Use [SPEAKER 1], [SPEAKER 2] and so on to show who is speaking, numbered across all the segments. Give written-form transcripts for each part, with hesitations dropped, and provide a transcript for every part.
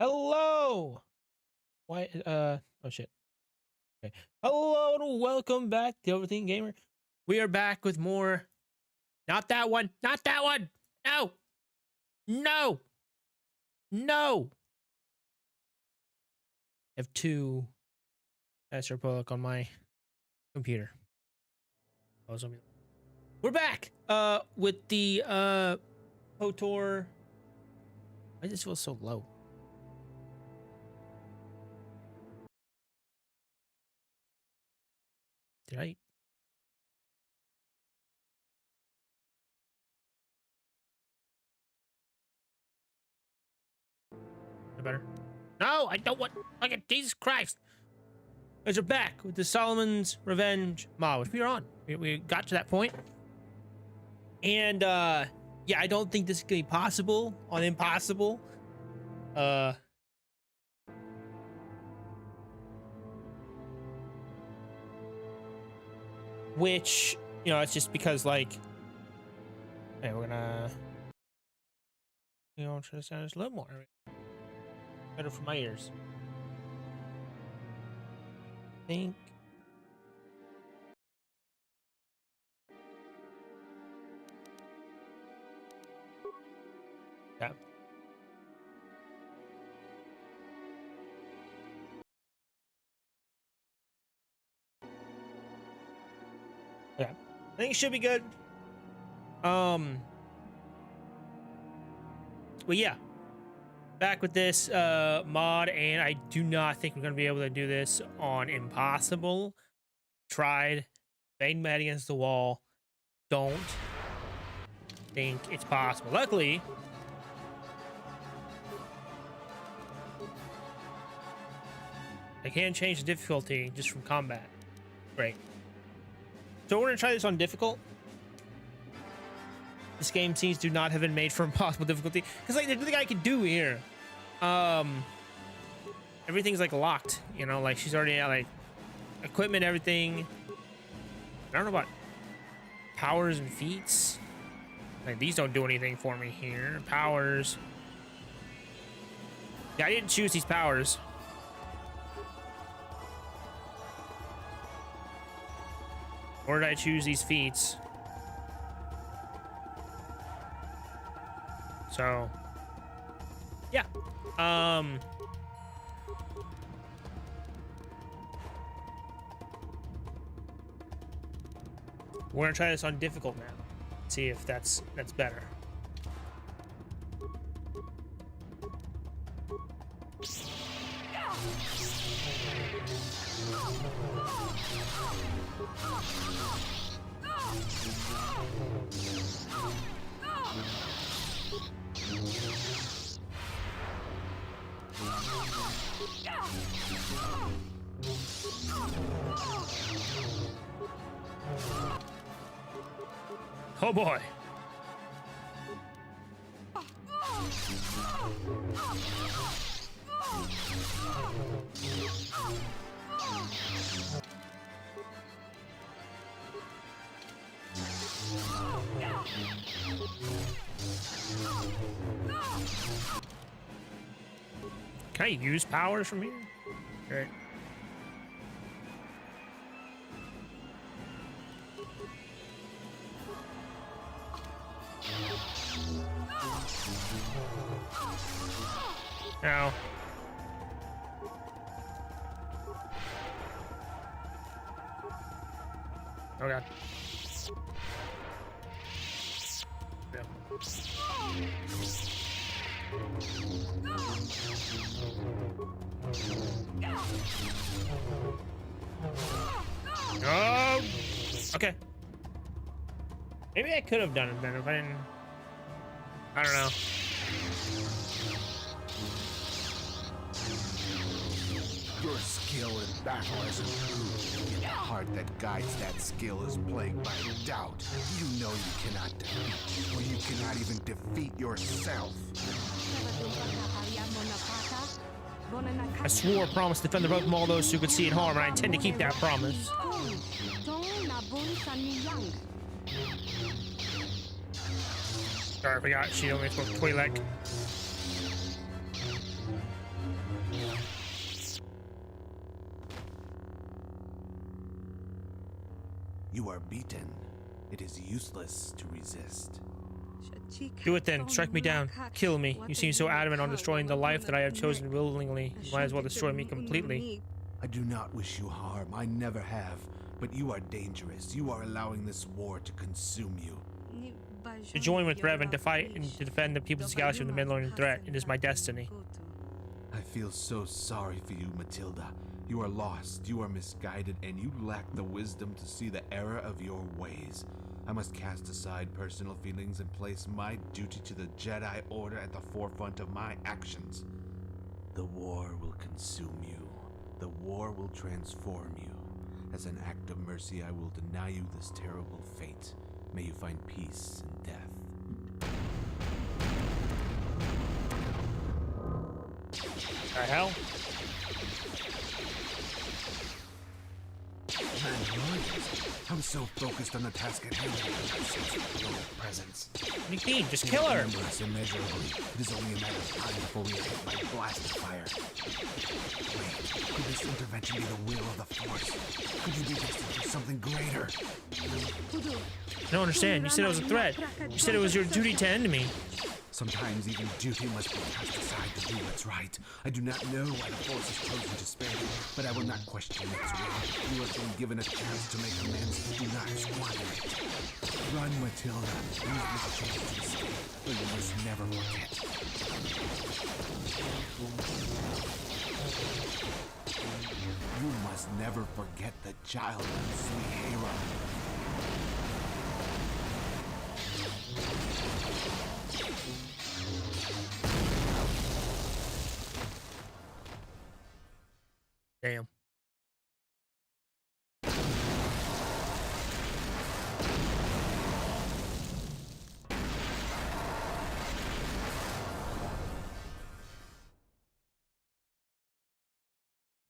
[SPEAKER 1] Hello. Why? Oh shit. Okay. Hello and welcome back to Everything Gamer. We are back with more. Not that one. Not that one. No. No. No. I have two Master Pollock on my computer. We're back. With the kotor. Why does this feel so low? Did I? Better? No, I don't want. Look at Jesus Christ. Guys are back with the Solomon's Revenge mod, which we are on. We got to that point. And yeah, I don't think this is gonna be possible on impossible. Which, you know, it's just because like, hey, we're gonna, you know, try to sound just a little more better for my ears. I think. Yeah. Yeah. I think it should be good. But yeah. Back with this mod, and I do not think we're gonna be able to do this on impossible. Tried, banged my head against the wall. Don't think it's possible. Luckily, I can change the difficulty just from combat. Great. So we're gonna try this on difficult. This game seems to not have been made for impossible difficulty, because like there's nothing I can do here. Everything's like locked, you know, like she's already like equipment, everything. I don't know about powers and feats. Like these don't do anything for me here. Powers. Yeah, I didn't choose these powers. Or did I choose these feats? So, yeah. We're gonna try this on difficult now. See if that's better. Oh boy. Can I use powers from here? Great. Now. Oh god. Yeah. Oh. Okay. Maybe I could have done it then if I didn't. I don't know.
[SPEAKER 2] Your skill in battle has improved, yet the heart that guides that skill is plagued by doubt. You know you cannot defeat, or you cannot even defeat yourself.
[SPEAKER 1] I swore a promise to defend the road from all those who could see it harm, and I intend to keep that promise. Sorry, I forgot she only spoke Twi'lek.
[SPEAKER 2] You are beaten. It is useless to resist.
[SPEAKER 1] Do it then. Strike me down. Kill me. You seem so adamant on destroying the life that I have chosen willingly. You might as well destroy me completely.
[SPEAKER 2] I do not wish you harm. I never have. But you are dangerous. You are allowing this war to consume you.
[SPEAKER 1] To join with Revan to fight and to defend the people's galaxy from the Mandalorian threat. It is my destiny.
[SPEAKER 2] I feel so sorry for you, Matilda. You are lost, you are misguided, and you lack the wisdom to see the error of your ways. I must cast aside personal feelings and place my duty to the Jedi Order at the forefront of my actions. The war will consume you. The war will transform you. As an act of mercy, I will deny you this terrible fate. May you find peace in death.
[SPEAKER 1] The hell?
[SPEAKER 2] I'm so focused on the task at hand, I sense no presence.
[SPEAKER 1] What do you mean? Just kill her!
[SPEAKER 2] Remember us immeasurably. It is only a matter of time before we are hit by blast fire. Wait, could this intervention be the will of the Force? Could you be destined for something greater?
[SPEAKER 1] I don't understand. You said it was a threat. You said it was your duty to end me.
[SPEAKER 2] Sometimes even duty must be cast aside to do what's right. I do not know why the Force has chosen to spare you, but I will not question its will. You have been given a chance to make amends. Do not squander it. Run, Matilda. Use this chance to escape, but you must never forget. You must never forget the child of Suihera.
[SPEAKER 1] Damn.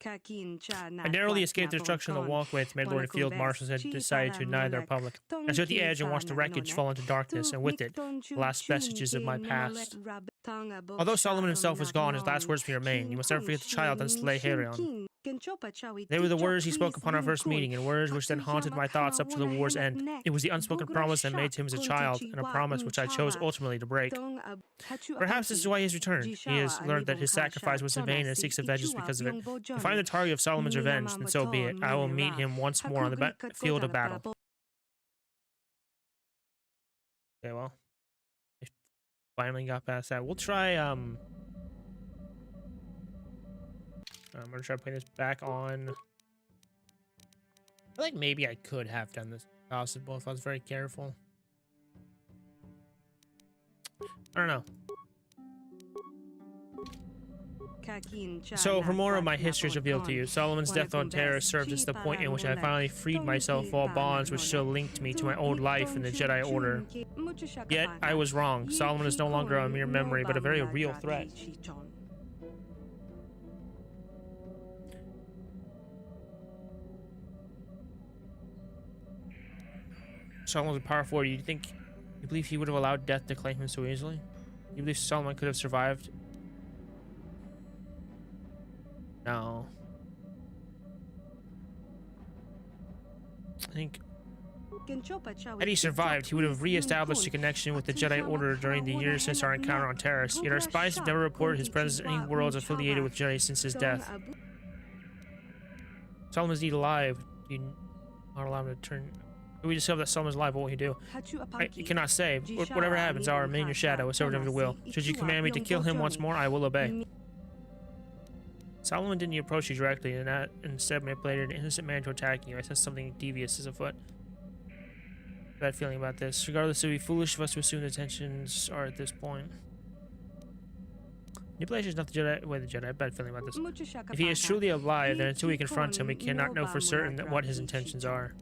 [SPEAKER 1] I narrowly escaped the destruction of the walkway to Mandalorian field marshals had decided to deny the Republic. I stood at the edge and watched the wreckage fall into darkness, and with it, the last vestiges of my past. Although Solomon himself was gone, his last words to me remain. You must never forget the child and slay Harion. They were the words he spoke upon our first meeting, and words which then haunted my thoughts up to the war's end. It was the unspoken promise I made to him as a child, and a promise which I chose ultimately to break. Perhaps this is why he has returned. He has learned that his sacrifice was in vain and seeks vengeance because of it. If I am the target of Solomon's revenge, then so be it. I will meet him once more on the field of battle. Okay, well, I finally got past that. We'll try, I'm gonna try putting this back on. I think maybe I could have done this possible if I was very careful. I don't know. So, for more of my history is revealed to you, Solomon's death on Terra served as the point in which I finally freed myself of all bonds which still linked me to my old life in the Jedi Order. Yet, I was wrong. Solomon is no longer a mere memory, but a very real threat. Solomon was a powerful warrior. You believe he would have allowed death to claim him so easily? You believe Solomon could have survived? No. I think had he survived, he would have re-established a connection with the Jedi Order during the years since our encounter on Terrace. Yet our spies have never reported his presence in any worlds affiliated with Jedi since his death. Solomon's indeed alive. You not allow him to turn. If we discover that Solomon's alive, what will he do? You cannot say. Whatever happens, I will remain your shadow, a servant of your will. Should you command me to kill him once more, I will obey. Solomon didn't approach you directly, and instead manipulated an innocent man to attack you. I sense something devious is afoot. Bad feeling about this. Regardless, it would be foolish of us to assume the intentions are at this point. Manipulation is not the Jedi way the Jedi. Bad feeling about this. If he is truly alive, then until we confront him, we cannot know for certain what his intentions are.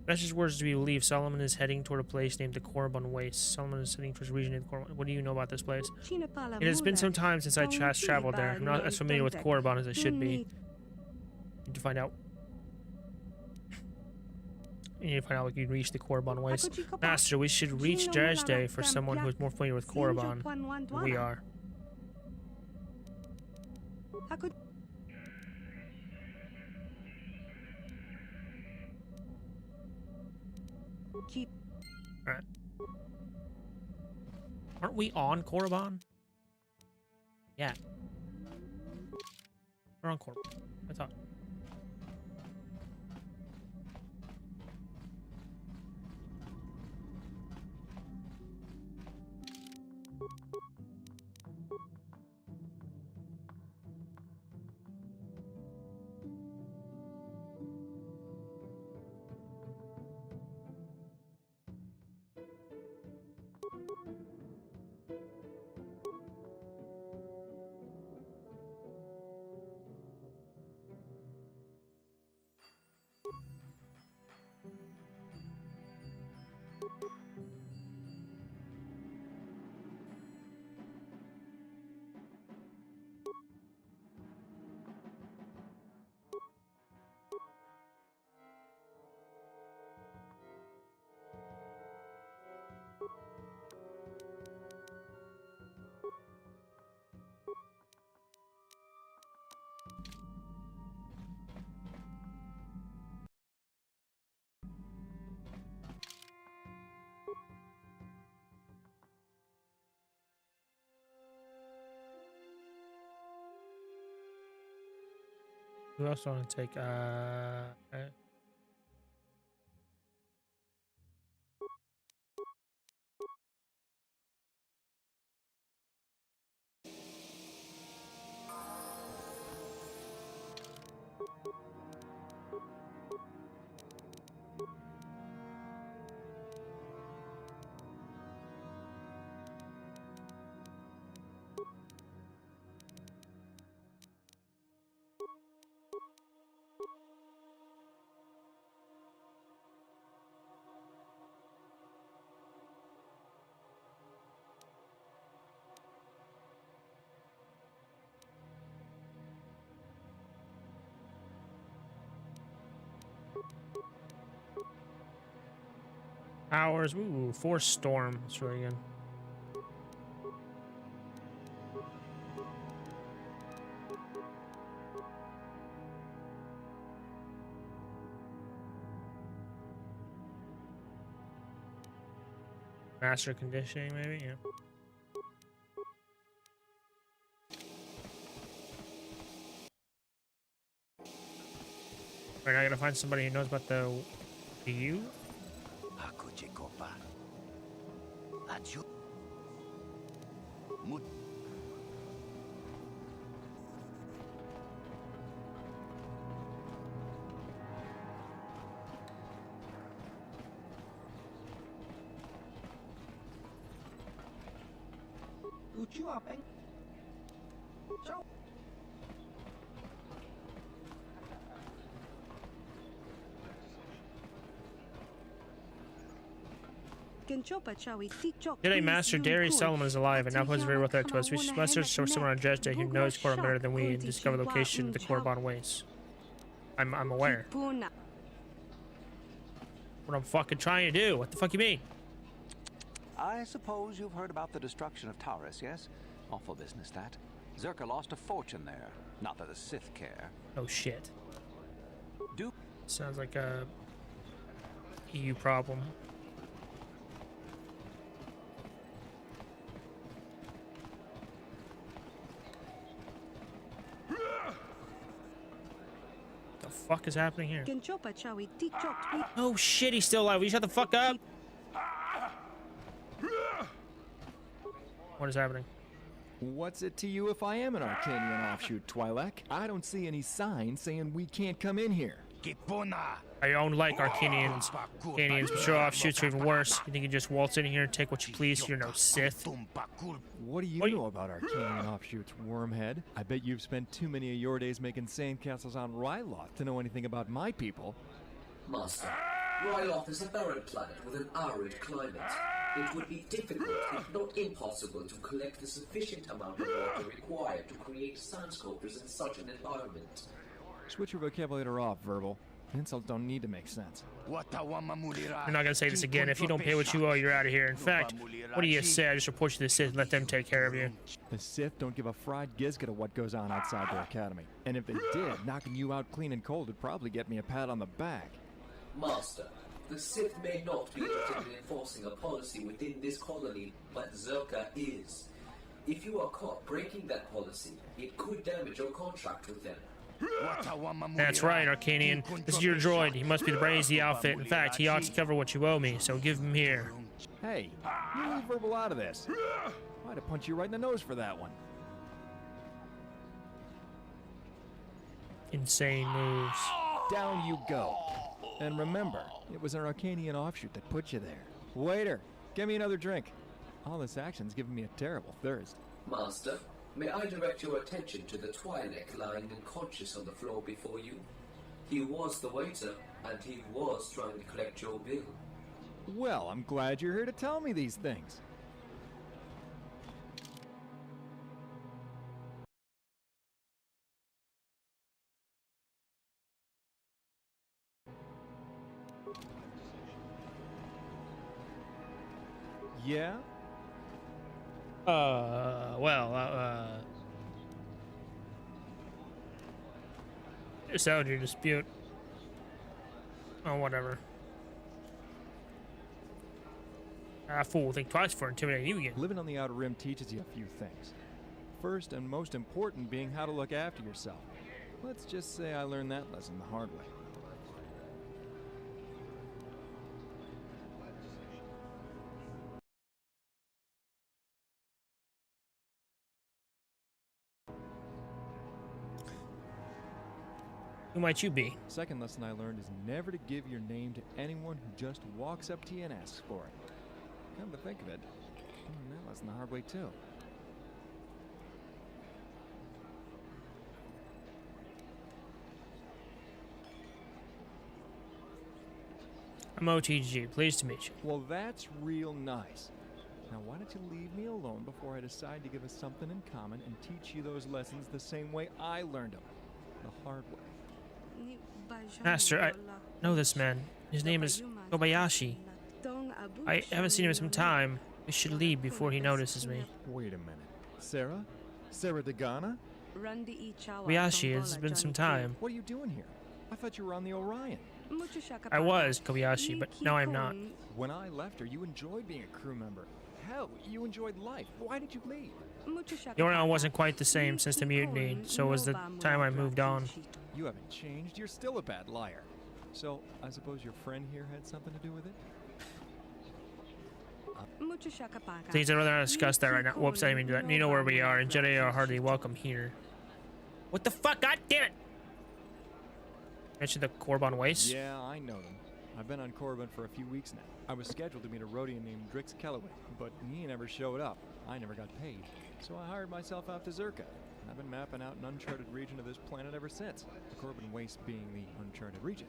[SPEAKER 1] Message words to be believed. Solomon is heading toward a place named the Korriban Waste. Solomon is heading towards a region named Korriban. What do you know about this place? It has been some time since I last traveled there. I'm not as familiar with Korriban as I should be. Need to find out. You need to find out if you can reach the Korriban Waste. Master, we should reach Dresde for someone who is more familiar with Korriban than we are.
[SPEAKER 3] Keep.
[SPEAKER 1] Alright. Aren't we on Korriban? Yeah. We're on Korriban. I thought. Who else do I want to take? Hours. Ooh, Force Storm. That's really good. Master conditioning, maybe. Yeah. Alright, I gotta find somebody who knows about the U. Today, Master Darius Solomon is alive and now poses very well threat to us. We must search for someone on Judge Day who knows Korra better than we and discover the location of the Korriban ways. I'm aware. What I'm fucking trying to do. What the fuck you mean?
[SPEAKER 4] I suppose you've heard about the destruction of Taurus, yes? Awful business, that. Zerka lost a fortune there. Not that the Sith care.
[SPEAKER 1] Oh shit. Sounds like a EU problem. The fuck is happening here? Oh shit, he's still alive. Will you shut the fuck up? What is happening?
[SPEAKER 5] What's it to you if I am an Arcanian offshoot, Twi'lek? I don't see any signs saying we can't come in here.
[SPEAKER 1] I don't like Arcanians. Arcanians, but your offshoots are even worse. You think you just waltz in here and take what you please? You're no Sith.
[SPEAKER 5] What do you know about Arcanian offshoots, Wormhead? I bet you've spent too many of your days making sandcastles on Ryloth to know anything about my people.
[SPEAKER 6] Master, Ryloth is a barren planet with an arid climate. It would be difficult, if not impossible, to collect the sufficient amount of water required to create sand sculptures in such an environment.
[SPEAKER 5] Switch your vocabulator off, Verbal. Insults don't need to make sense.
[SPEAKER 1] You're not gonna say this again. If you don't pay what you owe, you're out of here. In fact, what do you say? I just report you to the Sith and let them take care of you.
[SPEAKER 5] The Sith don't give a fried gisket of what goes on outside their academy. And if they did, knocking you out clean and cold would probably get me a pat on the back.
[SPEAKER 6] Master, The Sith may not be interested in enforcing a policy within this colony, but Zerka is. If you are caught breaking that policy, it could damage your contract with them.
[SPEAKER 1] That's right, Arcanian. This is your droid. He must be the brains of the outfit. In fact, he ought to cover what you owe me, so give him here.
[SPEAKER 5] Hey, you leave verbal out of this. I'd have punched you right in the nose for that one.
[SPEAKER 1] Insane moves.
[SPEAKER 5] Down you go. And remember, it was an Arcanian offshoot that put you there. Waiter, give me another drink. All this action's giving me a terrible thirst.
[SPEAKER 6] Master, may I direct your attention to the Twi'lek lying unconscious on the floor before you? He was the waiter, and he was trying to collect your bill.
[SPEAKER 5] Well, I'm glad you're here to tell me these things. Yeah?
[SPEAKER 1] Settled your dispute. Oh, whatever. Fool will think twice before intimidating you again.
[SPEAKER 5] Living on the Outer Rim teaches you a few things. First and most important being how to look after yourself. Let's just say I learned that lesson the hard way.
[SPEAKER 1] Who might you be?
[SPEAKER 5] Second lesson I learned is never to give your name to anyone who just walks up to you and asks for it. Come to think of it, I learned that lesson the hard way too.
[SPEAKER 1] I'm OTG. Pleased to meet you.
[SPEAKER 5] Well, that's real nice. Now, why don't you leave me alone before I decide to give us something in common and teach you those lessons the same way I learned them, the hard way.
[SPEAKER 1] Master, I know this man. His name is Kobayashi. I haven't seen him in some time. We should leave before he notices me.
[SPEAKER 5] Wait a minute. Sarah? Sarah Dagana?
[SPEAKER 1] Kobayashi, it's been some time.
[SPEAKER 5] What are you doing here? I thought you were on the Orion.
[SPEAKER 1] I was Kobayashi, but now I'm not.
[SPEAKER 5] When I left her, you enjoyed being a crew member. Hell, you enjoyed life. Why did you leave?
[SPEAKER 1] The Orion wasn't quite the same since the mutiny, so was the time I moved on.
[SPEAKER 5] You haven't changed. You're still a bad liar. So, I suppose your friend here had something to do with it?
[SPEAKER 1] Please, I'd rather not discuss that right now. Whoops, I didn't mean to do that. You know where we are, and Jedi are hardly welcome here. What the fuck? God damn it! Mentioned the Korban Waste?
[SPEAKER 5] Yeah, I know them. I've been on Korban for a few weeks now. I was scheduled to meet a Rhodian named Drix Kellaway, but he never showed up. I never got paid. So I hired myself out to Zerka. I've been mapping out an uncharted region of this planet ever since, the Korban Waste being the uncharted region.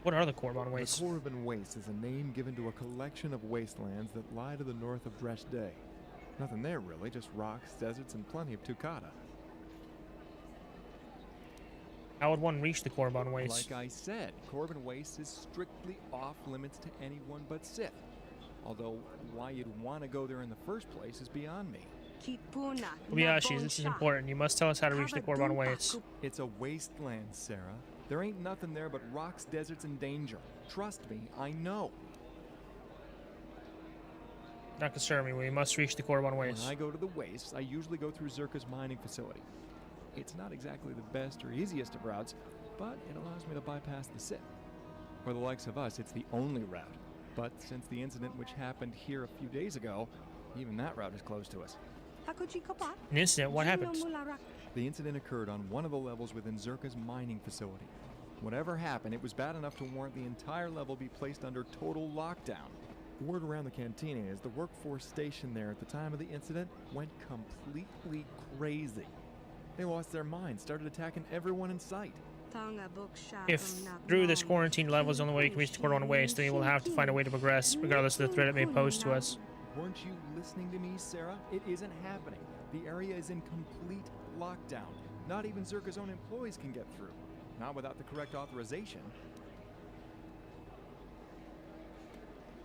[SPEAKER 1] What are the Korban Wastes?
[SPEAKER 5] The Korban Waste is a name given to a collection of wastelands that lie to the north of Dresh Day. Nothing there really, just rocks, deserts, and plenty of Tukata.
[SPEAKER 1] How would one reach the Korban Waste?
[SPEAKER 5] Like I said, Korban Waste is strictly off limits to anyone but Sith. Although, why you'd want to go there in the first place is beyond me.
[SPEAKER 1] Kobayashi, this is important. You must tell us how to reach the Korban Waste.
[SPEAKER 5] It's a wasteland, Sarah. There ain't nothing there but rocks, deserts, and danger. Trust me, I know.
[SPEAKER 1] Not concern me. We must reach the Korban Waste.
[SPEAKER 5] When I go to the wastes, I usually go through Zerka's mining facility. It's not exactly the best or easiest of routes, but it allows me to bypass the Sith. For the likes of us, it's the only route. But since the incident which happened here a few days ago, even that route is closed to us.
[SPEAKER 1] An incident? What happened?
[SPEAKER 5] The incident occurred on one of the levels within Zerka's mining facility. Whatever happened, it was bad enough to warrant the entire level be placed under total lockdown. Word around the cantina is the workforce stationed there at the time of the incident went completely crazy. They lost their minds, started attacking everyone in sight.
[SPEAKER 1] If through this quarantine level is the only way you can reach the Korban Waste, then you will have to find a way to progress, regardless of the threat it may pose to us.
[SPEAKER 5] Weren't you listening to me, Sarah? It isn't happening. The area is in complete lockdown. Not even Zerka's own employees can get through. Not without the correct authorization.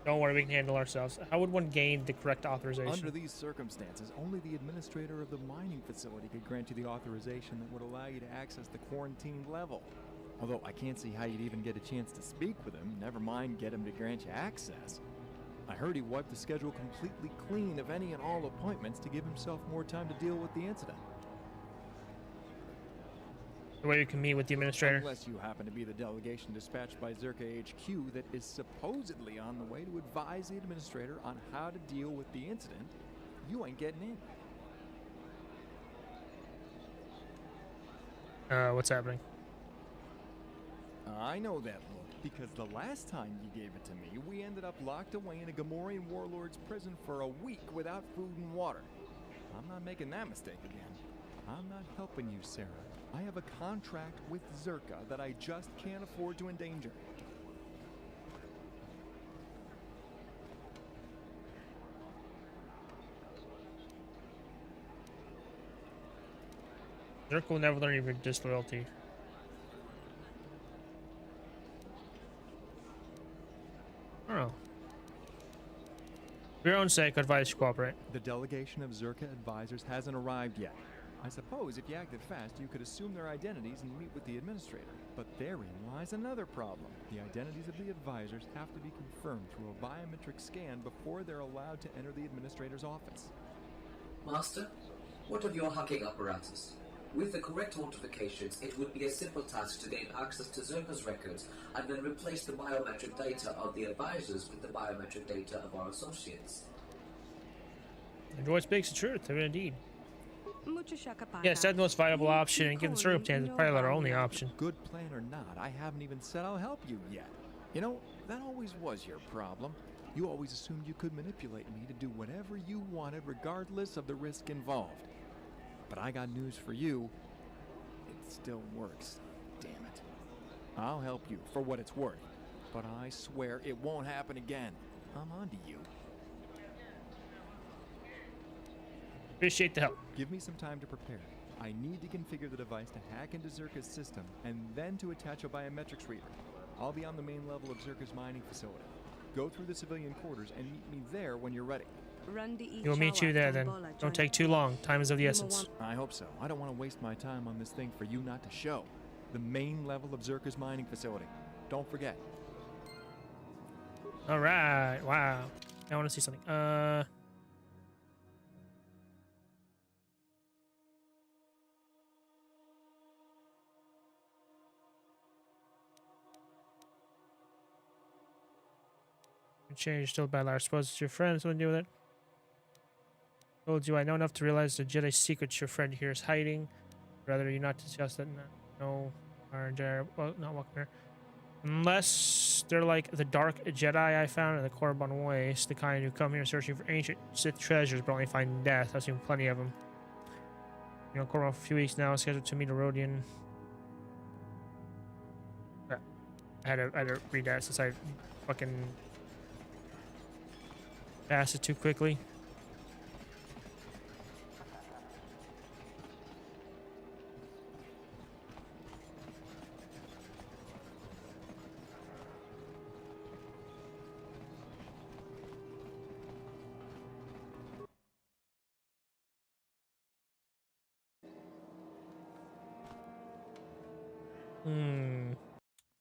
[SPEAKER 1] Don't worry, we can handle ourselves. How would one gain the correct authorization?
[SPEAKER 5] Under these circumstances, only the administrator of the mining facility could grant you the authorization that would allow you to access the quarantined level. Although I can't see how you'd even get a chance to speak with him, never mind get him to grant you access. I heard he wiped the schedule completely clean of any and all appointments to give himself more time to deal with the incident.
[SPEAKER 1] The way you can meet with the administrator.
[SPEAKER 5] Unless you happen to be the delegation dispatched by Zerka HQ that is supposedly on the way to advise the administrator on how to deal with the incident, you ain't getting in.
[SPEAKER 1] What's happening?
[SPEAKER 5] I know that look, because the last time you gave it to me, we ended up locked away in a Gamorrean warlord's prison for a week without food and water. I'm not making that mistake again. I'm not helping you, Sarah. I have a contract with Zerka that I just can't afford to endanger.
[SPEAKER 1] Zerka will never learn your disloyalty. Oh. For your own sake, advise you cooperate.
[SPEAKER 5] The delegation of Zerka advisors hasn't arrived yet. I suppose if you acted fast, you could assume their identities and meet with the administrator. But therein lies another problem. The identities of the advisors have to be confirmed through a biometric scan before they're allowed to enter the administrator's office.
[SPEAKER 6] Master, what of your hacking apparatus? With the correct authentications, it would be a simple task to gain access to Zerka's records and then replace the biometric data of the advisors with the biometric data of our associates.
[SPEAKER 1] The droid speaks the truth, indeed.
[SPEAKER 3] Mucho shaka para.
[SPEAKER 1] Yes, that's the most viable option, and given the circumstances, probably our only option.
[SPEAKER 5] Good plan or not, I haven't even said I'll help you yet. You know, that always was your problem. You always assumed you could manipulate me to do whatever you wanted regardless of the risk involved. But I got news for you. It still works. Damn it. I'll help you for what it's worth. But I swear it won't happen again. I'm on to you.
[SPEAKER 1] Appreciate the help.
[SPEAKER 5] Give me some time to prepare. I need to configure the device to hack into Zerka's system and then to attach a biometrics reader. I'll be on the main level of Zerka's mining facility. Go through the civilian quarters and meet me there when you're ready.
[SPEAKER 1] We'll meet you there then. Don't take too long. Time is of the essence.
[SPEAKER 5] I hope so. I don't want to waste my time on this thing for you not to show. The main level of Zerka's mining facility. Don't forget.
[SPEAKER 1] Alright, wow. I want to see something. Change still bad. I suppose it's your friends. What do you do with it? Told you I know enough to realize the Jedi secrets your friend here is hiding. Rather you not discuss that. No, our Jedi. Well, not welcome here. Unless they're like the dark Jedi I found in the Korriban Waste, the kind who come here searching for ancient Sith treasures but only find death. I've seen plenty of them. You know, Korriban for a few weeks now, scheduled to meet a Rodian. I had to read that since I fucking passed it too quickly.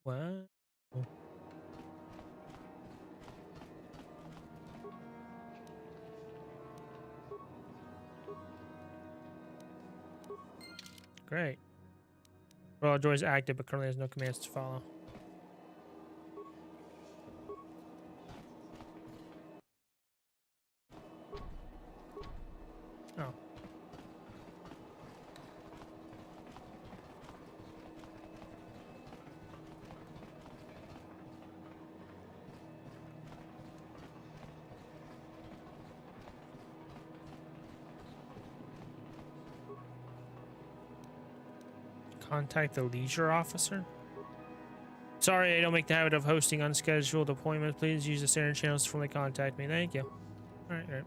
[SPEAKER 1] What? Great. Well, Joy is active, but currently has no commands to follow. Oh. Contact the leisure officer. Sorry, I don't make the habit of hosting unscheduled appointments. Please use the standard channels to formally contact me. Thank you. All right.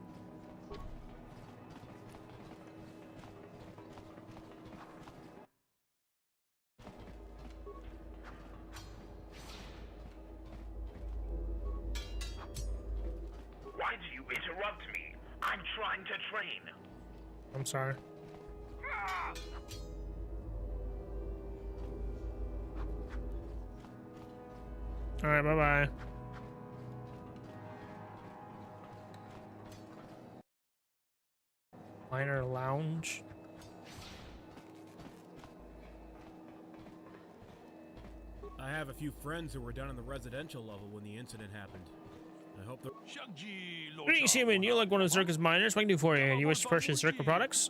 [SPEAKER 7] interrupt me. I'm trying to train.
[SPEAKER 1] I'm sorry. All right, bye-bye. Minor lounge.
[SPEAKER 8] I have a few friends who were down on the residential level when the incident happened. I hope they're...
[SPEAKER 1] Greetings, human. You're like one of Zerka's miners. What can I do for you? Do you wish to purchase Zerka products?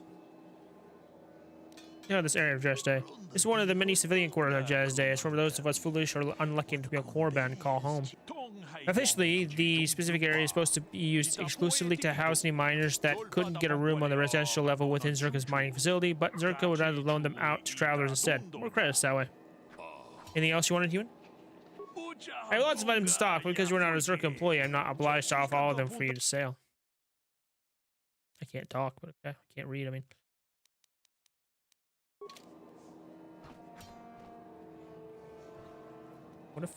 [SPEAKER 1] You know this area of Jazz Day. This is one of the many civilian quarters of Jazz Day. It's for those of us foolish or unlucky to be a Korban call home. Officially, the specific area is supposed to be used exclusively to house any miners that couldn't get a room on the residential level within Zerka's mining facility, but Zerka would rather loan them out to travelers instead. More credits that way. Anything else you wanted, human? I have lots of items in stock, but because you're not a Zerka employee, I'm not obliged to offer all of them for you to sell. I can't talk, but okay. I can't read, I mean. What if...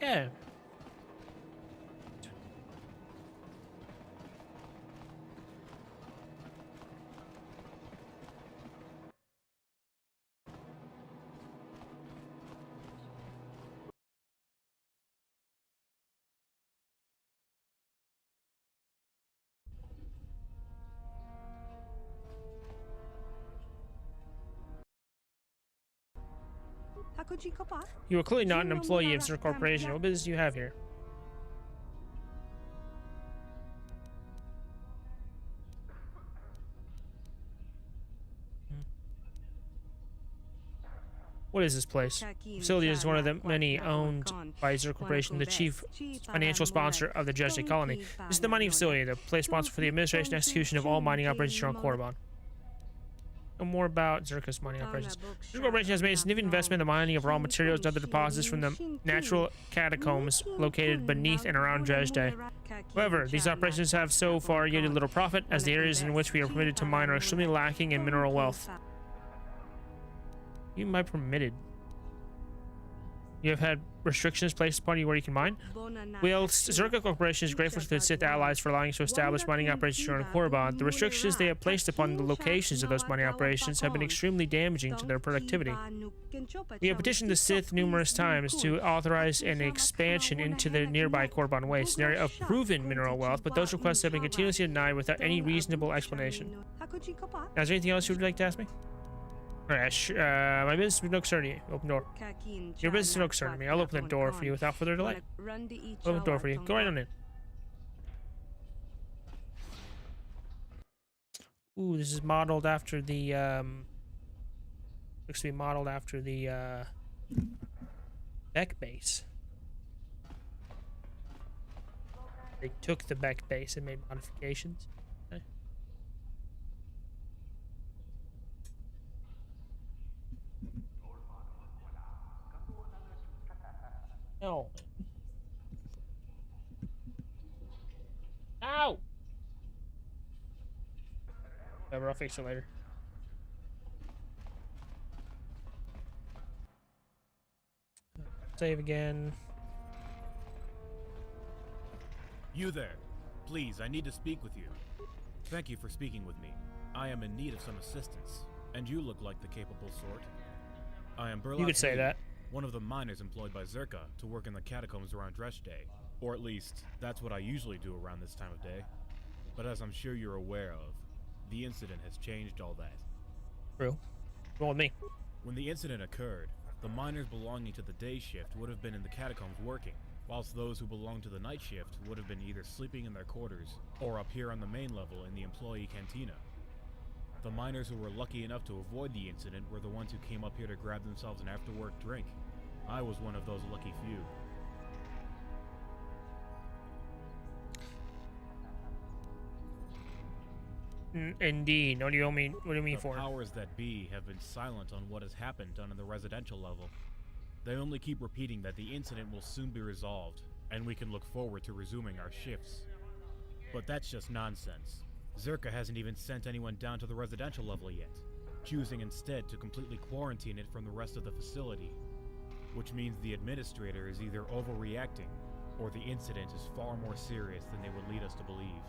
[SPEAKER 1] Yeah. You are clearly not an employee of Zerka Corporation. What business do you have here? What is this place? The facility is one of the many owned by Zerka Corporation, the chief financial sponsor of the Jesse colony. This is the mining facility, the place responsible for the administration and execution of all mining operations here on Korriban. Know more about Zerka's mining operations. Zerka Corporation has made a significant investment in the mining of raw materials and other deposits from the natural catacombs located beneath and around Dresde. However, these operations have so far yielded little profit, as the areas in which we are permitted to mine are extremely lacking in mineral wealth. Even by permitted. You have had restrictions placed upon you where you can mine? Well, Zerka Corporation is grateful to the Sith allies for allowing us to establish mining operations here on Korriban. The restrictions they have placed upon the locations of those mining operations have been extremely damaging to their productivity. We have petitioned the Sith numerous times to authorize an expansion into the nearby Korriban Waste, an area of proven mineral wealth, but those requests have been continuously denied without any reasonable explanation. Now, is there anything else you would like to ask me? Alright, my business is no concern to you. Open door. Your business is no concern to me. I'll open the door for you without further delay. Open the door for you. Go right on in. Ooh, this is modeled after the, looks to be modeled after the, Beck base. They took the Beck base and made modifications. Okay. No. Ow! Whatever, I'll fix it later. Save again.
[SPEAKER 8] You there. Please, I need to speak with you. Thank you for speaking with me. I am in need of some assistance, and you look like the capable sort. I am Burlap.
[SPEAKER 1] You could say that.
[SPEAKER 8] One of the miners employed by Zerka to work in the catacombs around Dresde. Or at least, that's what I usually do around this time of day. But as I'm sure you're aware of, the incident has changed all that.
[SPEAKER 1] True. Go with me.
[SPEAKER 8] When the incident occurred, the miners belonging to the day shift would have been in the catacombs working, whilst those who belonged to the night shift would have been either sleeping in their quarters or up here on the main level in the employee cantina. The miners who were lucky enough to avoid the incident were the ones who came up here to grab themselves an after-work drink. I was one of those lucky few.
[SPEAKER 1] Indeed. What do you mean? What do you mean
[SPEAKER 8] The
[SPEAKER 1] for?
[SPEAKER 8] powers that be have been silent on what has happened on the residential level. They only keep repeating that the incident will soon be resolved, and we can look forward to resuming our shifts. But that's just nonsense. Zerka hasn't even sent anyone down to the residential level yet, choosing instead to completely quarantine it from the rest of the facility. Which means the administrator is either overreacting, or the incident is far more serious than they would lead us to believe.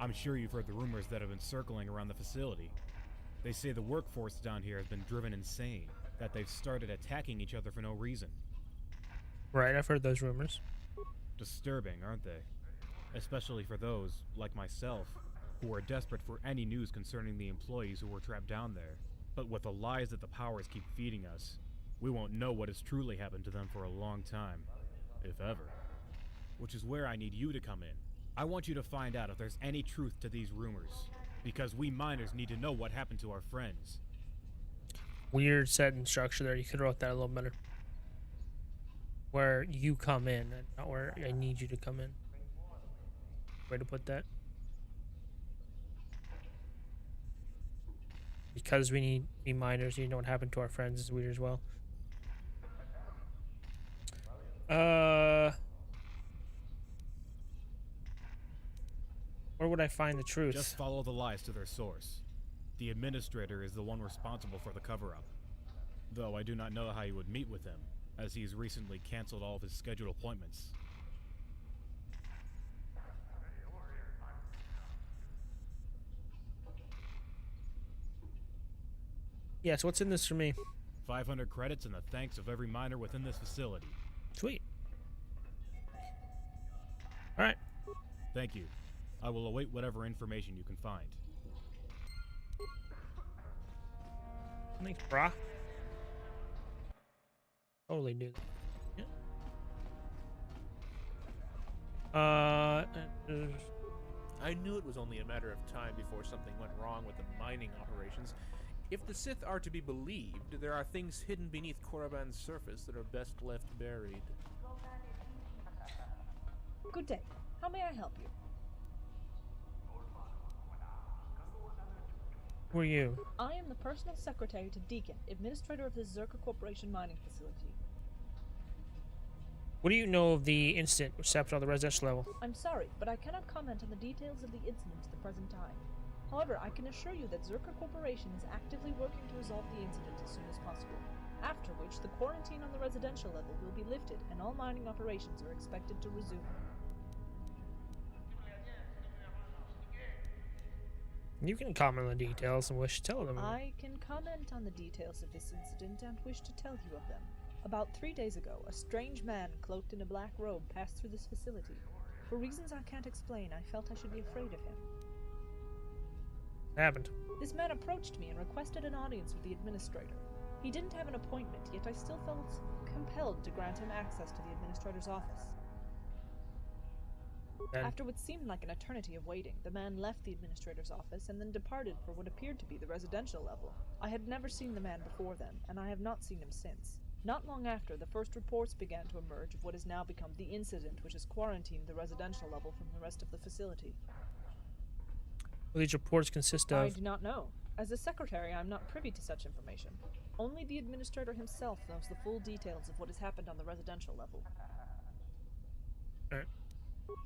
[SPEAKER 8] I'm sure you've heard the rumors that have been circling around the facility. They say the workforce down here has been driven insane, that they've started attacking each other for no reason.
[SPEAKER 1] Right, I've heard those rumors.
[SPEAKER 8] Disturbing, aren't they? Especially for those, like myself, who are desperate for any news concerning the employees who were trapped down there. But with the lies that the powers keep feeding us, we won't know what has truly happened to them for a long time, if ever. Which is where I need you to come in. I want you to find out if there's any truth to these rumors, because we miners need to know what happened to our friends.
[SPEAKER 1] Weird set and structure there. You could have wrote that a little better. Where you come in, and not where I need you to come in. Way to put that. Because we need to be miners, you know what happened to our friends is weird as well. Where would I find the truth?
[SPEAKER 8] Just follow the lies to their source. The administrator is the one responsible for the cover-up. Though I do not know how you would meet with him, as he's recently canceled all of his scheduled appointments.
[SPEAKER 1] Yes, what's in this for me?
[SPEAKER 8] 500 credits and the thanks of every miner within this facility.
[SPEAKER 1] Sweet. Alright.
[SPEAKER 8] Thank you. I will await whatever information you can find.
[SPEAKER 1] Thanks, brah. Totally do that. Yeah.
[SPEAKER 9] I knew it was only a matter of time before something went wrong with the mining operations. If the Sith are to be believed, there are things hidden beneath Korriban's surface that are best left buried.
[SPEAKER 10] Good day. How may I help you?
[SPEAKER 1] Who are you?
[SPEAKER 10] I am the personal secretary to Deacon, administrator of the Zerka Corporation mining facility.
[SPEAKER 1] What do you know of the incident which happened on the residential level?
[SPEAKER 10] I'm sorry, but I cannot comment on the details of the incident at the present time. However, I can assure you that Zerka Corporation is actively working to resolve the incident as soon as possible, after which the quarantine on the residential level will be lifted and all mining operations are expected to resume.
[SPEAKER 1] You can comment on the details and wish to tell them.
[SPEAKER 10] I can comment on the details of this incident and wish to tell you of them. About 3 days ago, a strange man cloaked in a black robe passed through this facility. For reasons I can't explain, I felt I should be afraid of him.
[SPEAKER 1] What happened?
[SPEAKER 10] This man approached me and requested an audience with the administrator. He didn't have an appointment, yet I still felt compelled to grant him access to the administrator's office. After what seemed like an eternity of waiting, the man left the administrator's office and then departed for what appeared to be the residential level. I had never seen the man before then, and I have not seen him since. Not long after, the first reports began to emerge of what has now become the incident which has quarantined the residential level from the rest of the facility.
[SPEAKER 1] What these reports consist of?
[SPEAKER 10] I do not know. As a secretary, I am not privy to such information. Only the administrator himself knows the full details of what has happened on the residential level.
[SPEAKER 1] Alright.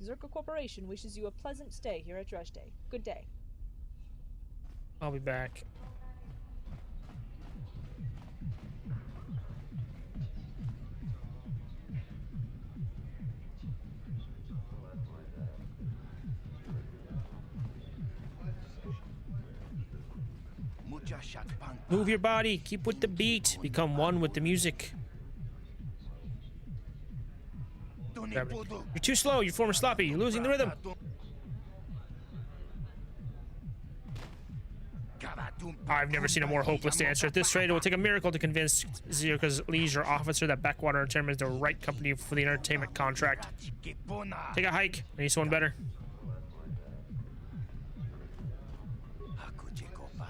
[SPEAKER 10] Zerka Corporation wishes you a pleasant stay here at Dresde. Good day.
[SPEAKER 1] I'll be back. Move your body. Keep with the beat. Become one with the music. You're too slow. Your form is sloppy. You're losing the rhythm. I've never seen a more hopeless dancer. At this rate, it will take a miracle to convince Zerka's leisure officer that Backwater Entertainment is the right company for the entertainment contract. Take a hike. I need someone better.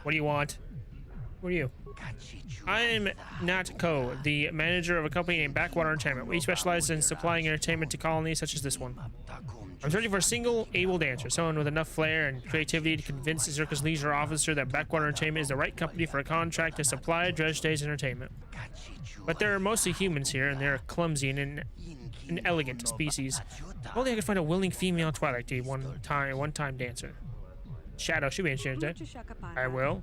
[SPEAKER 1] What do you want? Who are you? I'm Nat Ko, the manager of a company named Backwater Entertainment. We specialize in supplying entertainment to colonies such as this one. I'm searching for a single able dancer, someone with enough flair and creativity to convince the Zirka's leisure officer that Backwater Entertainment is the right company for a contract to supply Dredge Day's entertainment. But there are mostly humans here, and they're clumsy and an elegant species. If only I could find a willing female Twilight to be one-time dancer. Shadow should be interested. I will.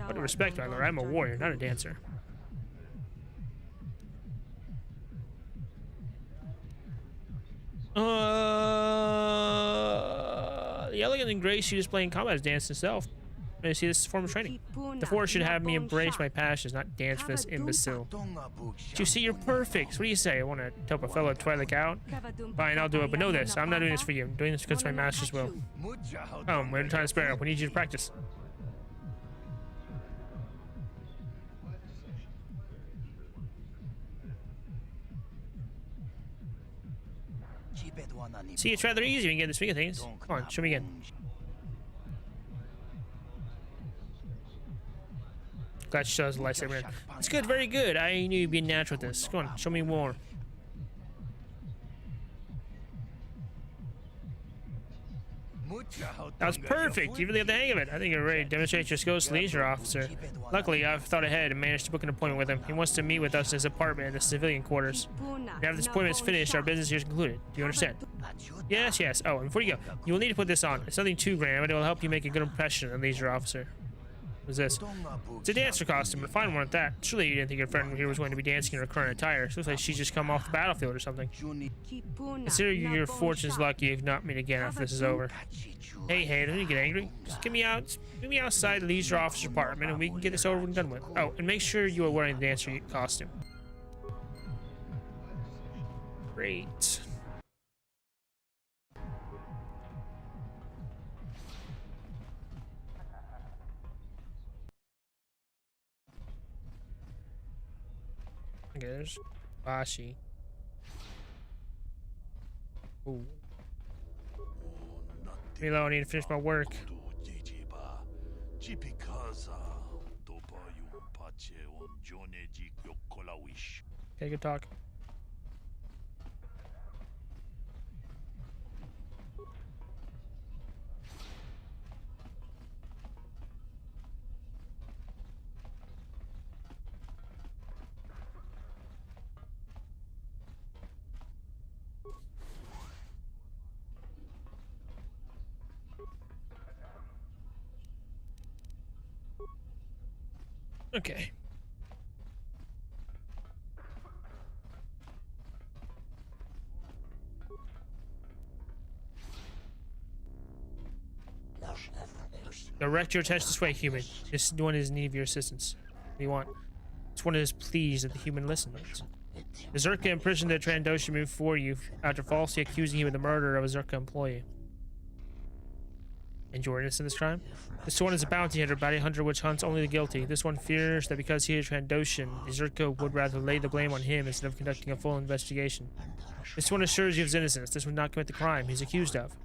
[SPEAKER 1] But respect, my lord, I'm a warrior, not a dancer. The elegant and grace she displays in combat is dance itself. I see this form of training. The force should have me embrace my passions, not dance for this imbecile. But you see, you're perfect. What do you say? I want to help a fellow Twilight out? Fine, I'll do it. But know this, I'm not doing this for you. I'm doing this because my master's will. We're trying to spare up. We need you to practice. See, it's rather easy. We can get the swing of things. Come on, show me again. Glad she shows the lightsaber. It's good, very good. I knew you'd be natural with this. Come on, show me more. That was perfect. You really have the hang of it. I think you're ready to demonstrate your skills to the leisure officer. Luckily, I've thought ahead and managed to book an appointment with him. He wants to meet with us in his apartment in the civilian quarters. And after this appointment is finished, our business here is concluded. Do you understand? Yes, yes. Oh, and before you go, you will need to put this on. It's nothing too grand, but it will help you make a good impression on the leisure officer. What's this? It's a dancer costume, but a fine one at that. Surely you didn't think your friend here was going to be dancing in her current attire. It looks like she's just come off the battlefield or something. Consider your fortune's lucky if not meet again after this is over. Hey, don't you get angry? Just get me outside the leisure officer's apartment and we can get this over and done with. Oh, and make sure you are wearing the dancer costume. Great. Okay, there's Bashi. Ooh. Milo, I need to finish my work. Okay, good talk. Okay. Direct your attention this way, human. This one is in need of your assistance. What do you want? This one is pleased that the human listens. The Zerka imprisoned the Trandoshan for you after falsely accusing you of the murder of a Zerka employee. And you're innocent in this crime? This one is a bounty hunter which hunts only the guilty. This one fears that because he is Trandoshan, the Zerka would rather lay the blame on him instead of conducting a full investigation. This one assures you of his innocence. This would not commit the crime he's accused of.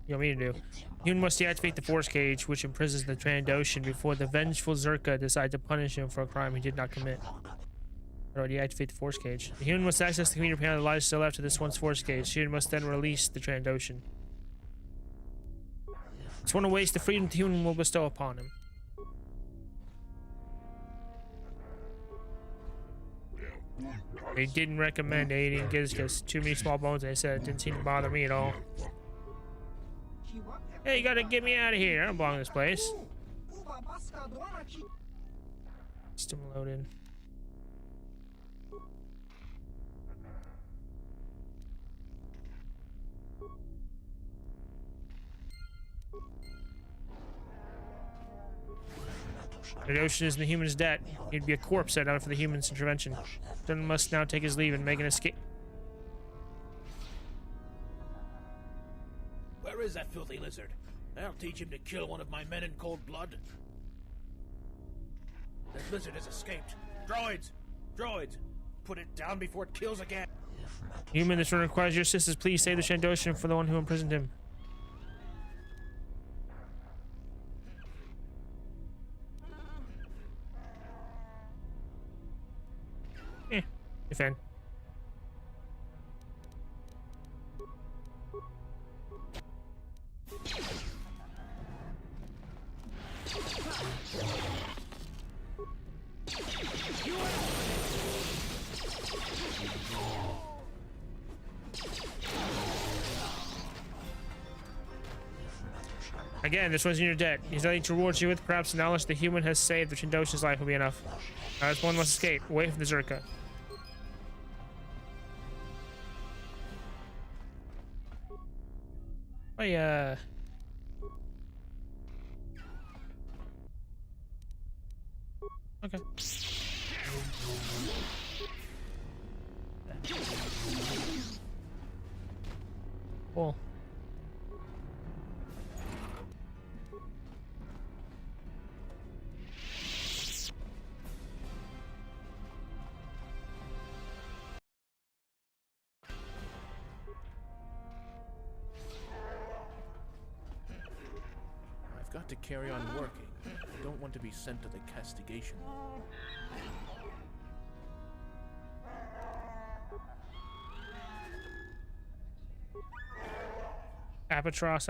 [SPEAKER 1] You want me to do? You must deactivate the force cage which imprisons the Trandoshan before the vengeful Zerka decide to punish him for a crime he did not commit. How do I deactivate the force cage? The human must access the computer panel that lies still after this one's force cage. The human must then release the Trandoshan. This one awaits the freedom the human will bestow upon him. They didn't recommend aiding Gizcus. Too many small bones, they said. It didn't seem to bother me at all. Hey, you gotta get me out of here. I don't belong in this place. System loaded. The ocean is in the human's debt. He'd be a corpse set out for the human's intervention. Dunn must now take his leave and make an escape.
[SPEAKER 7] Where is that filthy lizard? I'll teach him to kill one of my men in cold blood. That lizard has escaped. Droids! Droids! Put it down before it kills again.
[SPEAKER 1] Human, this one requires your assistance. Please save the Trandoshan for the one who imprisoned him. Defend. Again, this one's in your debt. He's nothing to reward you with. Perhaps the knowledge the human has saved the Trindoshan's life will be enough. This one must escape, away from the Zerka. Okay. Cool.
[SPEAKER 9] I've got to carry on working. I don't want to be sent to the castigation.
[SPEAKER 1] Albatross.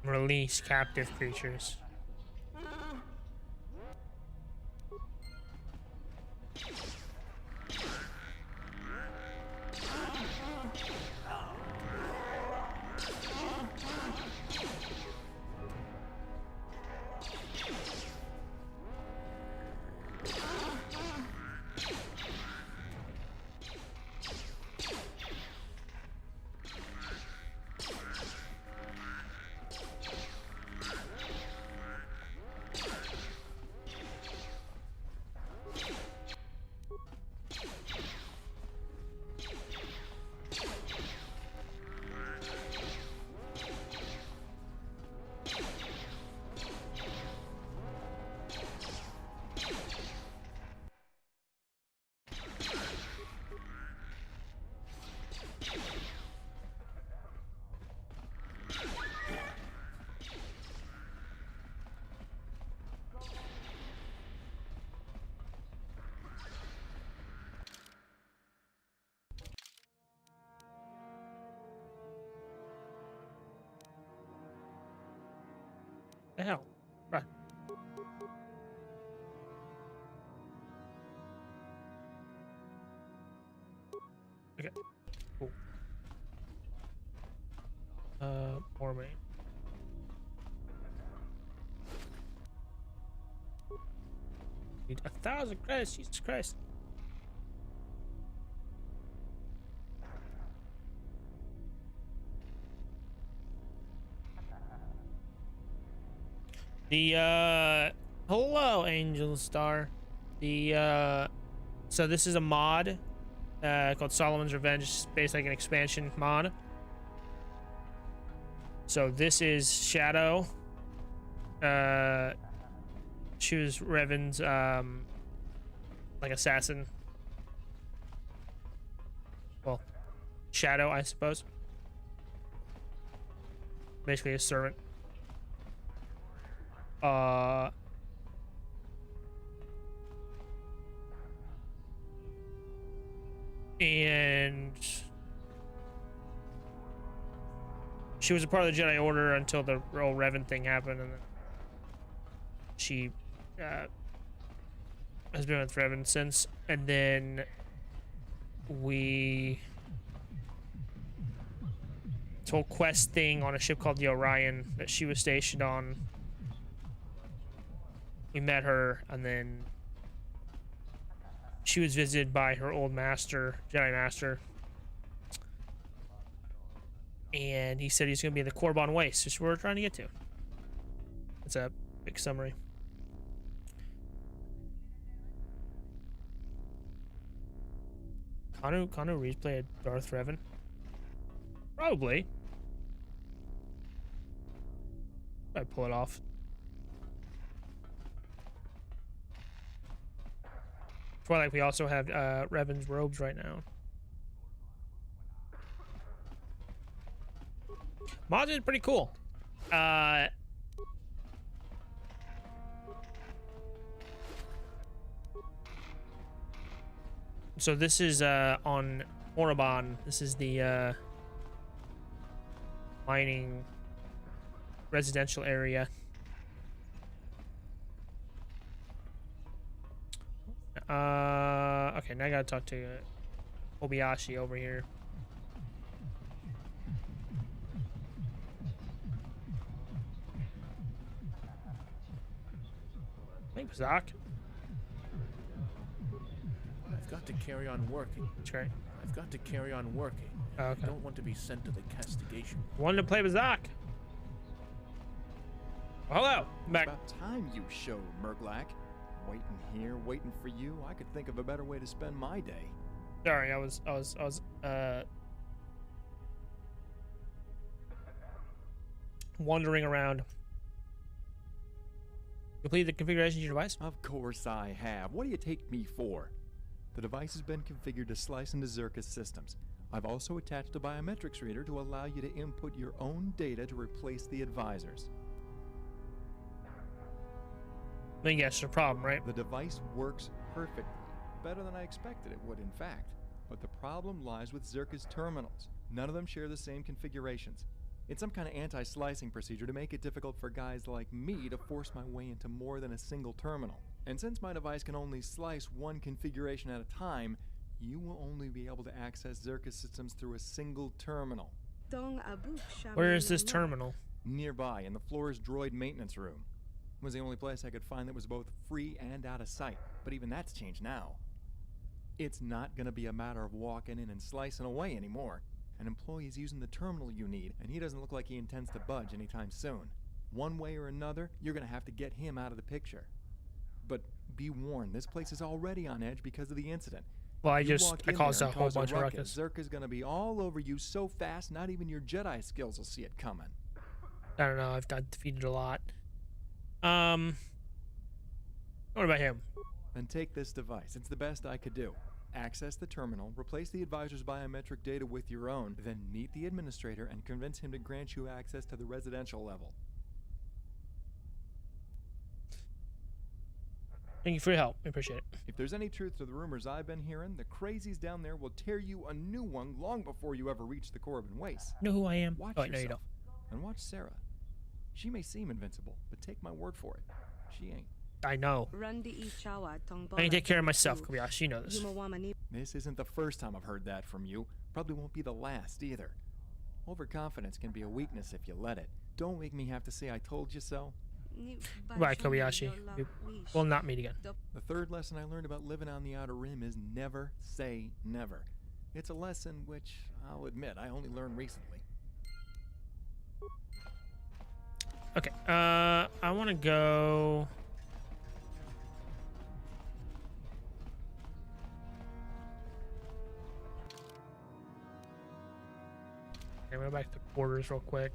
[SPEAKER 1] Release captive creatures. The hell? Right. Okay. Cool. More main. Need 1,000 credits, Jesus Christ. The hello Angel Star. The so this is a mod called Solomon's Revenge. It's based like an expansion mod. So this is Shadow. She was Revan's like assassin. Well, Shadow, I suppose. Basically a servant. And she was a part of the Jedi Order until the whole Revan thing happened, and then she has been with Revan since. And then this whole quest thing on a ship called the Orion that she was stationed on. We met her, and then she was visited by her old master, Jedi Master. And he said he's going to be in the Korban Waste, which we're trying to get to. It's a big summary. Keanu Reeves played Darth Revan? Probably. I'd pull it off. Twilight, we also have Revan's robes right now. Mods is pretty cool. So this is on Orobon. This is the mining residential area. Okay, now I gotta talk to Kobayashi over here. Thanks, Zach.
[SPEAKER 9] I've got to carry on working.
[SPEAKER 1] That's right.
[SPEAKER 9] I've got to carry on working.
[SPEAKER 1] Okay.
[SPEAKER 9] I don't want to be sent to the castigation.
[SPEAKER 1] Wanted to play with Zach. Hello, I'm back.
[SPEAKER 5] About time you showed, Murglak. Waiting here, waiting for you. I could think of a better way to spend my day.
[SPEAKER 1] Sorry, I was wandering around. Complete the configuration of your device?
[SPEAKER 5] Of course I have. What do you take me for? The device has been configured to slice into Zerka's systems. I've also attached a biometrics reader to allow you to input your own data to replace the advisors.
[SPEAKER 1] Then yes, the problem, right?
[SPEAKER 5] The device works perfectly. Better than I expected it would, in fact. But the problem lies with Zerka's terminals. None of them share the same configurations. It's some kind of anti-slicing procedure to make it difficult for guys like me to force my way into more than a single terminal. And since my device can only slice one configuration at a time, you will only be able to access Zerka's systems through a single terminal.
[SPEAKER 1] Where is this terminal?
[SPEAKER 5] Nearby, in the floor's droid maintenance room. It was the only place I could find that was both free and out of sight, but even that's changed now. It's not going to be a matter of walking in and slicing away anymore. An employee is using the terminal you need, and he doesn't look like he intends to budge anytime soon. One way or another, you're going to have to get him out of the picture. But be warned, this place is already on edge because of the incident.
[SPEAKER 1] Well, I caused a whole bunch of ruckus.
[SPEAKER 5] Zerka's going to be all over you so fast, not even your Jedi skills will see it coming.
[SPEAKER 1] I don't know, I've defeated a lot. What about him?
[SPEAKER 5] Then take this device. It's the best I could do. Access the terminal, replace the advisor's biometric data with your own, then meet the administrator and convince him to grant you access to the residential level.
[SPEAKER 1] Thank you for your help. I appreciate it.
[SPEAKER 5] If there's any truth to the rumors I've been hearing, the crazies down there will tear you a new one long before you ever reach the Korriban Wastes.
[SPEAKER 1] You know who I am?
[SPEAKER 5] Watch
[SPEAKER 1] no,
[SPEAKER 5] yourself.
[SPEAKER 1] you don't.
[SPEAKER 5] And watch Sarah. She may seem invincible, but take my word for it. She ain't.
[SPEAKER 1] I know. I can take care of myself, Kobayashi. You know this.
[SPEAKER 5] This isn't the first time I've heard that from you. Probably won't be the last either. Overconfidence can be a weakness if you let it. Don't make me have to say I told you so.
[SPEAKER 1] Goodbye, Kobayashi. We will not meet again.
[SPEAKER 5] The third lesson I learned about living on the Outer Rim is never say never. It's a lesson which, I'll admit, I only learned recently.
[SPEAKER 1] Okay, I want to go... Okay, I'm going to go back to the quarters real quick.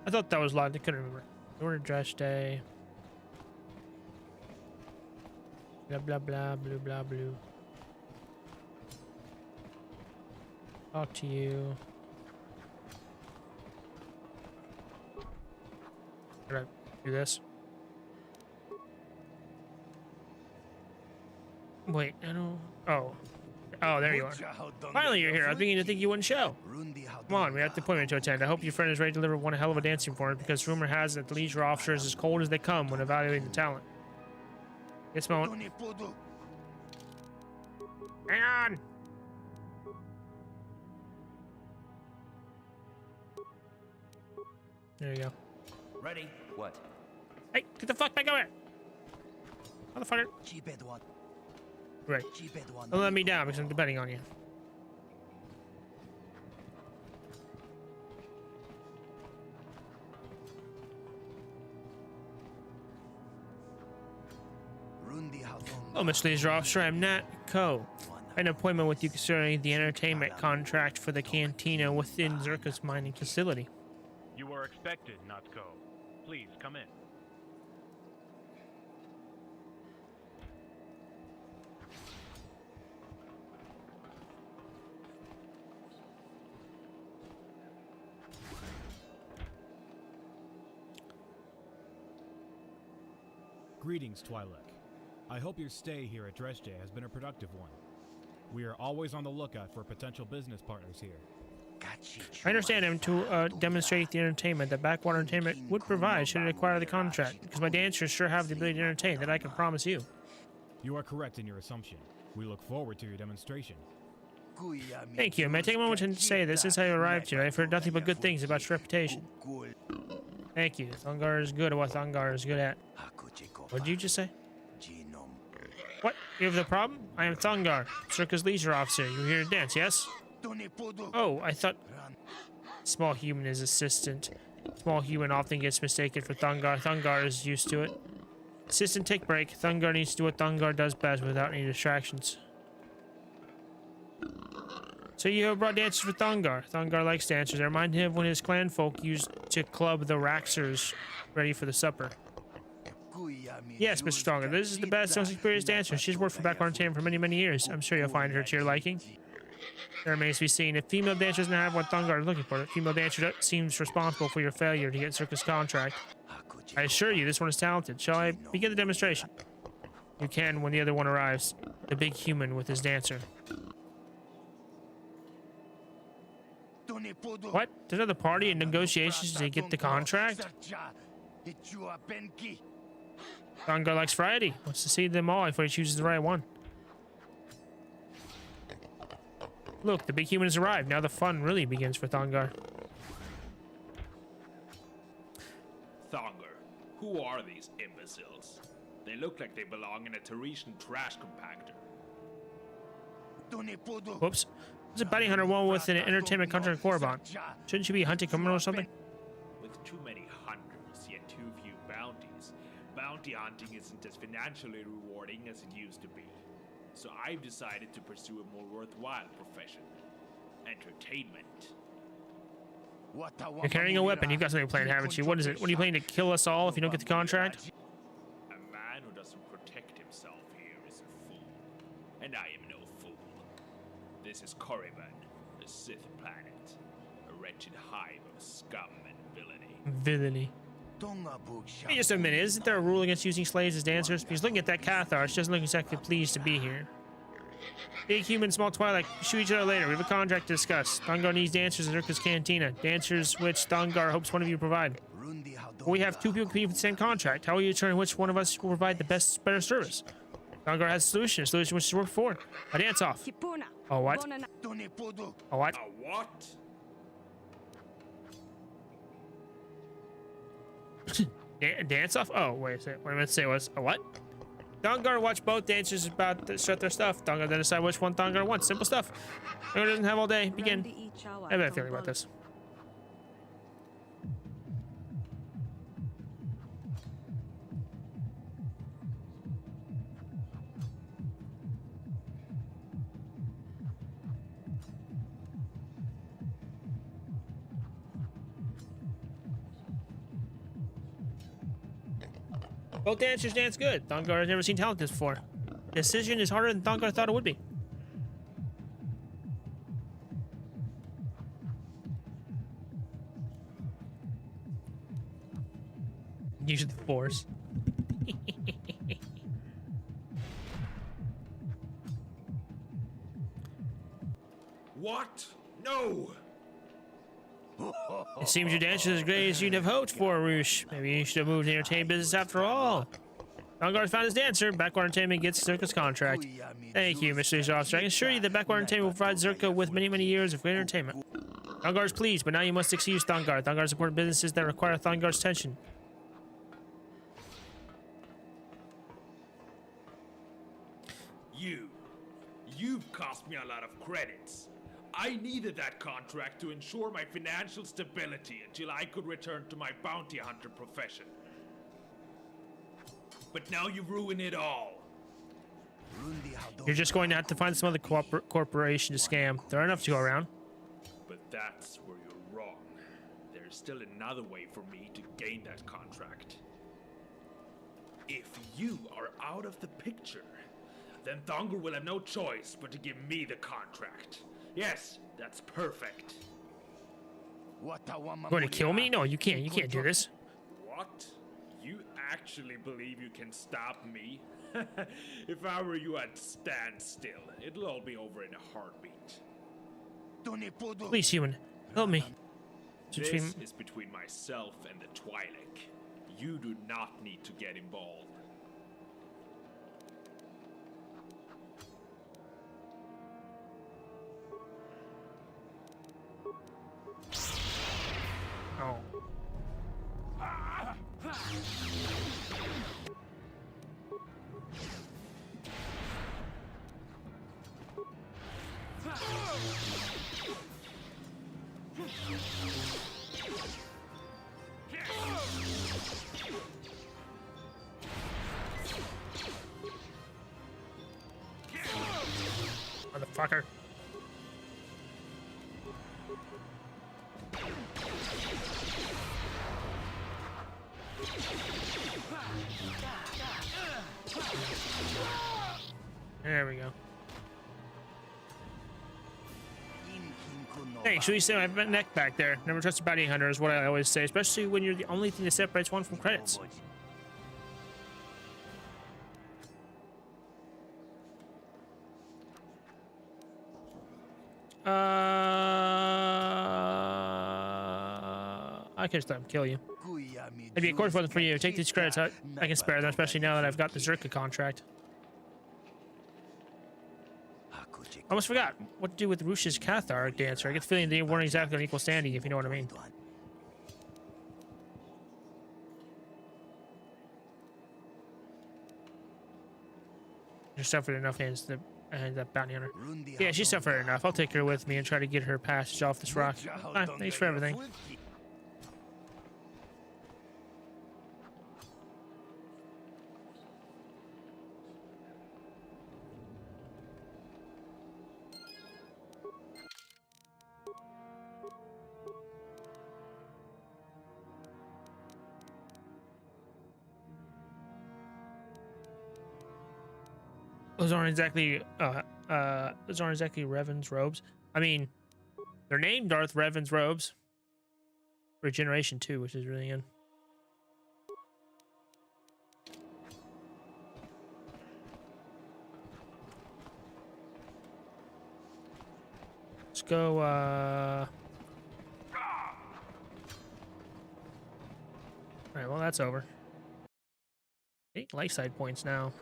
[SPEAKER 1] I thought that was locked. I couldn't remember. Order dress day. Blah blah blah blue blah blue. Talk to you. Did I do this? Wait, I don't. Oh. Oh, there you are. Finally, you're here. I was beginning to think you wouldn't show. Come on, we have the appointment to attend. I hope your friend is ready to deliver one hell of a dancing for it, because rumor has it that the leisure officer is as cold as they come when evaluating the talent. Yes, moment. Hang on! There you go.
[SPEAKER 7] Ready? What?
[SPEAKER 1] Hey, get the fuck back over here! Motherfucker. Right. Don't let me down because I'm depending on you. Oh, Miss Leisure Officer, I'm Nat Ko. an appointment with you concerning the entertainment contract for the cantina within Zerka's mining facility.
[SPEAKER 8] You are expected, Natsuko. Please come in. Greetings, Twi'lek. I hope your stay here at Dresde has been a productive one. We are always on the lookout for potential business partners here.
[SPEAKER 1] I understand him to demonstrate the entertainment that Backwater Entertainment would provide should it acquire the contract, because my dancers sure have the ability to entertain, that I can promise you.
[SPEAKER 8] You are correct in your assumption. We look forward to your demonstration.
[SPEAKER 1] Thank you. May I take a moment to say that since I arrived here, I've heard nothing but good things about your reputation. Thank you. Thungar is good at what Thungar is good at. What did you just say? What? You have the problem? I am Thungar, Circus leisure officer. You're here to dance, yes? Oh, I thought... Small human is assistant. Small human often gets mistaken for Thungar. Thungar is used to it. Assistant, take break. Thungar needs to do what Thungar does best without any distractions. So you have brought dancers for Thungar. Thungar likes dancers. They remind him of when his clan folk used to club the Raxers ready for the supper. Yes, Mr. Thungar, this is the best, most experienced dancer. She's worked for Backwater Entertainment for many, many years. I'm sure you'll find her to your liking. It remains to be seen. If female dancer doesn't have what Thungar is looking for, the female dancer seems responsible for your failure to get Circus contract. I assure you, this one is talented. Shall I begin the demonstration? You can when the other one arrives. The big human with his dancer. What? There's another party and negotiations to get the contract? Thungar likes variety. Wants to see them all before he chooses the right one. Look, the big human has arrived. Now the fun really begins for Thungar.
[SPEAKER 11] Thungar, who are these imbeciles? They look like they belong in a Teresian trash compactor.
[SPEAKER 1] Whoops. There's a bounty hunter one with an entertainment contract with Korriban. Shouldn't you be hunting criminal or something?
[SPEAKER 11] With too many hunters, yet too few bounties, bounty hunting isn't as financially rewarding as it used to be. So I've decided to pursue a more worthwhile profession. Entertainment.
[SPEAKER 1] You're carrying a weapon. You've got something planned, haven't you? What is it? What are you planning to kill us all if you don't get the contract?
[SPEAKER 11] A man who doesn't protect himself here is a fool. And I am no fool. This is Korriban, a Sith planet. A wretched hive of scum and villainy.
[SPEAKER 1] Villainy. Wait just a minute. Isn't there a rule against using slaves as dancers? Because looking at that Cathar, she doesn't look exactly pleased to be here. Big human, small Twi'lek. Shoot each other later. We have a contract to discuss. Thungar needs dancers in Urka's cantina. Dancers which Thungar hopes one of you provide. But we have two people competing for the same contract. How will you determine which one of us will provide the better service? Thungar has a solution which is worked for. A dance-off. A what? A what?
[SPEAKER 11] A what?
[SPEAKER 1] Dance-off? Oh, wait a second. What I meant to say was, a what? Thungar watch both dancers about to start their stuff. Thungar then decide which one Thungar wants. Simple stuff. Thungar doesn't have all day. Begin. I have a feeling about this. Both dancers dance good. Thungar has never seen talent this before. Decision is harder than Thungar thought it would be. Use the force.
[SPEAKER 11] What? No!
[SPEAKER 1] It seems your dance is as great as you'd have hoped for, Roosh. Maybe you should have moved to entertainment business after all. Thungar's found his dancer. Backwater Entertainment gets Zerka's contract. Thank you, Mr. Leisure Officer. I can assure you that Backwater Entertainment will provide Zerka with many, many years of great entertainment. Thungar's pleased, but now you must excuse Thungar. Thungar's important businesses that require Thungar's attention.
[SPEAKER 11] You've cost me a lot of credits. I needed that contract to ensure my financial stability until I could return to my bounty hunter profession. But now you ruin it all.
[SPEAKER 1] You're just going to have to find some other corporation to scam. There are enough to go around.
[SPEAKER 11] But that's where you're wrong. There's still another way for me to gain that contract. If you are out of the picture, then Thongur will have no choice but to give me the contract. Yes, that's perfect.
[SPEAKER 1] Going to kill me? No, you can't. You can't do this.
[SPEAKER 11] What? You actually believe you can stop me? If I were you, I'd stand still. It'll all be over in a heartbeat.
[SPEAKER 1] Please, human, help me.
[SPEAKER 11] This is between myself and the Twi'lek. You do not need to get involved.
[SPEAKER 1] Oh. Motherfucker. There we go. Hey, should we say my neck back there? Never trust a bounty hunter is what I always say, especially when you're the only thing that separates one from credits. I could just let him kill you. It'd be a course for you. Take these credits. I can spare them, especially now that I've got the Zerka contract. I almost forgot what to do with Rush's Cathar dancer. I get the feeling they weren't exactly on equal standing, if you know what I mean. She suffered enough hands to that bounty hunter. Yeah, she suffered enough. I'll take her with me and try to get her passage off this rock. Thanks for everything. Those aren't exactly Revan's robes. I mean, they're named Darth Revan's robes. Regeneration 2, which is really good. Let's go, Alright, well, that's over. 8 life side points now.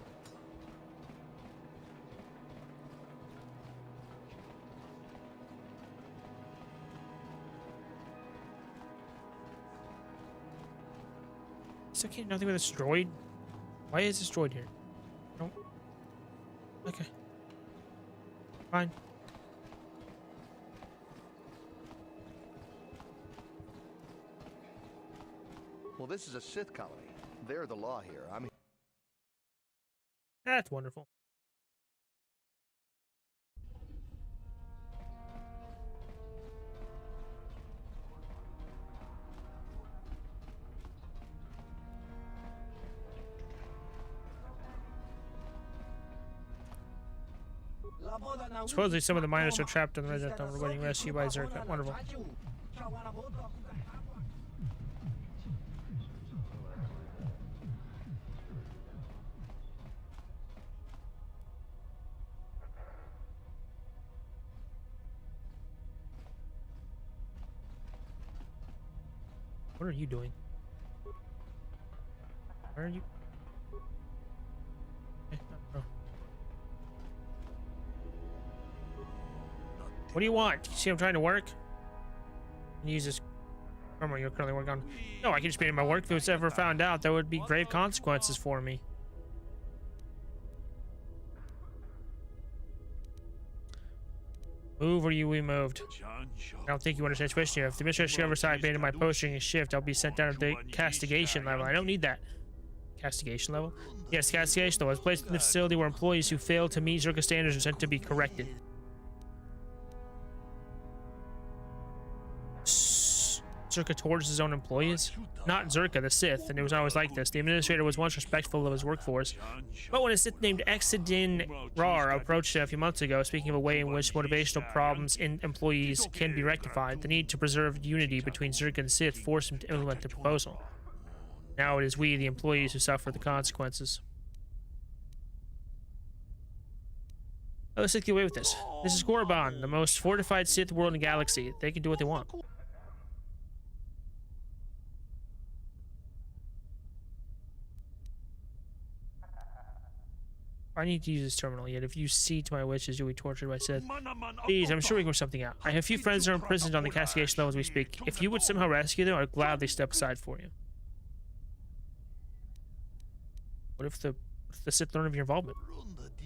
[SPEAKER 1] It's okay, nothing with this droid. Why is this droid here? No. Okay. Fine.
[SPEAKER 12] Well, this is a Sith colony. They're the law here. I mean,
[SPEAKER 1] that's wonderful. Supposedly some of the miners are trapped in the resident tunnel waiting rescue by Zerka. Wonderful. What are you doing? Where are you? Oh. What do you want? You see I'm trying to work? Use this armor you're currently working on. No, I can just be in my work. If it was ever found out, there would be grave consequences for me. Move or you be moved. I don't think you understand the situation here. If the administration discovers I abandoned my posting and shift, I'll be sent down to the castigation level. I don't need that. Castigation level? Yes, castigation level is placed in the facility where employees who fail to meet Zerka standards are sent to be corrected. Zerka towards his own employees? Not Zerka, the Sith, and it was always like this. The administrator was once respectful of his workforce. But when a Sith named Exodin Rar approached him a few months ago, speaking of a way in which motivational problems in employees can be rectified, the need to preserve unity between Zerka and Sith forced him to implement the proposal. Now it is we, the employees, who suffer the consequences. Oh, the Sith get away with this. This is Korriban, the most fortified Sith world in the galaxy. They can do what they want. I need to use this terminal, yet if you see to my wishes, you'll be tortured by Sith. Please, I'm sure we can work something out. I have a few friends that are imprisoned on the castigation level as we speak. If you would somehow rescue them, I would gladly step aside for you. What if the Sith learn of your involvement?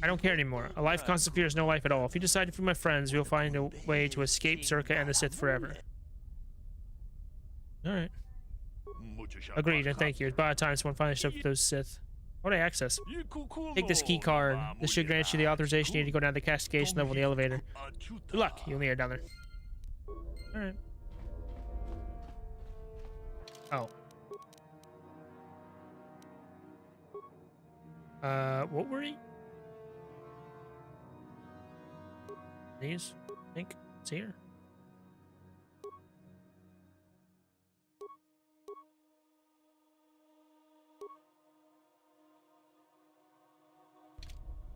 [SPEAKER 1] I don't care anymore. A life constant fear is no life at all. If you decide to free my friends, we'll find a way to escape Zerka and the Sith forever. Alright. Agreed, and thank you. It's about time someone finally showed up those Sith. What do I access? Take this key card. This should grant you the authorization needed to go down the castigation level in the elevator. Good luck. You only are down there. Alright. Oh. What were we? These? I think it's here.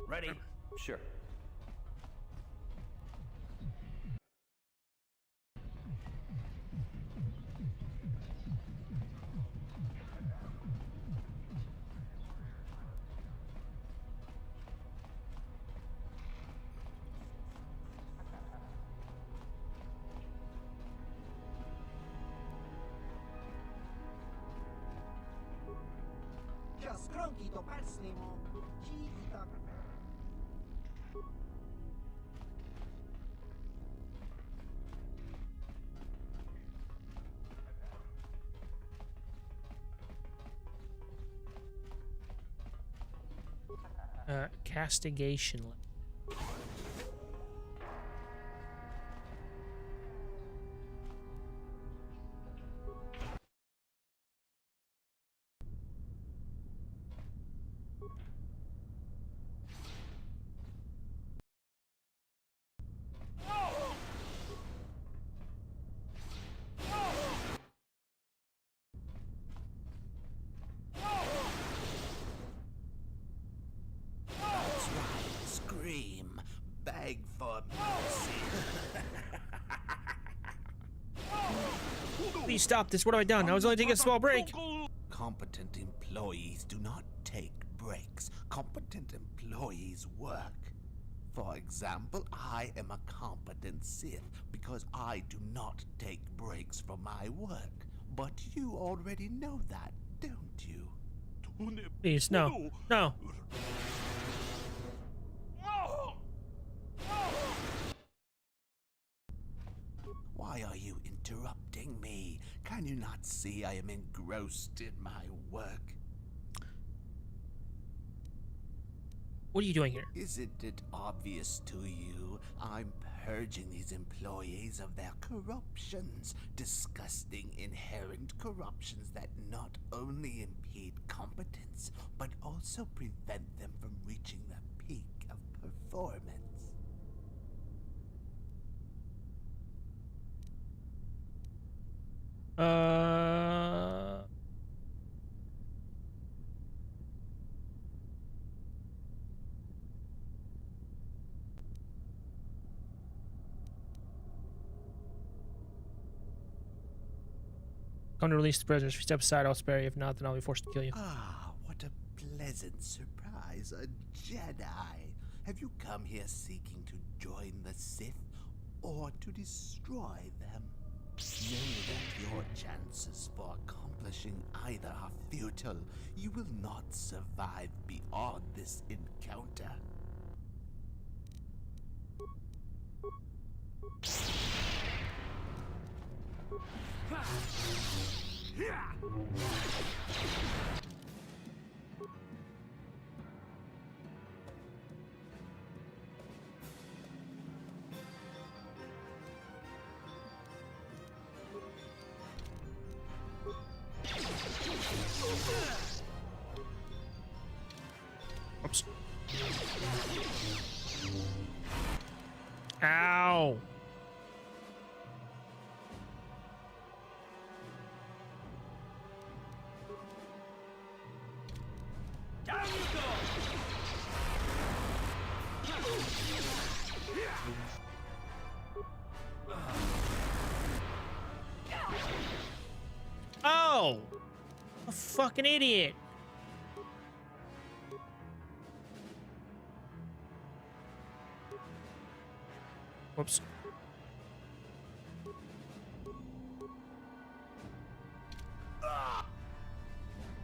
[SPEAKER 4] Ready? Sure.
[SPEAKER 1] Castigation. Please stop this. What have I done? I was only taking a small break.
[SPEAKER 2] Competent employees do not take breaks. Competent employees work. For example, I am a competent Sith because I do not take breaks from my work. But you already know that, don't you?
[SPEAKER 1] Please, no. No.
[SPEAKER 2] Why are you interrupting me? Can you not see I am engrossed in my work?
[SPEAKER 1] What are you doing here?
[SPEAKER 2] Isn't it obvious to you? I'm purging these employees of their corruptions. Disgusting inherent corruptions that not only impede competence, but also prevent them from reaching the peak of performance.
[SPEAKER 1] Come to release the prisoners. If you step aside, I'll spare you. If not, then I'll be forced to kill you.
[SPEAKER 2] Ah, what a pleasant surprise. A Jedi. Have you come here seeking to join the Sith or to destroy them? Know that your chances for accomplishing either are futile. You will not survive beyond this encounter.
[SPEAKER 1] Ow.
[SPEAKER 7] Down you go.
[SPEAKER 1] Oh! A fucking idiot. Whoops.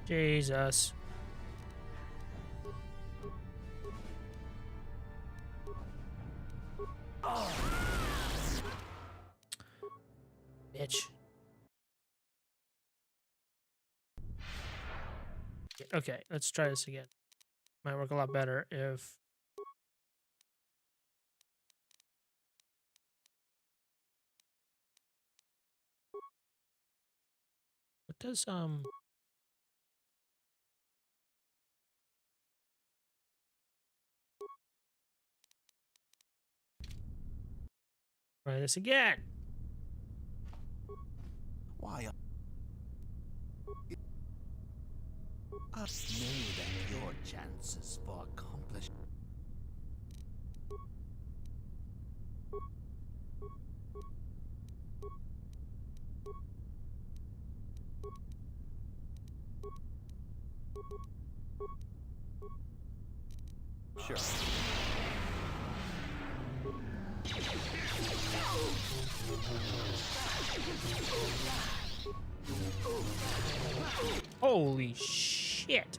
[SPEAKER 1] Jesus. Bitch. Okay, let's try this again. Might work a lot better if... What does, Try this again.
[SPEAKER 2] Why? I know that your chances for accomplishment.
[SPEAKER 12] Sure.
[SPEAKER 1] Holy shit.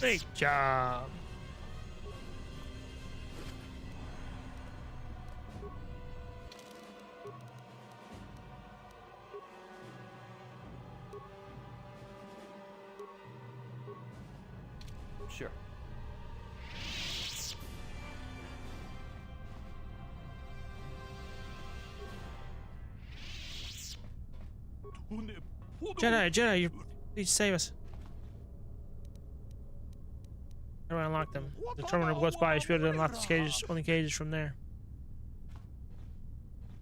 [SPEAKER 1] Great job.
[SPEAKER 12] Sure.
[SPEAKER 1] Jedi, you please save us. How do I unlock them? The terminal close by. You should be able to unlock these cages, only cages from there.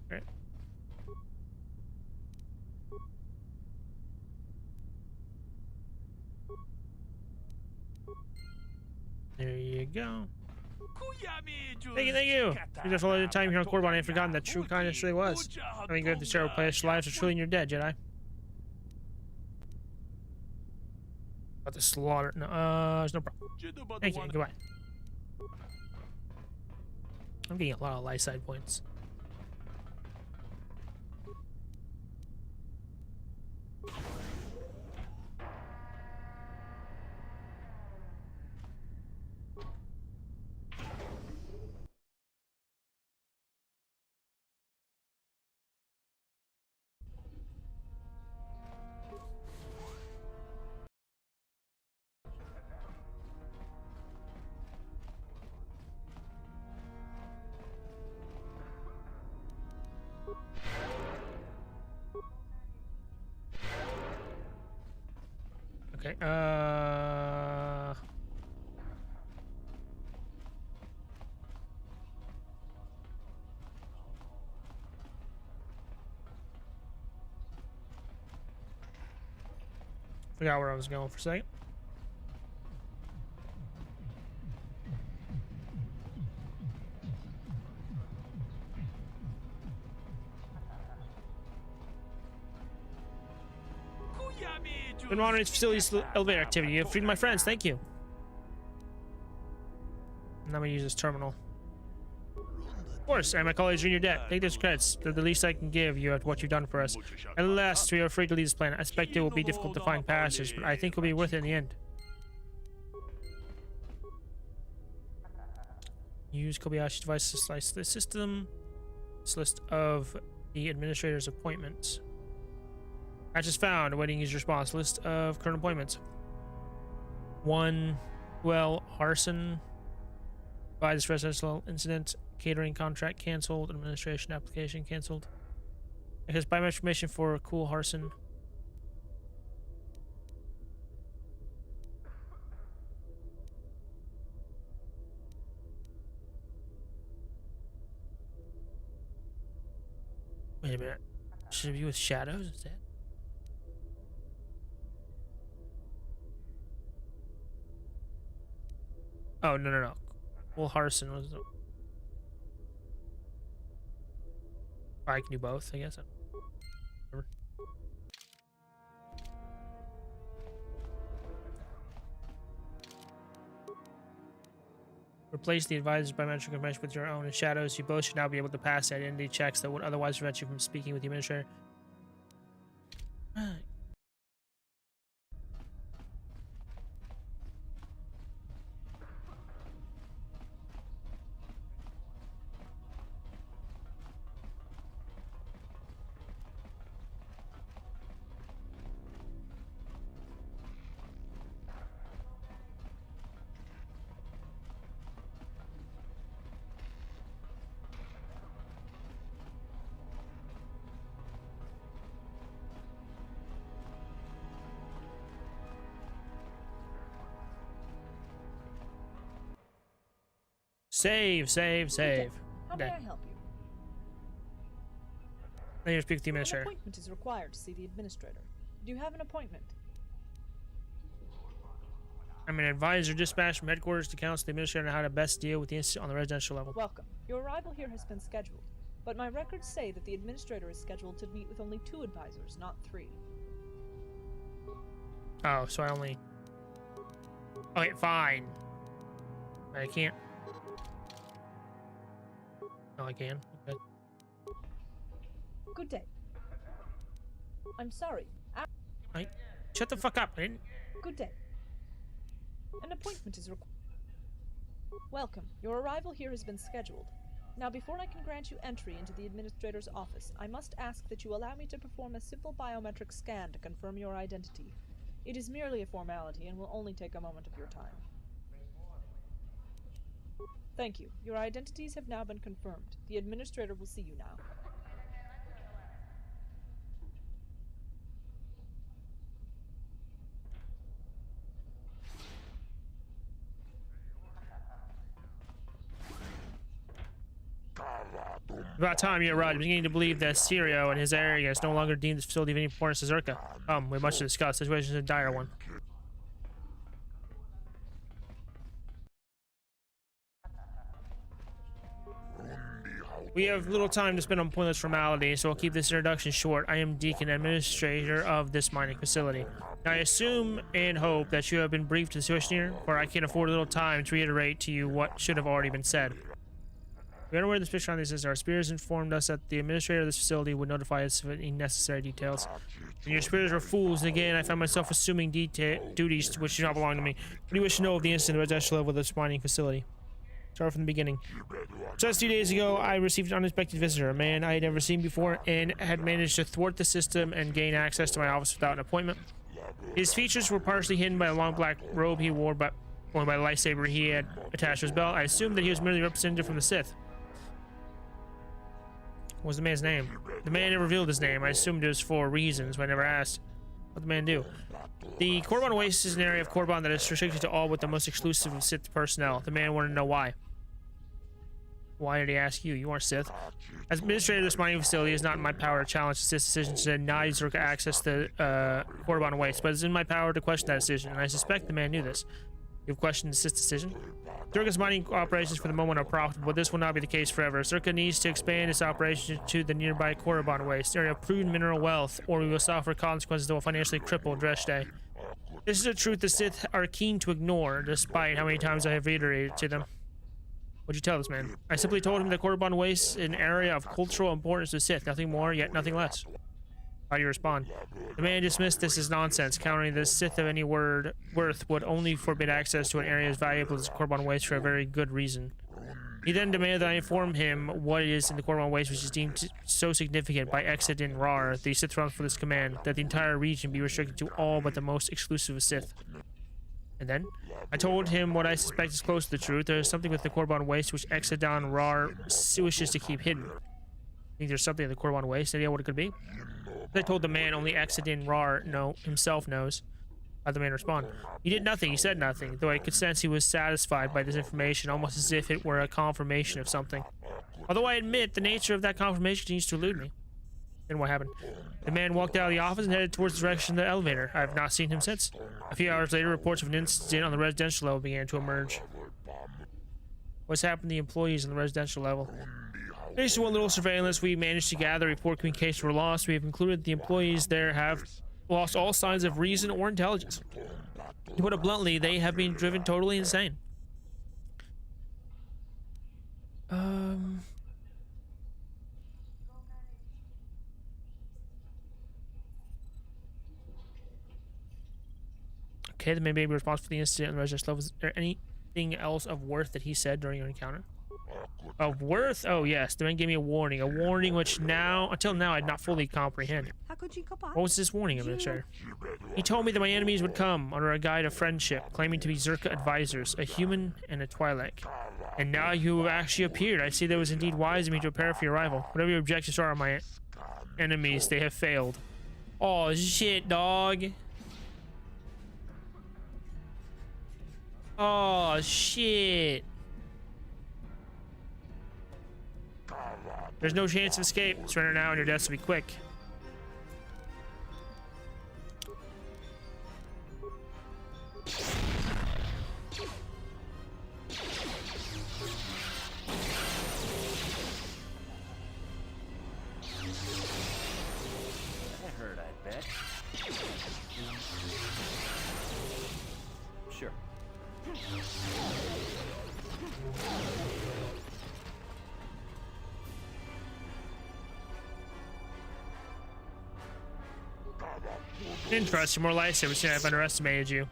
[SPEAKER 1] Great. There you go. Thank you, thank you. You just followed the time here on Korriban. I had forgotten that true kindness really was. I mean, good to share with players' lives are truly in your dead, Jedi. About the slaughter. No, there's no problem. Thank you. Goodbye. I'm getting a lot of light side points. Okay, forgot where I was going for a second. Been monitoring facilities elevator activity. You have freed my friends. Thank you. And I'm gonna use this terminal. Of course, and my colleagues are in your debt. Take those credits. They're the least I can give you at what you've done for us. At last, we are free to leave this planet. I expect it will be difficult to find passage, but I think it'll be worth it in the end. Use Kobayashi's device to slice the system. This list of the administrator's appointments. Patches found. Awaiting user response. List of current appointments. 1. Well, Harson. By this residential incident. catering contract canceled. Administration application canceled. Because biometric mission for Cool Harson. Wait a minute. Should it be with shadows instead? Oh, no. Well, Harson was the... I can do both, I guess. Whatever. Replace the advisor's biometric information with your own in shadows. You both should now be able to pass identity checks that would otherwise prevent you from speaking with the administrator. Right. Save.
[SPEAKER 10] How may I help you?
[SPEAKER 1] I need to speak with the
[SPEAKER 10] An
[SPEAKER 1] administrator.
[SPEAKER 10] appointment is required to see the administrator. Do you have an appointment?
[SPEAKER 1] I'm an advisor dispatched from headquarters to counsel the administrator on how to best deal with the incident on the residential level.
[SPEAKER 10] Welcome. Your arrival here has been scheduled, but my records say that the administrator is scheduled to meet with only 2 advisors, not 3.
[SPEAKER 1] Oh, so I only... Okay, fine. I can't... No, I can. Okay.
[SPEAKER 10] Good day. I'm sorry.
[SPEAKER 1] Shut the fuck up. I didn't...
[SPEAKER 10] Good day. An appointment is required. Welcome. Your arrival here has been scheduled. Now, before I can grant you entry into the administrator's office, I must ask that you allow me to perform a simple biometric scan to confirm your identity. It is merely a formality and will only take a moment of your time. Thank you. Your identities have now been confirmed. The administrator will see you now.
[SPEAKER 1] About time you arrived. I'm beginning to believe that Sirio and his area is no longer deemed this facility of any importance to Zerka. We have much to discuss. The situation is a dire one. We have little time to spend on pointless formalities, so I'll keep this introduction short. I am Deacon, administrator of this mining facility. I assume and hope that you have been briefed to the situation here, for I can't afford a little time to reiterate to you what should have already been said. We are aware of this picture on this is our superiors informed us that the administrator of this facility would notify us of any necessary details. And your superiors were fools, and again I found myself assuming duties which do not belong to me. What do you wish to know of the incident at the residential level of this mining facility? Start from the beginning. Just 2 days ago, I received an unexpected visitor, a man I had never seen before, and had managed to thwart the system and gain access to my office without an appointment. His features were partially hidden by a long black robe he wore, but only by the lightsaber he had attached to his belt. I assumed that he was merely a representative from the Sith. What was the man's name? The man never revealed his name. I assumed it was for reasons, but I never asked. What did the man do? The Korriban Waste is an area of Korriban that is restricted to all but the most exclusive of Sith personnel. The man wanted to know why. Why did he ask you? You aren't Sith. As administrator of this mining facility, it is not in my power to challenge the Sith's decision to deny Zerka access to Korriban Waste, but it's in my power to question that decision, and I suspect the man knew this. You've questioned the Sith's decision? Zerka's mining operations for the moment are profitable, but this will not be the case forever. Zerka needs to expand its operations to the nearby Korriban Waste, area of proven mineral wealth, or we will suffer consequences that will financially cripple Dresde. This is a truth the Sith are keen to ignore, despite how many times I have reiterated to them. What'd you tell this man? I simply told him that Korriban Waste is an area of cultural importance to the Sith, nothing more, yet nothing less. How do you respond? The man dismissed this as nonsense, countering the Sith of any word worth would only forbid access to an area as valuable as Korriban Waste for a very good reason. He then demanded that I inform him what it is in the Korriban Waste which is deemed so significant by Exit and Rar, the Sith runs for this command, that the entire region be restricted to all but the most exclusive of Sith. And then I told him what I suspect is close to the truth. There is something with the Korban waste which Exodon Rar wishes to keep hidden. Think there's something in the Korban waste? Any idea what it could be? I told the man only Exodon Rar himself knows. How'd the man respond? He did nothing. He said nothing, though I could sense he was satisfied by this information, almost as if it were a confirmation of something. Although I admit the nature of that confirmation continues to elude me. Then what happened? The man walked out of the office and headed towards the direction of the elevator. I have not seen him since. A few hours later, reports of an incident on the residential level began to emerge. What's happened to the employees on the residential level? Based on what little surveillance we managed to gather, report communications were lost. We have concluded the employees there have lost all signs of reason or intelligence. To put it bluntly, they have been driven totally insane. Okay, the man may be responsible for the incident on the residential level. Is there anything else of worth that he said during your encounter? Of worth? Oh yes, the man gave me a warning which until now I'd not fully comprehended. What was this warning, Administrator? He told me that my enemies would come under a guise of friendship, claiming to be Zerka advisors, a human and a Twi'lek. And now you have actually appeared. I see that it was indeed wise of me to prepare for your arrival. Whatever your objectives are, my enemies, they have failed. Oh shit, dog. Oh shit. There's no chance of escape. Surrender now and your deaths will be quick.
[SPEAKER 13] That hurt, I bet. Sure.
[SPEAKER 1] Interesting, more lightsabers. Yeah, I've underestimated you.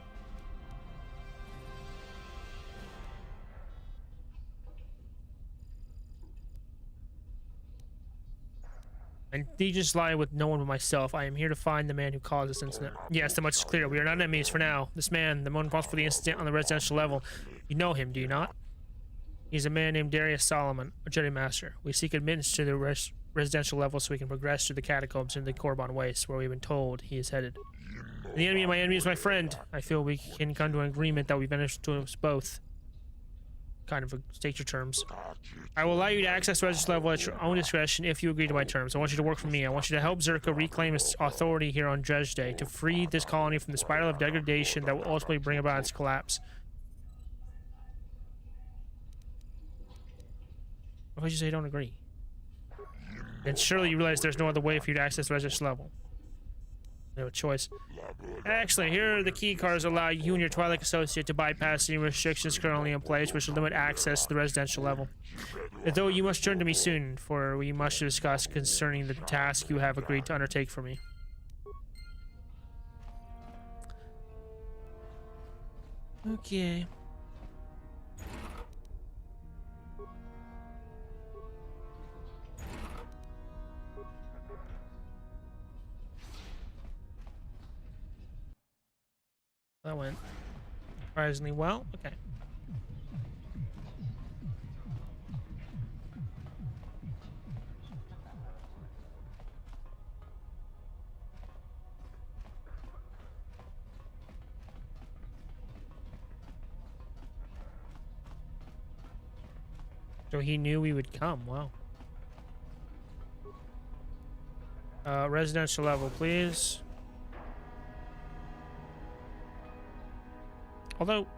[SPEAKER 1] And he just lied with no one but myself. I am here to find the man who caused this incident. Yes, the much is clear. We are not enemies for now. This man, the one responsible for the incident on the residential level, you know him, do you not? He's a man named Darius Solomon, a Jedi Master. We seek admittance to the residential level so we can progress through the catacombs into the Korban Waste, where we've been told he is headed. The enemy of my enemy is my friend. I feel we can come to an agreement that we benefit to us both. Kind of state your terms. I will allow you to access the residential level at your own discretion if you agree to my terms. I want you to work for me. I want you to help Zerka reclaim its authority here on Dredge Day, to free this colony from the spiral of degradation that will ultimately bring about its collapse. What if you say you don't agree? Then surely you realize there's no other way for you to access the residential level. You have a choice. Excellent. Here are the key cards that allow you and your Twi'lek associate to bypass any restrictions currently in place, which will limit access to the residential level. Though you must turn to me soon, for we must discuss concerning the task you have agreed to undertake for me. Okay. That went surprisingly well. Okay. So he knew we would come. Wow. Residential level, please. Although...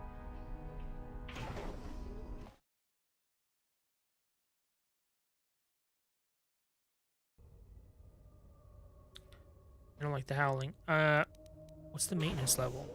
[SPEAKER 1] I don't like the howling. What's the maintenance level?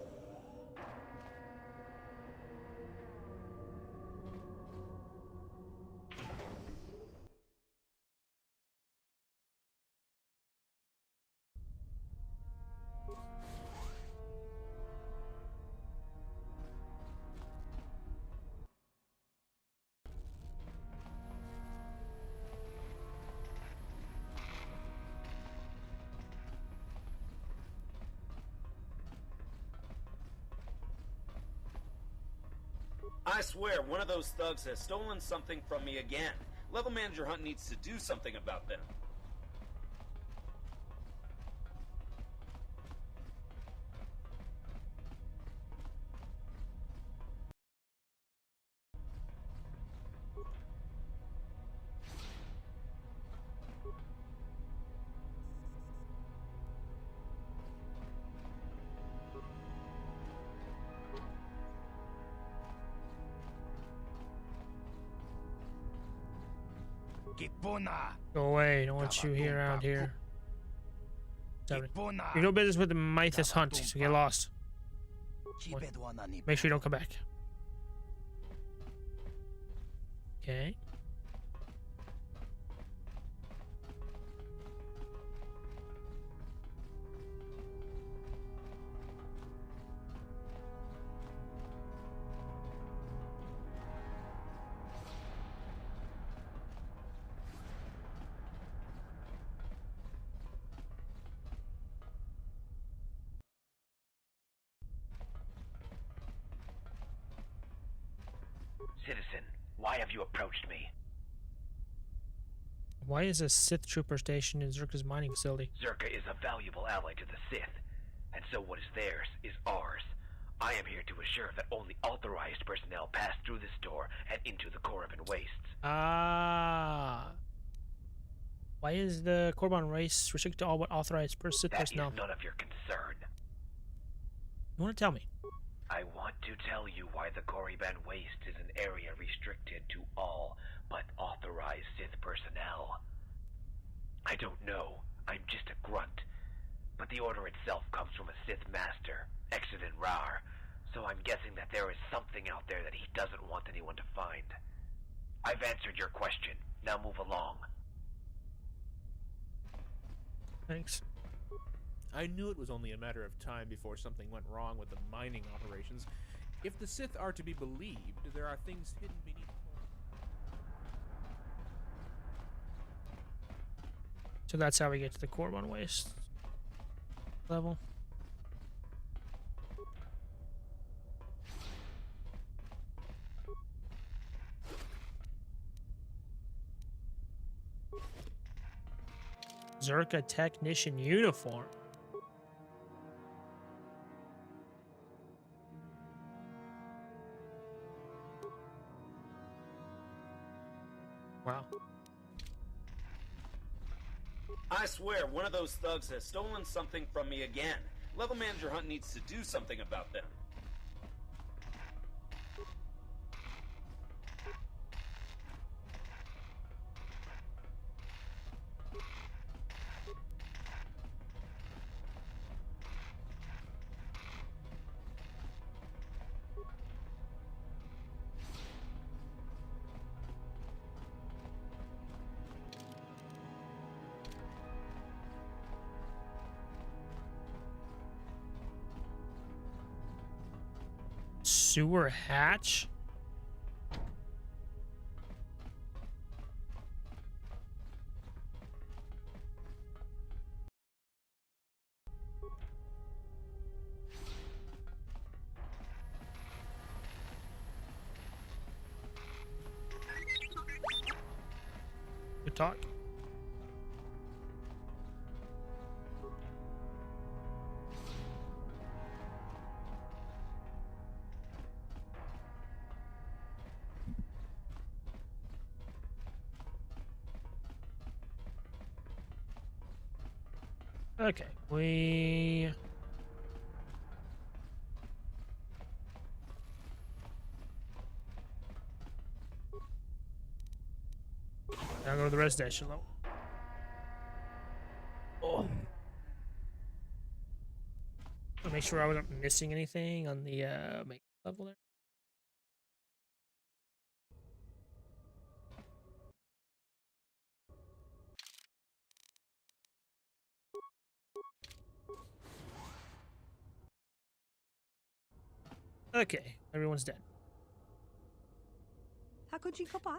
[SPEAKER 13] I swear, one of those thugs has stolen something from me again. Level Manager Hunt needs to do something about them.
[SPEAKER 1] Go away, don't want you here around here. You've no business with the Mythos Hunt, so get lost. Make sure you don't come back. Okay.
[SPEAKER 14] Citizen, why have you approached me?
[SPEAKER 1] Why is a Sith trooper stationed in Zerka's mining facility?
[SPEAKER 14] Zerka is a valuable ally to the Sith, and so what is theirs is ours. I am here to assure that only authorized personnel pass through this door and into the Korriban Wastes.
[SPEAKER 1] Ah. Why is the Korriban race restricted to all but authorized Sith personnel?
[SPEAKER 14] That is none of your concern.
[SPEAKER 1] You want to tell me?
[SPEAKER 14] I want to tell you why the Korriban Waste is an area restricted to all but authorized Sith personnel. I don't know. I'm just a grunt. But the order itself comes from a Sith master, Exodus Rar, so I'm guessing that there is something out there that he doesn't want anyone to find. I've answered your question. Now move along.
[SPEAKER 1] Thanks.
[SPEAKER 9] I knew it was only a matter of time before something went wrong with the mining operations. If the Sith are to be believed, there are things hidden beneath.
[SPEAKER 1] So that's how we get to the Korriban Waste level. Zerka technician uniform. Wow.
[SPEAKER 13] I swear, one of those thugs has stolen something from me again. Level Manager Hunt needs to do something about them.
[SPEAKER 1] Sewer hatch? Good talk. Okay, we... Now go to the residential level. Oh. I'll make sure I wasn't missing anything on the make level there. Okay, everyone's dead.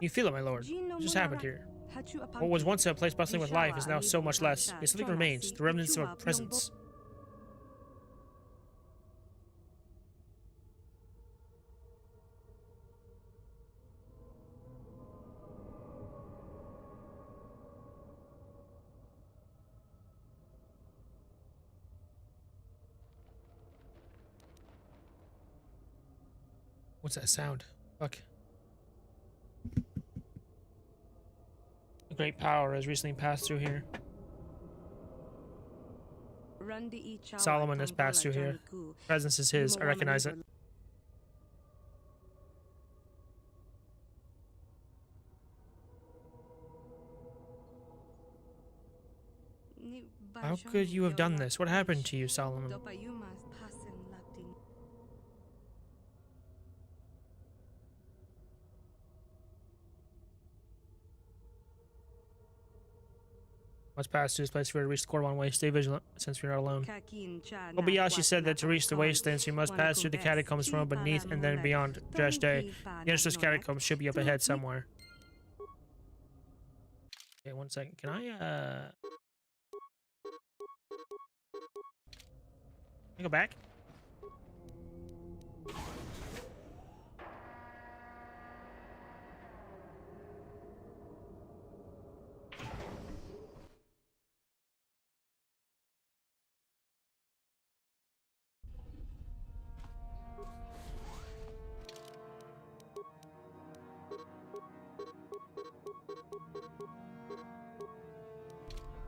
[SPEAKER 1] You feel it, my lord. What just happened here? What was once a place bustling with life is now so much less. Yet something remains, the remnants of a presence. What's that sound? Fuck. A great power has recently passed through here. Solomon has passed through here. Presence is his. I recognize it. How could you have done this? What happened to you, Solomon? Must pass to this place for to reach the core one way. Stay vigilant, since we're not alone. Kobayashi said that to reach the wastelands, we must pass through the catacombs from beneath and then beyond. Josh Day. The entrance catacombs should be up ahead somewhere. Okay, 1 second. Can I go back?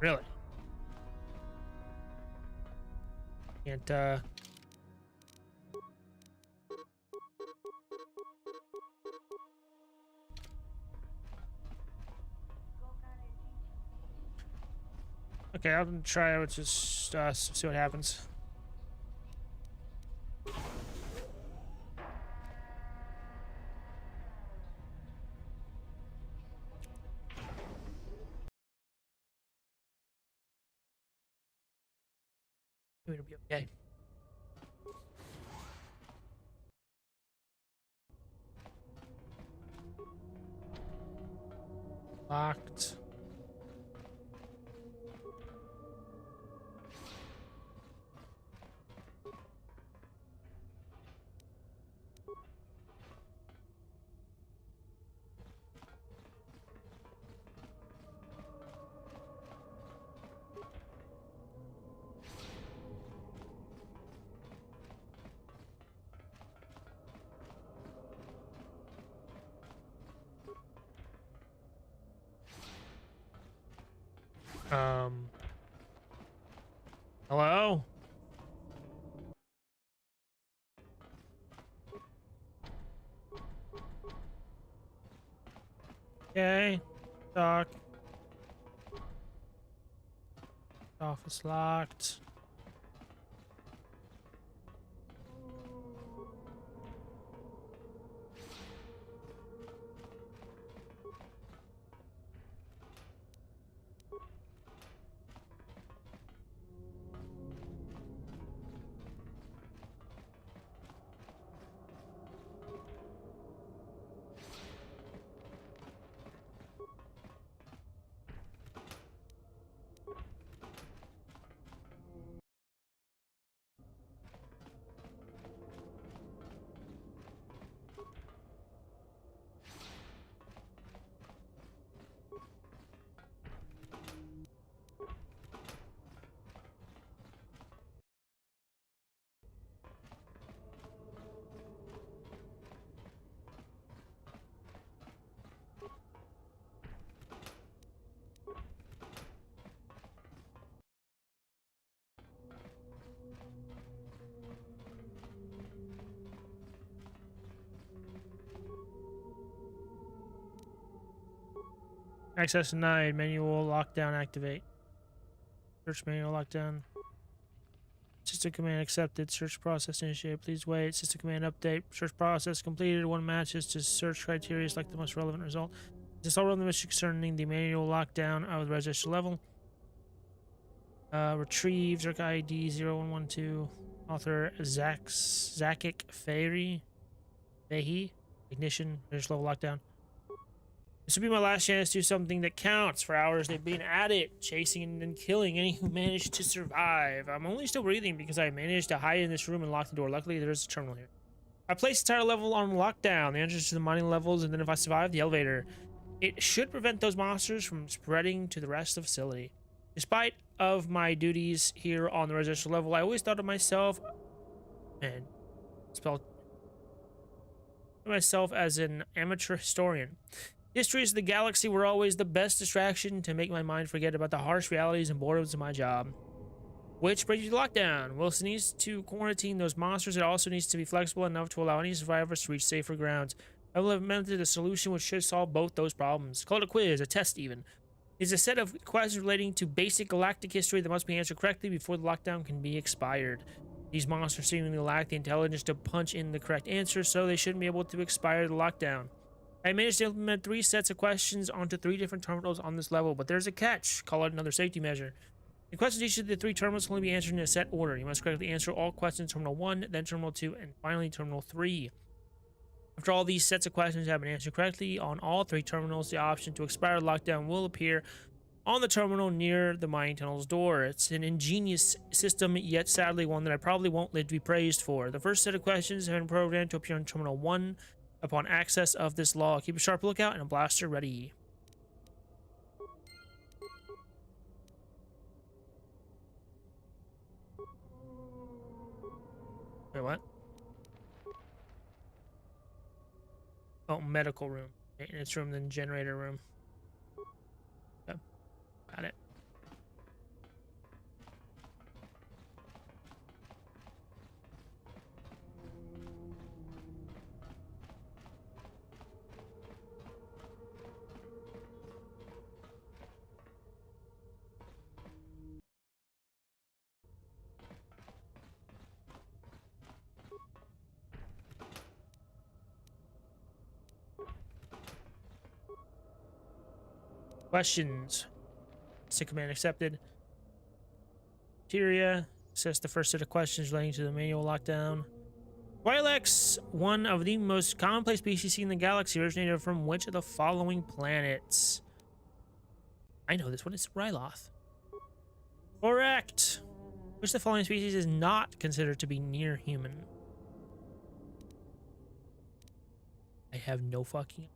[SPEAKER 1] Really? Can't, okay, I'll try it. Just see what happens. It'll be okay. Locked. Hello? Okay. Talk. Office locked. Access denied. Manual lockdown activate. Search manual lockdown. System command accepted. Search process initiated. Please wait. System command update. Search process completed. One matches to search criteria. Select the most relevant result. This is all relevant concerning the manual lockdown of the register level. Retrieve Zerk ID 0112. Author Zakic Fahey. Ignition. Register level lockdown. This will be my last chance to do something that counts. For hours they've been at it, chasing and killing any who managed to survive. I'm only still breathing because I managed to hide in this room and lock the door. Luckily, there's a terminal here. I placed the entire level on lockdown, the entrance to the mining levels, and then if I survive, the elevator. It should prevent those monsters from spreading to the rest of the facility. Despite of my duties here on the residential level, I always thought to myself, man, spell myself as an amateur historian. Histories of the galaxy were always the best distraction to make my mind forget about the harsh realities and boredoms of my job. Which brings you to lockdown. Whilst it needs to quarantine those monsters, it also needs to be flexible enough to allow any survivors to reach safer grounds. I will have implemented a solution which should solve both those problems. Call it a quiz, a test even. It's a set of questions relating to basic galactic history that must be answered correctly before the lockdown can be expired. These monsters seemingly lack the intelligence to punch in the correct answer, so they shouldn't be able to expire the lockdown. I managed to implement 3 sets of questions onto 3 different terminals on this level, but there's a catch. Call it another safety measure. The questions each of the 3 terminals can only be answered in a set order. You must correctly answer all questions in Terminal 1, then Terminal 2, and finally Terminal 3. After all these sets of questions have been answered correctly on all 3 terminals, the option to expire the lockdown will appear on the terminal near the mining tunnel's door. It's an ingenious system, yet sadly one that I probably won't live to be praised for. The first set of questions have been programmed to appear on Terminal 1 upon access of this law. Keep a sharp lookout and a blaster ready. Wait, what? Oh, medical room. Maintenance room, then generator room. Okay. Got it. Questions. Sick command accepted. Criteria. Assess the first set of questions relating to the manual lockdown. Twi'leks, one of the most commonplace species seen in the galaxy, originated from which of the following planets? I know this one. It's Ryloth. Correct. Which of the following species is not considered to be near human? I have no fucking...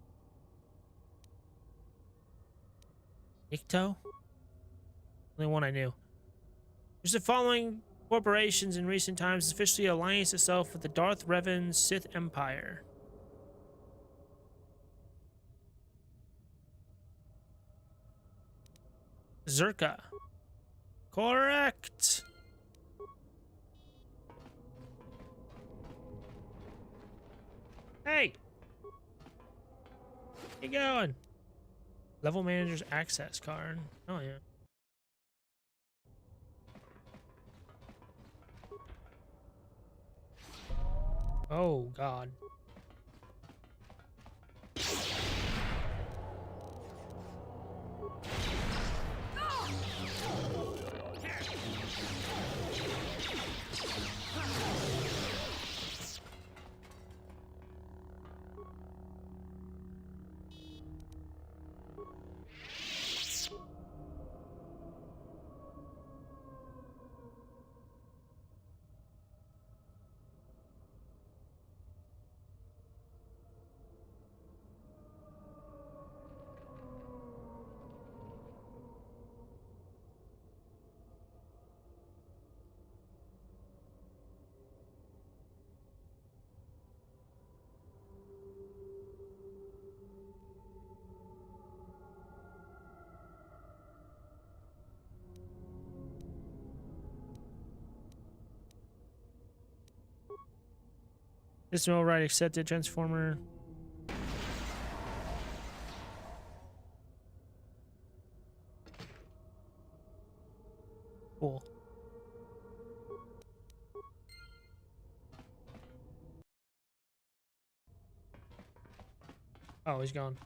[SPEAKER 1] Ikto? Only one I knew. Which of the following corporations in recent times has officially allianced itself with the Darth Revan Sith Empire? Zerka. Correct. Hey! Keep going. Level manager's access card. Oh, yeah. Oh, God. System override accepted. Transformer. Cool. Oh, he's gone.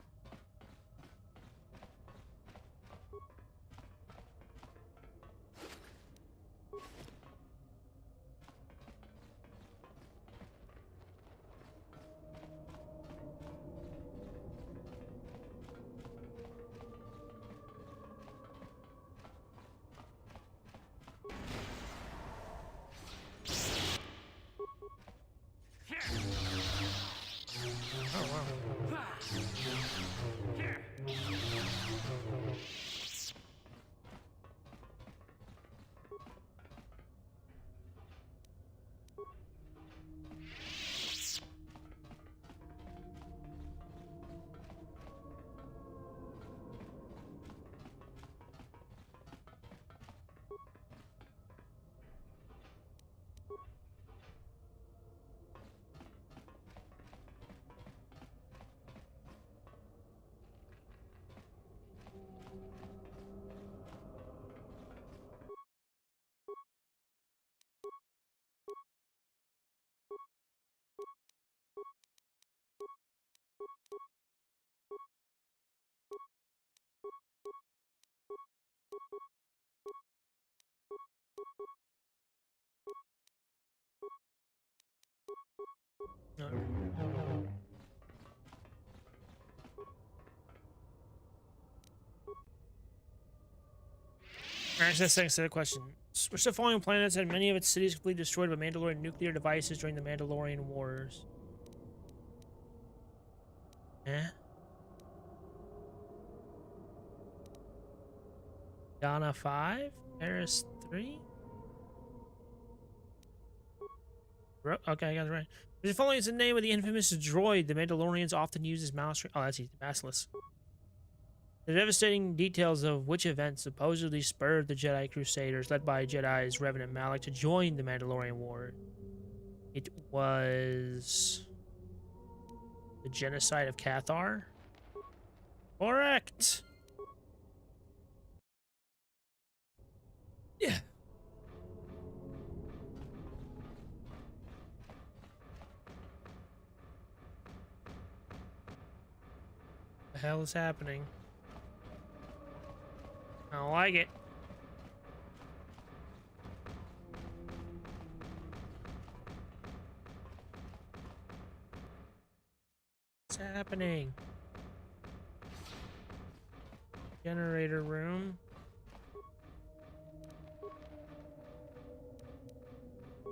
[SPEAKER 1] No. Access thanks to the question. Which of the following planets had many of its cities completely destroyed by Mandalorian nuclear devices during the Mandalorian Wars? Eh? Donna 5? Paris 3? Okay, I got it right. The following is the name of the infamous droid the Mandalorians often use as mouse. Oh, that's easy. Basilisk. The devastating details of which event supposedly spurred the Jedi Crusaders, led by Jedis Revan and Malak, to join the Mandalorian War. It was the genocide of Cathar. Correct. Yeah. The hell is happening? I don't like it. What's happening? Generator room.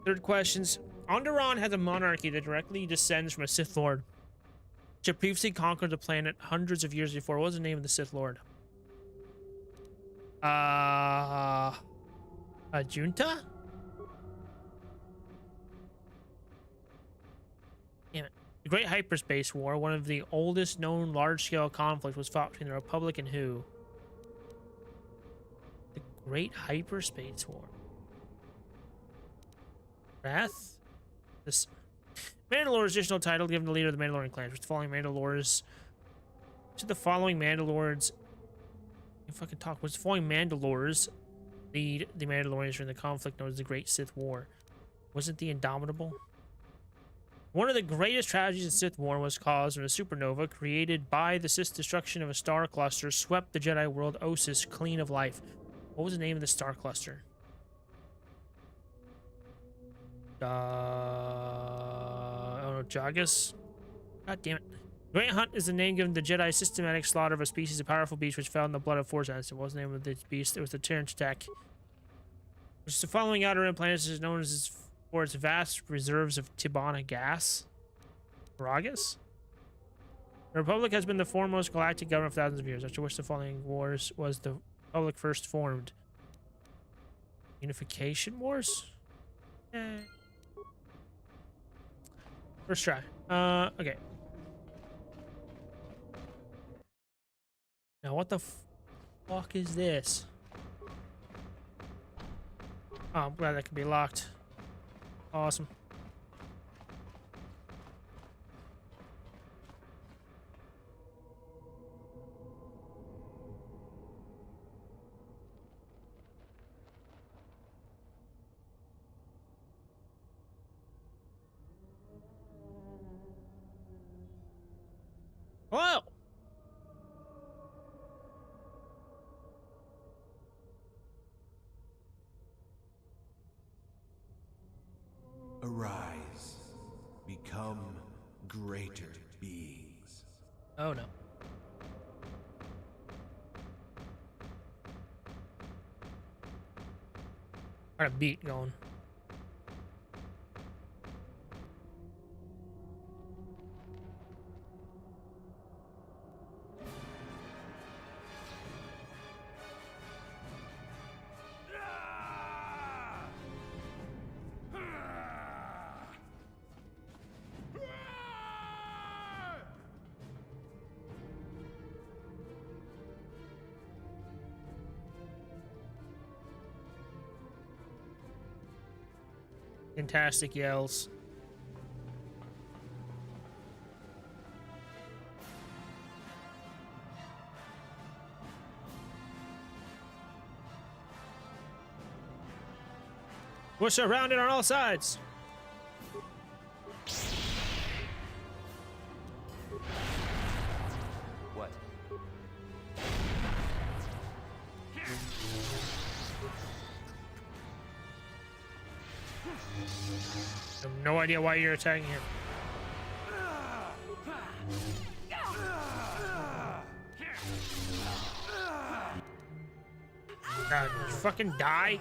[SPEAKER 1] Third questions. Onderon has a monarchy that directly descends from a Sith Lord, which had previously conquered the planet hundreds of years before. What was the name of the Sith Lord? A junta? Damn it. The Great Hyperspace War, one of the oldest known large-scale conflicts, was fought between the Republic and who? The Great Hyperspace War. Wrath? This Mandalorian's additional title given the leader of the Mandalorian clans, which the following Mandalores. To the following Mandalores. You fucking talk. Which the following Mandalores lead the Mandalorians during the conflict known as the Great Sith War? Wasn't the Indomitable? One of the greatest tragedies in Sith War was caused when a supernova created by the Sith destruction of a star cluster swept the Jedi world Ossus clean of life. What was the name of the star cluster? Oh no, Jagus? God damn it. Great Hunt is the name given to the Jedi's systematic slaughter of a species of powerful beast which fell in the blood of Force ancestors. What was the name of the beast? It was the Terrence attack. Which the following outer rim planet is known as for its vast reserves of Tibanna gas. Gragas? The Republic has been the foremost galactic government for thousands of years, after which the following wars was the Republic first formed. Unification Wars? First try. Okay. Now what the fuck is this? Oh, I'm glad that can be locked. Awesome. Hello!
[SPEAKER 2] Arise. Become greater beings.
[SPEAKER 1] Oh no. Got a beat going. Fantastic yells. We're surrounded on all sides.
[SPEAKER 4] What?
[SPEAKER 1] I have no idea why you're attacking him. God, did you fucking die?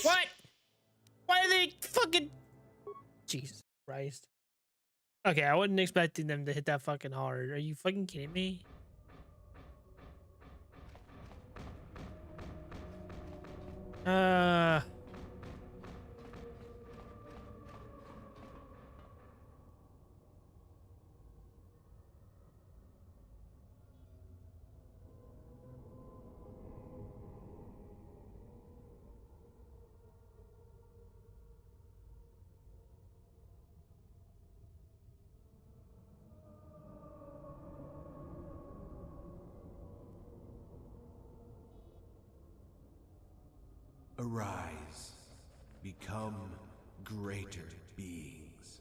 [SPEAKER 1] What? Why are they fucking... Jesus Christ. Okay, I wasn't expecting them to hit that fucking hard. Are you fucking kidding me?
[SPEAKER 2] Arise. Become greater beings.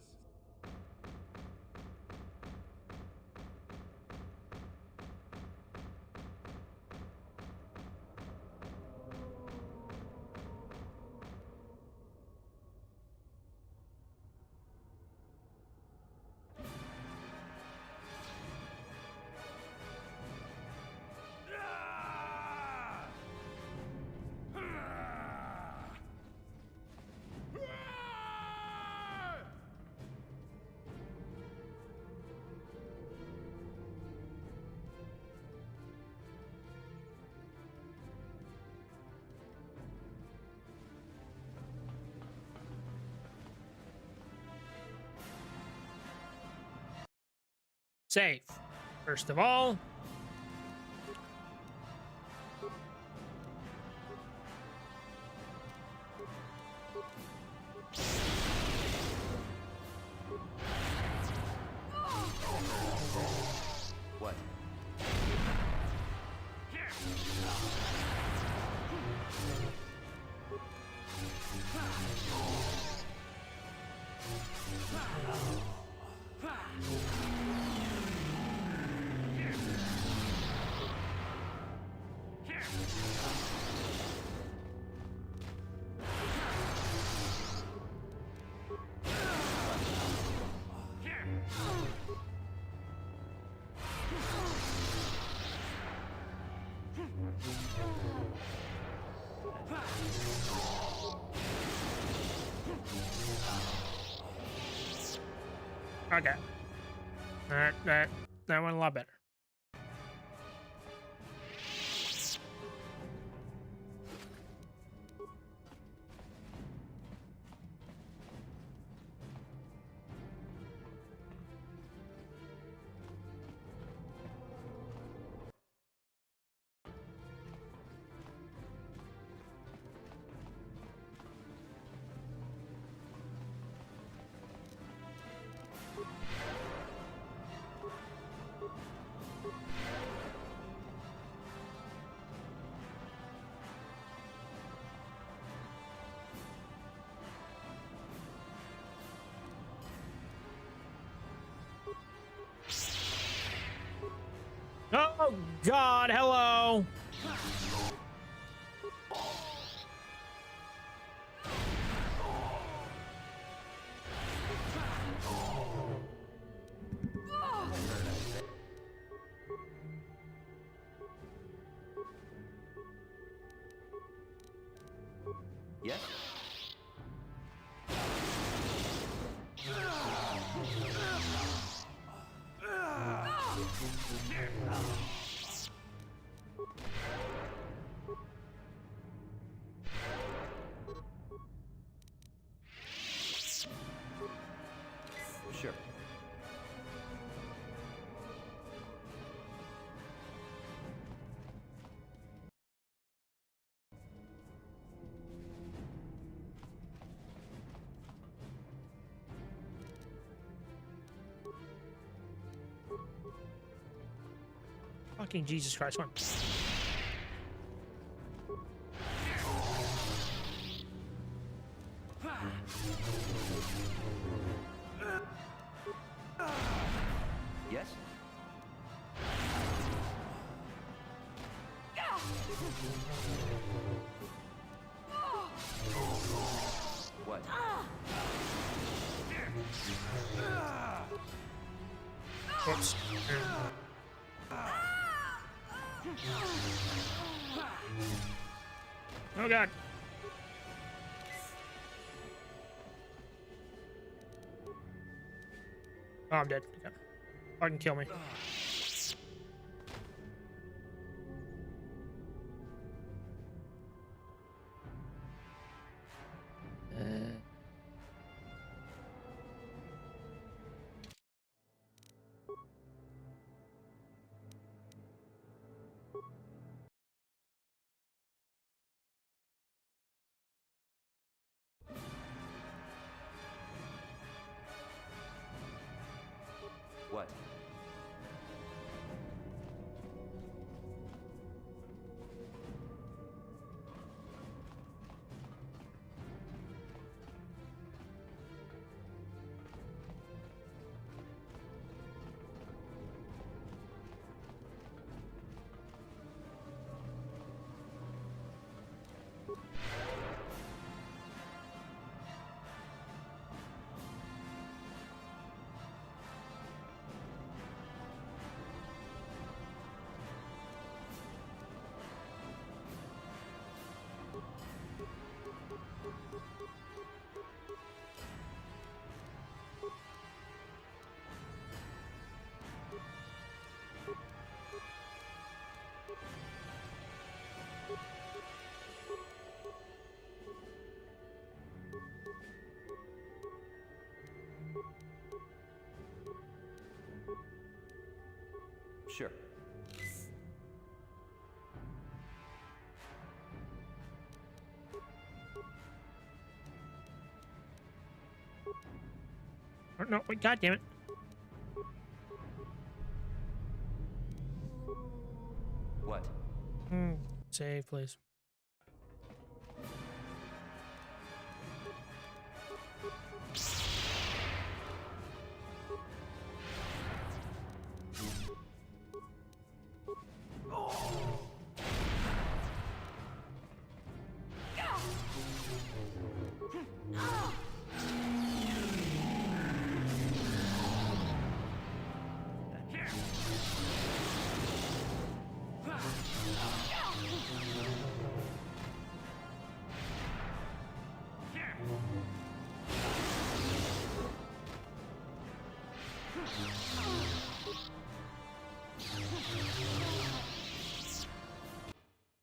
[SPEAKER 1] Save. First of all.
[SPEAKER 4] What?
[SPEAKER 1] Okay. That went a lot better. Oh God, hello.
[SPEAKER 4] Yes? Sure.
[SPEAKER 1] Fucking Jesus Christ, one.
[SPEAKER 4] Yes? What?
[SPEAKER 1] Whoops. Oh god. Oh, I'm dead. Okay. Fucking kill me.
[SPEAKER 15] What? Sure.
[SPEAKER 1] Oh, no, wait, god damn it.
[SPEAKER 15] What?
[SPEAKER 1] Save, please.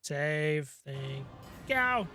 [SPEAKER 1] Save thing. Go.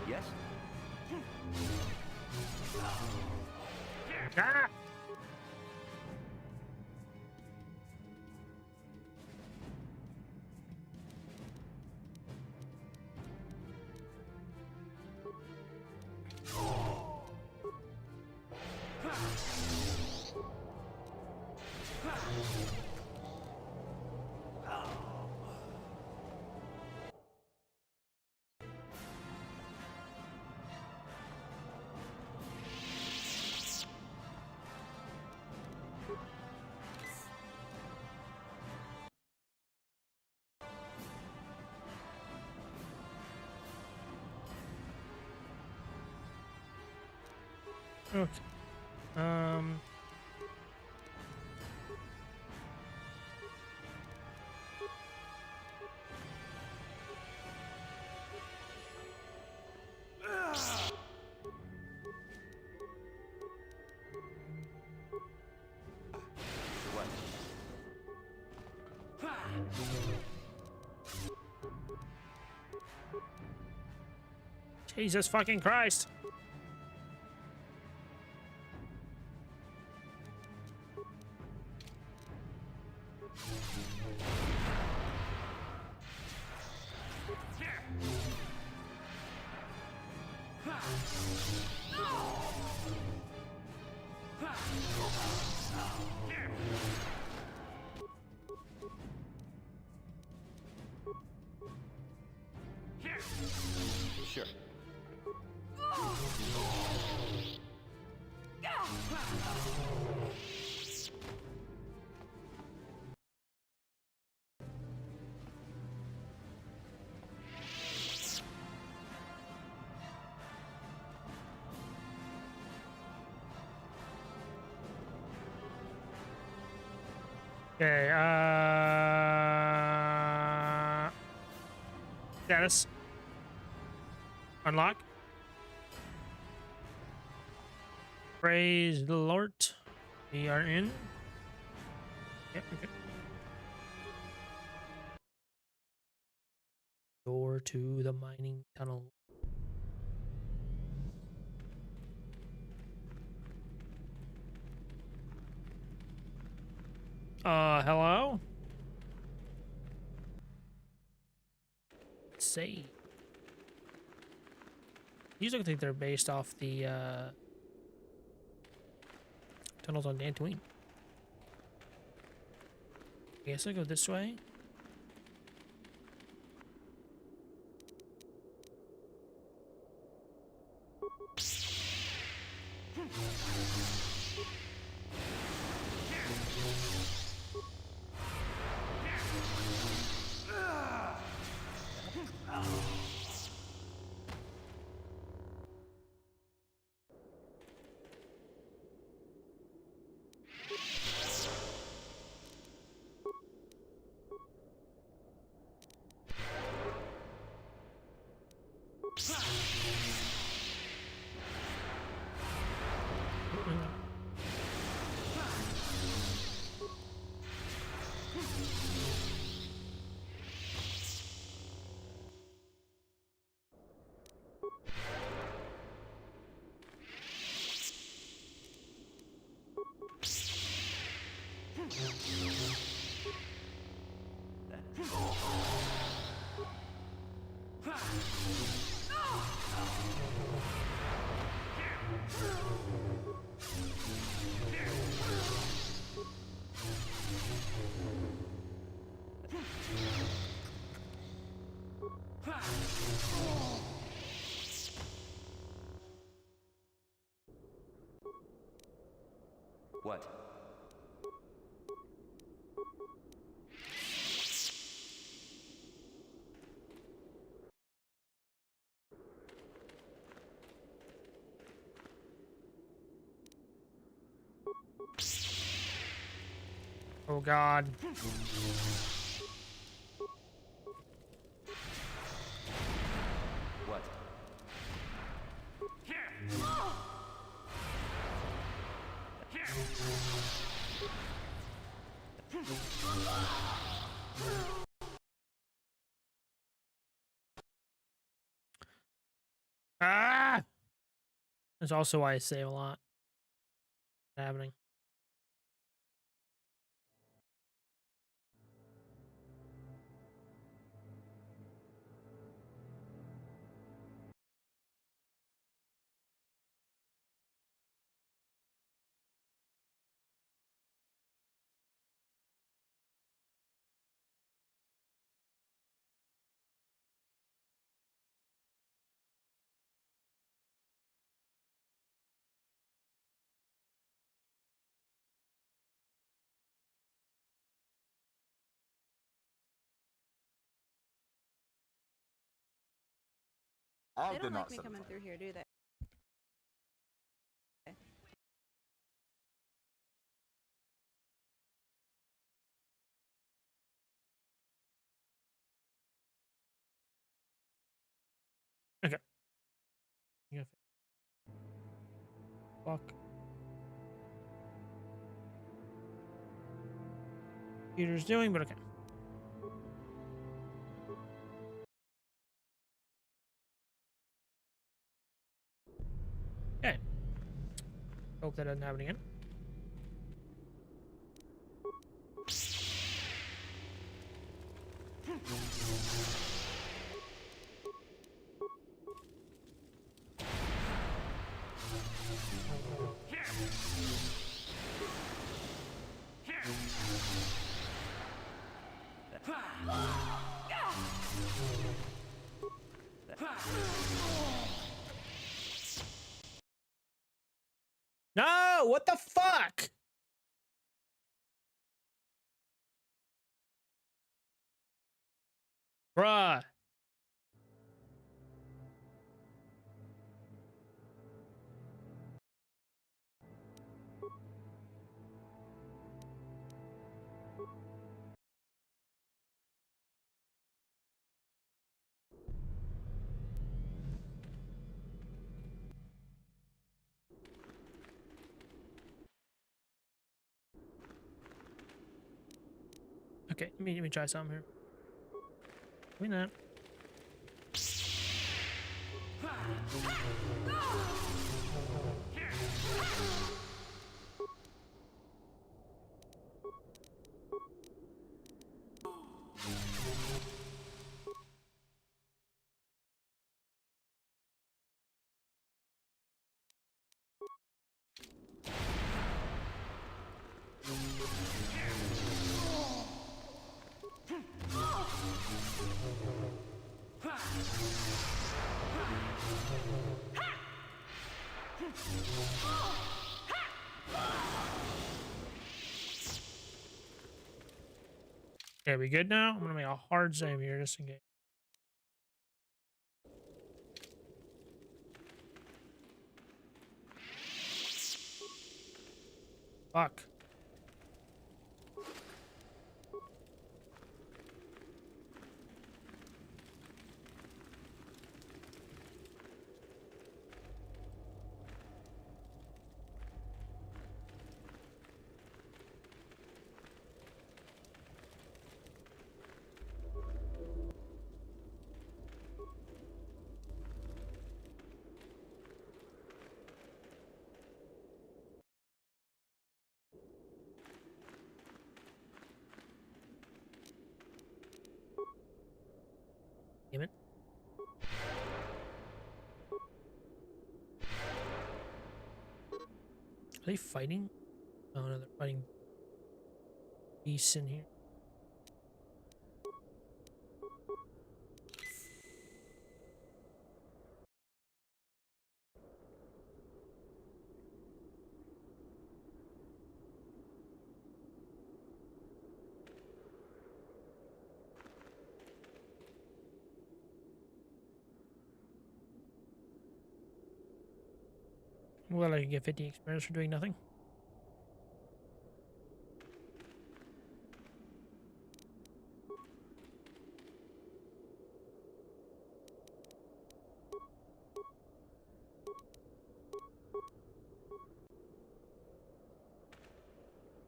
[SPEAKER 15] Yes?
[SPEAKER 1] Ah! Okay.
[SPEAKER 15] What?
[SPEAKER 1] Jesus fucking Christ.
[SPEAKER 15] Sure.
[SPEAKER 1] Okay, status. Unlock. Praise the Lord. We are in. Yep, okay. Door to the mining tunnel. Hello? Let's see. These look like they're based off the tunnels on Dantooine. I guess I go this way.
[SPEAKER 15] What?
[SPEAKER 1] Oh God.
[SPEAKER 15] What?
[SPEAKER 1] Ah! That's also why I save a lot. Happening.
[SPEAKER 16] They don't like me coming through here, do they?
[SPEAKER 1] Okay. Yeah. Fuck. Computer's doing, but okay. Okay. Hope that doesn't happen again. what the fuck? Bruh. Okay, let me try something here. Give me that. Okay, we good now? I'm gonna make a hard save here just in case. Fuck. Damn it. Are they fighting? Oh no, they're fighting beasts in here. Well, I can get 50 experience for doing nothing.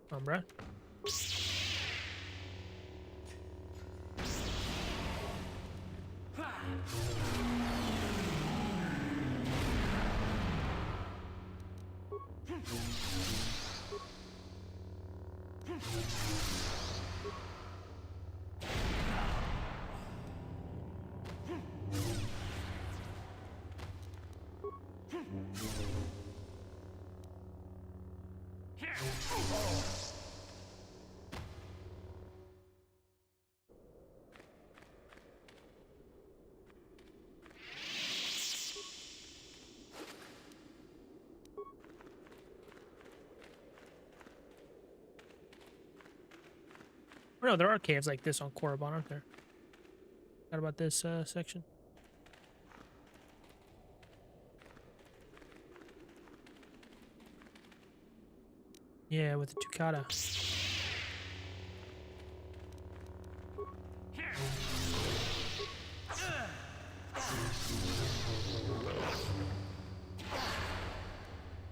[SPEAKER 1] Come on, bruh. Oh, no, there are caves like this on Korriban, aren't there? Forgot about this section. Yeah, with the Tukata.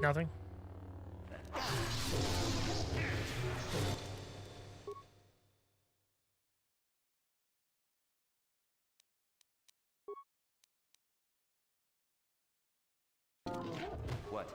[SPEAKER 1] Nothing.
[SPEAKER 15] What?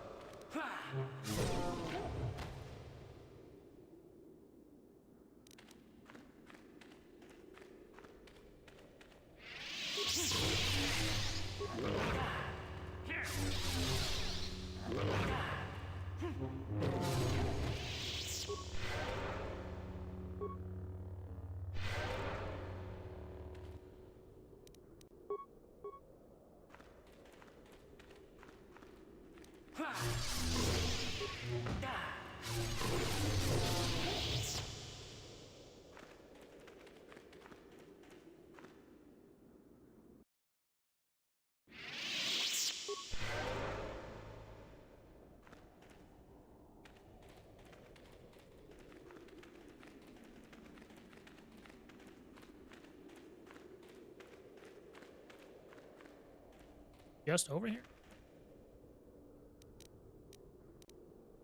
[SPEAKER 1] Just over here?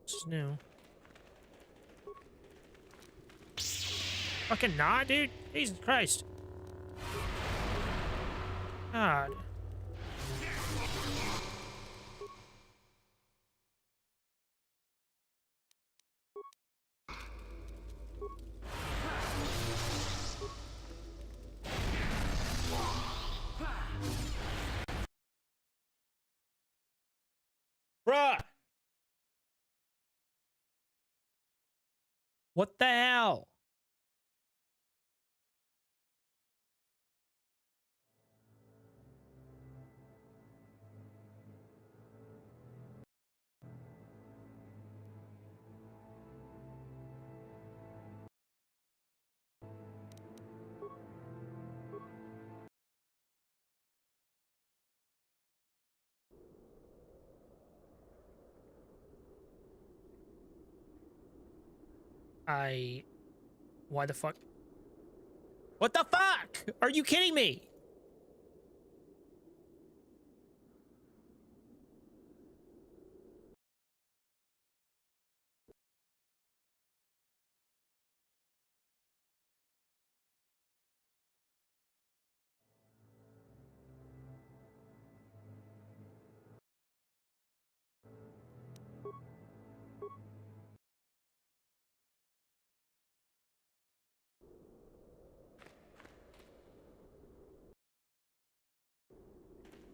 [SPEAKER 1] This is new. Fucking nah, dude. Jesus Christ. God. Bruh! What the hell? Why the fuck? What the fuck? Are you kidding me?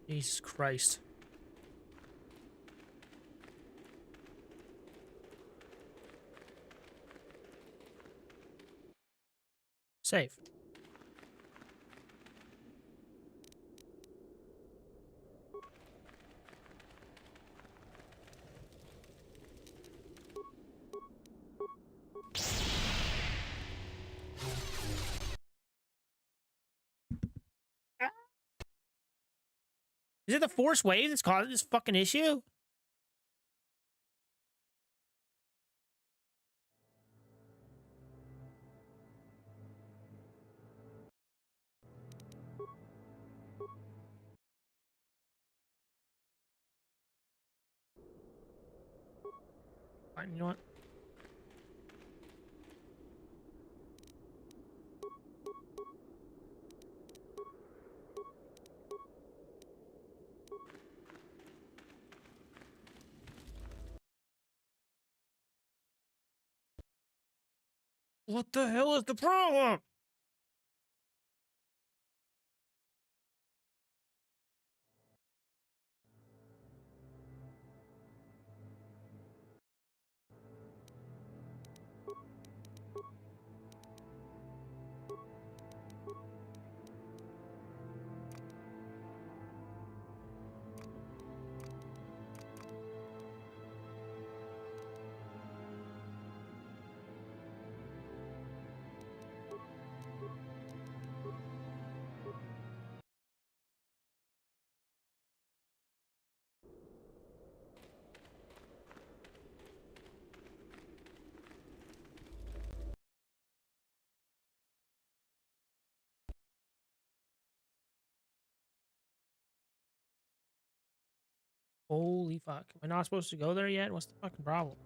[SPEAKER 1] Jesus Christ. Save. Is it the force wave that's causing this fucking issue? Fine, you know what? What the hell is the problem? Holy fuck. Am I not supposed to go there yet? What's the fucking problem?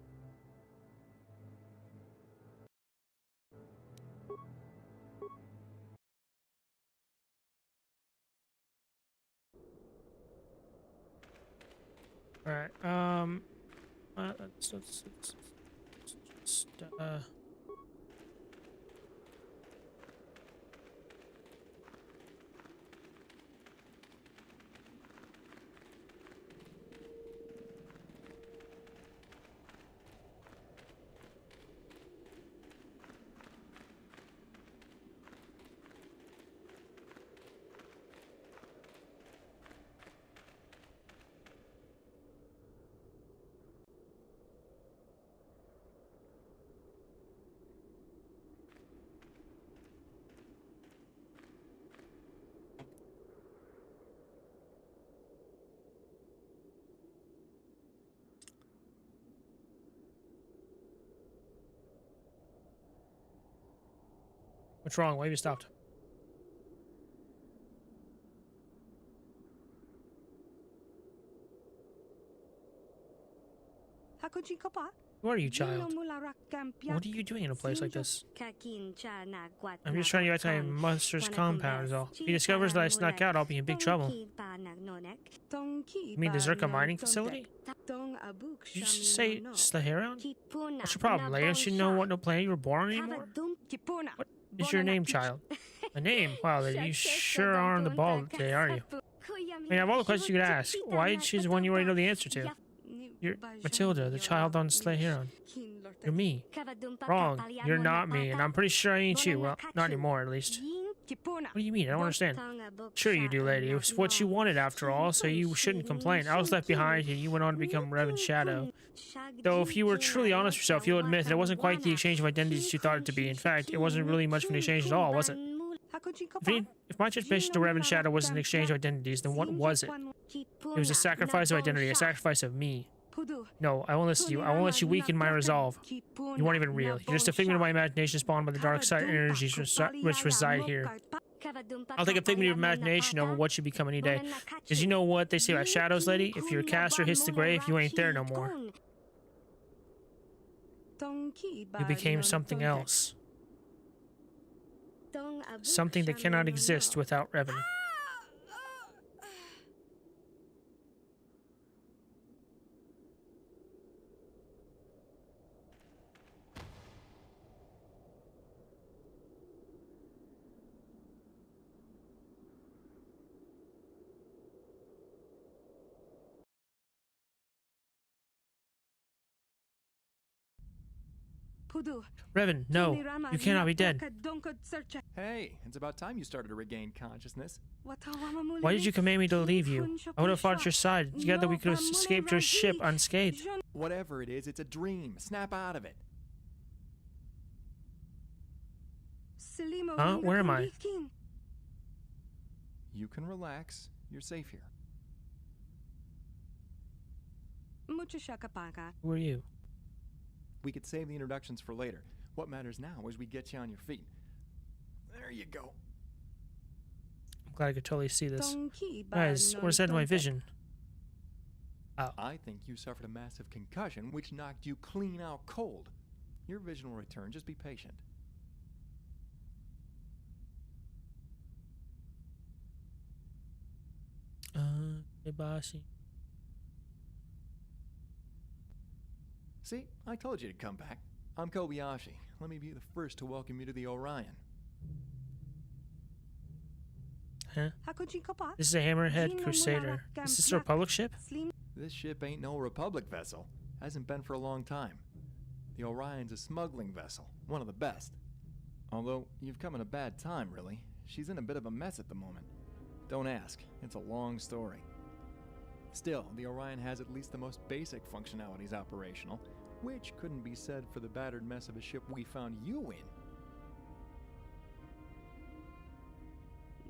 [SPEAKER 1] Alright, let's just, what's wrong? Why have you stopped? Who are you, child? What are you doing in a place like this? I'm just trying to get to my monster's compound is all. If he discovers that I snuck out, I'll be in big trouble. You mean the Zerka mining facility? Did you just say Slaheron? What's your problem? Like, don't you know what no planet you were born on anymore? What is your name, child? A name? Wow, you sure are on the ball today, aren't you? I mean, of all the questions you could ask, why choose one you already know the answer to? You're Matilda, the child on Slaheron. You're me. Wrong. You're not me, and I'm pretty sure I ain't you. Well, not anymore, at least. What do you mean? I don't understand. Sure you do, lady. It was what you wanted, after all, so you shouldn't complain. I was left behind, and you went on to become Revan Shadow. Though, if you were truly honest with yourself, you'll admit that it wasn't quite the exchange of identities you thought it to be. In fact, it wasn't really much of an exchange at all, was it? If my transmission to Revan Shadow was an exchange of identities, then what was it? It was a sacrifice of identity, a sacrifice of me. No, I won't listen to you. I won't let you weaken my resolve. You weren't even real. You're just a figment of my imagination spawned by the dark side energies which reside here. I'll take a figment of your imagination over what you become any day. Because you know what they say about shadows, lady? If your caster hits the grave, you ain't there no more. You became something else. Something that cannot exist without Revan. Revan, no, you cannot be dead.
[SPEAKER 5] Hey, it's about time you started to regain consciousness.
[SPEAKER 1] Why did you command me to leave you? I would have fought at your side. Together we could have escaped your ship unscathed.
[SPEAKER 5] Whatever it is, it's a dream. Snap out of it.
[SPEAKER 1] Huh? Where am I?
[SPEAKER 5] You can relax. You're safe here.
[SPEAKER 1] Who are you?
[SPEAKER 5] We could save the introductions for later. What matters now is we get you on your feet. There you go.
[SPEAKER 1] I'm glad I could totally see this. Guys, where's that in my vision? Oh.
[SPEAKER 5] I think you suffered a massive concussion, which knocked you clean out cold. Your vision will return. Just be patient. See, I told you to come back. I'm Kobayashi. Let me be the first to welcome you to the Orion.
[SPEAKER 1] Huh? This is a Hammerhead Crusader. Is this a Republic ship?
[SPEAKER 5] This ship ain't no Republic vessel. Hasn't been for a long time. The Orion's a smuggling vessel, one of the best. Although, you've come in a bad time, really. She's in a bit of a mess at the moment. Don't ask, it's a long story. Still, the Orion has at least the most basic functionalities operational, which couldn't be said for the battered mess of a ship we found you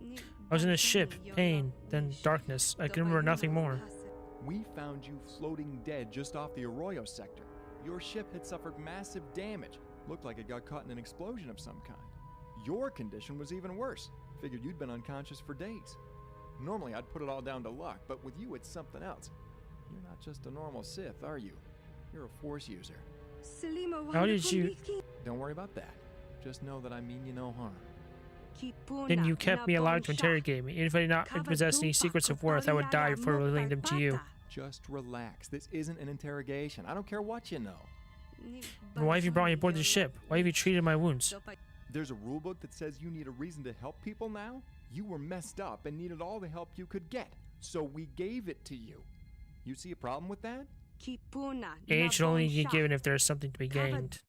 [SPEAKER 5] in.
[SPEAKER 1] I was in a ship, pain, then darkness. I can remember nothing more.
[SPEAKER 5] We found you floating dead just off the Arroyo sector. Your ship had suffered massive damage. Looked like it got caught in an explosion of some kind. Your condition was even worse. Figured you'd been unconscious for days. Normally, I'd put it all down to luck, but with you, it's something else. You're not just a normal Sith, are you? You're a Force user.
[SPEAKER 1] How did you...
[SPEAKER 5] Don't worry about that. Just know that I mean you no harm.
[SPEAKER 1] Then you kept me alive to interrogate me. Even if I did not possess any secrets of worth, I would die before revealing them to you.
[SPEAKER 5] Just relax. This isn't an interrogation. I don't care what you know.
[SPEAKER 1] Then why have you brought me aboard the ship? Why have you treated my wounds?
[SPEAKER 5] There's a rulebook that says you need a reason to help people now? You were messed up and needed all the help you could get, so we gave it to you. You see a problem with that?
[SPEAKER 1] Aid should only be given if there is something to be gained.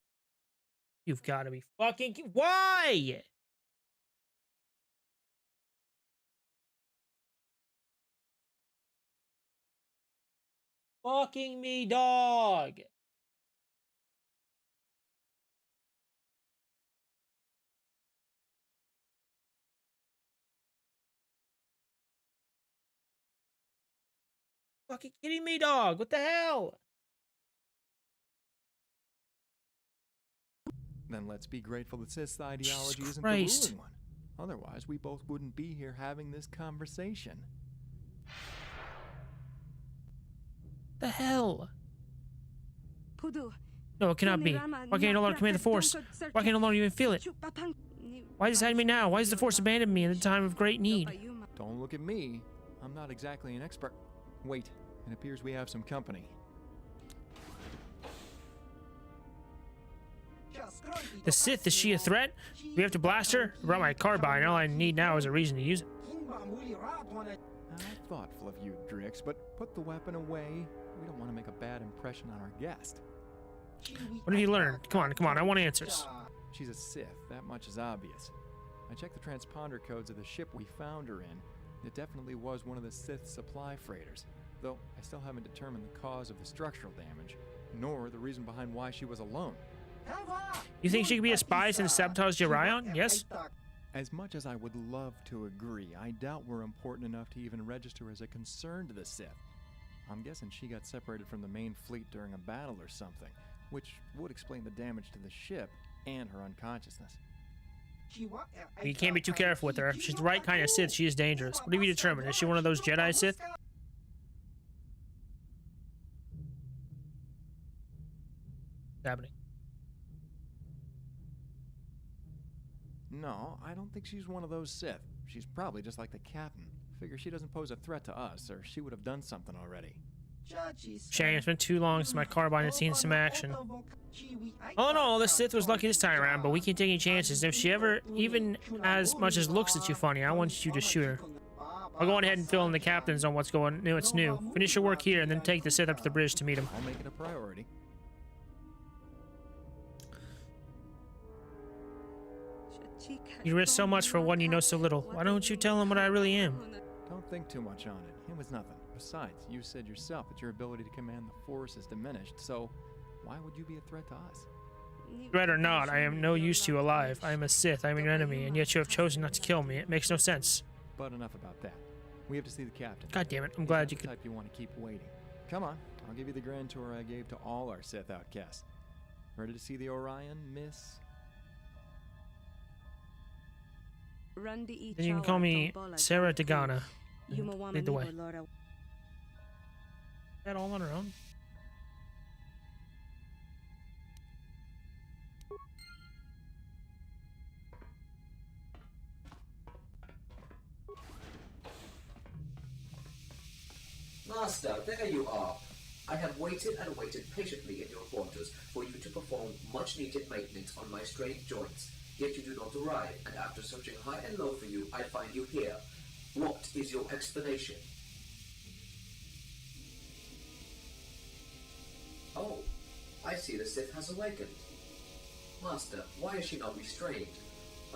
[SPEAKER 1] You've got to be fucking... Why? Fucking me, dog. Fucking kidding me, dog? What the hell?
[SPEAKER 5] Then let's be grateful that Sith's ideology
[SPEAKER 1] Jesus
[SPEAKER 5] isn't
[SPEAKER 1] Christ.
[SPEAKER 5] the ruling one. Otherwise, we both wouldn't be here having this conversation.
[SPEAKER 1] The hell? No, it cannot be. Why can't I no longer command the Force? Why can't I no longer even feel it? Why does it hide me now? Why does the Force abandon me in a time of great need?
[SPEAKER 5] Don't look at me. I'm not exactly an expert. Wait, it appears we have some company.
[SPEAKER 1] The Sith, is she a threat? We have to blast her? I brought my carbine. All I need now is a reason to use it.
[SPEAKER 5] How thoughtful of you, Drix, but put the weapon away. We don't want to make a bad impression on our guest.
[SPEAKER 1] What have you learned? Come on, I want answers.
[SPEAKER 5] She's a Sith, that much is obvious. I checked the transponder codes of the ship we found her in. It definitely was one of the Sith supply freighters, though I still haven't determined the cause of the structural damage, nor the reason behind why she was alone.
[SPEAKER 1] You think she could be a spy since sabotaged Orion? Yes?
[SPEAKER 5] As much as I would love to agree, I doubt we're important enough to even register as a concern to the Sith. I'm guessing she got separated from the main fleet during a battle or something, which would explain the damage to the ship and her unconsciousness.
[SPEAKER 1] You can't be too careful with her. If she's the right kind of Sith, she is dangerous. What have you determined? Is she one of those Jedi Sith? What's happening?
[SPEAKER 5] No, I don't think she's one of those Sith. She's probably just like the captain. Figure she doesn't pose a threat to us, or she would have done something already.
[SPEAKER 1] Shame, it's been too long since my carbine has seen some action. All in all, the Sith was lucky this time around, but we can't take any chances. If she ever even as much as looks at you funny, I want you to shoot her. I'll go on ahead and fill in the captains on what's new. Finish your work here, and then take the Sith up to the bridge to meet him.
[SPEAKER 5] I'll make it a priority.
[SPEAKER 1] You risk so much for one you know so little. Why don't you tell him what I really am?
[SPEAKER 5] Don't think too much on it. It was nothing. Besides, you said yourself that your ability to command the Force is diminished, so why would you be a threat to us?
[SPEAKER 1] Threat or not, I am no use to you alive. I am a Sith, I am your enemy, and yet you have chosen not to kill me. It makes no sense.
[SPEAKER 5] But enough about that. We have to see the captain.
[SPEAKER 1] God damn it, I'm glad you could.
[SPEAKER 5] Type you want to keep waiting. Come on, I'll give you the grand tour I gave to all our Sith outcasts. Ready to see the Orion, Miss?
[SPEAKER 1] Then you can call me Sarah Dagana. Lead the way. Is that all on her own?
[SPEAKER 6] Master, there you are. I have waited and waited patiently in your quarters for you to perform much-needed maintenance on my strained joints. Yet you do not arrive, and after searching high and low for you, I find you here. What is your explanation? Oh, I see the Sith has awakened. Master, why is she not restrained?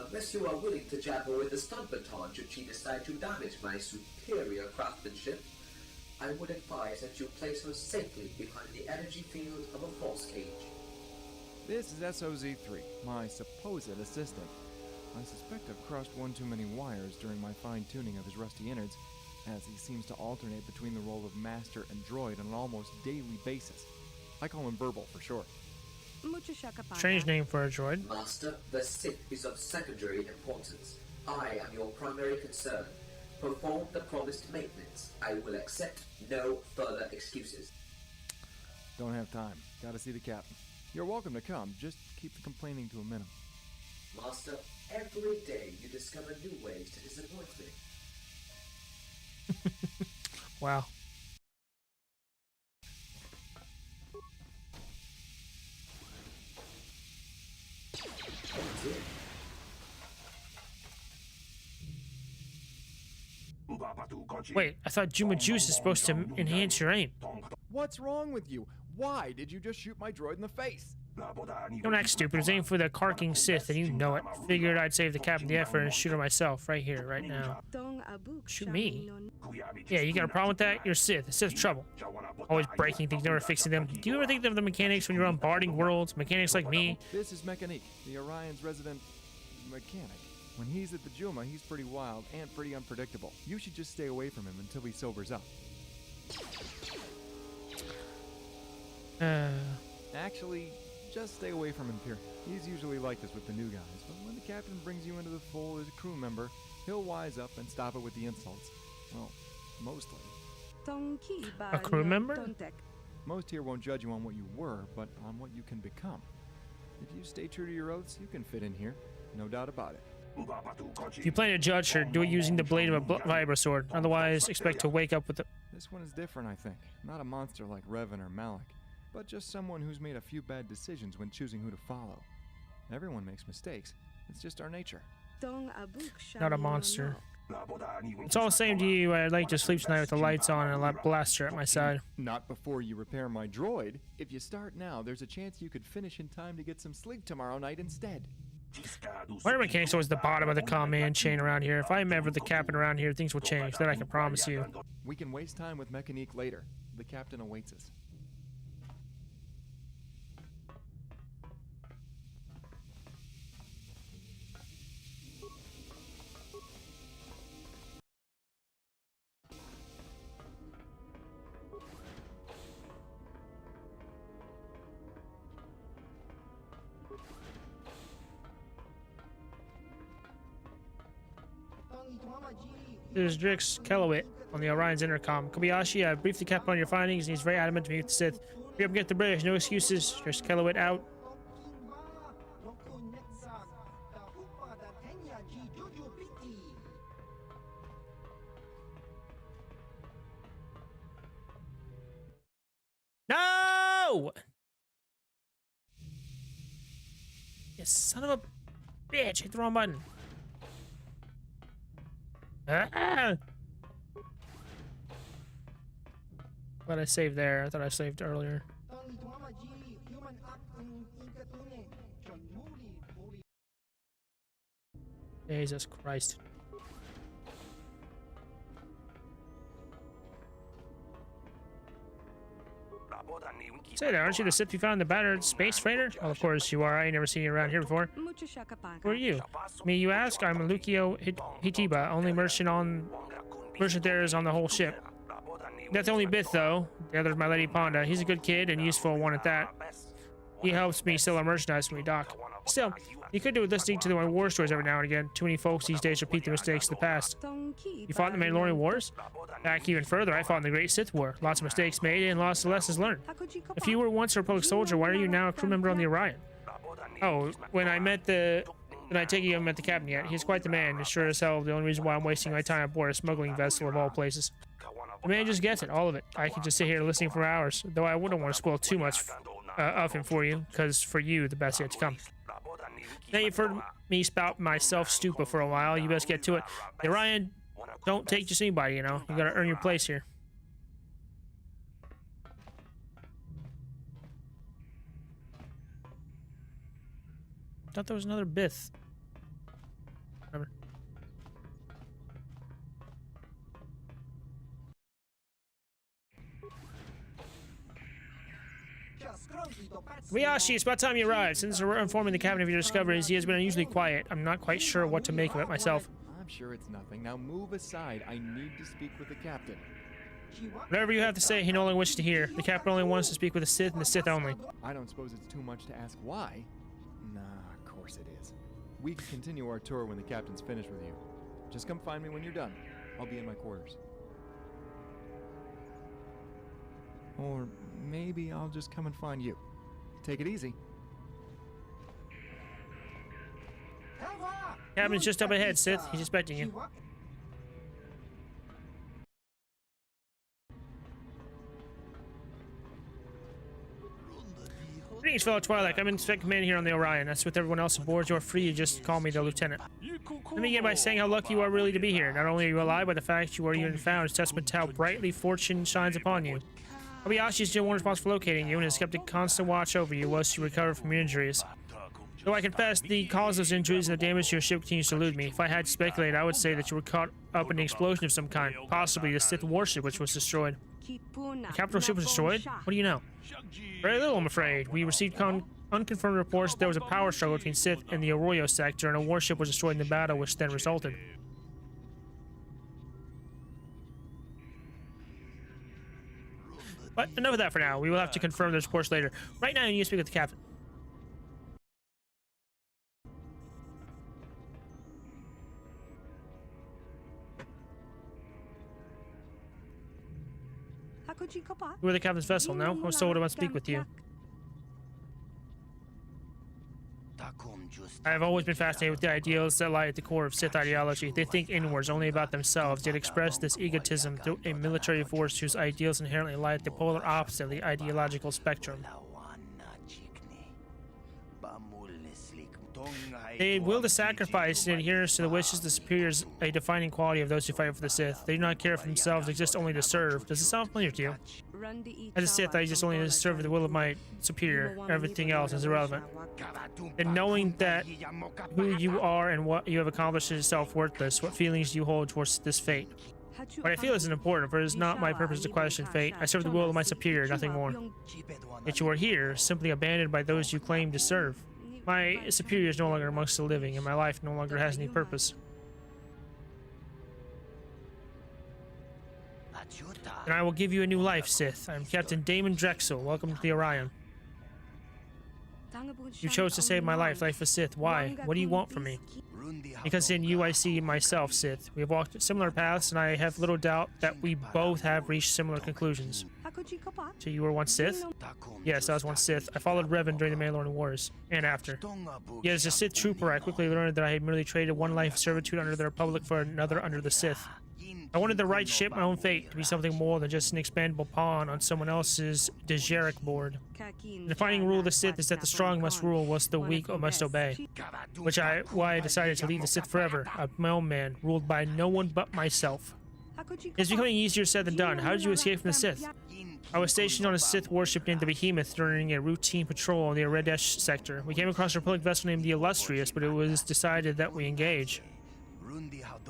[SPEAKER 6] Unless you are willing to jab her with a stun baton should she decide to damage my superior craftsmanship, I would advise that you place her safely behind the energy field of a force cage.
[SPEAKER 5] This is SOZ-3, my supposed assistant. I suspect I've crossed one too many wires during my fine-tuning of his rusty innards, as he seems to alternate between the role of master and droid on an almost daily basis. I call him Verbal for short.
[SPEAKER 1] Strange name for a droid.
[SPEAKER 6] Master, the Sith is of secondary importance. I am your primary concern. Perform the promised maintenance. I will accept no further excuses.
[SPEAKER 5] Don't have time. Gotta see the captain. You're welcome to come, just keep the complaining to a minimum.
[SPEAKER 6] Master, every day you discover new ways to disappoint me.
[SPEAKER 1] Wow. Wait, I thought Juma Juice is supposed to enhance your aim.
[SPEAKER 5] What's wrong with you? Why did you just shoot my droid in the face?
[SPEAKER 1] Don't act stupid. It was aimed for the carking Sith, and you know it. Figured I'd save the captain the effort and shoot her myself right here, right now. Shoot me? Yeah, you got a problem with that? You're Sith. Sith trouble. Always breaking things, never fixing them. Do you ever think of the mechanics when you're bombarding worlds? Mechanics like me?
[SPEAKER 5] This is Mechanique, the Orion's resident mechanic. When he's at the Juma, he's pretty wild and pretty unpredictable. You should just stay away from him until he sobers up. Actually, just stay away from him, Pierre. He's usually like this with the new guys, but when the captain brings you into the fold as a crew member, he'll wise up and stop it with the insults. Well, mostly.
[SPEAKER 1] A crew member?
[SPEAKER 5] Most here won't judge you on what you were, but on what you can become. If you stay true to your oaths, you can fit in here. No doubt about it.
[SPEAKER 1] If you plan to judge her, do it using the blade of a vibro sword. Otherwise, expect to wake up with a...
[SPEAKER 5] This one is different, I think. Not a monster like Revan or Malik, but just someone who's made a few bad decisions when choosing who to follow. Everyone makes mistakes. It's just our nature.
[SPEAKER 1] Not a monster. It's all the same to you. I'd like to sleep tonight with the lights on and a blaster at my side.
[SPEAKER 5] Not before you repair my droid. If you start now, there's a chance you could finish in time to get some sleep tomorrow night instead.
[SPEAKER 1] Water mechanics always the bottom of the command chain around here. If I'm ever the captain around here, things will change. That I can promise you.
[SPEAKER 5] We can waste time with Mechanique later. The captain awaits us.
[SPEAKER 1] There's Drix Kellowit on the Orion's intercom. Kobayashi, I briefed the captain on your findings, and he's very adamant to meet with the Sith. Hurry up and get the bridge. No excuses. Drix Kellowit out. No! You son of a bitch. Hit the wrong button. Ah! But I saved there. I thought I saved earlier. Jesus Christ. Say there, aren't you the Sith you found in the battered space freighter? Well, of course you are. I ain't never seen you around here before. Who are you? Me, you ask? I'm Lukio Hitiba, only merchant there is on the whole ship. That's the only bit, though. The other's my Lady Ponda. He's a good kid and useful one at that. He helps me sell our merchandise when we dock. Still, you could do with listening to the war stories every now and again. Too many folks these days repeat the mistakes of the past. You fought in the Mandalorian Wars? Back even further, I fought in the Great Sith War. Lots of mistakes made and lots of lessons learned. If you were once a Republic soldier, why are you now a crew member on the Orion? Oh, when I met the... Then I take it you haven't met the captain yet. He's quite the man. It's sure as hell the only reason why I'm wasting my time aboard a smuggling vessel of all places. The man just gets it, all of it. I can just sit here listening for hours, though I wouldn't want to spoil too much of him for you, because for you, the best yet to come. Now you've heard me spout myself stupid for a while. You best get to it. The Orion, don't take just anybody, you know. You gotta earn your place here. Thought there was another Bith. Whatever. Kobayashi, it's about time you arrived. Since we're informing the captain of your discoveries, he has been unusually quiet. I'm not quite sure what to make of it myself.
[SPEAKER 5] I'm sure it's nothing. Now move aside. I need to speak with the captain.
[SPEAKER 1] Whatever you have to say, he no longer wishes to hear. The captain only wants to speak with the Sith and the Sith only.
[SPEAKER 5] I don't suppose it's too much to ask why. Nah, of course it is. We can continue our tour when the captain's finished with you. Just come find me when you're done. I'll be in my quarters. Or maybe I'll just come and find you. Take it easy.
[SPEAKER 1] Captain's just up ahead, Sith. He's expecting you. Greetings, fellow Twi'lek. I'm in command here on the Orion. That's with everyone else aboard. You're free. You just call me the lieutenant. Let me begin by saying how lucky you are really to be here. Not only are you alive, but the fact you are even found is testament to how brightly fortune shines upon you. Kobayashi is still one responsible for locating you and has kept a constant watch over you whilst you recover from your injuries. Though I confess, the cause of those injuries and the damage to your ship continues to elude me. If I had to speculate, I would say that you were caught up in an explosion of some kind, possibly the Sith warship which was destroyed. The capital ship was destroyed? What do you know? Very little, I'm afraid. We received unconfirmed reports that there was a power struggle between Sith and the Arroyo sector, and a warship was destroyed in the battle, which then resulted. But enough of that for now. We will have to confirm those reports later. Right now, you need to speak with the captain. You were the captain's vessel, no? I was told I must speak with you. I have always been fascinated with the ideals that lie at the core of Sith ideology. They think inwards, only about themselves, yet express this egotism through a military force whose ideals inherently lie at the polar opposite of the ideological spectrum. They will to sacrifice in adherence to the wishes of the superiors, a defining quality of those who fight for the Sith. They do not care for themselves, exist only to serve. Does it sound familiar to you? As a Sith, I exist only to serve the will of my superior. Everything else is irrelevant. And knowing that who you are and what you have accomplished is self-worthless, what feelings do you hold towards this fate? What I feel isn't important, for it is not my purpose to question fate. I serve the will of my superior, nothing more. Yet you are here, simply abandoned by those you claim to serve. My superior is no longer amongst the living, and my life no longer has any purpose. And I will give you a new life, Sith. I am Captain Damon Drexel. Welcome to the Orion. You chose to save my life, life of Sith. Why? What do you want from me? Because in you I see myself, Sith. We have walked similar paths, and I have little doubt that we both have reached similar conclusions. So you were once Sith? Yes, I was once Sith. I followed Revan during the Mandalorian Wars, and after. Yet as a Sith trooper, I quickly learned that I had merely traded one life of servitude under the Republic for another under the Sith. I wanted the right to shape my own fate, to be something more than just an expandable pawn on someone else's Dejeric board. The defining rule of the Sith is that the strong must rule, whilst the weak must obey. Why I decided to leave the Sith forever, a my own man, ruled by no one but myself. It's becoming easier said than done. How did you escape from the Sith? I was stationed on a Sith warship named the Behemoth during a routine patrol in the Redesh sector. We came across a Republic vessel named the Illustrious, but it was decided that we engage.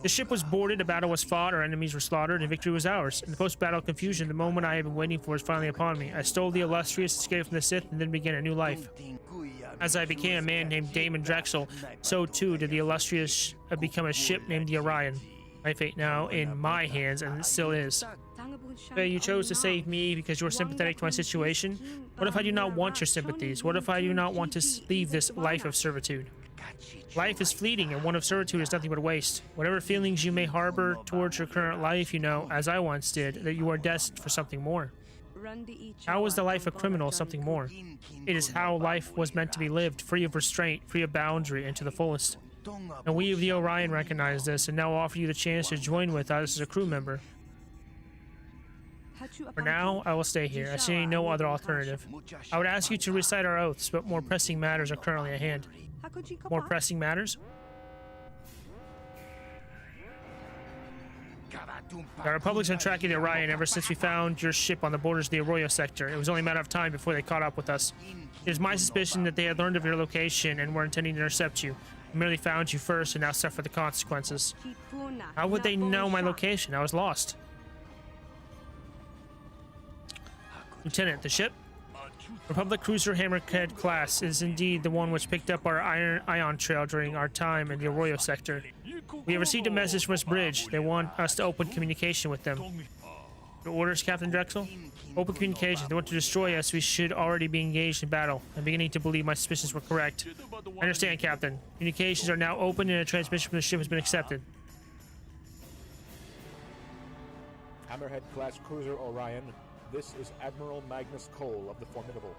[SPEAKER 1] The ship was boarded, a battle was fought, our enemies were slaughtered, and victory was ours. In the post-battle confusion, the moment I had been waiting for was finally upon me. I stole the Illustrious, escaped from the Sith, and then began a new life. As I became a man named Damon Drexel, so too did the Illustrious become a ship named the Orion. My fate now in my hands, and it still is. But you chose to save me because you were sympathetic to my situation. What if I do not want your sympathies? What if I do not want to leave this life of servitude? Life is fleeting, and one of servitude is nothing but waste. Whatever feelings you may harbor towards your current life, you know, as I once did, that you are destined for something more. How is the life of a criminal something more? It is how life was meant to be lived, free of restraint, free of boundary, and to the fullest. And we of the Orion recognize this, and now offer you the chance to join with us as a crew member. For now, I will stay here. I see no other alternative. I would ask you to recite our oaths, but more pressing matters are currently at hand. More pressing matters? The Republic's been tracking the Orion ever since we found your ship on the borders of the Arroyo sector. It was only a matter of time before they caught up with us. It is my suspicion that they had learned of your location and were intending to intercept you. We merely found you first and now suffer the consequences. How would they know my location? I was lost. Lieutenant, the ship? Republic Cruiser Hammerhead class is indeed the one which picked up our ion trail during our time in the Arroyo sector. We have received a message from this bridge. They want us to open communication with them. Your orders, Captain Drexel? Open communication. They want to destroy us. We should already be engaged in battle. I'm beginning to believe my suspicions were correct. I understand, Captain. Communications are now open and a transmission from the ship has been accepted.
[SPEAKER 9] Hammerhead class cruiser Orion. This is Admiral Magnus Cole of the Formidable.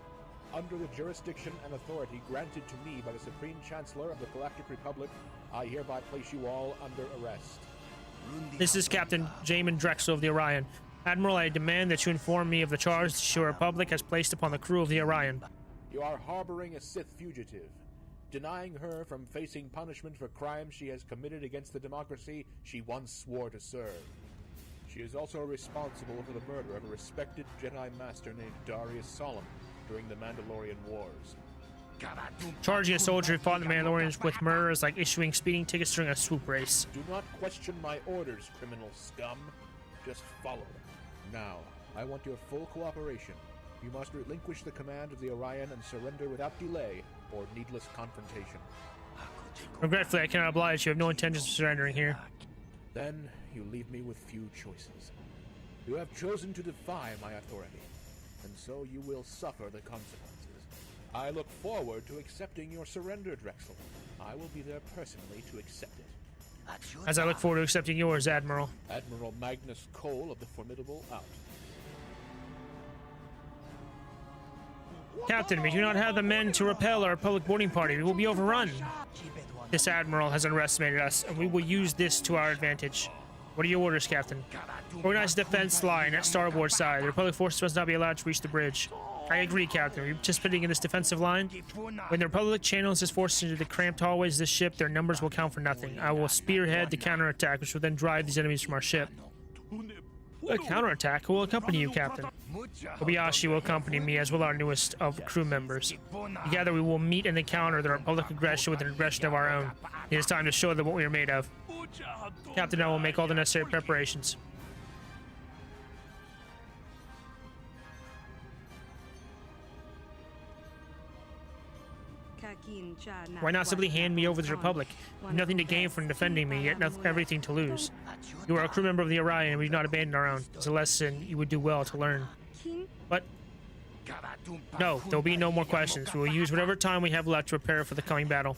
[SPEAKER 9] Under the jurisdiction and authority granted to me by the Supreme Chancellor of the Galactic Republic, I hereby place you all under arrest.
[SPEAKER 1] This is Captain Damon Drexel of the Orion. Admiral, I demand that you inform me of the charge the Republic has placed upon the crew of the Orion.
[SPEAKER 9] You are harboring a Sith fugitive, denying her from facing punishment for crimes she has committed against the democracy she once swore to serve. She is also responsible for the murder of a respected Jedi Master named Darius Solemn during the Mandalorian Wars.
[SPEAKER 1] Charging a soldier who fought the Mandalorians with murder is like issuing speeding tickets during a swoop race.
[SPEAKER 9] Do not question my orders, criminal scum. Just follow. Now, I want your full cooperation. You must relinquish the command of the Orion and surrender without delay or needless confrontation.
[SPEAKER 1] Regretfully, I cannot oblige you. I have no intentions of surrendering here.
[SPEAKER 9] Then you leave me with few choices. You have chosen to defy my authority, and so you will suffer the consequences. I look forward to accepting your surrender, Drexel. I will be there personally to accept it.
[SPEAKER 1] As I look forward to accepting yours, Admiral.
[SPEAKER 9] Admiral Magnus Cole of the Formidable out.
[SPEAKER 1] Captain, we do not have the men to repel our public boarding party. We will be overrun. This admiral has underestimated us, and we will use this to our advantage. What are your orders, Captain? Organize a defense line at starboard side. The Republic forces must not be allowed to reach the bridge. I agree, Captain. Are you participating in this defensive line? When the Republic channels its forces into the cramped hallways of this ship, their numbers will count for nothing. I will spearhead the counterattack, which will then drive these enemies from our ship. A counterattack? Who will accompany you, Captain? Kobayashi will accompany me, as will our newest of crew members. Together we will meet and encounter the Republic aggression with an aggression of our own. It is time to show them what we are made of. Captain, I will make all the necessary preparations. Why not simply hand me over to the Republic? You have nothing to gain from defending me, yet everything to lose. You are a crew member of the Orion, and we do not abandon our own. It's a lesson you would do well to learn. But no, there will be no more questions. We will use whatever time we have left to prepare for the coming battle.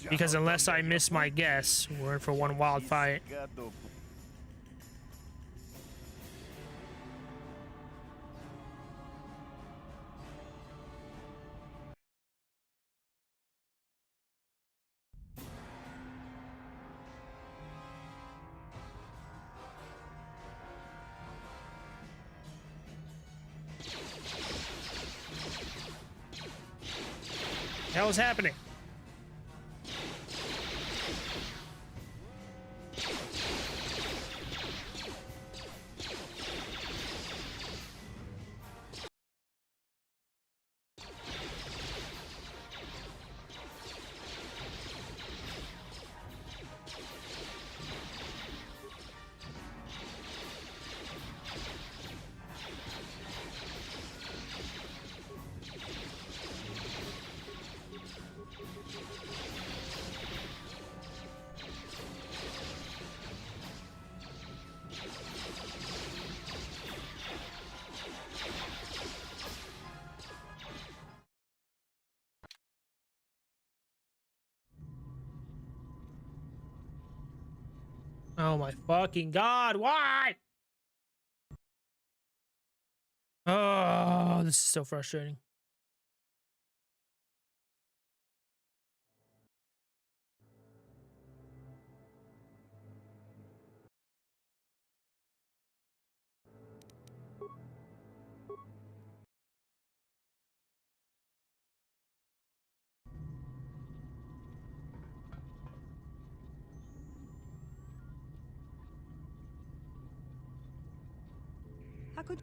[SPEAKER 1] Because unless I miss my guess, we're in for one wild fight. What the hell is happening? Oh my fucking god, why? Oh, this is so frustrating.
[SPEAKER 3] How could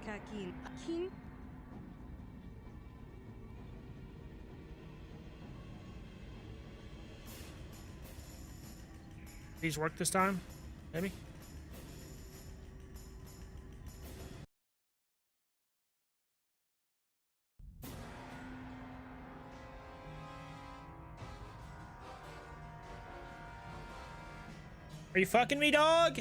[SPEAKER 3] Kakin?
[SPEAKER 1] These work this time? Maybe? Are you fucking me, dog?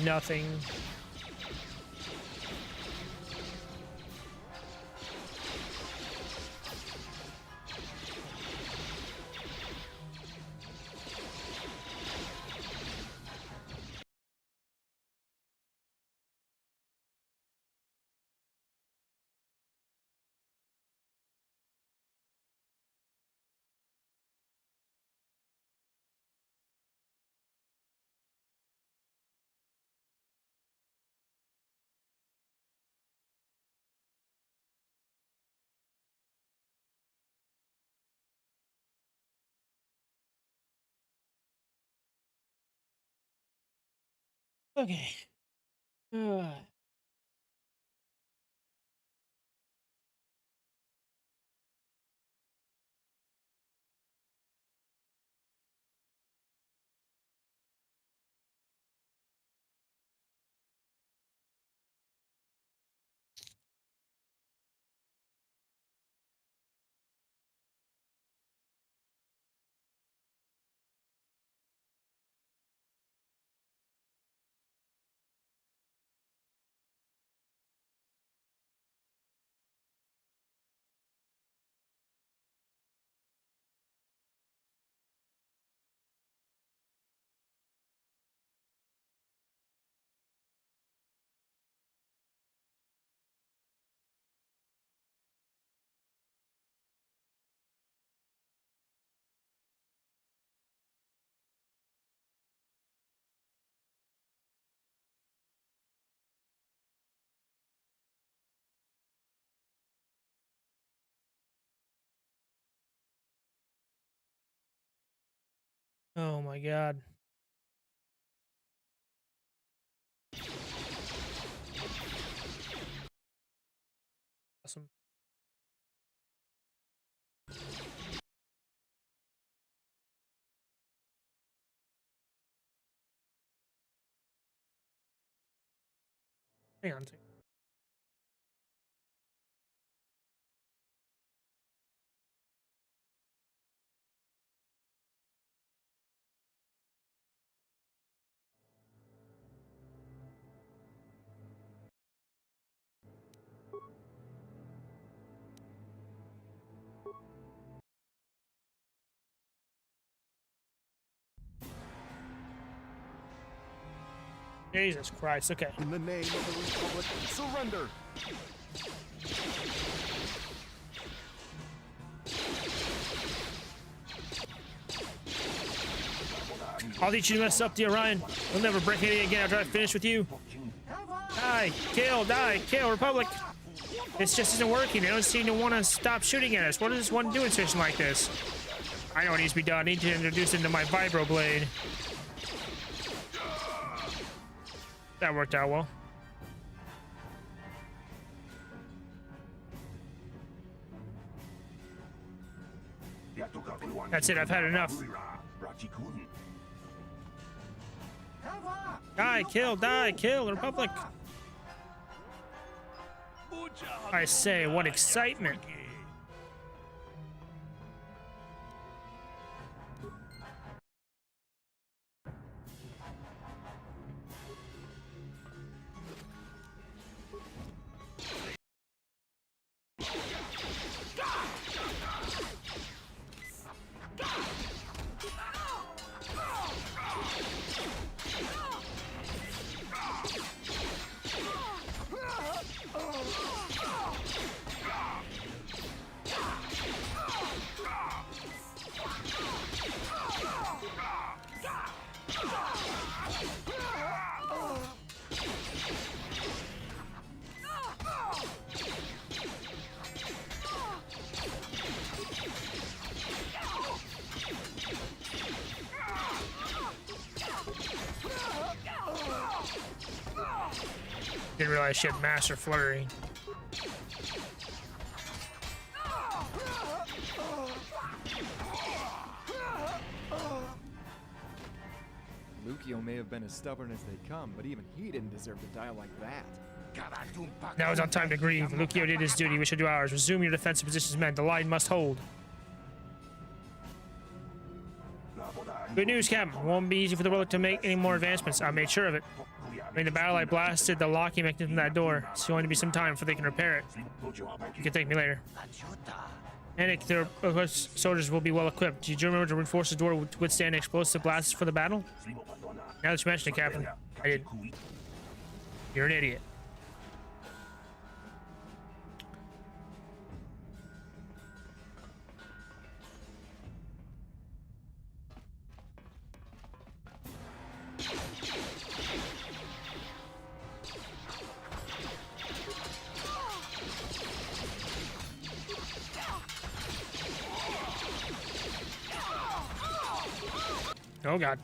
[SPEAKER 1] Nothing. Okay. Oh my god. Awesome. Hang on a second. Jesus Christ, okay.
[SPEAKER 2] In the name of the Republic, surrender!
[SPEAKER 1] I'll teach you to mess up the Orion. We'll never break anything again after I finish with you. Die, kill, Republic. This just isn't working. They don't seem to want to stop shooting at us. What does this one do in a situation like this? I know what needs to be done. I need to introduce it into my vibroblade. That worked out well. That's it, I've had enough. Die, kill, the Republic. I say, what excitement. Didn't realize she had Master Flurry.
[SPEAKER 5] Lucio may have been as stubborn as they come, but even he didn't deserve to die like that.
[SPEAKER 1] Now is not time to grieve. Lucio did his duty, we should do ours. Resume your defensive positions, men. The line must hold. Good news, Captain. It won't be easy for the Relic to make any more advancements. I made sure of it. During the battle, I blasted the locking mechanism in that door. It's going to be some time before they can repair it. You can thank me later. And their soldiers will be well equipped. Did you remember to reinforce the door to withstand explosive blasts for the battle? Now that you mention it, Captain, I did. You're an idiot. Oh god.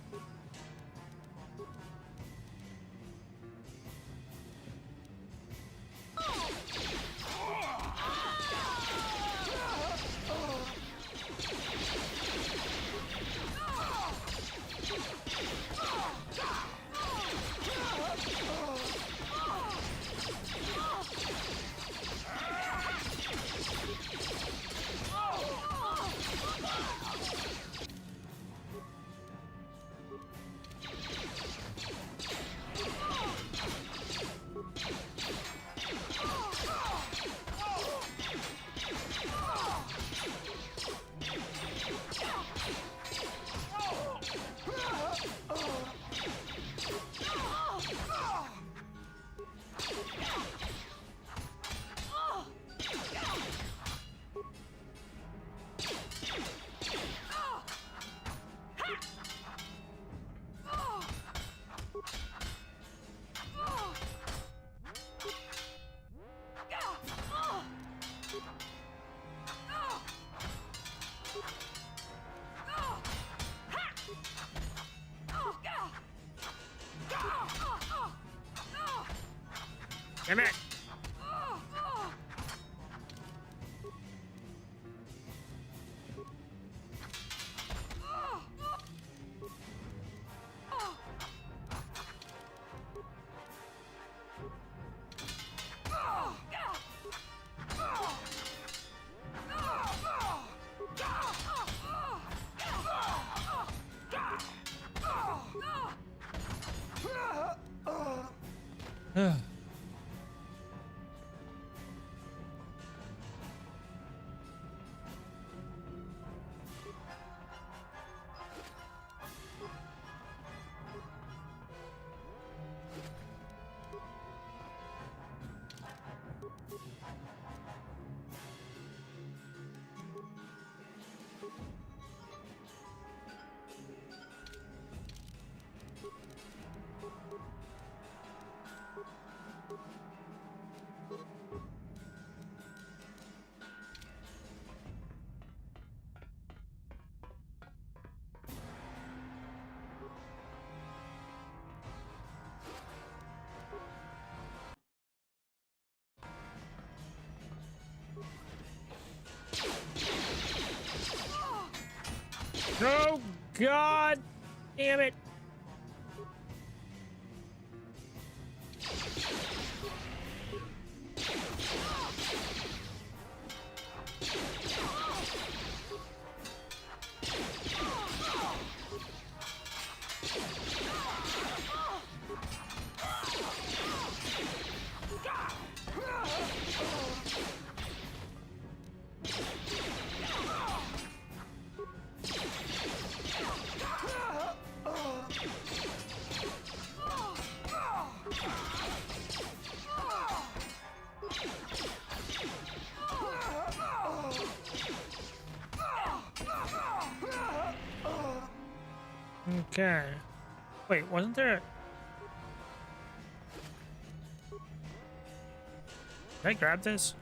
[SPEAKER 1] Damn it! Oh, God damn it. Okay. Wait, wasn't there... Can I grab this?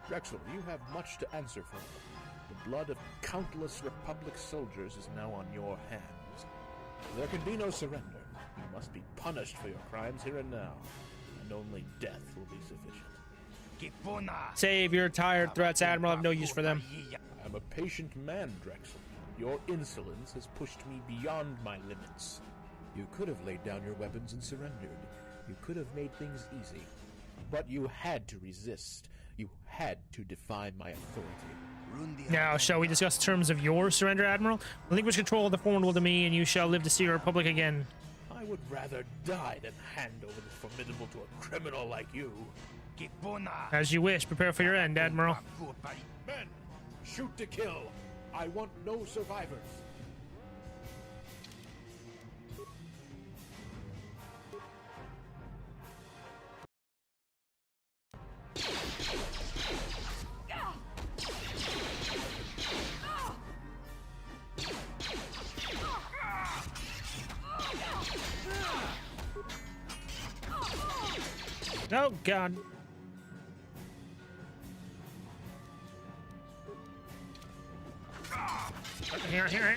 [SPEAKER 7] Drexel, you have much to answer for. The blood of countless Republic soldiers is now on your hands. There can be no surrender. You must be punished for your crimes here and now, and only death will be sufficient.
[SPEAKER 1] Save your tired threats, Admiral. I have no use for them.
[SPEAKER 7] I'm a patient man, Drexel. Your insolence has pushed me beyond my limits. You could have laid down your weapons and surrendered. You could have made things easy. But you had to resist. You had to defy my authority.
[SPEAKER 1] Now, shall we discuss terms of your surrender, Admiral? Relinquish control of the Formidable to me, and you shall live to see your Republic again.
[SPEAKER 7] I would rather die than hand over the Formidable to a criminal like you.
[SPEAKER 1] As you wish. Prepare for your end, Admiral.
[SPEAKER 7] Men, shoot to kill. I want no survivors.
[SPEAKER 1] Oh, God. Here.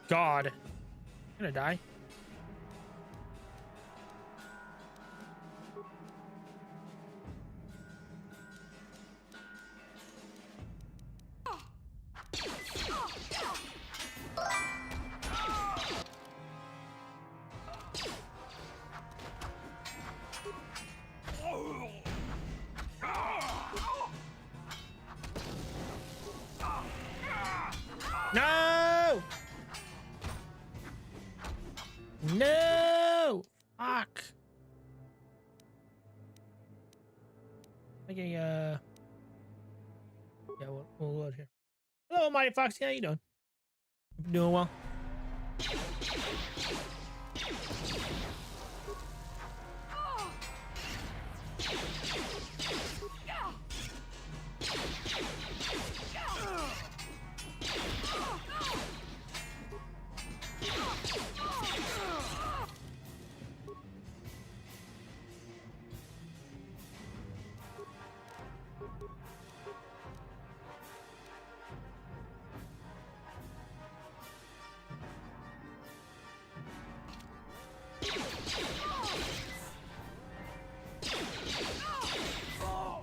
[SPEAKER 1] God. I'm gonna die. No! No! Fuck. Okay, yeah, we'll load here. Hello, Mighty Foxy. How you doing? Doing well.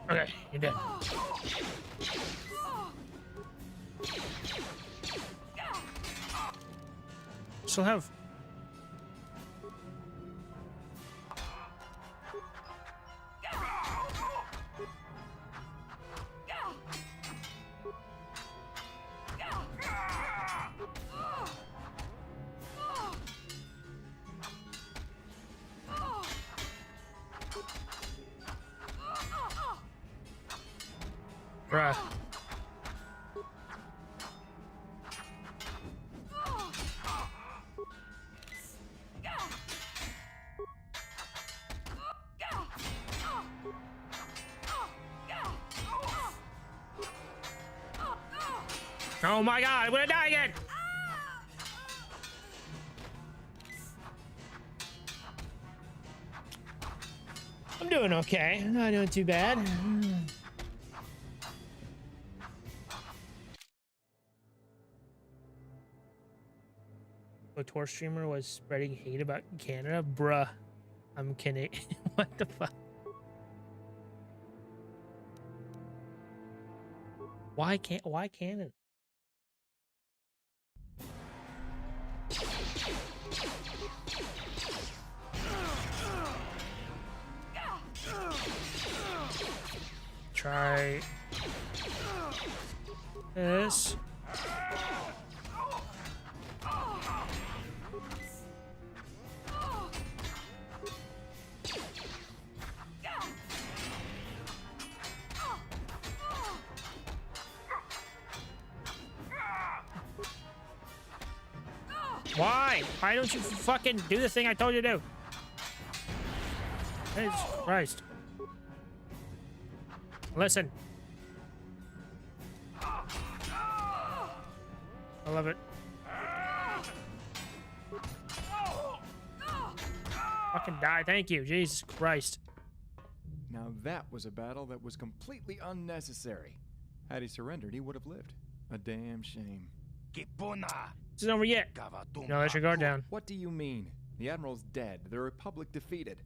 [SPEAKER 1] Okay, you're dead. Still have. Bruh. Oh my god, I'm gonna die again! I'm doing okay. I'm not doing too bad. Kotor streamer was spreading hate about Canada? Bruh. I'm kidding. What the fuck? Why Canada? Try this. Why? Why don't you fucking do the thing I told you to do? Jesus Christ. Listen. I love it. Fucking die. Thank you. Jesus Christ.
[SPEAKER 5] Now that was a battle that was completely unnecessary. Had he surrendered, he would have lived. A damn shame.
[SPEAKER 1] This isn't over yet. No, let your guard down.
[SPEAKER 5] What do you mean? The Admiral's dead. The Republic defeated.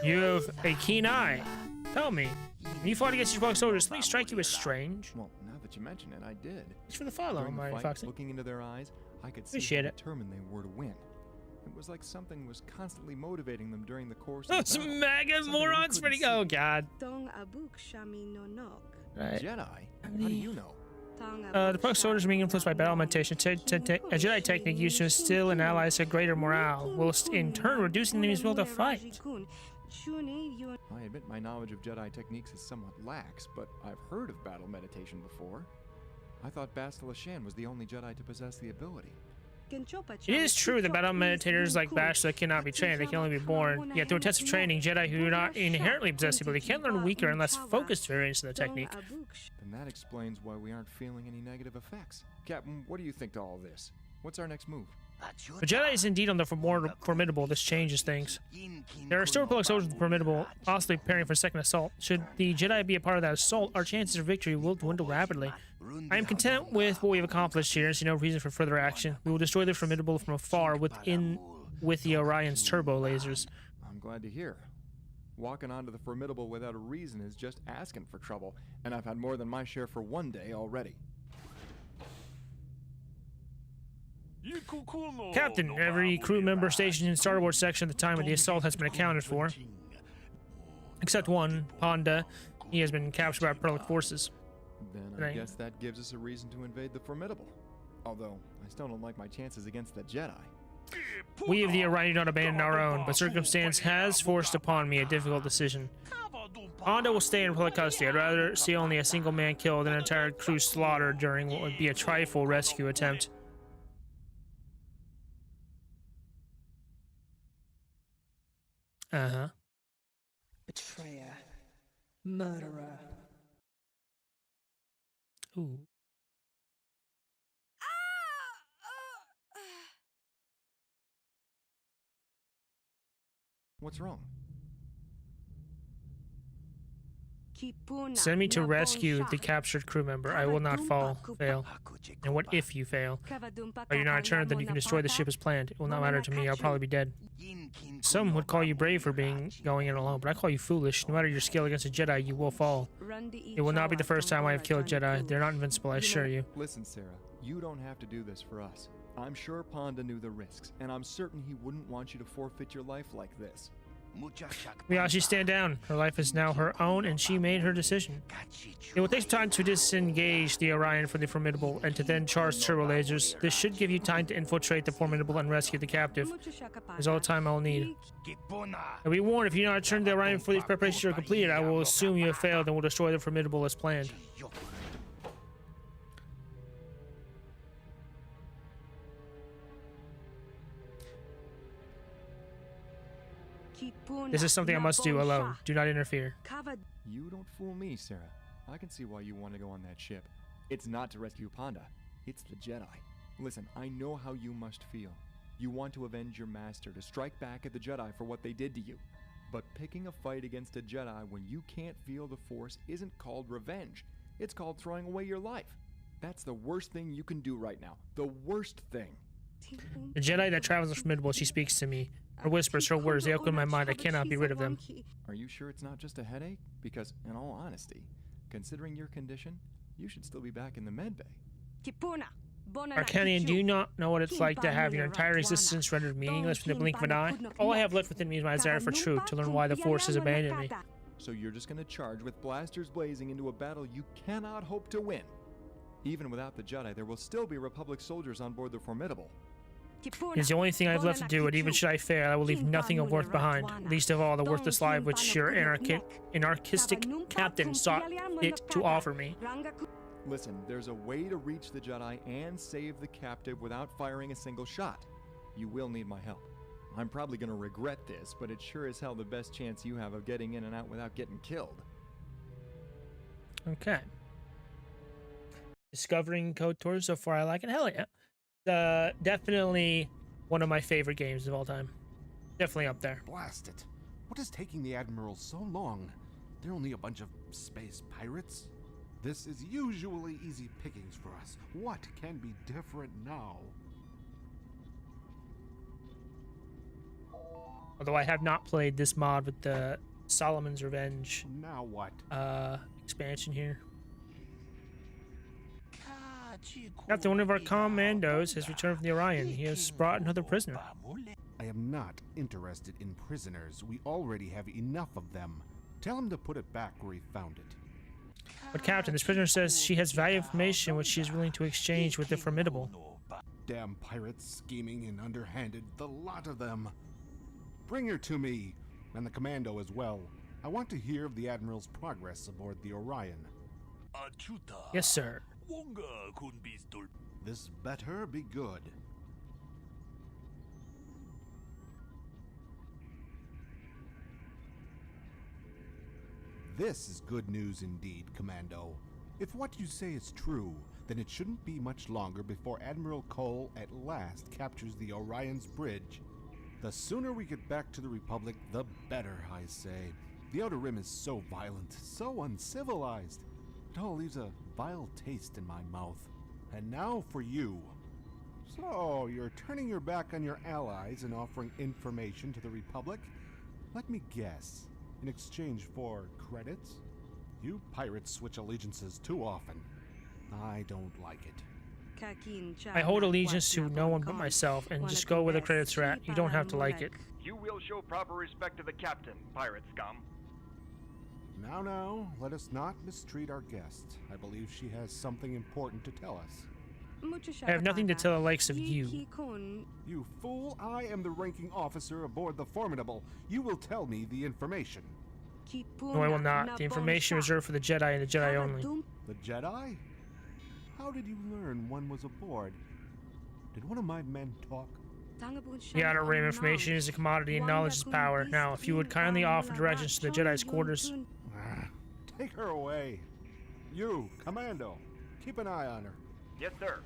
[SPEAKER 1] You have a keen eye. Tell me, when you fought against your fellow soldiers, did they strike you as strange?
[SPEAKER 5] Well, now that you mention it, I did.
[SPEAKER 1] Thanks for the follow,
[SPEAKER 5] During the
[SPEAKER 1] Mario
[SPEAKER 5] fight,
[SPEAKER 1] Foxy.
[SPEAKER 5] looking into their eyes, I could see
[SPEAKER 1] Appreciate
[SPEAKER 5] how
[SPEAKER 1] it.
[SPEAKER 5] determined they were to win. It was like something was constantly motivating them during the course
[SPEAKER 1] Oh,
[SPEAKER 5] of the
[SPEAKER 1] some
[SPEAKER 5] battle.
[SPEAKER 1] MAGA
[SPEAKER 5] Something we
[SPEAKER 1] morons
[SPEAKER 5] couldn't
[SPEAKER 1] spreading.
[SPEAKER 5] see.
[SPEAKER 1] Oh, God.
[SPEAKER 5] Jedi?
[SPEAKER 1] Right.
[SPEAKER 5] How do you know?
[SPEAKER 1] The Pug soldiers are being influenced by battle meditation, a Jedi technique used to instill in allies a greater morale, whilst in turn reducing the enemy's will to fight.
[SPEAKER 5] I admit my knowledge of Jedi techniques is somewhat lax, but I've heard of battle meditation before. I thought Bastila Shan was the only Jedi to possess the ability.
[SPEAKER 1] It is true that battle meditators like Bastila cannot be trained, they can only be born. Yet through intensive training, Jedi who do not inherently possess the ability can learn weaker and less focused variants of the technique.
[SPEAKER 5] Then that explains why we aren't feeling any negative effects. Captain, what do you think to all this? What's our next move?
[SPEAKER 1] For Jedi is indeed on the formidable, this changes things. There are still Republic soldiers in the formidable, possibly preparing for a second assault. Should the Jedi be a part of that assault, our chances of victory will dwindle rapidly. I am content with what we have accomplished here, and see no reason for further action. We will destroy the formidable from afar with the Orion's turbo lasers.
[SPEAKER 5] I'm glad to hear. Walking onto the formidable without a reason is just asking for trouble, and I've had more than my share for one day already.
[SPEAKER 1] Captain, every crew member stationed in the starboard section at the time of the assault has been accounted for. Except one, Ponda. He has been captured by Republic forces.
[SPEAKER 5] Then I guess that gives us a reason to invade the formidable. Although, I still don't like my chances against the Jedi.
[SPEAKER 1] We of the Orion do not abandon our own, but circumstance has forced upon me a difficult decision. Honda will stay in public custody. I'd rather see only a single man killed than an entire crew slaughtered during what would be a trifle rescue attempt. Uh-huh.
[SPEAKER 10] Betrayer. Murderer.
[SPEAKER 1] Ooh.
[SPEAKER 5] What's wrong?
[SPEAKER 1] Send me to rescue the captured crew member. I will not fail. And what if you fail? Are you not returned, then you can destroy the ship as planned. It will not matter to me. I'll probably be dead. Some would call you brave for going in alone, but I call you foolish. No matter your skill against a Jedi, you will fall. It will not be the first time I have killed Jedi. They're not invincible, I assure you.
[SPEAKER 5] Listen, Sarah, you don't have to do this for us. I'm sure Ponda knew the risks, and I'm certain he wouldn't want you to forfeit your life like this.
[SPEAKER 1] Miyashi, stand down. Her life is now her own, and she made her decision. It will take some time to disengage the Orion from the Formidable and to then charge turbo lasers. This should give you time to infiltrate the Formidable and rescue the captive. Is all the time I will need. And be warned, if you do not return to the Orion before these preparations are completed, I will assume you have failed and will destroy the Formidable as planned. This is something I must do alone. Do not interfere.
[SPEAKER 5] You don't fool me, Sarah. I can see why you want to go on that ship. It's not to rescue Ponda. It's the Jedi. Listen, I know how you must feel. You want to avenge your master, to strike back at the Jedi for what they did to you. But picking a fight against a Jedi when you can't feel the Force isn't called revenge. It's called throwing away your life. That's the worst thing you can do right now. The worst thing.
[SPEAKER 1] The Jedi that travels is formidable. She speaks to me. Her whispers, her words, they echo in my mind. I cannot be rid of them.
[SPEAKER 5] Are you sure it's not just a headache? Because, in all honesty, considering your condition, you should still be back in the med bay.
[SPEAKER 1] Arcanian, do you not know what it's like to have your entire existence rendered meaningless in the blink of an eye? All I have left within me is my desire for truth, to learn why the Force has abandoned me.
[SPEAKER 5] So you're just going to charge with blasters blazing into a battle you cannot hope to win. Even without the Jedi, there will still be Republic soldiers on board the Formidable.
[SPEAKER 1] It's the only thing I have left to do, and even should I fail, I will leave nothing of worth behind. Least of all, the worthless life which your anarchistic captain sought it to offer me.
[SPEAKER 5] Listen, there's a way to reach the Jedi and save the captive without firing a single shot. You will need my help. I'm probably going to regret this, but it's sure as hell the best chance you have of getting in and out without getting killed.
[SPEAKER 1] Okay. Discovering KOTOR so far, I like it. Hell yeah. Definitely one of my favorite games of all time. Definitely up there.
[SPEAKER 2] Blast it. What is taking the Admiral so long? They're only a bunch of space pirates. This is usually easy pickings for us. What can be different now?
[SPEAKER 1] Although I have not played this mod with the Solomon's Revenge.
[SPEAKER 2] Now what?
[SPEAKER 1] Expansion here. Captain, one of our commandos has returned from the Orion. He has brought another prisoner.
[SPEAKER 2] I am not interested in prisoners. We already have enough of them. Tell him to put it back where he found it.
[SPEAKER 1] But Captain, this prisoner says she has valuable information which she is willing to exchange with the Formidable.
[SPEAKER 2] Damn pirates, scheming and underhanded, the lot of them. Bring her to me, and the commando as well. I want to hear of the Admiral's progress aboard the Orion.
[SPEAKER 1] Yes, sir.
[SPEAKER 2] This better be good. This is good news indeed, Commando. If what you say is true, then it shouldn't be much longer before Admiral Cole at last captures the Orion's bridge. The sooner we get back to the Republic, the better, I say. The Outer Rim is so violent, so uncivilized. It all leaves a vile taste in my mouth. And now for you. So, you're turning your back on your allies and offering information to the Republic? Let me guess. In exchange for credits? You pirates switch allegiances too often. I don't like it.
[SPEAKER 1] I hold allegiance to no one but myself, and just go where the credits are at. You don't have to like it.
[SPEAKER 17] You will show proper respect to the captain, pirate scum.
[SPEAKER 2] Now, let us not mistreat our guest. I believe she has something important to tell us.
[SPEAKER 1] I have nothing to tell the likes of you.
[SPEAKER 2] You fool! I am the ranking officer aboard the Formidable. You will tell me the information.
[SPEAKER 1] No, I will not. The information reserved for the Jedi and the Jedi only.
[SPEAKER 2] The Jedi? How did you learn one was aboard? Did one of my men talk?
[SPEAKER 1] The outer rim information is a commodity and knowledge is power. Now, if you would kindly offer directions to the Jedi's quarters.
[SPEAKER 2] Take her away. You, Commando, keep an eye on her.
[SPEAKER 17] Yes, sir.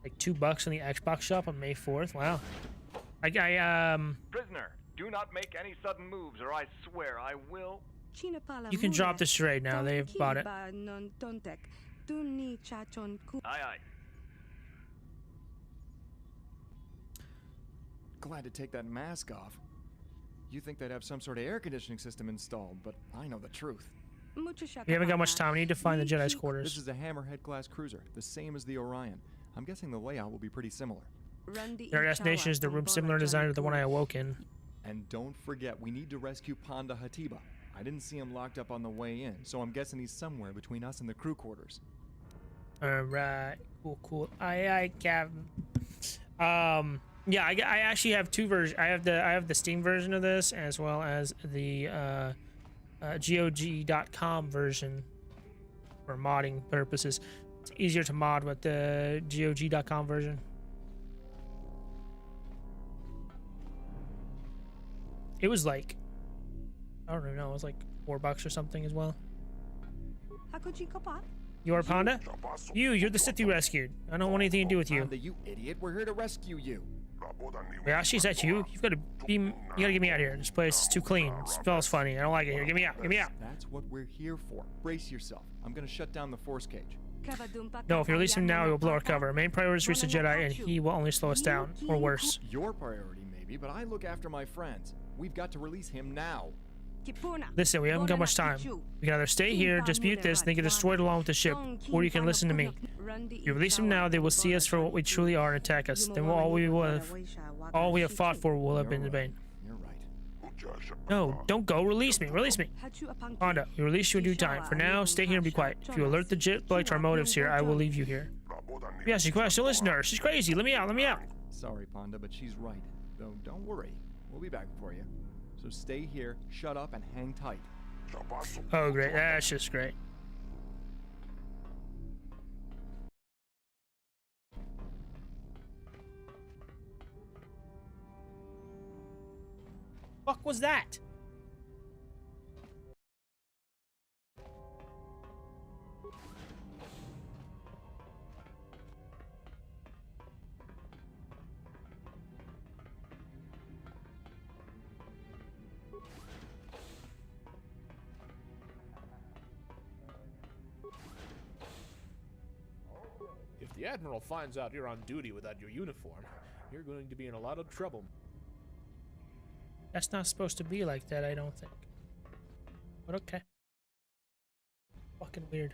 [SPEAKER 1] Like $2 in the Xbox shop on May 4th. Wow.
[SPEAKER 17] Prisoner, do not make any sudden moves or I swear I will.
[SPEAKER 1] You can drop this trade now. They've bought it.
[SPEAKER 17] Aye, aye.
[SPEAKER 5] Glad to take that mask off. You think they'd have some sort of air conditioning system installed, but I know the truth.
[SPEAKER 1] We haven't got much time. We need to find the Jedi's quarters.
[SPEAKER 5] This is a Hammerhead-class cruiser, the same as the Orion. I'm guessing the layout will be pretty similar.
[SPEAKER 1] Their destination is the room similar in design to the one I awoke in.
[SPEAKER 5] And don't forget, we need to rescue Ponda Hatiba. I didn't see him locked up on the way in, so I'm guessing he's somewhere between us and the crew quarters.
[SPEAKER 1] Alright. Cool. Aye, Captain. Yeah, I actually have two versions. I have the Steam version of this as well as the GOG.com version for modding purposes. It's easier to mod with the GOG.com version. It was like, I don't even know, it was like $4 or something as well. You are Ponda? You're the Sith you rescued. I don't want anything to do with you.
[SPEAKER 5] Ponda, you idiot, we're here to rescue you.
[SPEAKER 1] Yeah, she's at you. You gotta get me out of here. This place is too clean. It smells funny. I don't like it here. Get me out. Get me out.
[SPEAKER 5] That's what we're here for. Brace yourself. I'm gonna shut down the force cage.
[SPEAKER 1] No, if you release him now, he will blow our cover. Main priority is to reach the Jedi, and he will only slow us down, or worse.
[SPEAKER 5] Your priority, maybe, but I look after my friends. We've got to release him now.
[SPEAKER 1] Listen, we haven't got much time. We can either stay here, dispute this, and then get destroyed along with the ship, or you can listen to me. If you release him now, they will see us for what we truly are and attack us. Then all we have fought for will have been in vain.
[SPEAKER 5] You're right.
[SPEAKER 1] No, don't go. Release me. Release me. Honda, we release you in due time. For now, stay here and be quiet. If you alert the Jedi to our motives here, I will leave you here. Yeah, she's quiet. Don't listen to her. She's crazy. Let me out. Let me out.
[SPEAKER 5] Sorry, Ponda, but she's right. Though, don't worry. We'll be back for you. So stay here, shut up, and hang tight.
[SPEAKER 1] Oh, great. That's just great. Fuck was that?
[SPEAKER 9] If the Admiral finds out you're on duty without your uniform, you're going to be in a lot of trouble.
[SPEAKER 1] That's not supposed to be like that, I don't think. But okay. Fucking weird.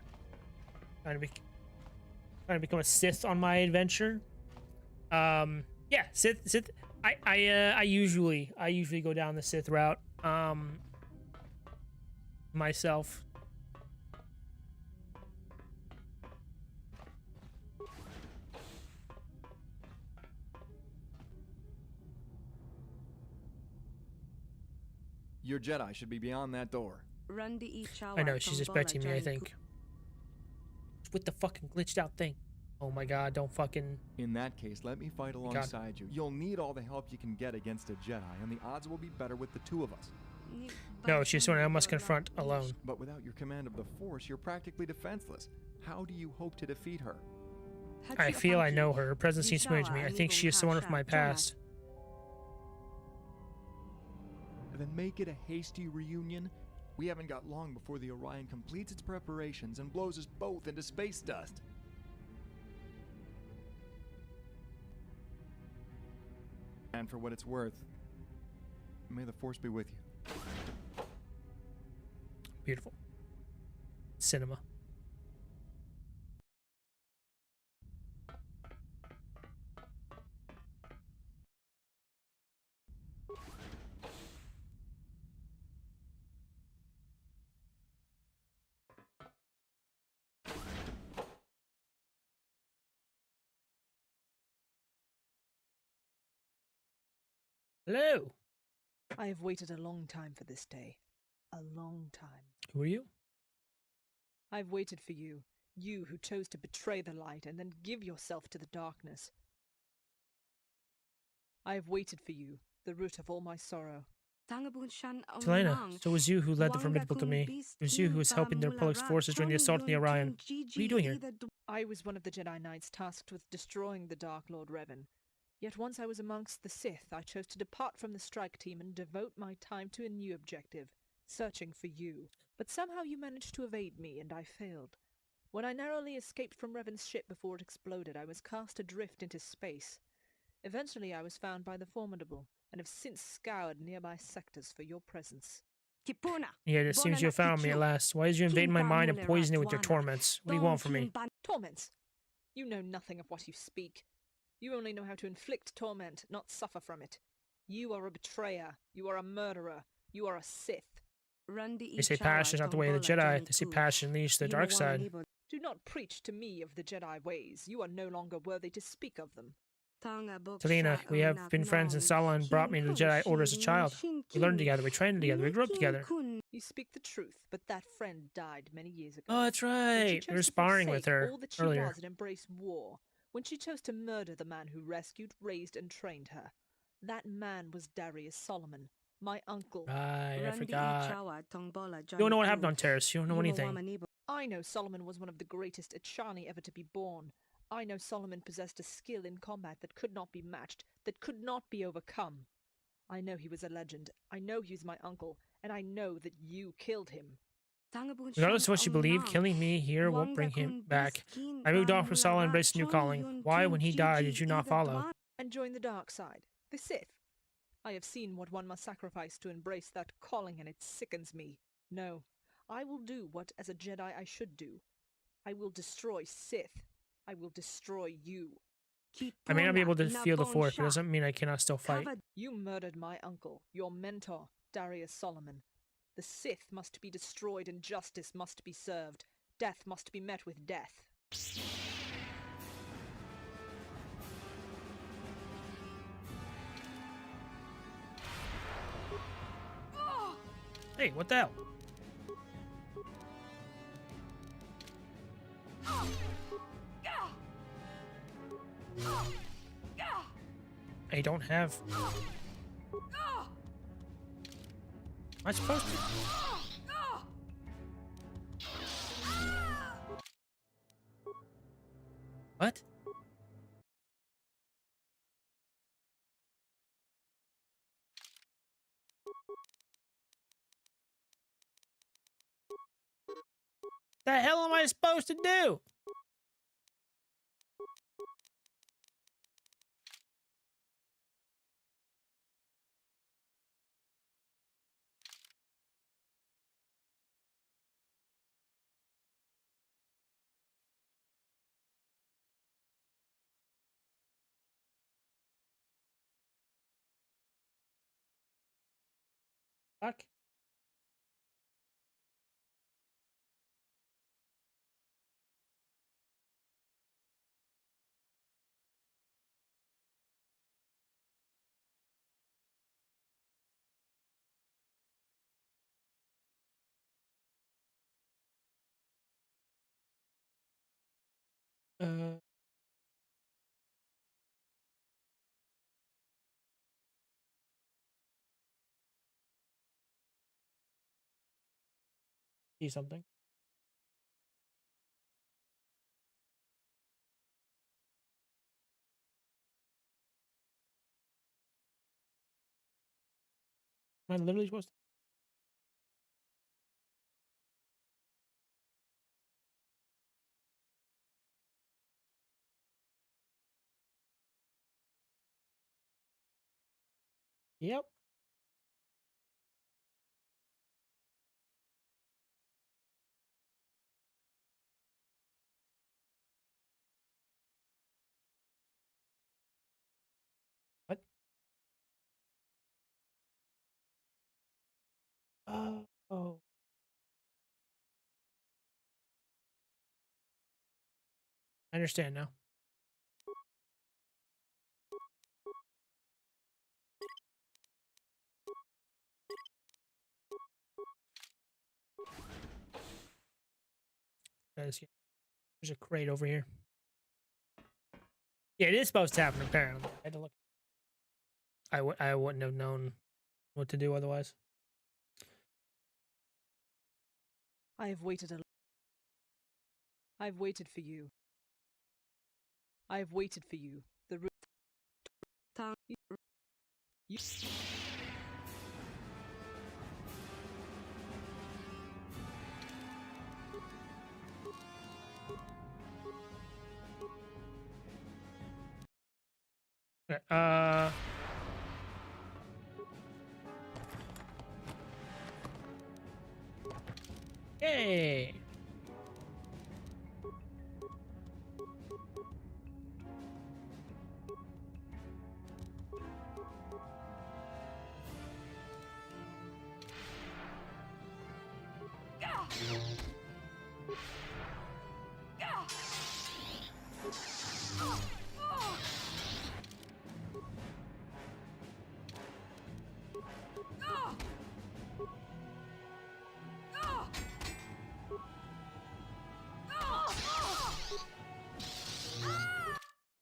[SPEAKER 1] Trying to become a Sith on my adventure. Yeah, Sith. I usually go down the Sith route. Myself.
[SPEAKER 5] Your Jedi should be beyond that door.
[SPEAKER 1] I know, she's expecting me, I think. With the fucking glitched out thing. Oh my god, don't fucking...
[SPEAKER 5] In that case, let me fight alongside you. You'll need all the help you can get against a Jedi, and the odds will be better with the two of us.
[SPEAKER 1] No, she's someone I must confront alone.
[SPEAKER 5] But without your command of the Force, you're practically defenseless. How do you hope to defeat her?
[SPEAKER 1] I feel I know her. Her presence seems familiar to me. I think she is someone from my past.
[SPEAKER 5] Then make it a hasty reunion. We haven't got long before the Orion completes its preparations and blows us both into space dust. And for what it's worth, may the Force be with you.
[SPEAKER 1] Beautiful. Cinema. Hello.
[SPEAKER 10] I have waited a long time for this day. A long time.
[SPEAKER 1] Who are you?
[SPEAKER 10] I've waited for you. You who chose to betray the light and then give yourself to the darkness. I have waited for you, the root of all my sorrow.
[SPEAKER 1] Selena, so it was you who led the formidable to me. It was you who was helping the Republic's forces during the assault on the Orion. What are you doing here?
[SPEAKER 10] I was one of the Jedi Knights tasked with destroying the Dark Lord Revan. Yet once I was amongst the Sith, I chose to depart from the strike team and devote my time to a new objective, searching for you. But somehow you managed to evade me, and I failed. When I narrowly escaped from Revan's ship before it exploded, I was cast adrift into space. Eventually I was found by the Formidable, and have since scoured nearby sectors for your presence.
[SPEAKER 1] Yeah, it seems you found me at last. Why did you invade my mind and poison it with your torments? What do you want from me?
[SPEAKER 10] Torments? You know nothing of what you speak. You only know how to inflict torment, not suffer from it. You are a betrayer. You are a murderer. You are a Sith.
[SPEAKER 1] They say passion is not the way of the Jedi. They say passion leads to the dark side.
[SPEAKER 10] Do not preach to me of the Jedi ways. You are no longer worthy to speak of them.
[SPEAKER 1] Selena, we have been friends since Salan brought me to the Jedi Order as a child. We learned together, we trained together, we grew up together.
[SPEAKER 10] You speak the truth, but that friend died many years ago.
[SPEAKER 1] Oh, that's right. We were sparring with her
[SPEAKER 10] all that she
[SPEAKER 1] earlier.
[SPEAKER 10] was and embraced war, when she chose to murder the man who rescued, raised, and trained her. That man was Darius Solomon, my uncle.
[SPEAKER 1] Right, I forgot. You don't know what happened on Terrace. You don't know anything.
[SPEAKER 10] I know Solomon was one of the greatest Echani ever to be born. I know Solomon possessed a skill in combat that could not be matched, that could not be overcome. I know he was a legend. I know he was my uncle, and I know that you killed him.
[SPEAKER 1] Regardless of what you believe, killing me here won't bring him back. I moved off from Saul and embraced a new calling. Why, when he died, did you not follow?
[SPEAKER 10] And join the dark side, the Sith. I have seen what one must sacrifice to embrace that calling, and it sickens me. No, I will do what, as a Jedi, I should do. I will destroy Sith. I will destroy you.
[SPEAKER 1] I may not be able to feel the Force, but it doesn't mean I cannot still fight.
[SPEAKER 10] You murdered my uncle, your mentor, Darius Solomon. The Sith must be destroyed and justice must be served. Death must be met with death.
[SPEAKER 1] Hey, what the hell? I don't have... Am I supposed to? What? The hell am I supposed to do? Fuck. See something. Am I literally supposed to? Yep. What? Oh. I understand now. There's a crate over here. Yeah, it is supposed to happen, apparently. I had to look. I wouldn't have known what to do otherwise.
[SPEAKER 10] I've waited for you. I've waited for you. The root. You.
[SPEAKER 1] Okay, Yay!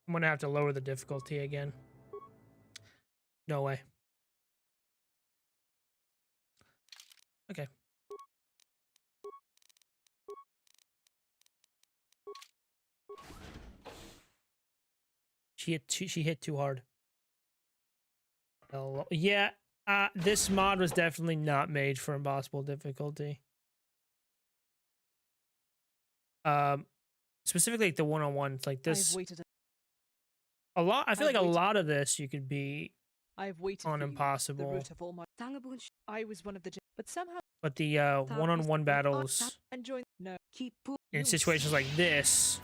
[SPEAKER 1] I'm gonna have to lower the difficulty again. No way. Okay. She hit too hard. Yeah, this mod was definitely not made for impossible difficulty. Specifically like the one-on-one, like this. A lot. I feel like a lot of this you could be on impossible.
[SPEAKER 10] The root of all my I was one of the, but somehow.
[SPEAKER 1] But the one-on-one battles in situations like this.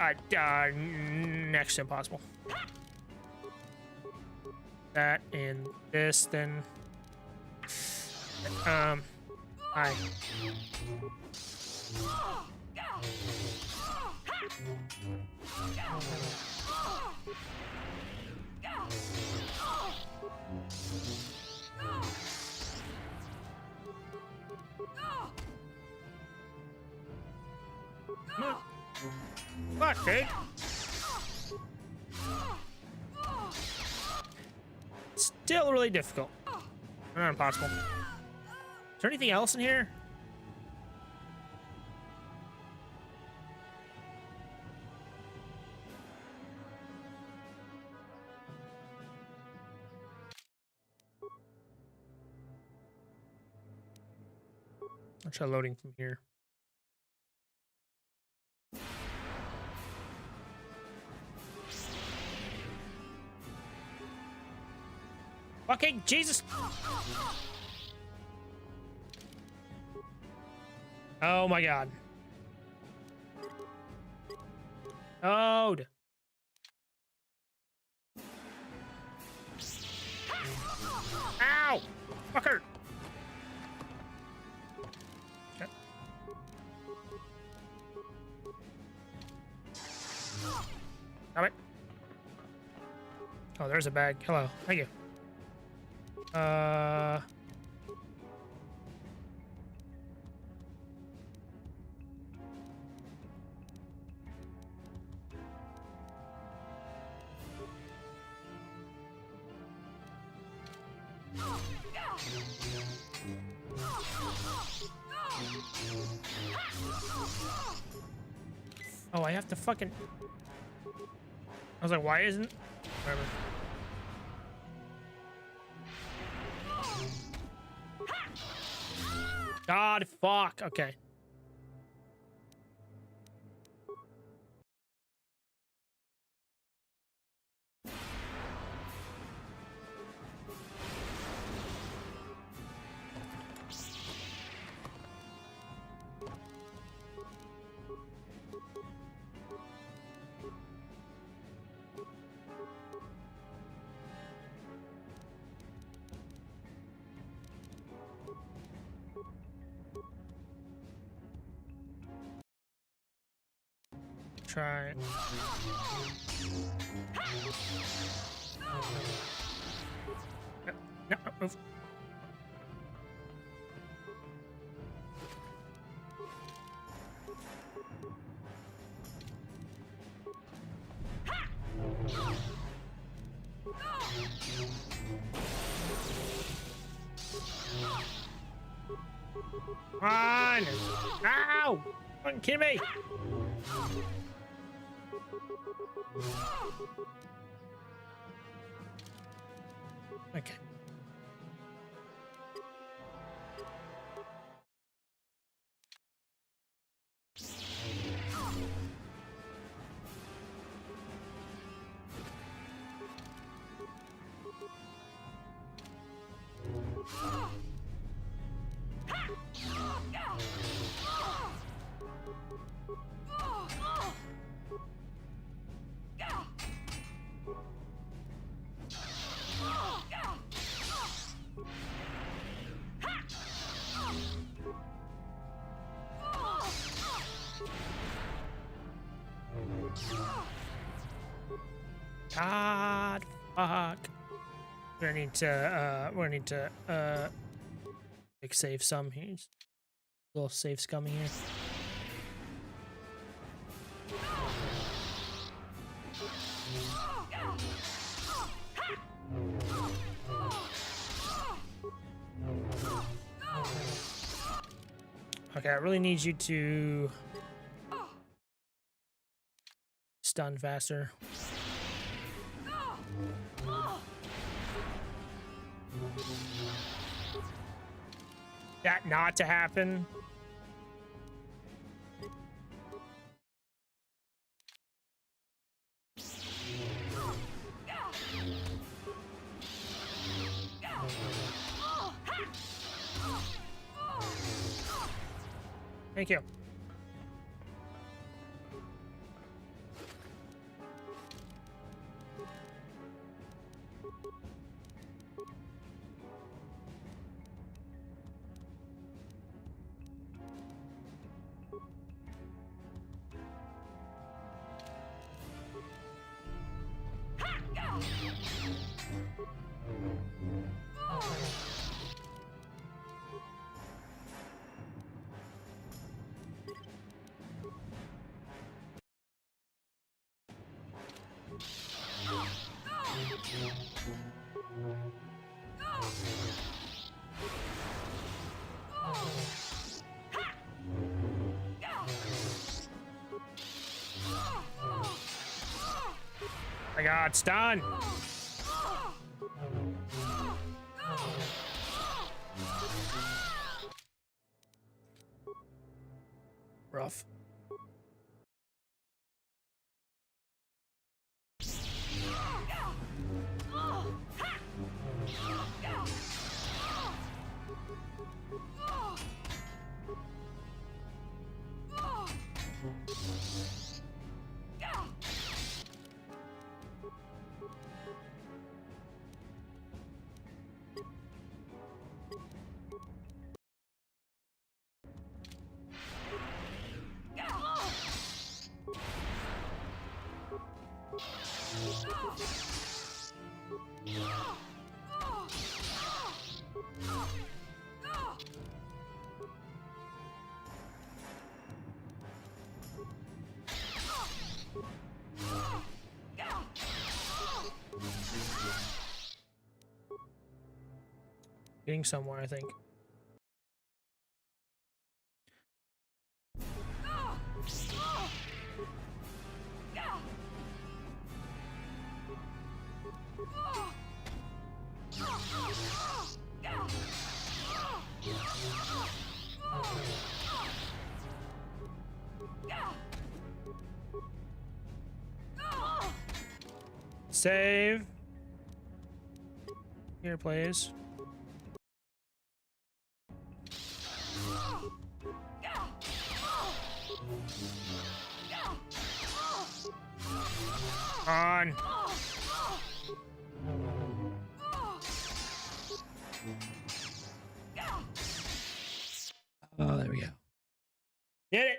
[SPEAKER 1] Next to impossible. That and this, then. Hi. Fuck, dude. Still really difficult. Not impossible. Is there anything else in here? I'll try loading from here. Fucking Jesus! Oh my God. Load. Ow! Fucker! Okay. Damn it. Oh, there's a bag. Hello. Thank you. Oh, I have to fucking... I was like, why isn't... Whatever. God, fuck. Okay. Try. Yep. No, move. Come on! Ow! Don't kill me! Okay. God, fuck. We're gonna need to, like save some here. A little save scumming here. Okay, I really need you to stun faster. That not to happen. Thank you. I got stunned. Rough. Getting somewhere, I think. Save. Here, please. On. Oh, there we go. Did it.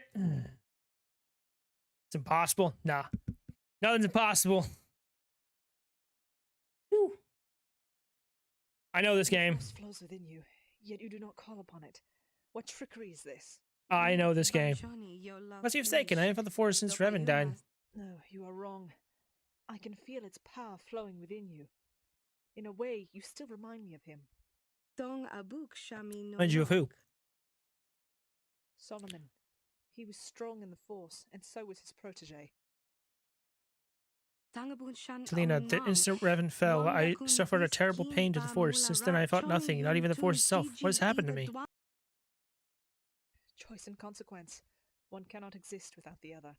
[SPEAKER 1] It's impossible. Nah. Nothing's impossible. Whew. I know this game.
[SPEAKER 10] The force flows within you, yet you do not call upon it. What trickery is this?
[SPEAKER 1] I know this game. Unless you're mistaken, I have had the force since Revan died.
[SPEAKER 10] No, you are wrong. I can feel its power flowing within you. In a way, you still remind me of him.
[SPEAKER 1] Remind you of who?
[SPEAKER 10] Solomon. He was strong in the force, and so was his protege.
[SPEAKER 1] Selena, the instant Revan fell, I suffered a terrible pain to the force. Since then I felt nothing, not even the force itself. What has happened to me?
[SPEAKER 10] Choice and consequence. One cannot exist without the other.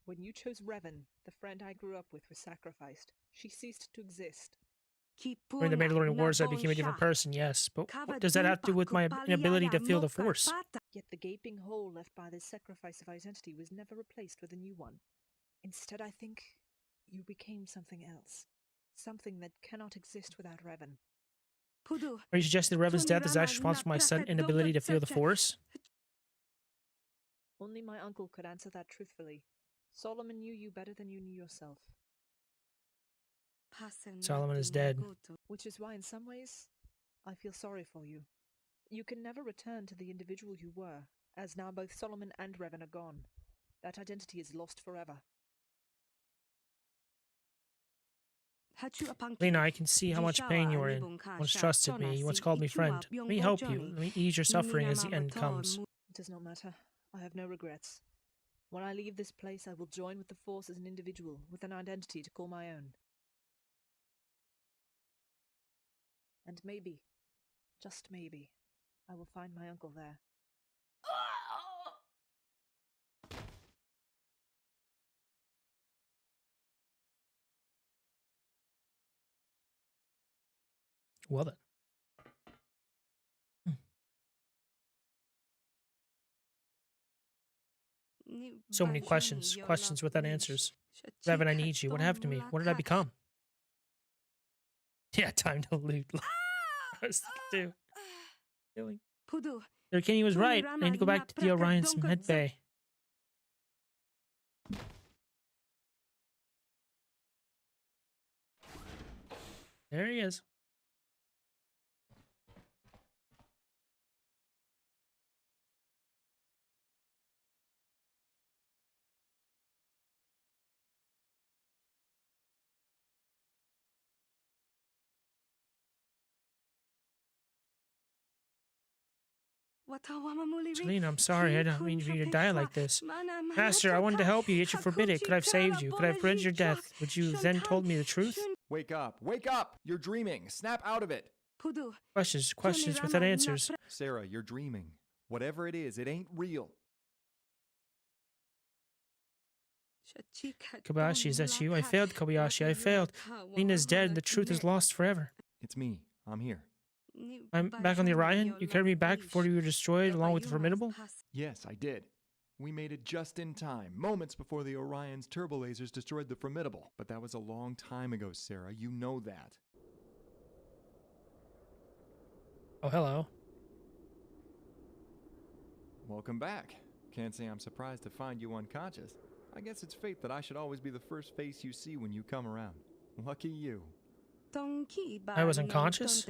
[SPEAKER 10] When you chose Revan, the friend I grew up with was sacrificed. She ceased to exist.
[SPEAKER 1] During the Mandalorian Wars, I became a different person, yes. But what does that have to do with my inability to feel the force?
[SPEAKER 10] Yet the gaping hole left by this sacrifice of identity was never replaced with a new one. Instead, I think you became something else. Something that cannot exist without Revan.
[SPEAKER 1] Are you suggesting that Revan's death is actually responsible for my sudden inability to feel the force?
[SPEAKER 10] Only my uncle could answer that truthfully. Solomon knew you better than you knew yourself.
[SPEAKER 1] Solomon is dead.
[SPEAKER 10] Which is why, in some ways, I feel sorry for you. You can never return to the individual you were, as now both Solomon and Revan are gone. That identity is lost forever.
[SPEAKER 1] Lena, I can see how much pain you are in. You once trusted me. You once called me friend. Let me help you. Let me ease your suffering as the end comes.
[SPEAKER 10] It does not matter. I have no regrets. When I leave this place, I will join with the Force as an individual, with an identity to call my own. And maybe, just maybe, I will find my uncle there.
[SPEAKER 1] Well then. So many questions. Questions without answers. Revan, I need you. What happened to me? What did I become? Yeah, time to loot. I was thinking too. Their Kenny was right. I need to go back to the Orion's med bay. There he is. Selena, I'm sorry. I don't mean for you to die like this. Master, I wanted to help you, yet you forbid it. Could I have saved you? Could I have prevented your death? Would you have then told me the truth?
[SPEAKER 5] Wake up! Wake up! You're dreaming! Snap out of it!
[SPEAKER 1] Questions. Questions without answers.
[SPEAKER 5] Sarah, you're dreaming. Whatever it is, it ain't real.
[SPEAKER 1] Kobayashi, is that you? I failed, Kobayashi. I failed. Lena's dead and the truth is lost forever.
[SPEAKER 5] It's me. I'm here.
[SPEAKER 1] I'm back on the Orion? You carried me back before you were destroyed along with the Formidable?
[SPEAKER 5] Yes, I did. We made it just in time, moments before the Orion's turbo lasers destroyed the Formidable. But that was a long time ago, Sarah. You know that.
[SPEAKER 1] Oh, hello.
[SPEAKER 5] Welcome back. Can't say I'm surprised to find you unconscious. I guess it's fate that I should always be the first face you see when you come around. Lucky you.
[SPEAKER 1] I was unconscious?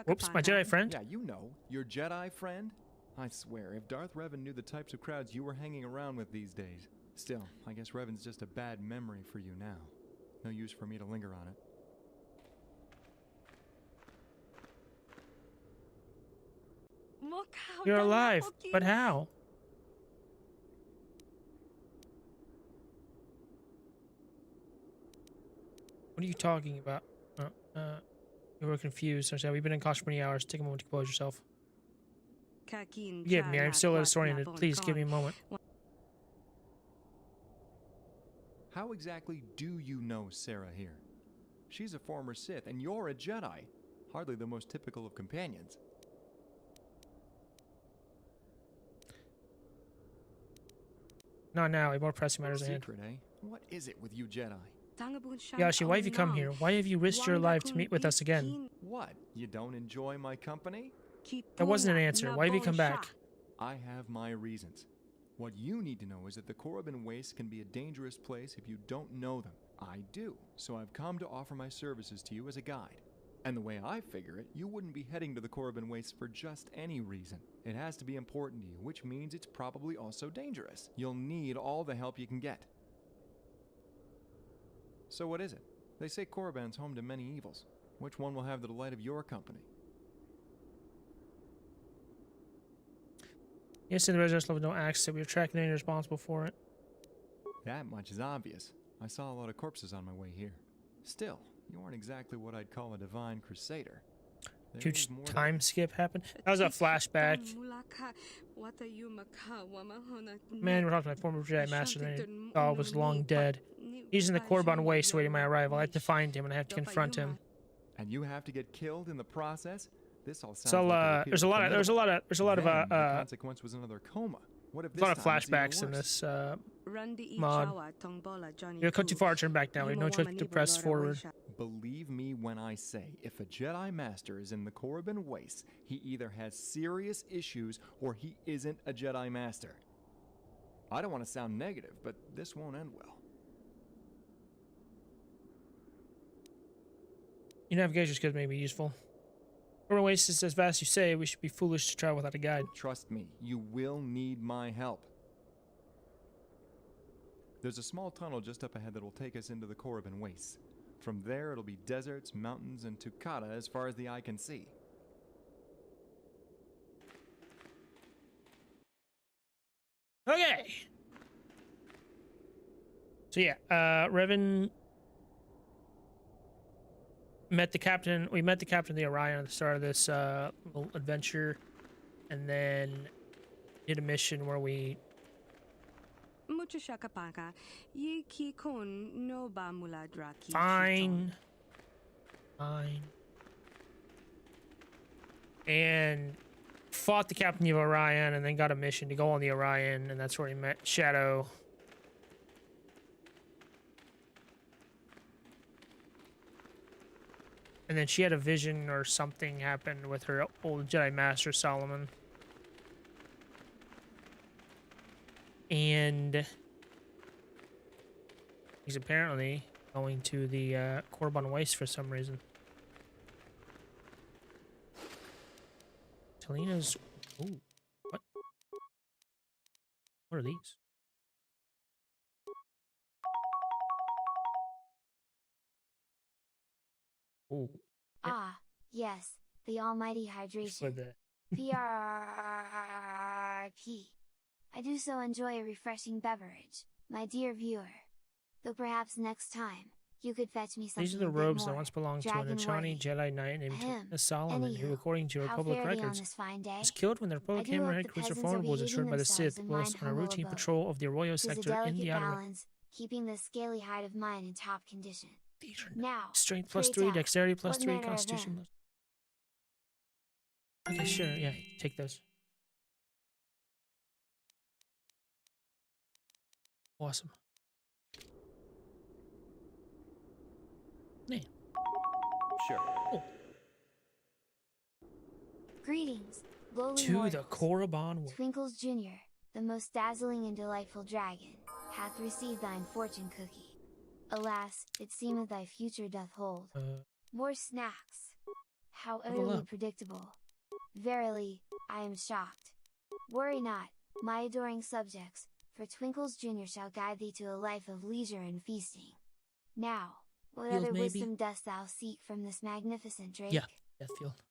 [SPEAKER 1] Whoops, my Jedi friend?
[SPEAKER 5] Yeah, you know. Your Jedi friend? I swear, if Darth Revan knew the types of crowds you were hanging around with these days. Still, I guess Revan's just a bad memory for you now. No use for me to linger on it.
[SPEAKER 1] You're alive, but how? What are you talking about? You were confused. So we've been in caution for many hours. Take a moment to compose yourself. Forgive me, I'm still disoriented. Please give me a moment.
[SPEAKER 5] How exactly do you know Sarah here? She's a former Sith, and you're a Jedi. Hardly the most typical of companions.
[SPEAKER 1] Not now. We have more pressing matters at hand.
[SPEAKER 5] Secret, eh? What is it with you Jedi?
[SPEAKER 1] Yashi, why have you come here? Why have you risked your life to meet with us again?
[SPEAKER 5] What? You don't enjoy my company?
[SPEAKER 1] That wasn't an answer. Why have you come back?
[SPEAKER 5] I have my reasons. What you need to know is that the Korriban Wastes can be a dangerous place if you don't know them. I do, so I've come to offer my services to you as a guide. And the way I figure it, you wouldn't be heading to the Korriban Wastes for just any reason. It has to be important to you, which means it's probably also dangerous. You'll need all the help you can get. So what is it? They say Korriban's home to many evils. Which one will have the delight of your company?
[SPEAKER 1] Yes, in the residence level, don't access it. We are tracking anyone responsible for it.
[SPEAKER 5] That much is obvious. I saw a lot of corpses on my way here. Still, you aren't exactly what I'd call a divine crusader.
[SPEAKER 1] Huge time skip happened. That was a flashback. Man, we're talking to my former Jedi Master, and God was long dead. He's in the Korriban Waste waiting my arrival. I have to find him, and I have to confront him.
[SPEAKER 5] And you have to get killed in the process? This all sounds
[SPEAKER 1] So
[SPEAKER 5] like
[SPEAKER 1] there's a lot of
[SPEAKER 5] the consequence was another coma. What if
[SPEAKER 1] a lot of flashbacks in this mod. You'll cut too far, turn back now. We have no choice but to press forward.
[SPEAKER 5] Believe me when I say, if a Jedi Master is in the Korriban Wastes, he either has serious issues or he isn't a Jedi Master. I don't want to sound negative, but this won't end well.
[SPEAKER 1] Your navigation skills may be useful. Korriban Waste is as vast as you say. We should be foolish to travel without a guide.
[SPEAKER 5] Trust me, you will need my help. There's a small tunnel just up ahead that will take us into the Korriban Wastes. From there, it'll be deserts, mountains, and Tukata as far as the eye can see.
[SPEAKER 1] Okay. So yeah, Revan met the captain. We met the captain of the Orion at the start of this little adventure, and then did a mission where we. Fine. And fought the captain of Orion, and then got a mission to go on the Orion, and that's where he met Shadow. And then she had a vision or something happened with her old Jedi Master Solomon. And he's apparently going to the Korriban Waste for some reason. Talina's... Ooh, what? What are these? Ooh.
[SPEAKER 18] Ah, yes, the almighty hydration. PRRP. I do so enjoy a refreshing beverage, my dear viewer. Though perhaps next time, you could fetch me something.
[SPEAKER 1] These are the robes that once belonged to an Achani Jedi Knight named Solomon, who, according to Republic records, was killed when the Republic Hammer headquarters were vulnerable, was destroyed by the Sith whilst on a routine patrol of the Arroyo sector in the Outer Rim.
[SPEAKER 18] Keeping the scaly hide of mine in top condition.
[SPEAKER 1] These are
[SPEAKER 18] now,
[SPEAKER 1] strength +3, dexterity +3, constitution +. Okay, sure, yeah, take those. Awesome. Yeah.
[SPEAKER 15] Sure.
[SPEAKER 1] Cool.
[SPEAKER 18] Greetings, lowly
[SPEAKER 1] to
[SPEAKER 18] mortals.
[SPEAKER 1] the Korriban Waste.
[SPEAKER 18] Twinkles Jr., the most dazzling and delightful dragon, hath received thine fortune cookie. Alas, it seemeth thy future doth hold more snacks. How utterly predictable. Verily, I am shocked. Worry not, my adoring subjects, for Twinkles Jr. shall guide thee to a life of leisure and feasting. Now, what other wisdom dost thou seek from this magnificent Drake?
[SPEAKER 1] Yeah, Deathfield.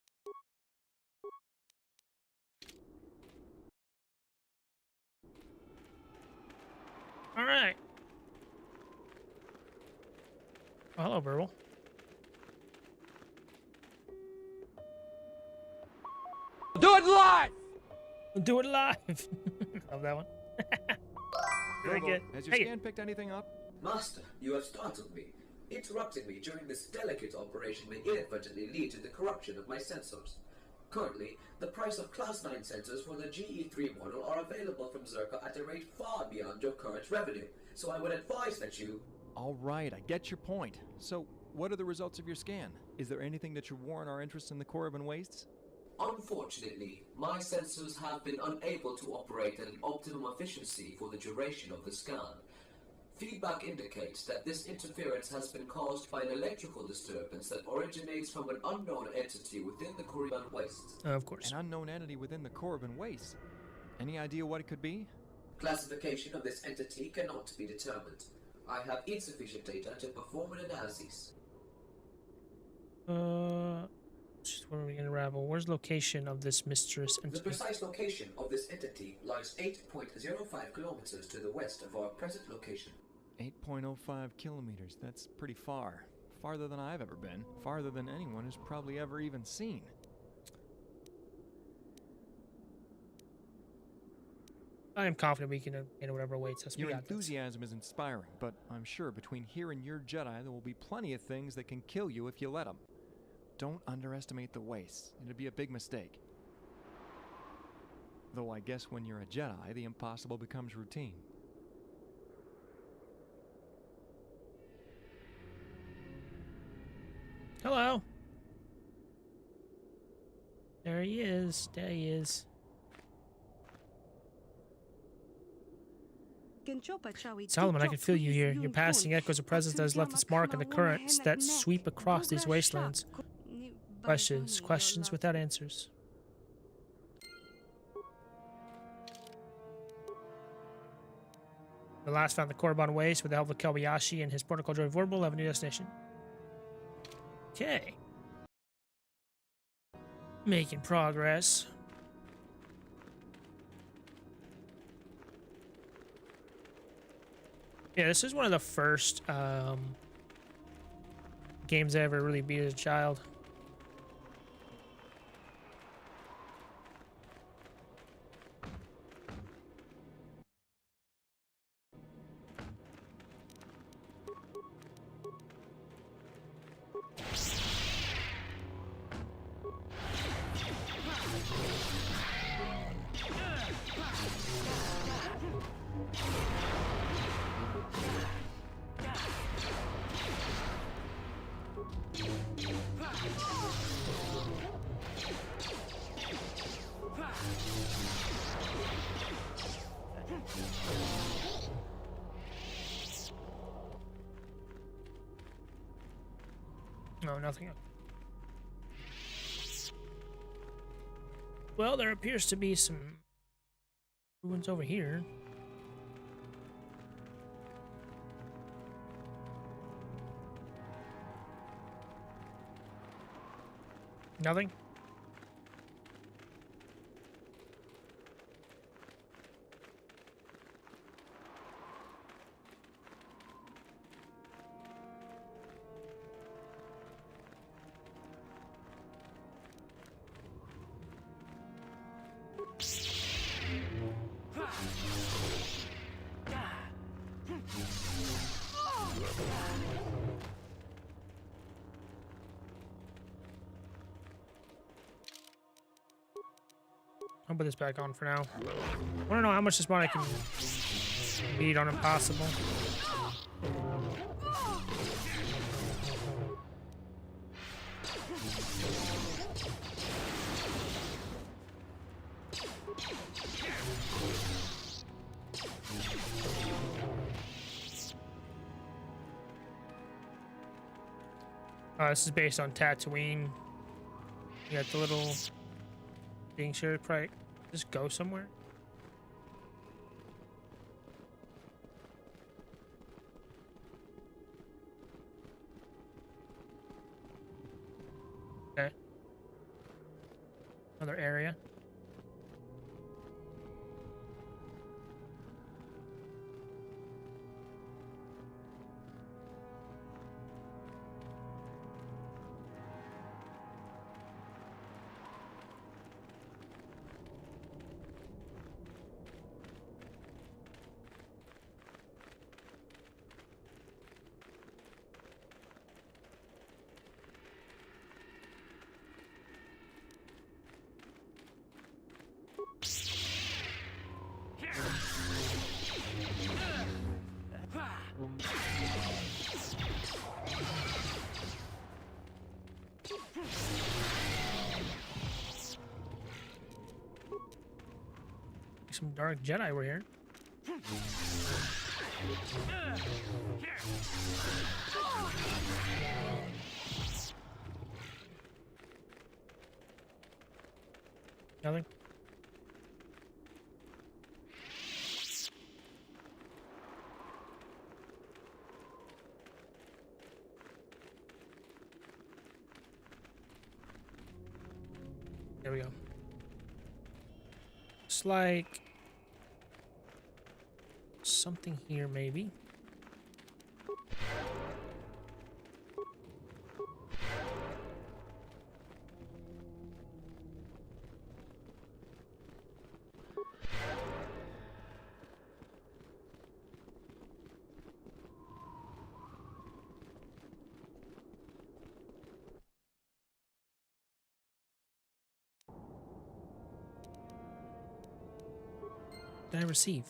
[SPEAKER 1] Alright. Oh, hello, Burble.
[SPEAKER 19] Do it live!
[SPEAKER 1] Do it live! Love that one. Very good.
[SPEAKER 5] Has your scan picked anything up?
[SPEAKER 6] Master, you have startled me. Interrupting me during this delicate operation may inadvertently lead to the corruption of my sensors. Currently, the price of Class 9 sensors for the GE3 model are available from Zerka at a rate far beyond your current revenue, so I would advise that you...
[SPEAKER 5] Alright, I get your point. So, what are the results of your scan? Is there anything that should warrant our interest in the Korriban Wastes?
[SPEAKER 6] Unfortunately, my sensors have been unable to operate at an optimum efficiency for the duration of the scan. Feedback indicates that this interference has been caused by an electrical disturbance that originates from an unknown entity within the Korriban Waste.
[SPEAKER 1] Of course.
[SPEAKER 5] An unknown entity within the Korriban Waste. Any idea what it could be?
[SPEAKER 6] Classification of this entity cannot be determined. I have insufficient data to perform an analysis.
[SPEAKER 1] Just where are we gonna unravel? Where's the location of this mysterious entity?
[SPEAKER 6] The precise location of this entity lies 8.05 kilometers to the west of our present location.
[SPEAKER 5] 8.05 kilometers. That's pretty far. Farther than I've ever been. Farther than anyone has probably ever even seen.
[SPEAKER 1] I am confident we can get whatever awaits us.
[SPEAKER 5] Your enthusiasm is inspiring, but I'm sure between here and your Jedi there will be plenty of things that can kill you if you let them. Don't underestimate the wastes. It'd be a big mistake. Though I guess when you're a Jedi, the impossible becomes routine.
[SPEAKER 1] Hello. There he is. There he is. Solomon, I can feel you here. Your passing echoes a presence that has left its mark on the currents that sweep across these wastelands. Questions, questions without answers. The last found the Korriban Waste with the help of Kobayashi and his protocol droid Verbal have a new destination. Okay. Making progress. Yeah, this is one of the first games I ever really beat as a child. No, nothing. Well, there appears to be some ruins over here. Nothing? I'll put this back on for now. I want to know how much this one I can beat on impossible. This is based on Tatooine. You got the little being sure to probably just go somewhere. Okay. Another area. Some dark Jedi were here. Nothing. There we go. Looks like something here, maybe. Did I receive?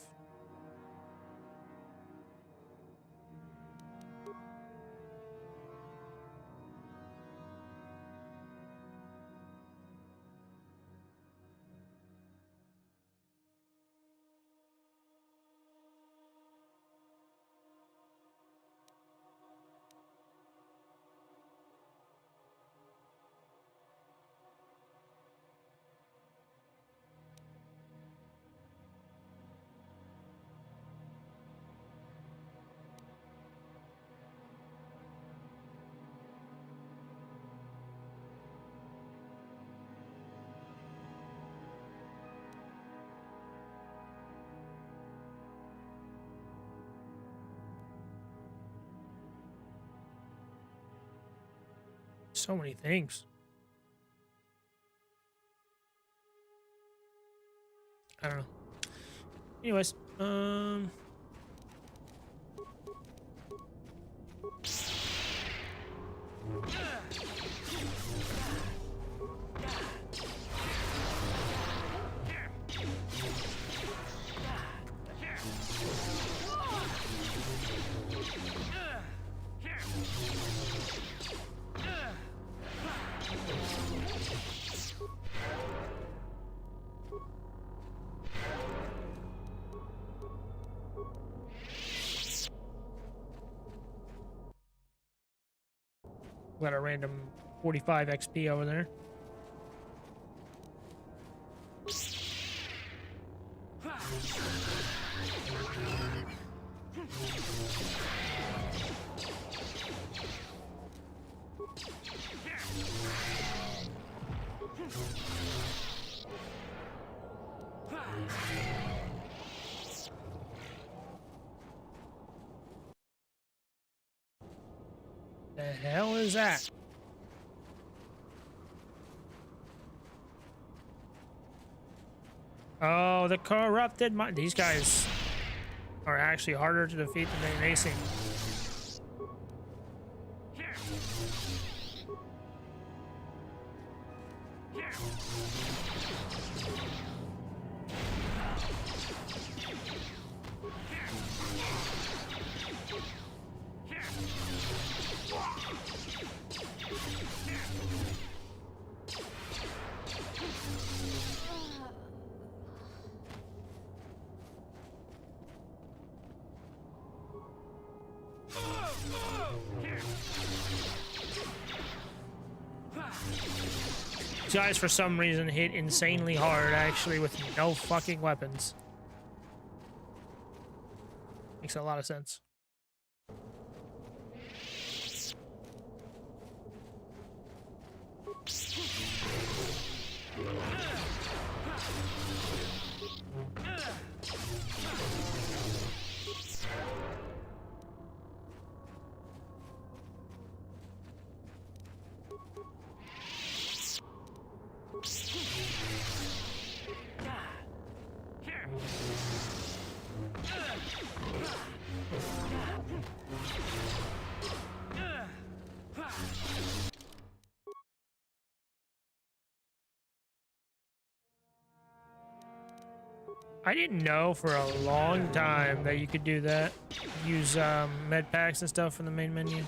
[SPEAKER 1] So many things. I don't know. Anyways, got a random 45 XP over there. The hell is that? Oh, the corrupted mind. These guys are actually harder to defeat than they may seem. These guys, for some reason, hit insanely hard, actually, with no fucking weapons. Makes a lot of sense. I didn't know for a long time that you could do that. Use med packs and stuff from the main menu.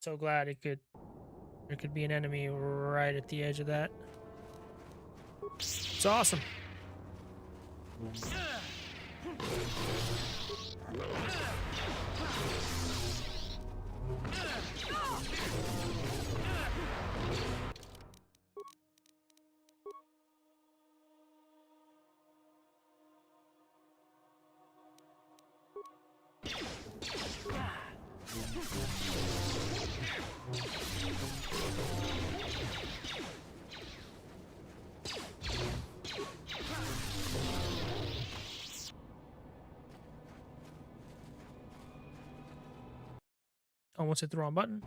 [SPEAKER 1] So glad there could be an enemy right at the edge of that. It's awesome. Almost hit the wrong button.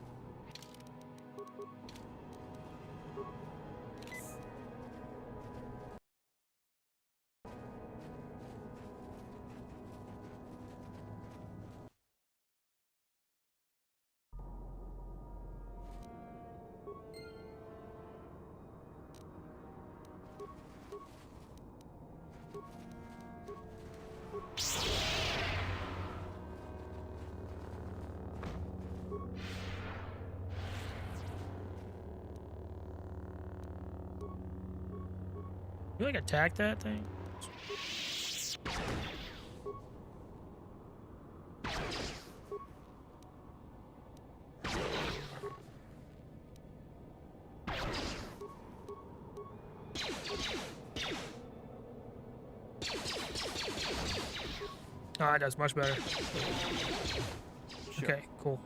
[SPEAKER 1] You like attack that thing? Oh, that does much better. Okay, cool.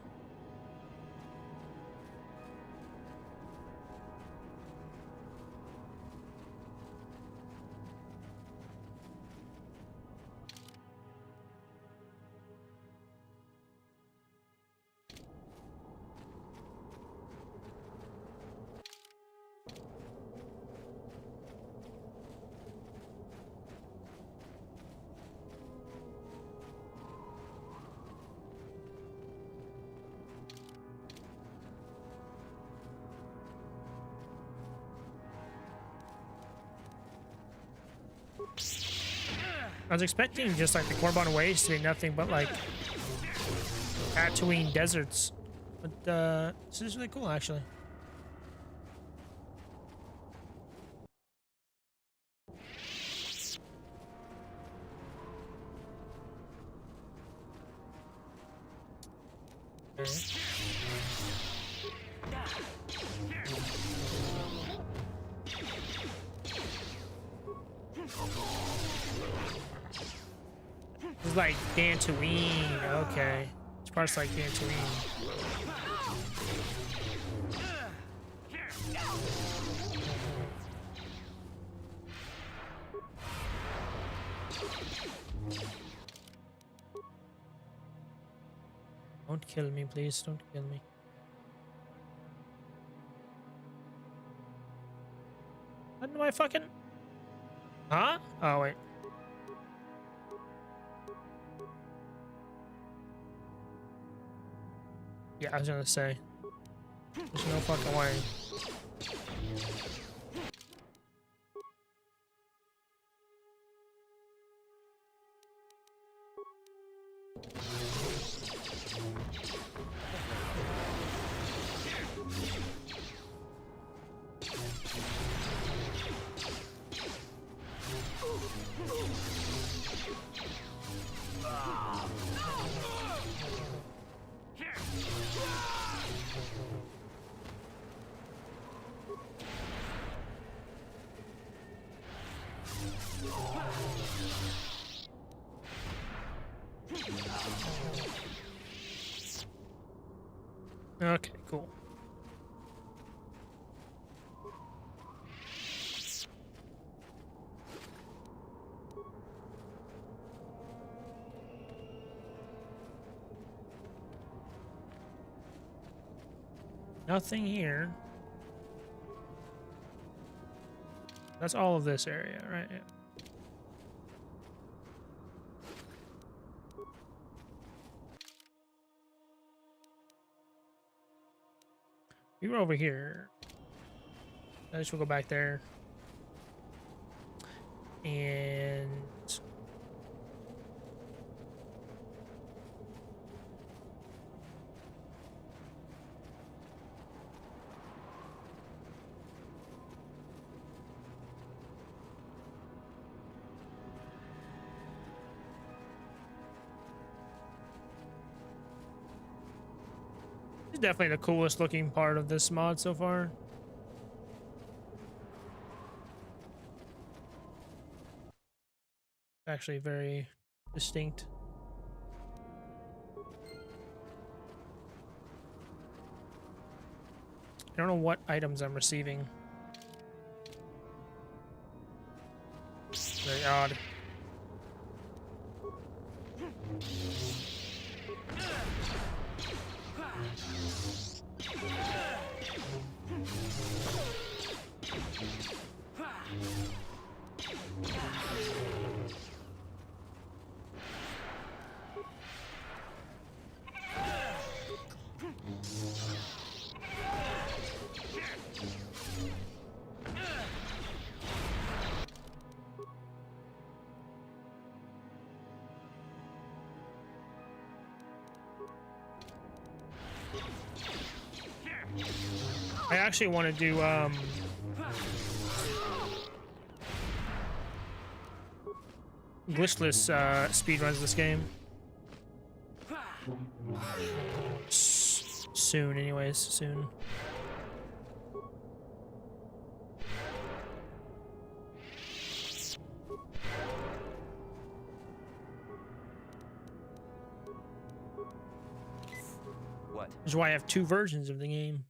[SPEAKER 1] I was expecting just like the Korban Waste to be nothing but like Tatooine deserts, but this is really cool actually. Okay. It's like Dantooine, okay. This part's like Dantooine. Don't kill me, please. Don't kill me. What am I fucking? Huh? Oh, wait. Yeah, I was gonna say. There's no fucking way. Okay, cool. Nothing here. That's all of this area, right? Yeah. We were over here. I just will go back there. And Definitely the coolest looking part of this mod so far. Actually very distinct. I don't know what items I'm receiving. Very odd. I actually want to do glitchless speedruns of this game. Soon, anyways, soon.
[SPEAKER 15] What?
[SPEAKER 1] Which is why I have 2 versions of the game.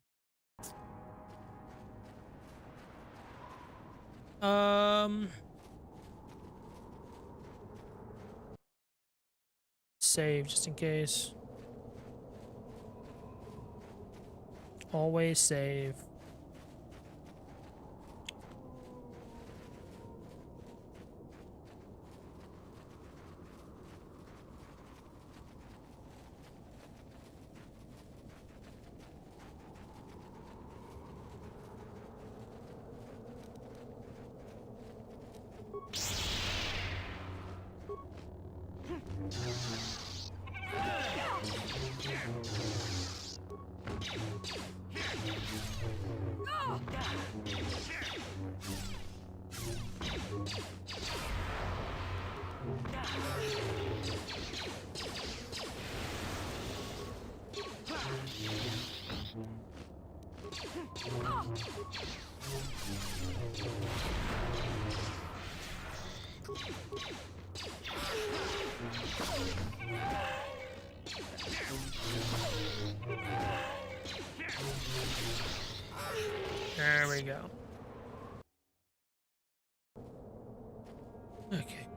[SPEAKER 1] Save just in case. Always save. There we go. Okay.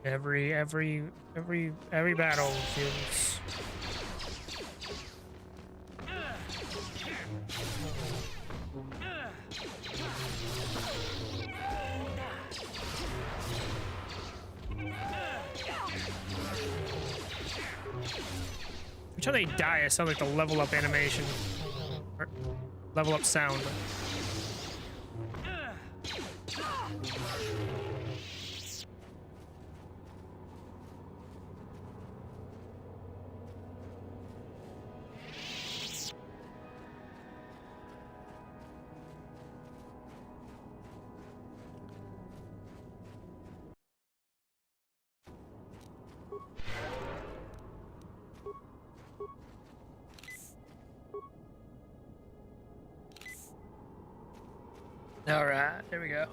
[SPEAKER 1] Every battle feels. Every time they die, it sounds like the level up animation. Or level up sound. All right, there we go.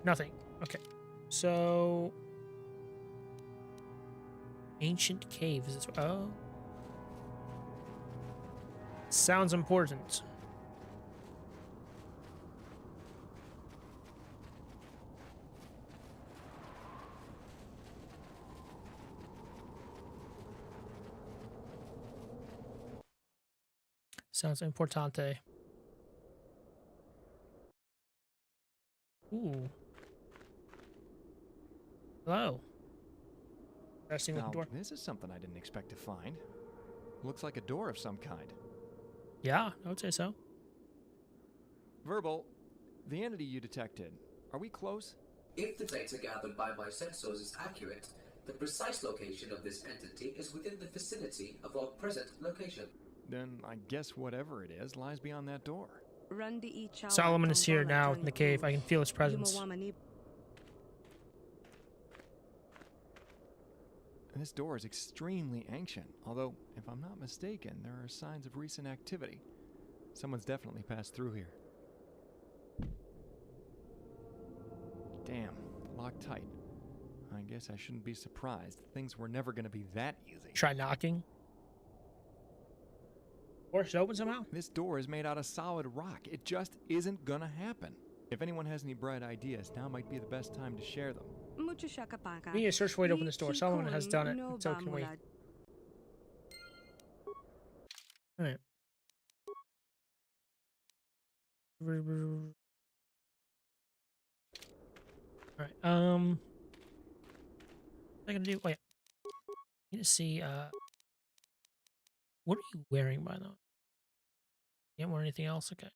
[SPEAKER 1] Nothing. Okay. So ancient caves. Oh. Sounds important. Sounds importante. Ooh. Hello. Interesting looking door.
[SPEAKER 5] This is something I didn't expect to find. Looks like a door of some kind.
[SPEAKER 1] Yeah, I would say so.
[SPEAKER 5] Verbal, the entity you detected, are we close?
[SPEAKER 6] If the data gathered by my sensors is accurate, the precise location of this entity is within the vicinity of our present location.
[SPEAKER 5] Then I guess whatever it is lies beyond that door.
[SPEAKER 1] Solomon is here now in the cave. I can feel his presence.
[SPEAKER 5] This door is extremely ancient, although, if I'm not mistaken, there are signs of recent activity. Someone's definitely passed through here. Damn, locked tight. I guess I shouldn't be surprised. Things were never going to be that easy.
[SPEAKER 1] Try knocking. Or should open somehow?
[SPEAKER 5] This door is made out of solid rock. It just isn't gonna happen. If anyone has any bright ideas, now might be the best time to share them.
[SPEAKER 1] We need to search for a way to open this door. Solomon has done it. So can we. Alright. Alright, what am I gonna do? Oh yeah. Need to see what are you wearing by the way? You can't wear anything else? Okay.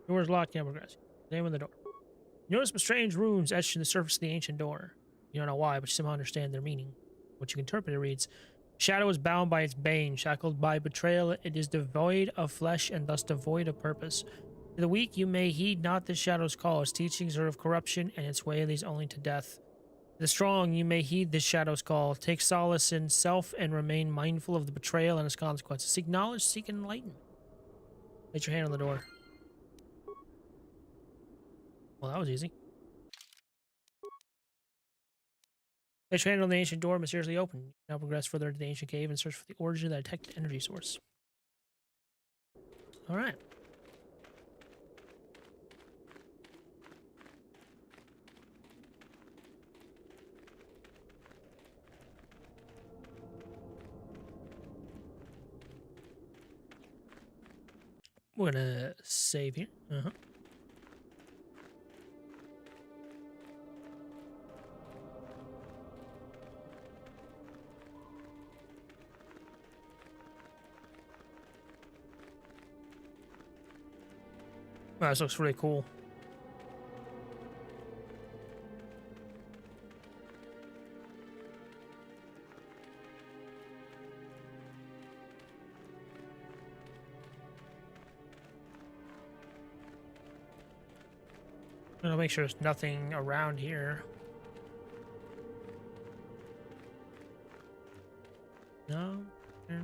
[SPEAKER 1] Door's locked, can't progress. Name on the door. You notice some strange runes etched in the surface of the ancient door. You don't know why, but you somehow understand their meaning. What you can interpret it reads, Shadow is bound by its bane, shackled by betrayal. It is devoid of flesh and thus devoid of purpose. To the weak you may heed not the Shadow's call. Its teachings are of corruption, and its way leads only to death. To the strong you may heed the Shadow's call. Take solace in self and remain mindful of the betrayal and its consequences. Seek knowledge, seek enlightenment. Place your hand on the door. Well, that was easy. Place your hand on the ancient door, mysteriously open. You now progress further into the ancient cave and search for the origin of that detected energy source. Alright. We're gonna save here. Wow, this looks really cool. I'm gonna make sure there's nothing around here. No? Yeah.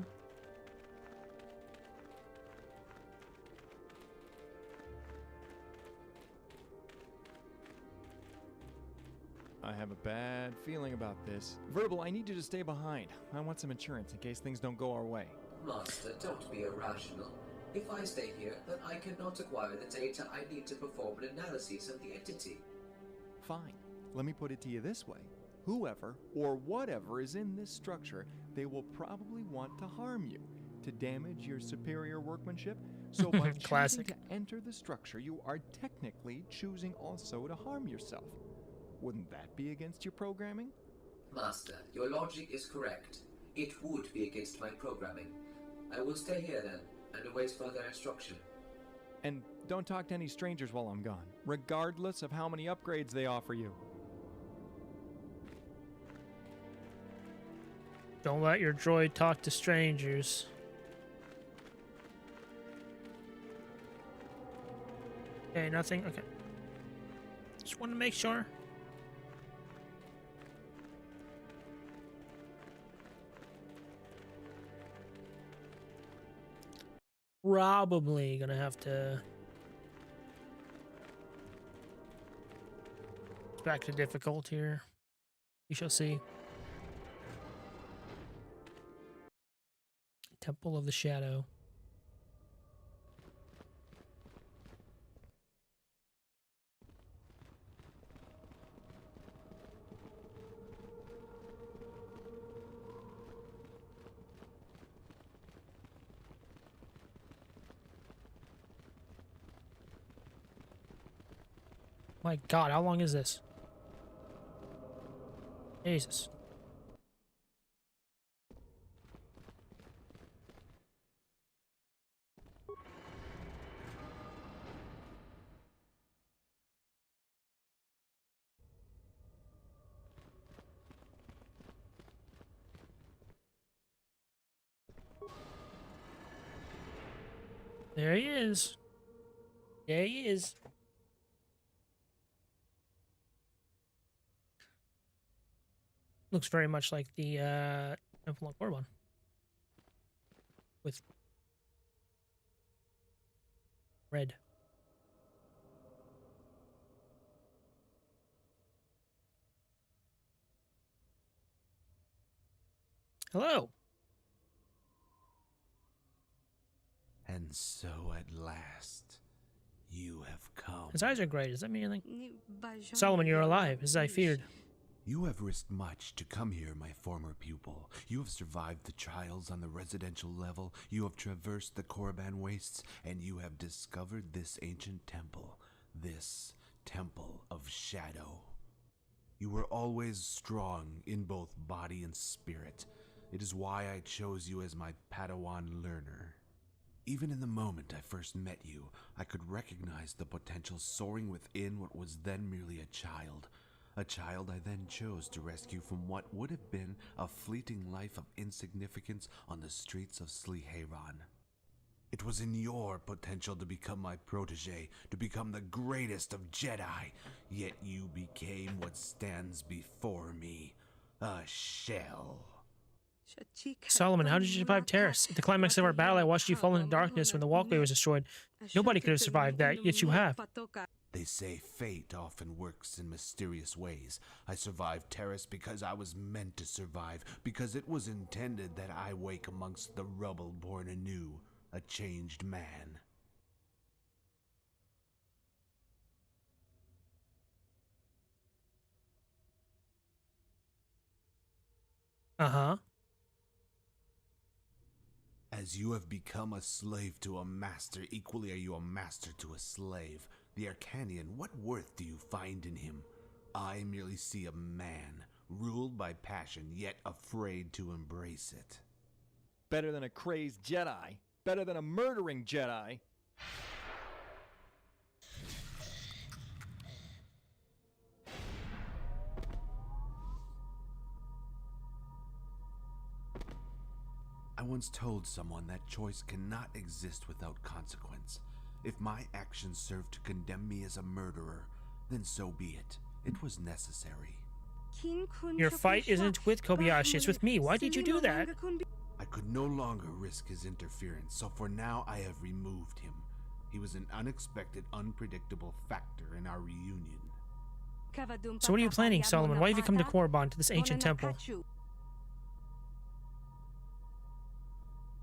[SPEAKER 5] I have a bad feeling about this. Verbal, I need you to stay behind. I want some insurance in case things don't go our way.
[SPEAKER 6] Master, don't be irrational. If I stay here, then I cannot acquire the data I need to perform an analysis of the entity.
[SPEAKER 5] Fine. Let me put it to you this way. Whoever or whatever is in this structure, they will probably want to harm you, to damage your superior workmanship. So by choosing to enter the structure, you are technically choosing also to harm yourself. Wouldn't that be against your programming?
[SPEAKER 6] Master, your logic is correct. It would be against my programming. I will stay here then, and await further instruction.
[SPEAKER 5] And don't talk to any strangers while I'm gone, regardless of how many upgrades they offer you.
[SPEAKER 1] Don't let your droid talk to strangers. Okay, nothing? Okay. Just want to make sure. Probably gonna have to back to difficult here. We shall see. Temple of the Shadow. My God, how long is this? Jesus. There he is. There he is. Looks very much like the Temple of Korriban. With red. Hello.
[SPEAKER 2] And so at last, you have come.
[SPEAKER 1] His eyes are great. Does that mean anything? Solomon, you're alive, as I feared.
[SPEAKER 2] You have risked much to come here, my former pupil. You have survived the trials on the residential level, you have traversed the Korriban wastes, and you have discovered this ancient temple. This temple of shadow. You were always strong in both body and spirit. It is why I chose you as my Padawan learner. Even in the moment I first met you, I could recognize the potential soaring within what was then merely a child. A child I then chose to rescue from what would have been a fleeting life of insignificance on the streets of Slieheran. It was in your potential to become my protege, to become the greatest of Jedi, yet you became what stands before me, a shell.
[SPEAKER 1] Solomon, how did you survive Terrace? At the climax of our battle, I watched you fall into darkness when the walkway was destroyed. Nobody could have survived that, yet you have.
[SPEAKER 2] They say fate often works in mysterious ways. I survived Terrace because I was meant to survive, because it was intended that I wake amongst the rubble born anew, a changed man.
[SPEAKER 1] Uh-huh.
[SPEAKER 2] As you have become a slave to a master, equally are you a master to a slave. The Arcanian, what worth do you find in him? I merely see a man, ruled by passion, yet afraid to embrace it.
[SPEAKER 5] Better than a crazed Jedi. Better than a murdering Jedi.
[SPEAKER 2] I once told someone that choice cannot exist without consequence. If my actions serve to condemn me as a murderer, then so be it. It was necessary.
[SPEAKER 1] Your fight isn't with Kobayashi, it's with me. Why did you do that?
[SPEAKER 2] I could no longer risk his interference, so for now I have removed him. He was an unexpected, unpredictable factor in our reunion.
[SPEAKER 1] So what are you planning, Solomon? Why have you come to Korriban, to this ancient temple?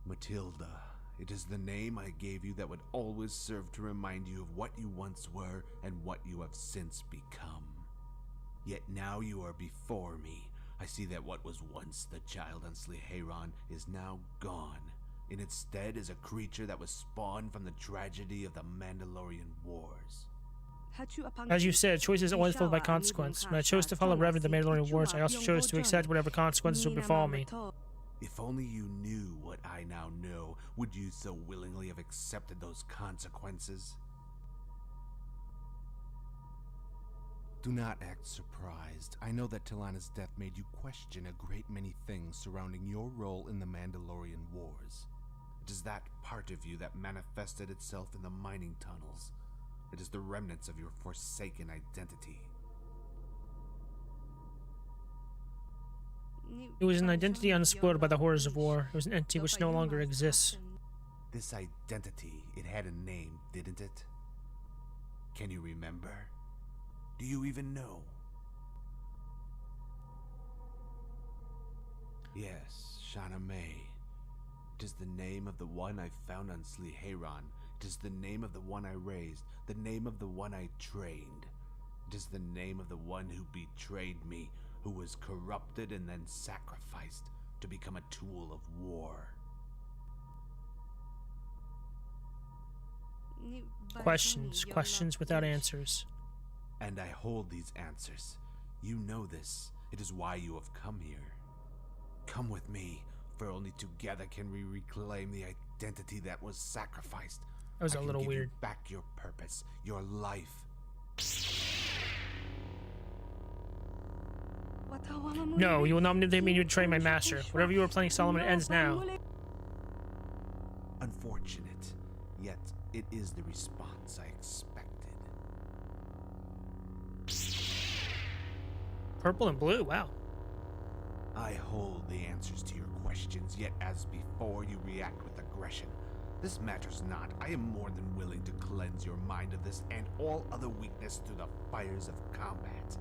[SPEAKER 2] Matilda, it is the name I gave you that would always serve to remind you of what you once were and what you have since become. Yet now you are before me. I see that what was once the child on Slieheran is now gone. In its stead is a creature that was spawned from the tragedy of the Mandalorian Wars.
[SPEAKER 1] As you said, choice is always followed by consequence. When I chose to follow Revan the Mandalorian Wars, I also chose to accept whatever consequences would befall me.
[SPEAKER 2] If only you knew what I now know, would you so willingly have accepted those consequences? Do not act surprised. I know that Tilana's death made you question a great many things surrounding your role in the Mandalorian Wars. It is that part of you that manifested itself in the mining tunnels. It is the remnants of your forsaken identity.
[SPEAKER 1] It was an identity unspoiled by the horrors of war. It was an entity which no longer exists.
[SPEAKER 2] This identity, it had a name, didn't it? Can you remember? Do you even know? Yes, Shana May. It is the name of the one I found on Slieheran. It is the name of the one I raised, the name of the one I trained. It is the name of the one who betrayed me, who was corrupted and then sacrificed to become a tool of war.
[SPEAKER 1] Questions without answers.
[SPEAKER 2] And I hold these answers. You know this. It is why you have come here. Come with me, for only together can we reclaim the identity that was sacrificed.
[SPEAKER 1] That was
[SPEAKER 2] a
[SPEAKER 1] a little weird.
[SPEAKER 2] You back your purpose, your life.
[SPEAKER 1] No, you will not manipulate me to betray my master. Whatever you were planning, Solomon, ends now.
[SPEAKER 2] Unfortunate, yet it is the response I expected.
[SPEAKER 1] Purple and blue, wow.
[SPEAKER 2] I hold the answers to your questions, yet as before you react with aggression. This matters not. I am more than willing to cleanse your mind of this and all other weakness through the fires of combat.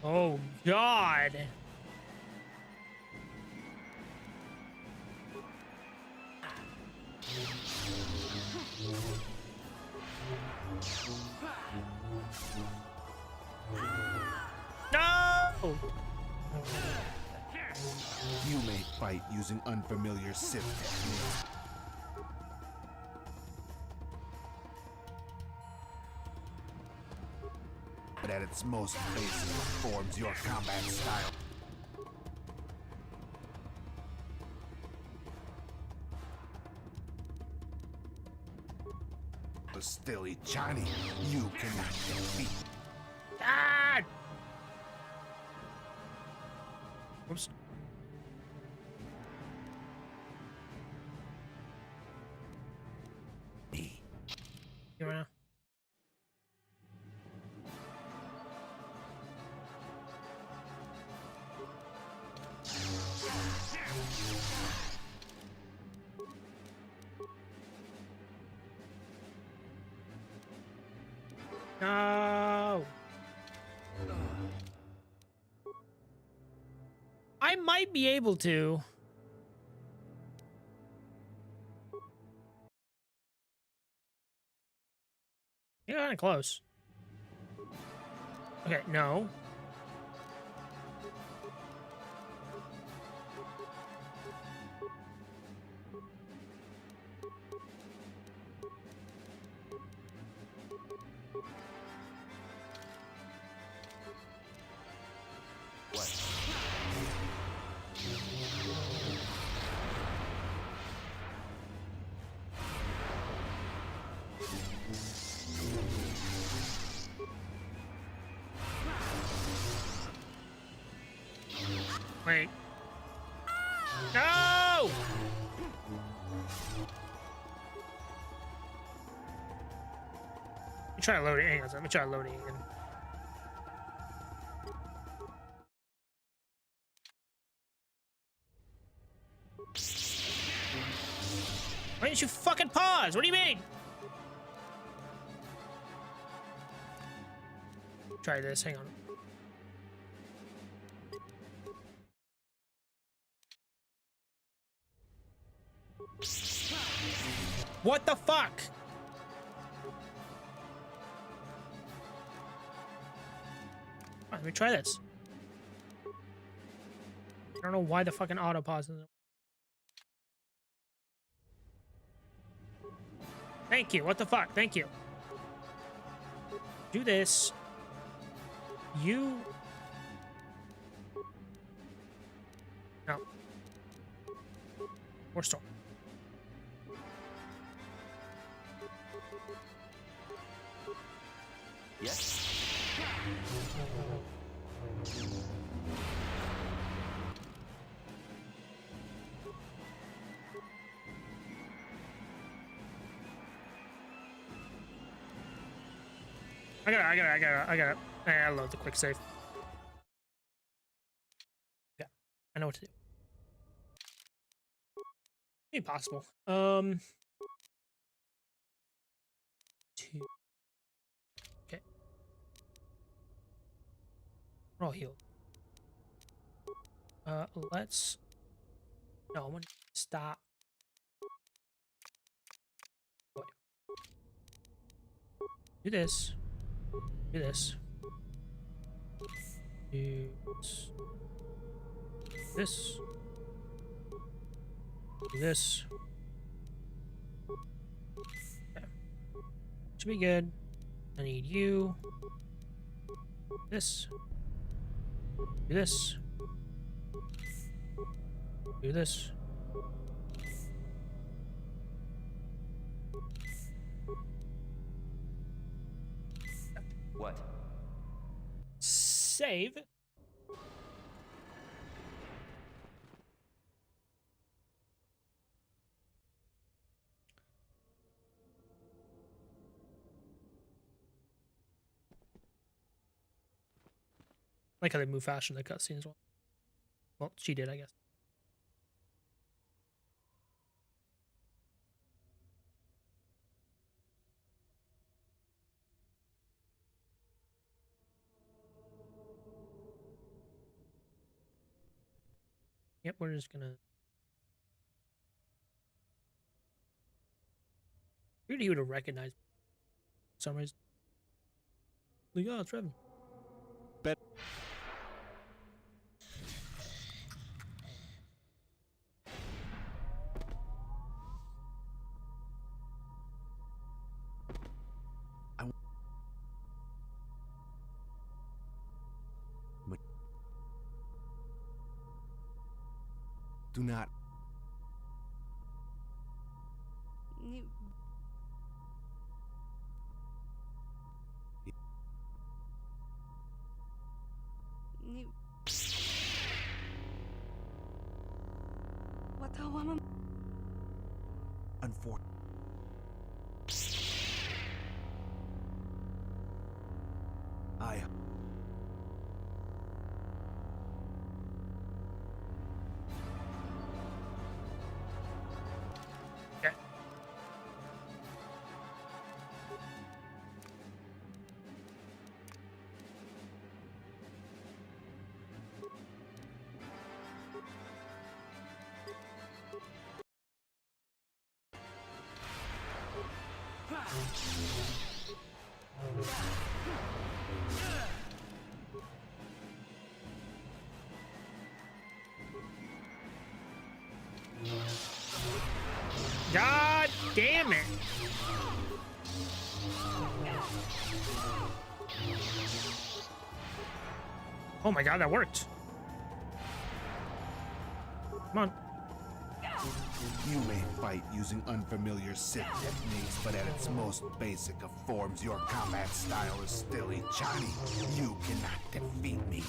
[SPEAKER 1] Oh, God. No!
[SPEAKER 2] You may fight using unfamiliar Sith techniques. But at its most basic forms your combat style. But still, Ichani, you cannot defeat.
[SPEAKER 1] Ah! Oops. You wanna? No. I might be able to. You're kind of close. Okay, no. Wait. No! Let me try loading. Hang on, let me try loading again. Why didn't you fucking pause? What do you mean? Try this. Hang on. What the fuck? Let me try this. I don't know why the fucking auto pause isn't. Thank you. What the fuck? Thank you. Do this. You. No. More storm.
[SPEAKER 15] Yes.
[SPEAKER 1] I got it. I load the quick save. Yeah, I know what to do. Impossible. 2. Okay. We're all healed. Let's... No, I'm gonna stop. Wait. Do this. Do this. Do this. This. Do this. Okay. Should be good. I need you. This. Do this. Do this.
[SPEAKER 15] What?
[SPEAKER 1] Save. Like how they move faster in the cutscene as well. Well, she did, I guess. Yep, we're just gonna... Weird he would have recognized for some reason. Like, oh, it's Revan.
[SPEAKER 5] Bet.
[SPEAKER 2] Do not. Unfortunately. I.
[SPEAKER 1] Okay. God damn it. Oh my god, that worked. Come on.
[SPEAKER 2] You may fight using unfamiliar Sith techniques, but at its most basic of forms, your combat style is still Ichani. You cannot defeat me.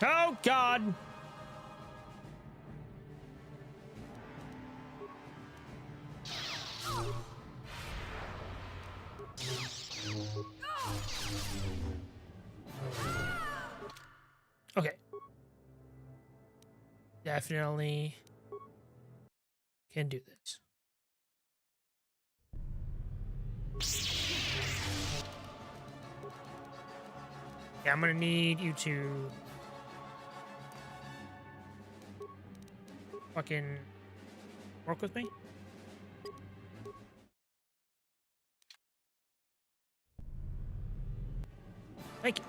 [SPEAKER 1] Oh god. Okay. Definitely can do this. Yeah, I'm gonna need you to fucking work with me. Thank you.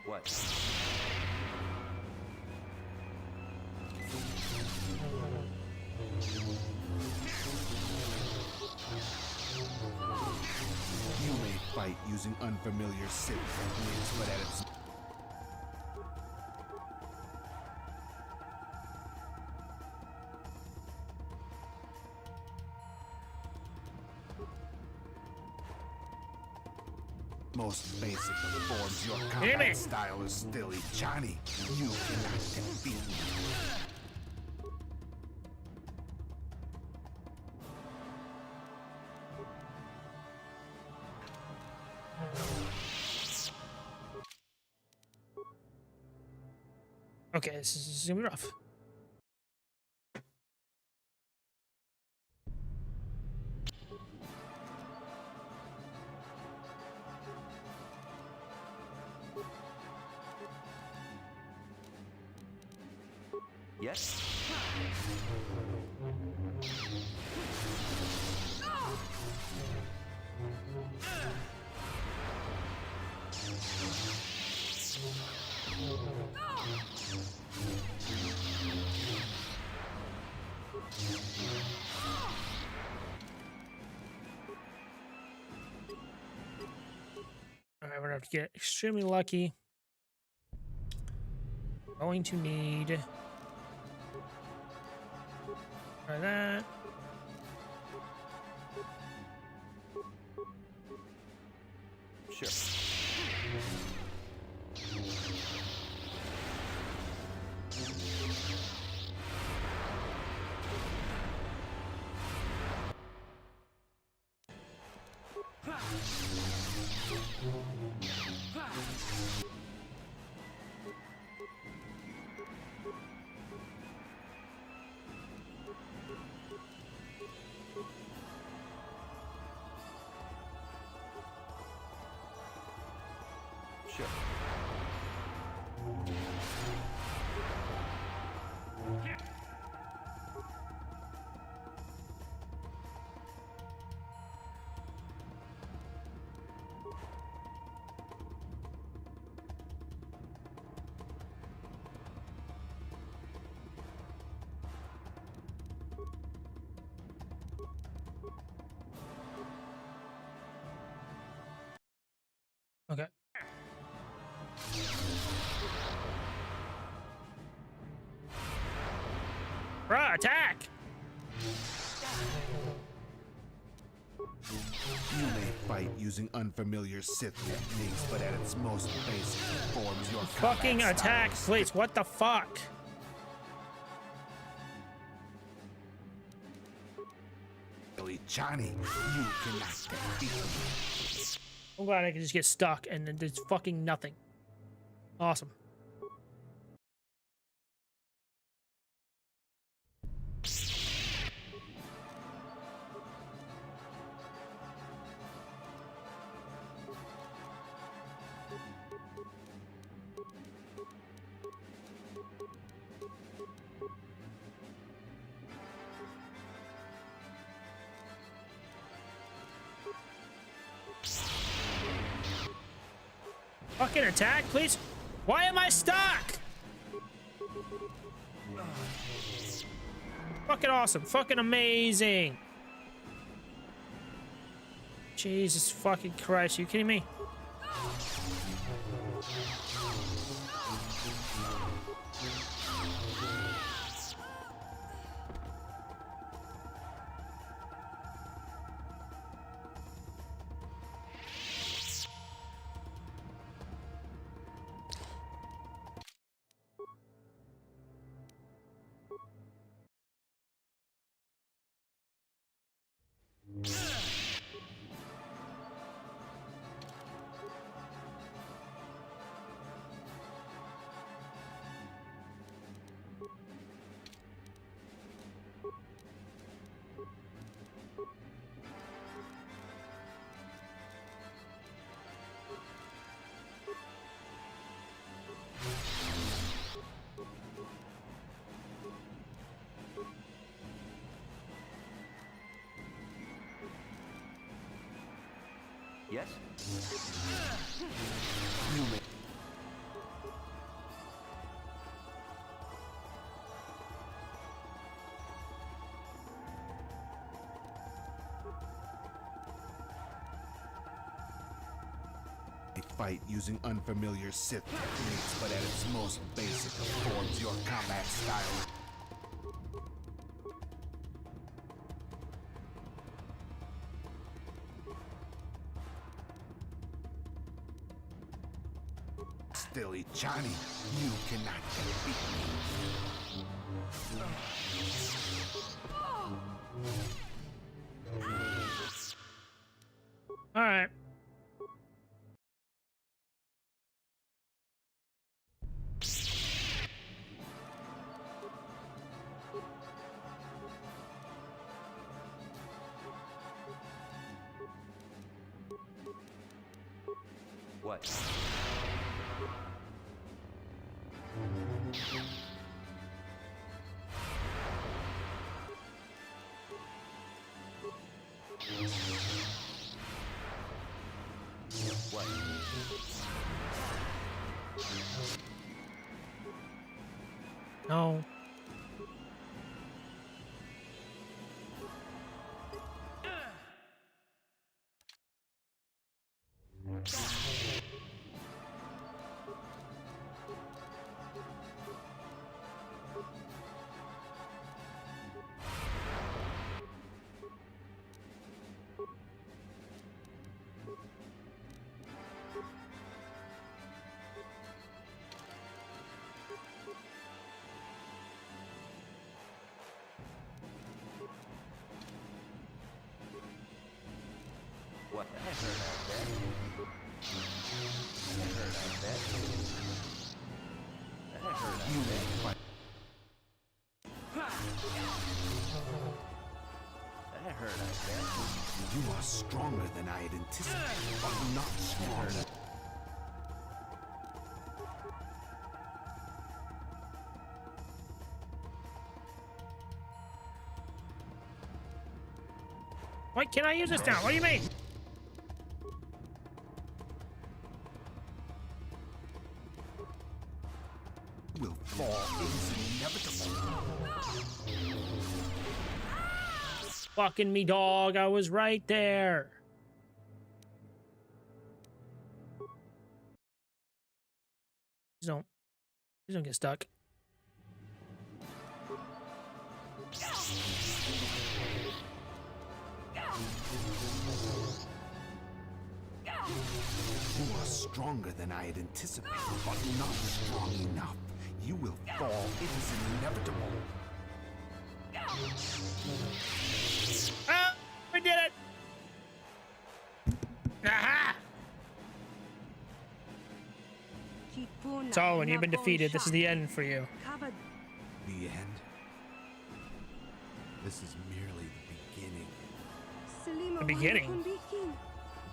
[SPEAKER 15] What?
[SPEAKER 2] You may fight using unfamiliar Sith techniques, but at its... most basic of forms, your combat style is still Ichani. You cannot defeat me.
[SPEAKER 1] Okay, this is gonna be rough.
[SPEAKER 15] Yes?
[SPEAKER 1] Alright, we're gonna have to get extremely lucky. Going to need try that.
[SPEAKER 15] Sure. Sure.
[SPEAKER 1] Okay. Bruh, attack!
[SPEAKER 2] You may fight using unfamiliar Sith techniques, but at its most basic forms, your
[SPEAKER 1] Fucking
[SPEAKER 2] combat
[SPEAKER 1] attack,
[SPEAKER 2] style
[SPEAKER 1] please. What the fuck?
[SPEAKER 2] is Ichani. You cannot defeat me.
[SPEAKER 1] I'm glad I can just get stuck and then there's fucking nothing. Awesome. Fucking attack, please. Why am I stuck? Fucking awesome. Fucking amazing. Jesus fucking Christ. Are you kidding me?
[SPEAKER 15] Yes?
[SPEAKER 2] You may fight using unfamiliar Sith techniques, but at its most basic of forms, your combat style. Stilly Johnny, you cannot defeat me.
[SPEAKER 1] All right.
[SPEAKER 15] What? What?
[SPEAKER 1] No.
[SPEAKER 15] What? I heard out that. I heard out that. I heard out that. I heard out that.
[SPEAKER 2] You are stronger than I had anticipated, but not stronger.
[SPEAKER 1] Why can't I use this now? What do you mean?
[SPEAKER 2] Will fall is inevitable.
[SPEAKER 1] Fucking me, dog. I was right there. Please don't get stuck.
[SPEAKER 2] You are stronger than I had anticipated, but not strong enough. You will fall. It is inevitable.
[SPEAKER 1] Oh, we did it! Aha! So, when you've been defeated, this is the end for you.
[SPEAKER 2] The end? This is merely the beginning.
[SPEAKER 1] The beginning?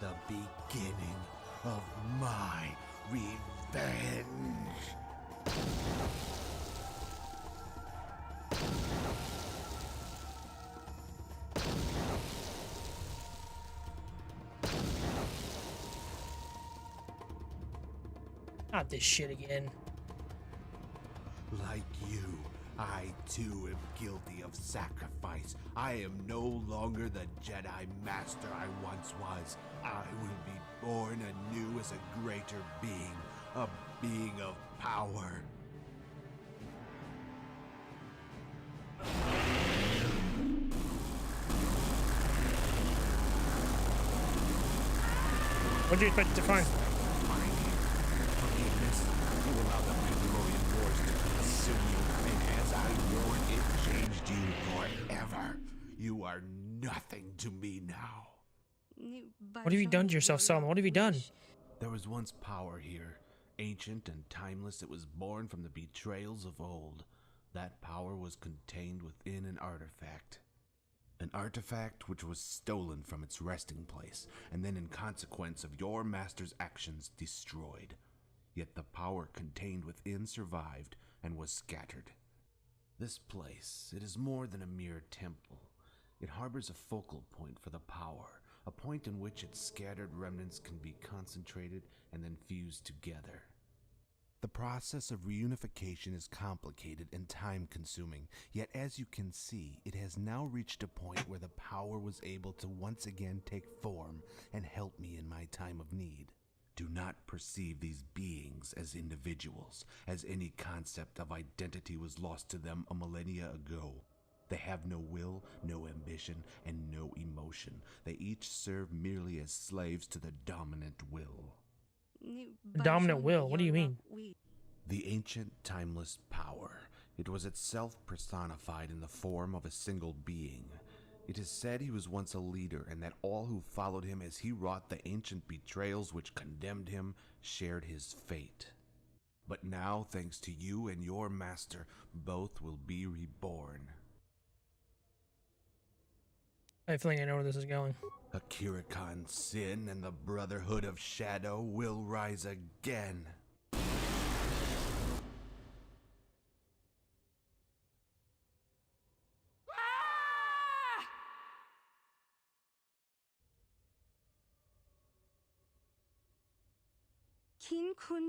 [SPEAKER 2] The beginning of my revenge.
[SPEAKER 1] Not this shit again.
[SPEAKER 2] Like you, I too am guilty of sacrifice. I am no longer the Jedi Master I once was. I will be born anew as a greater being, a being of power.
[SPEAKER 1] What do you expect to find?
[SPEAKER 2] Forgiveness. You allow the Mandalorian Wars to consume you, and as I warned, it changed you forever. You are nothing to me now.
[SPEAKER 1] What have you done to yourself, Solomon? What have you done?
[SPEAKER 2] There was once power here, ancient and timeless. It was born from the betrayals of old. That power was contained within an artifact. An artifact which was stolen from its resting place, and then in consequence of your master's actions destroyed. Yet the power contained within survived and was scattered. This place, it is more than a mere temple. It harbors a focal point for the power, a point in which its scattered remnants can be concentrated and then fused together. The process of reunification is complicated and time-consuming, yet as you can see, it has now reached a point where the power was able to once again take form and help me in my time of need. Do not perceive these beings as individuals, as any concept of identity was lost to them a millennia ago. They have no will, no ambition, and no emotion. They each serve merely as slaves to the dominant will.
[SPEAKER 1] Dominant will? What do you mean?
[SPEAKER 2] The ancient, timeless power. It was itself personified in the form of a single being. It is said he was once a leader, and that all who followed him as he wrought the ancient betrayals which condemned him shared his fate. But now, thanks to you and your master, both will be reborn.
[SPEAKER 1] I have a feeling I know where this is going.
[SPEAKER 2] Akira Khan's sin and the Brotherhood of Shadow will rise again.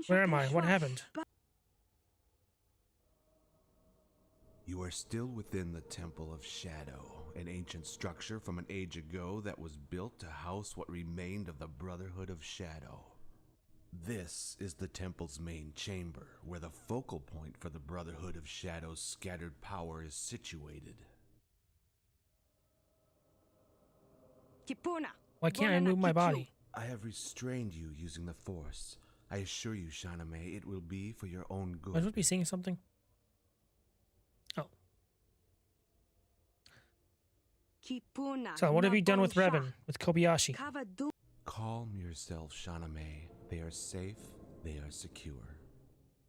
[SPEAKER 1] Where am I? What happened?
[SPEAKER 2] You are still within the Temple of Shadow, an ancient structure from an age ago that was built to house what remained of the Brotherhood of Shadow. This is the temple's main chamber, where the focal point for the Brotherhood of Shadow's scattered power is situated.
[SPEAKER 1] Why can't I move my body?
[SPEAKER 2] I have restrained you using the Force. I assure you, Shaname, it will be for your own good.
[SPEAKER 1] Am I supposed to be saying something? Oh. So, what have you done with Revan, with Kobayashi?
[SPEAKER 2] Calm yourself, Shaname. They are safe, they are secure.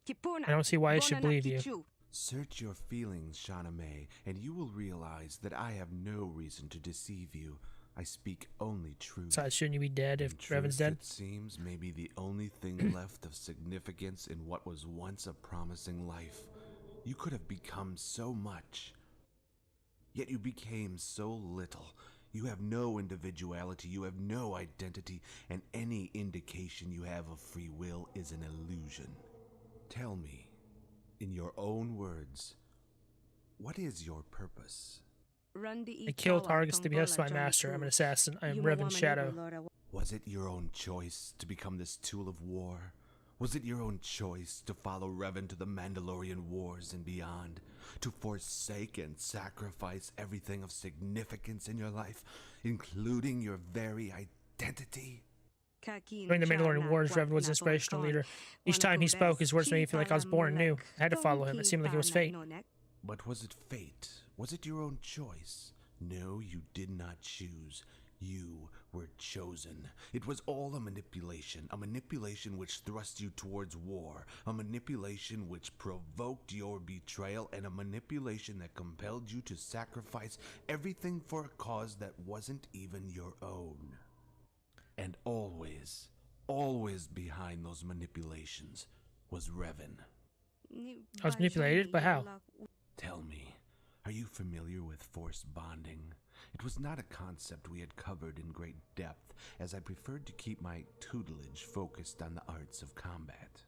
[SPEAKER 1] I don't see why I should believe you.
[SPEAKER 2] Search your feelings, Shaname, and you will realize that I have no reason to deceive you. I speak only truth.
[SPEAKER 1] Besides, shouldn't you be dead if Revan's dead?
[SPEAKER 2] It seems may be the only thing left of significance in what was once a promising life. You could have become so much, yet you became so little. You have no individuality, you have no identity, and any indication you have of free will is an illusion. Tell me, in your own words, what is your purpose?
[SPEAKER 1] I killed Argus to be behest of my master. I'm an assassin. I am Revan's shadow.
[SPEAKER 2] Was it your own choice to become this tool of war? Was it your own choice to follow Revan to the Mandalorian Wars and beyond? To forsake and sacrifice everything of significance in your life, including your very identity?
[SPEAKER 1] During the Mandalorian Wars, Revan was an inspirational leader. Each time he spoke, his words made me feel like I was born new. I had to follow him. It seemed like it was fate.
[SPEAKER 2] But was it fate? Was it your own choice? No, you did not choose. You were chosen. It was all a manipulation which thrust you towards war, a manipulation which provoked your betrayal, and a manipulation that compelled you to sacrifice everything for a cause that wasn't even your own. And always, always behind those manipulations was Revan.
[SPEAKER 1] I was manipulated, but how?
[SPEAKER 2] Tell me, are you familiar with force bonding? It was not a concept we had covered in great depth, as I preferred to keep my tutelage focused on the arts of combat.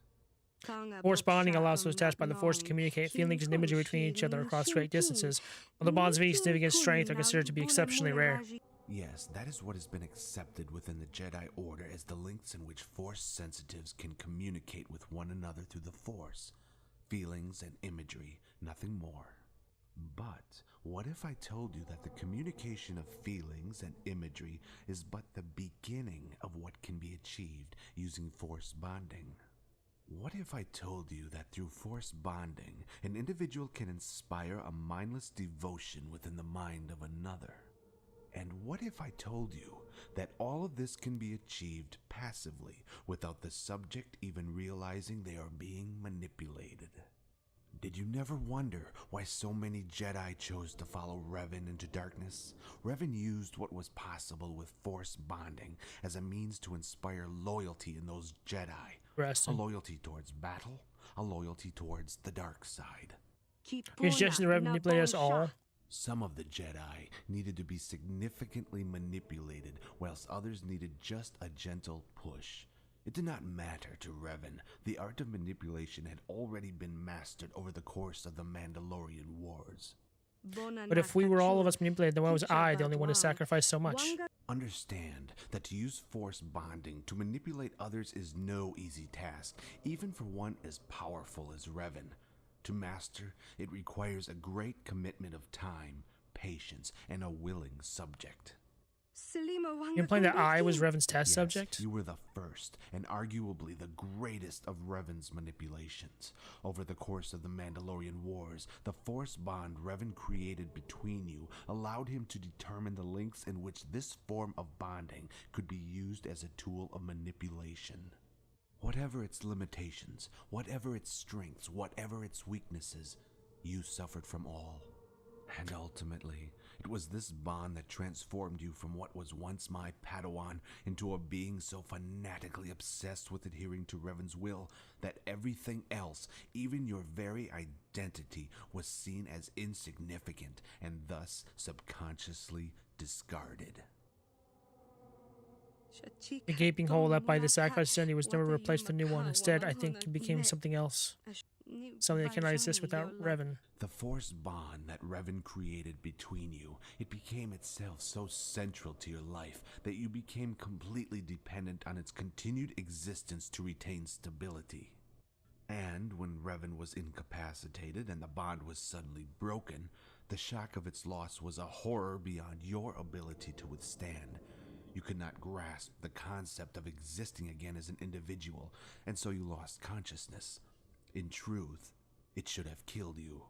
[SPEAKER 1] Force bonding allows those attached by the Force to communicate feelings and imagery between each other across great distances, while the bonds of any significant strength are considered to be exceptionally rare.
[SPEAKER 2] Yes, that is what has been accepted within the Jedi Order as the links in which Force sensitives can communicate with one another through the Force. Feelings and imagery, nothing more. But what if I told you that the communication of feelings and imagery is but the beginning of what can be achieved using Force bonding? What if I told you that through Force bonding, an individual can inspire a mindless devotion within the mind of another? And what if I told you that all of this can be achieved passively, without the subject even realizing they are being manipulated? Did you never wonder why so many Jedi chose to follow Revan into darkness? Revan used what was possible with Force bonding as a means to inspire loyalty in those Jedi. A loyalty towards battle, a loyalty towards the dark side.
[SPEAKER 1] You're suggesting the Revan manipulated us all?
[SPEAKER 2] Some of the Jedi needed to be significantly manipulated, whilst others needed just a gentle push. It did not matter to Revan. The art of manipulation had already been mastered over the course of the Mandalorian Wars.
[SPEAKER 1] But if we were all of us manipulated, then why was I the only one to sacrifice so much?
[SPEAKER 2] Understand that to use Force bonding to manipulate others is no easy task, even for one as powerful as Revan. To master, it requires a great commitment of time, patience, and a willing subject.
[SPEAKER 1] You implying that I was Revan's test subject?
[SPEAKER 2] You were the first and arguably the greatest of Revan's manipulations. Over the course of the Mandalorian Wars, the force bond Revan created between you allowed him to determine the lengths in which this form of bonding could be used as a tool of manipulation. Whatever its limitations, whatever its strengths, whatever its weaknesses, you suffered from all. And ultimately, it was this bond that transformed you from what was once my Padawan into a being so fanatically obsessed with adhering to Revan's will that everything else, even your very identity, was seen as insignificant and thus subconsciously discarded.
[SPEAKER 1] The gaping hole left by the sacrifice identity was never replaced with a new one. Instead, I think it became something else. Something that cannot exist without Revan.
[SPEAKER 2] The force bond that Revan created between you, it became itself so central to your life that you became completely dependent on its continued existence to retain stability. And when Revan was incapacitated and the bond was suddenly broken, the shock of its loss was a horror beyond your ability to withstand. You could not grasp the concept of existing again as an individual, and so you lost consciousness. In truth, it should have killed you.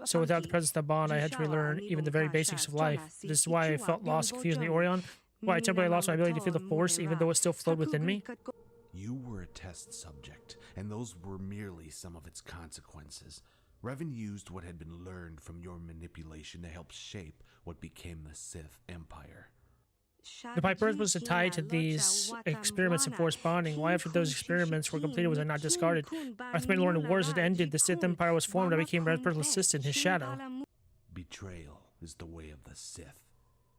[SPEAKER 1] So without the presence of the bond, I had to relearn even the very basics of life. This is why I felt lost, confused in the Orion. Why I temporarily lost my ability to feel the Force, even though it still flowed within me.
[SPEAKER 2] You were a test subject, and those were merely some of its consequences. Revan used what had been learned from your manipulation to help shape what became the Sith Empire.
[SPEAKER 1] If my purpose was to tie to these experiments in force bonding, why after those experiments were completed was I not discarded? After the Mandalorian Wars had ended, the Sith Empire was formed, I became Revan's personal assistant, his shadow.
[SPEAKER 2] Betrayal is the way of the Sith.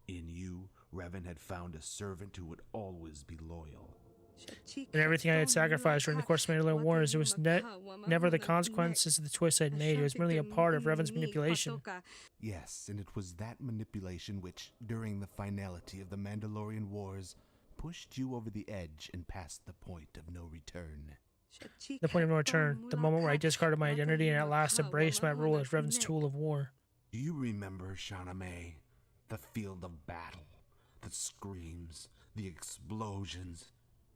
[SPEAKER 2] In you, Revan had found a servant who would always be loyal.
[SPEAKER 1] And everything I had sacrificed during the course of Mandalorian Wars, it was never the consequences of the choice I had made. It was merely a part of Revan's manipulation.
[SPEAKER 2] Yes, and it was that manipulation which, during the finality of the Mandalorian Wars, pushed you over the edge and past the point of no return.
[SPEAKER 1] The point of no return, the moment where I discarded my identity and at last embraced my role as Revan's tool of war.
[SPEAKER 2] Do you remember, Shauna May? The field of battle, the screams, the explosions,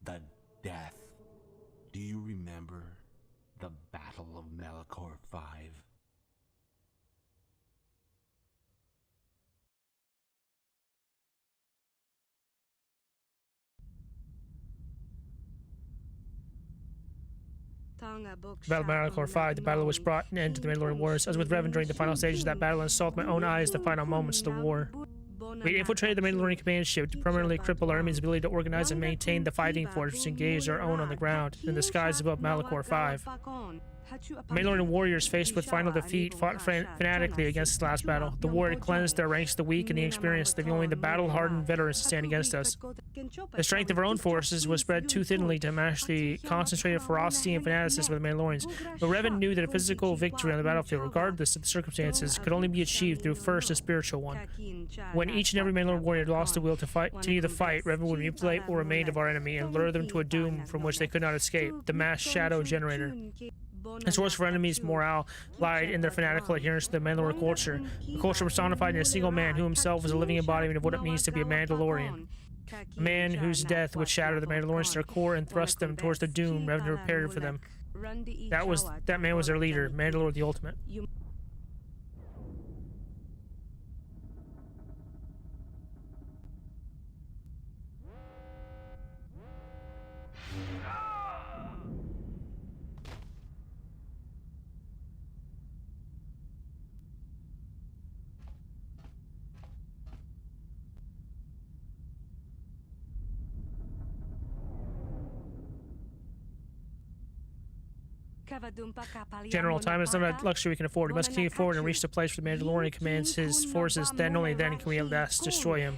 [SPEAKER 2] the death. Do you remember the Battle of Malachor V?
[SPEAKER 1] The Battle of Malachor V, the battle which brought an end to the Mandalorian Wars. I was with Revan during the final stages of that battle and saw with my own eyes the final moments of the war. We infiltrated the Mandalorian command ship to permanently cripple our enemy's ability to organize and maintain the fighting force to engage our own on the ground in the skies above Malachor V. Mandalorian warriors faced with final defeat fought fanatically against this last battle. The war had cleansed their ranks, the weak and the inexperienced, leaving only the battle-hardened veterans to stand against us. The strength of our own forces was spread too thinly to match the concentrated ferocity and fanaticism of the Mandalorians, but Revan knew that a physical victory on the battlefield, regardless of the circumstances, could only be achieved through first a spiritual one. When each and every Mandalorian warrior lost the will to continue the fight, Revan would manipulate what remained of our enemy and lure them to a doom from which they could not escape, the mass shadow generator. The source for enemies' morale lied in their fanatical adherence to the Mandalorian culture, a culture personified in a single man who himself was a living embodiment of what it means to be a Mandalorian. A man whose death would shatter the Mandalorians to their core and thrust them towards the doom Revan had prepared for them. That man was their leader, Mandalore the Ultimate. General, time is not a luxury we can afford. We must continue forward and reach the place where the Mandalorian commands his forces. Then, only then, can we at last destroy him.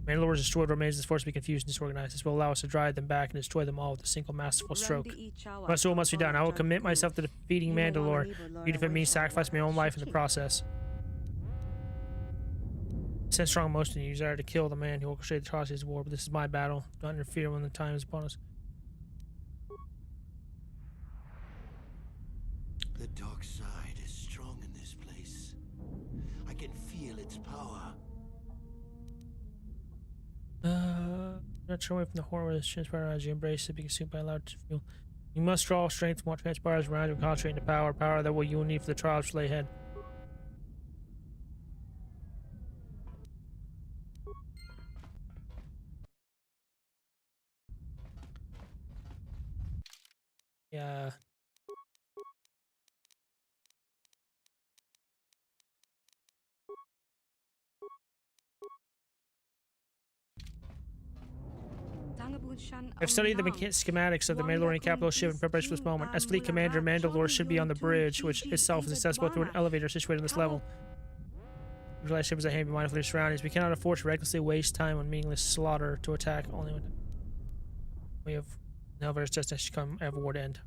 [SPEAKER 1] Mandalore is destroyed, remains this force to be confused and disorganized. This will allow us to drive them back and destroy them all with a single masterful stroke. My soul must be done. I will commit myself to defeating Mandalore, even if it means sacrificing my own life in the process. sense strong emotion in you, desire to kill the man who orchestrated the atrocities of war, but this is my battle. Do not interfere when the time is upon us.
[SPEAKER 20] The dark side is strong in this place. I can feel its power.
[SPEAKER 1] Not turn away from the horror where this transpires as you embrace it, be consumed by a loud fuel. You must draw strength from what transpires around you and concentrate into power that you will need for the trials to lay ahead. Yeah. I've studied the schematics of the Mandalorian capital ship in preparation for this moment. As Fleet Commander, Mandalore should be on the bridge, which itself is accessible through an elevator situated on this level. The relationship is at hand, be mindful of your surroundings. We cannot afford to recklessly waste time on meaningless slaughter to attack only when we have the elevator's destination come have war to end.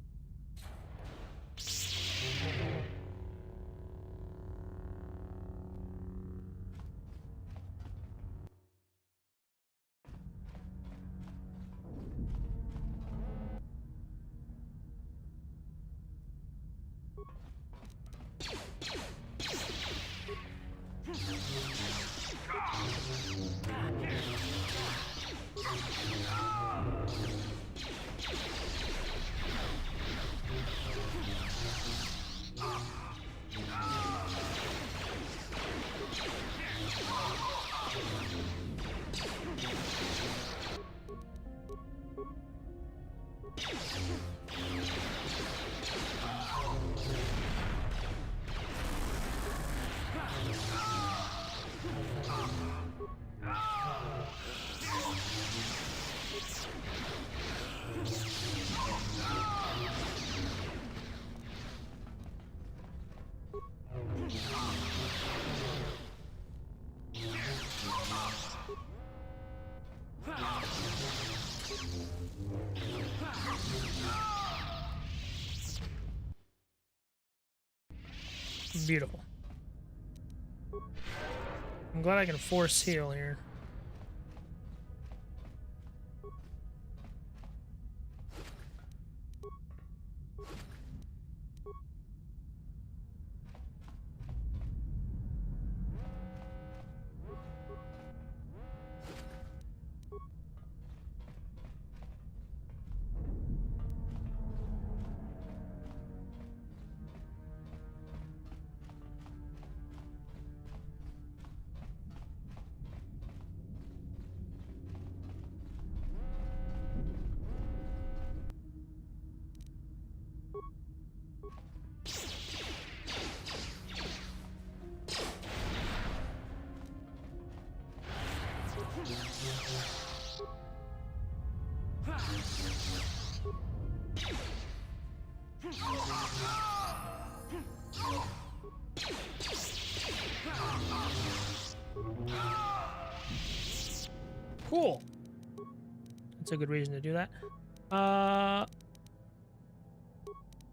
[SPEAKER 1] Beautiful. I'm glad I can force heal here. Cool. That's a good reason to do that.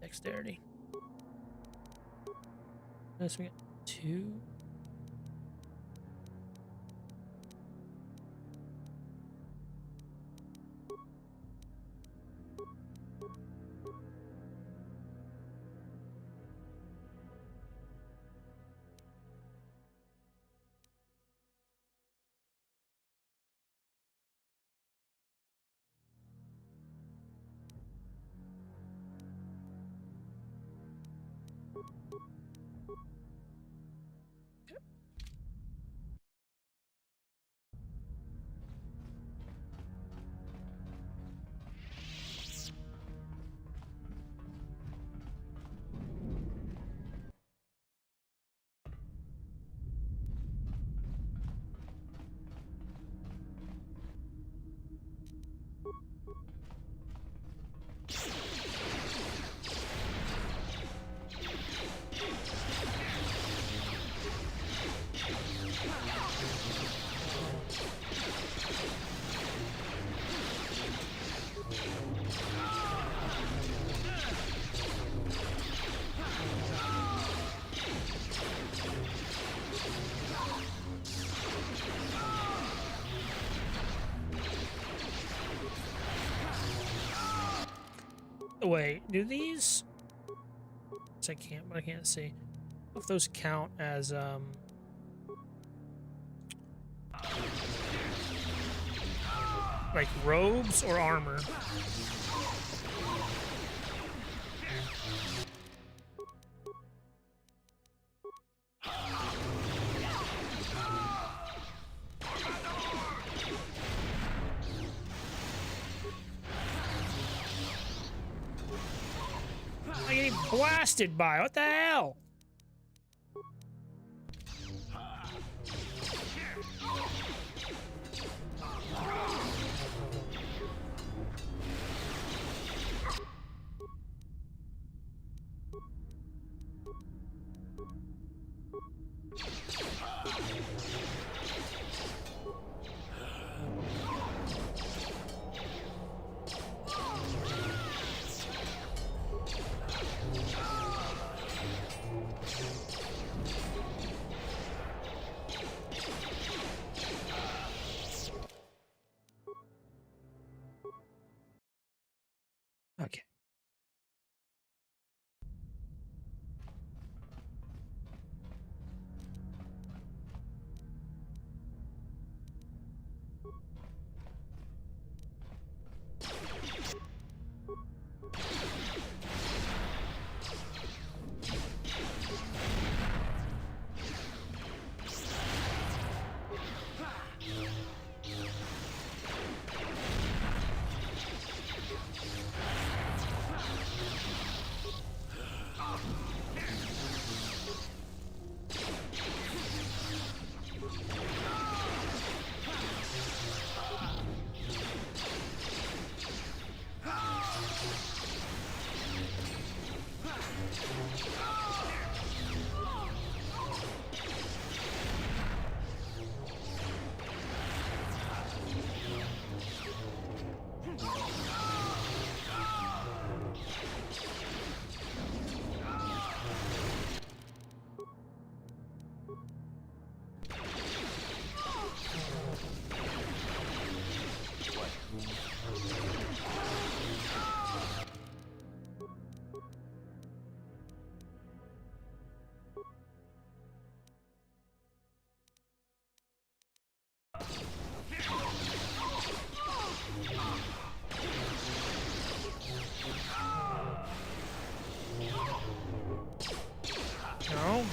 [SPEAKER 1] Dexterity. Let's get 2. Wait, do these? I can't, but I can't see if those count as like robes or armor. I'm getting blasted by. What the hell? Okay. No.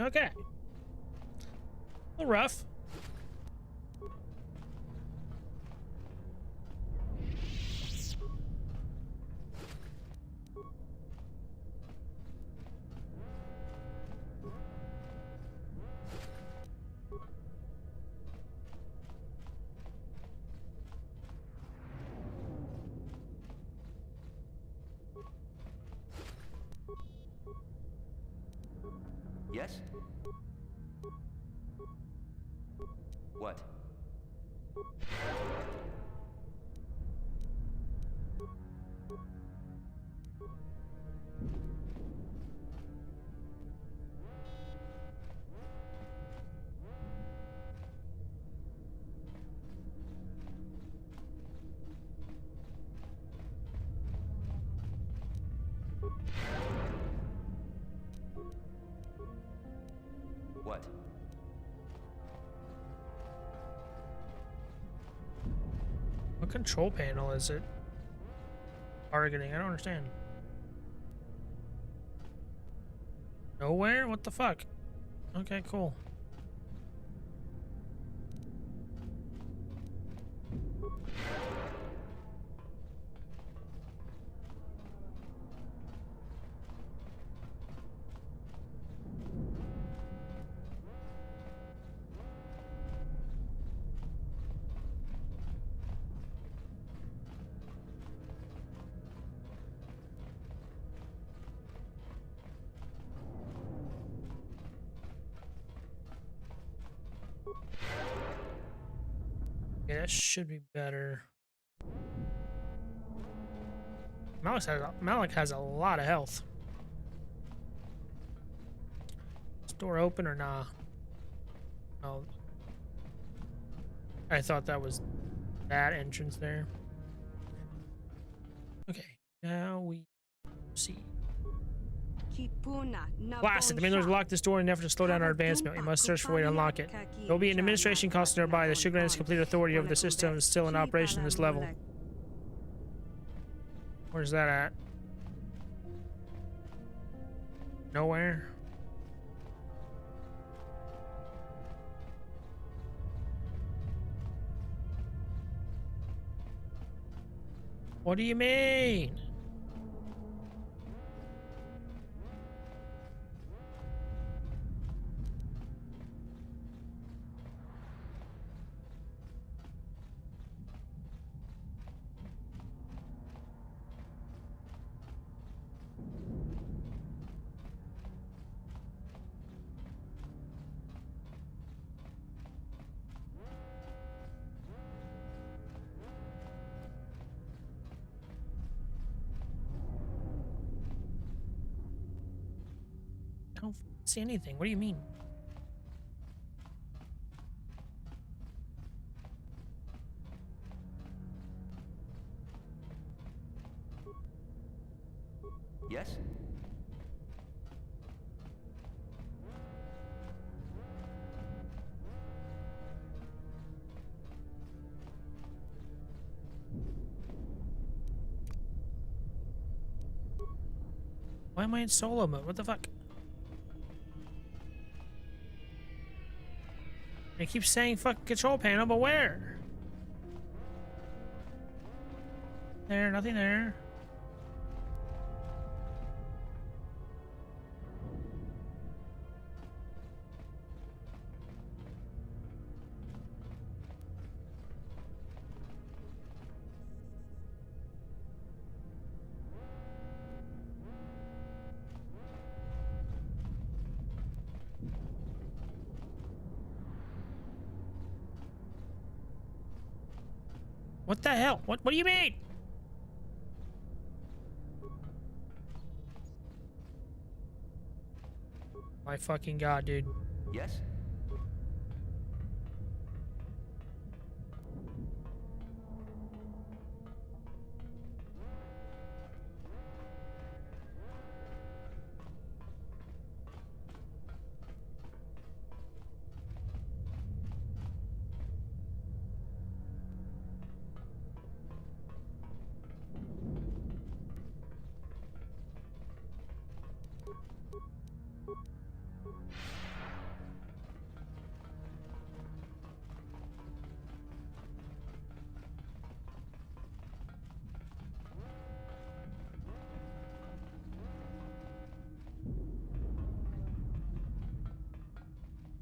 [SPEAKER 1] Okay. A little rough.
[SPEAKER 21] Yes? What? What?
[SPEAKER 1] What control panel is it? Targeting, I don't understand. Nowhere? What the fuck? Okay, cool. Okay, that should be better. Malik has a lot of health. Is the door open or nah? Oh, I thought that was that entrance there. Okay, now we see. Blasted! The main doors locked this door in an effort to slow down our advancement. We must search for a way to unlock it. There will be an administration console nearby. The Sugarland's complete authority over the system is still in operation at this level. Where's that at? Nowhere. What do you mean? I don't see anything. What do you mean?
[SPEAKER 21] Yes?
[SPEAKER 1] Why am I in solo mode? What the fuck? It keeps saying fucking control panel, but where? There, nothing there. What the hell? What do you mean? My fucking god, dude.
[SPEAKER 21] Yes?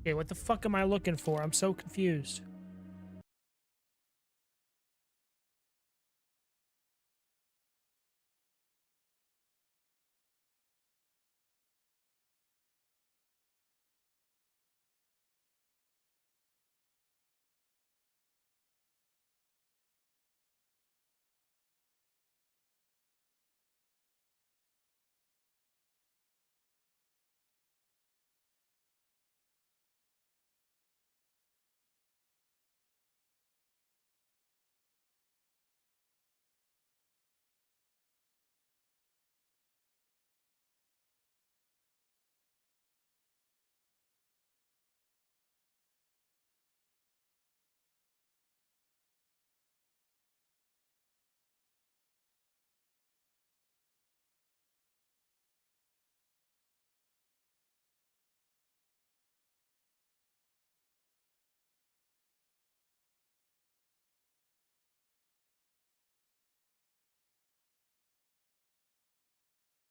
[SPEAKER 1] Okay, what the fuck am I looking for? I'm so confused.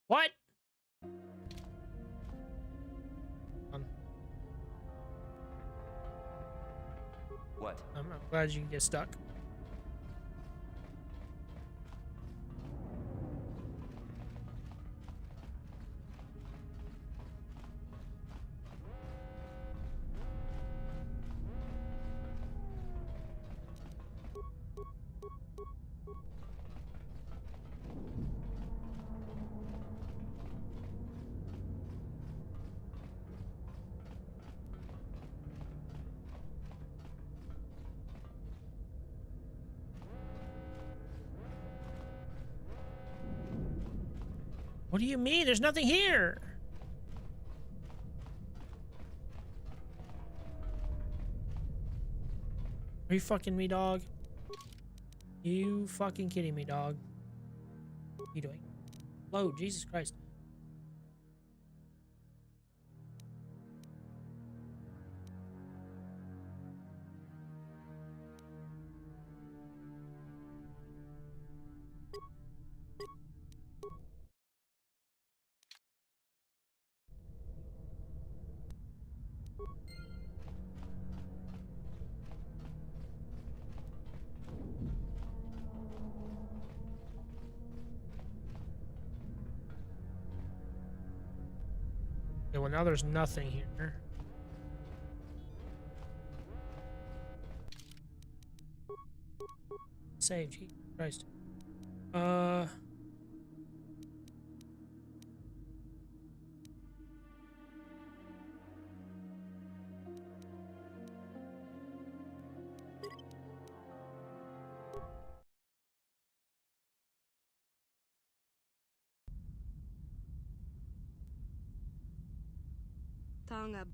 [SPEAKER 1] What?
[SPEAKER 21] What?
[SPEAKER 1] I'm glad you can get stuck. What do you mean? There's nothing here. Are you fucking me, dog? You fucking kidding me, dog? What are you doing? Load, Jesus Christ. Okay, well now there's nothing here. Save, Jesus Christ.
[SPEAKER 3] Tanga.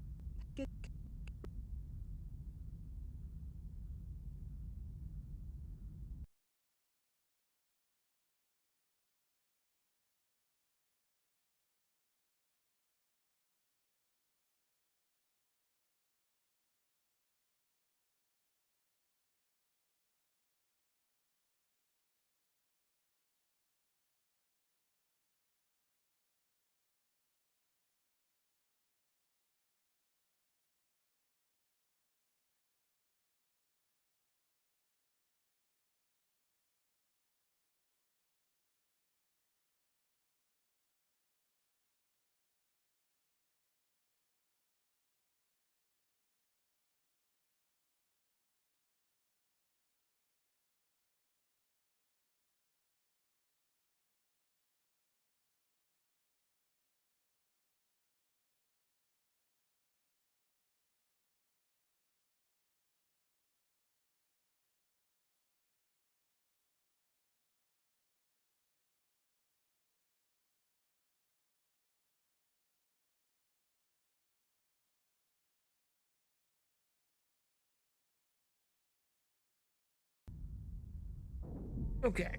[SPEAKER 1] Okay.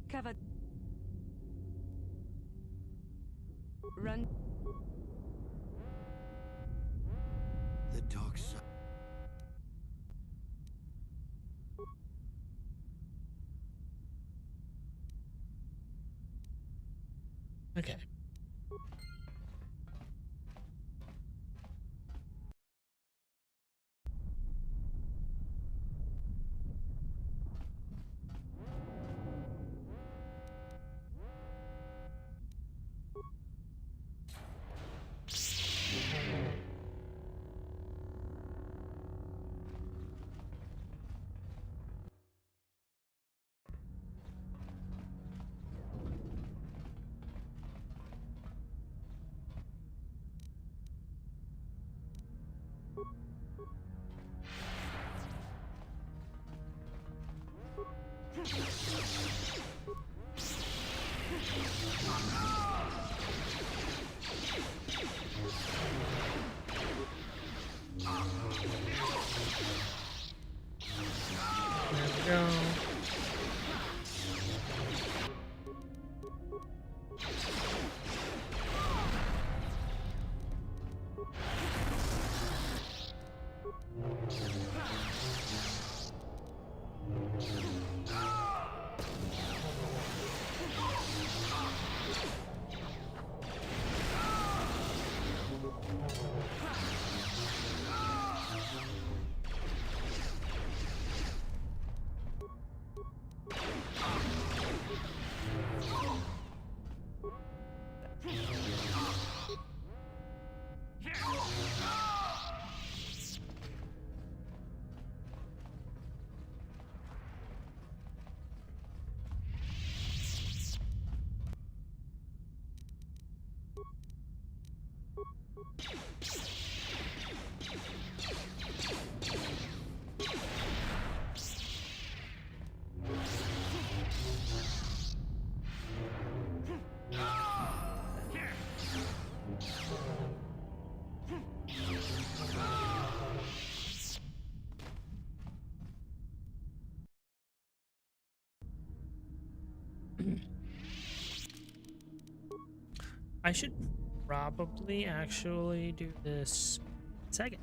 [SPEAKER 3] Cover. Run.
[SPEAKER 20] The dark side.
[SPEAKER 1] Okay. There we go. I should probably actually do this second.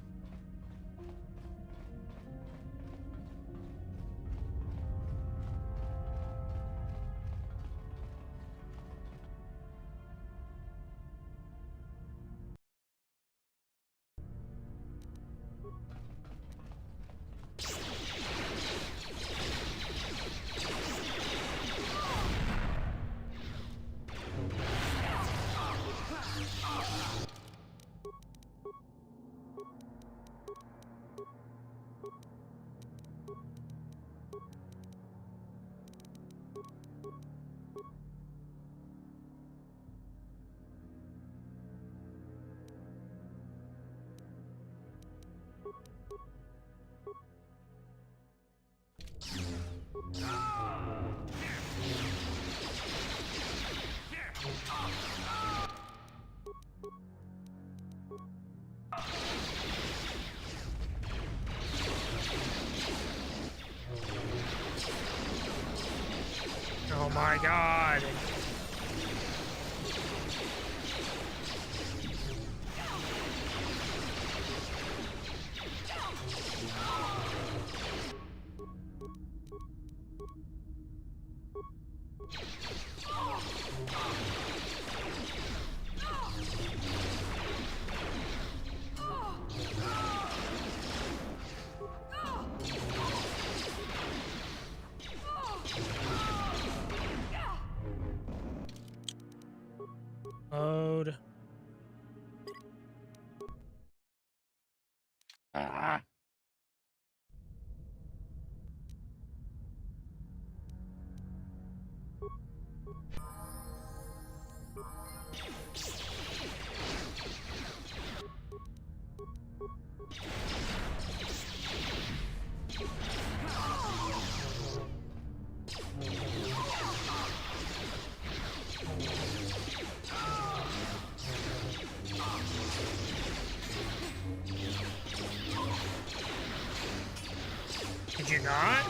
[SPEAKER 1] Oh my god. Load. Ah. Did you not?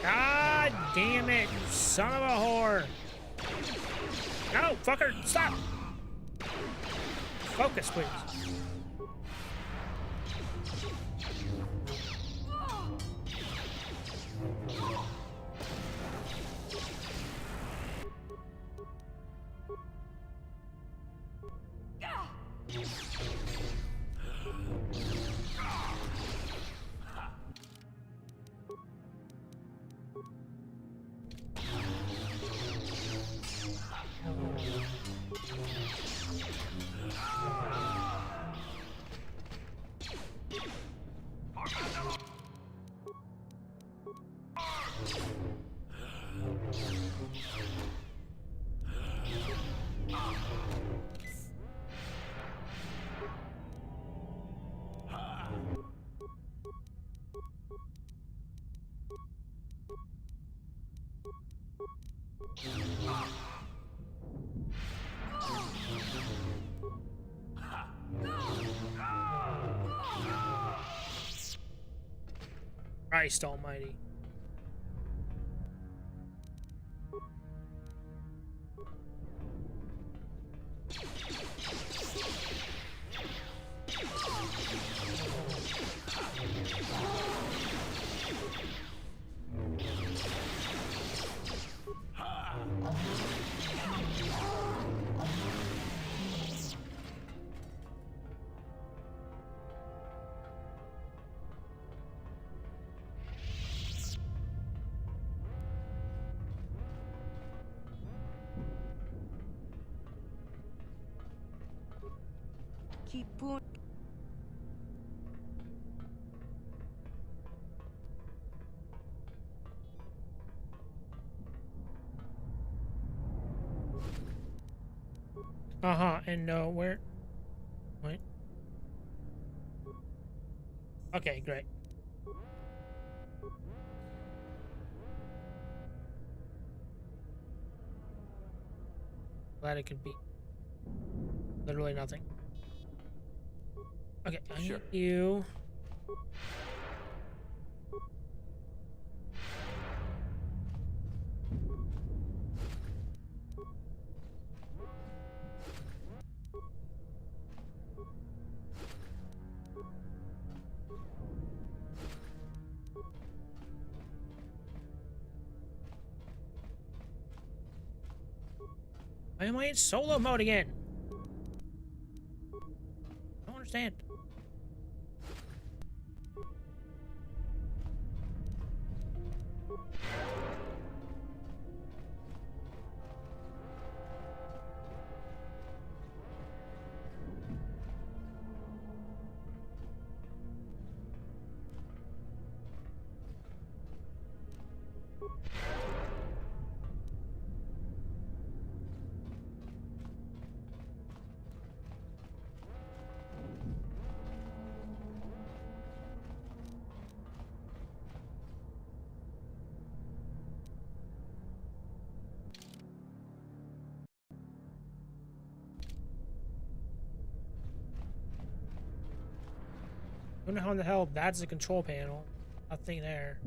[SPEAKER 1] God damn it, you son of a whore. No, fucker, stop. Focus, please. Christ almighty.
[SPEAKER 16] Keep on.
[SPEAKER 1] And where? Wait. Okay, great. Glad it could be literally nothing. Okay, I need you. Why am I in solo mode again? I don't understand. I don't know how in the hell that's a control panel. Nothing there.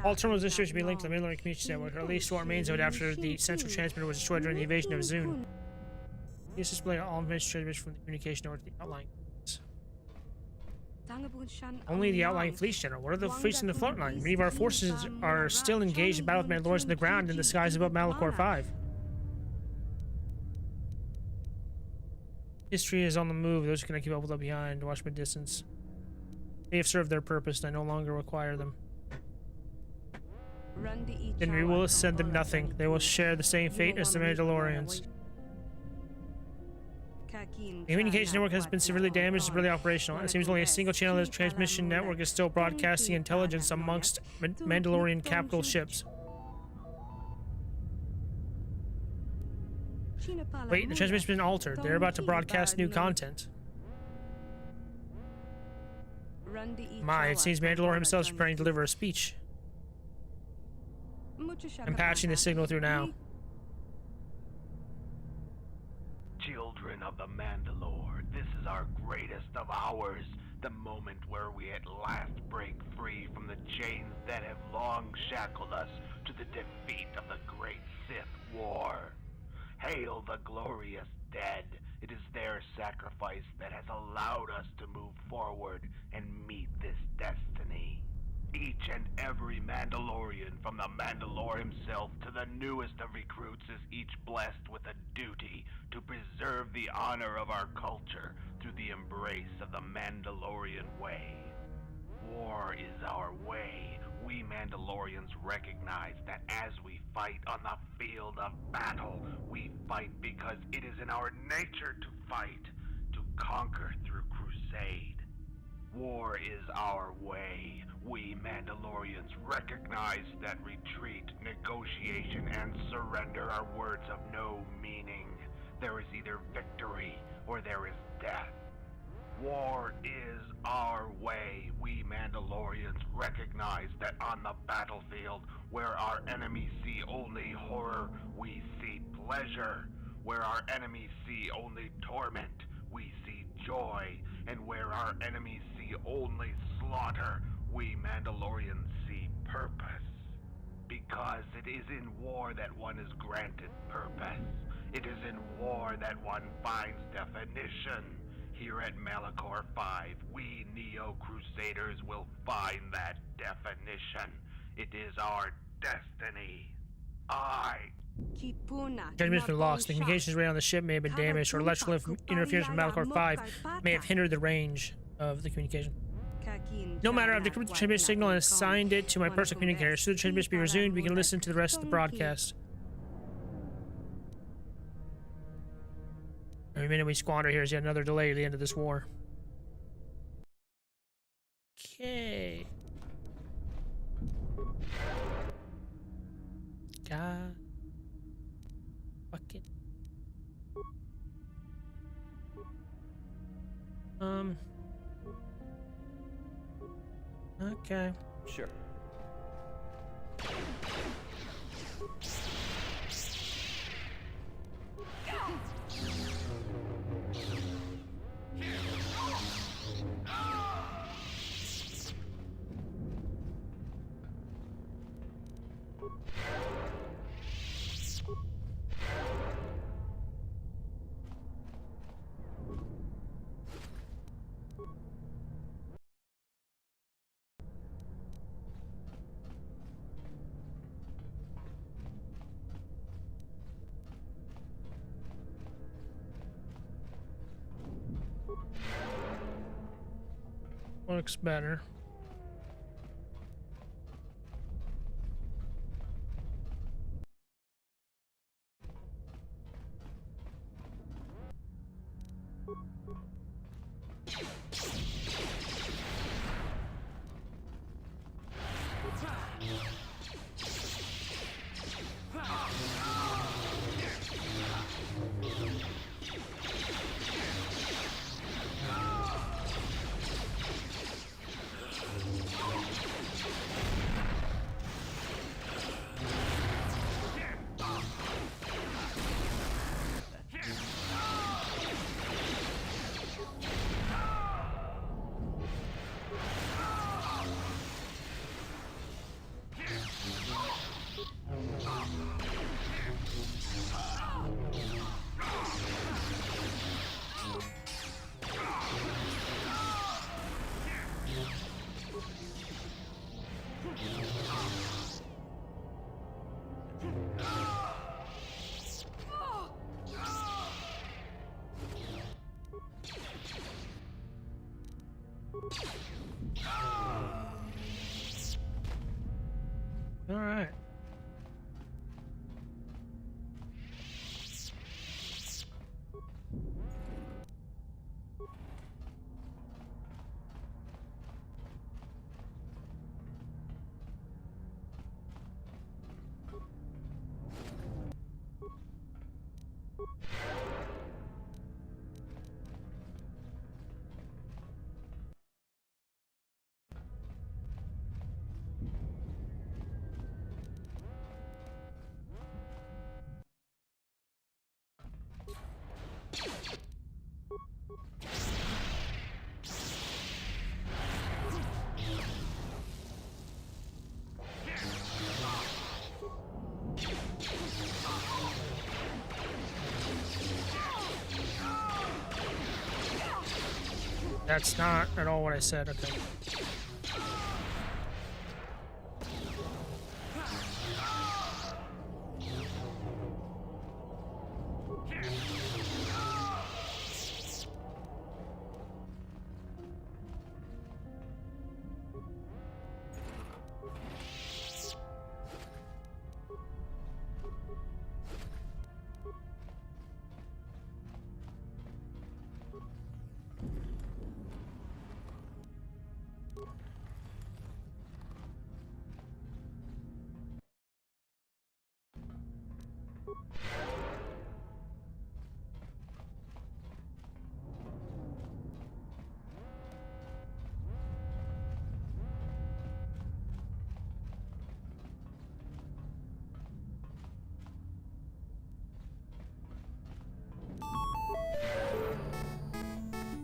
[SPEAKER 1] All terminals this year should be linked to the Midland Communications Network, or at least what remains of it after the central transmitter was destroyed during the invasion of Zune. This display all information transmission from the communication network to the outlying fleets. Only the outlying fleets, General. What are the fleets in the front line? Many of our forces are still engaged in battle with Mandalorians on the ground in the skies above Malachor 5. History is on the move. Those who cannot keep up with behind, watch my distance. They have served their purpose, and I no longer require them. Then we will send them nothing. They will share the same fate as the Mandalorians. The communication network has been severely damaged and barely operational. It seems only a single channel of the transmission network is still broadcasting intelligence amongst Mandalorian capital ships. Wait, the transmission's been altered. They're about to broadcast new content. My, it seems Mandalore himself is preparing to deliver a speech. I'm patching the signal through now.
[SPEAKER 14] Children of the Mandalore, this is our greatest of hours. The moment where we at last break free from the chains that have long shackled us to the defeat of the great Sith War. Hail the glorious dead. It is their sacrifice that has allowed us to move forward and meet this destiny. Each and every Mandalorian, from the Mandalore himself to the newest of recruits, is each blessed with a duty to preserve the honor of our culture through the embrace of the Mandalorian way. War is our way. We Mandalorians recognize that as we fight on the field of battle, we fight because it is in our nature to fight, to conquer through crusade. War is our way. We Mandalorians recognize that retreat, negotiation, and surrender are words of no meaning. There is either victory or there is death. War is our way. We Mandalorians recognize that on the battlefield, where our enemies see only horror, we see pleasure. Where our enemies see only torment, we see joy. And where our enemies see only slaughter, we Mandalorians see purpose. Because it is in war that one is granted purpose. It is in war that one finds definition. Here at Malachor 5, we Neo-Crusaders will find that definition. It is our destiny.
[SPEAKER 1] Transmissions been lost. The communications array on the ship may have been damaged, or electrical interference from Malachor 5 may have hindered the range of the communication. No matter, I've decrypted the transmission signal and assigned it to my personal communicator. As soon as the transmission be resumed, we can listen to the rest of the broadcast. Every minute we squander here is yet another delay to the end of this war. Okay. God. Fucking. Okay.
[SPEAKER 21] Sure.
[SPEAKER 1] Looks better. All right. That's not at all what I said. Okay.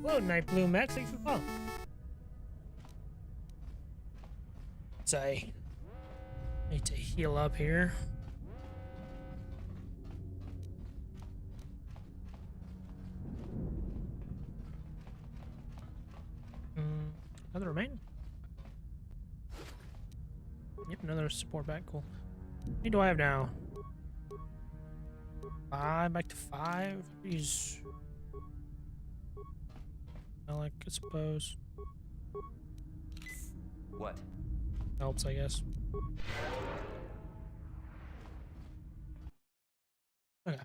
[SPEAKER 1] Hello, Night Blue Max. Thanks for the follow. I need to heal up here. Another remaining? Yep, another support back. Cool. How many do I have now? 5, back to 5. Jeez. I suppose.
[SPEAKER 21] What?
[SPEAKER 1] Helps, I guess. Okay.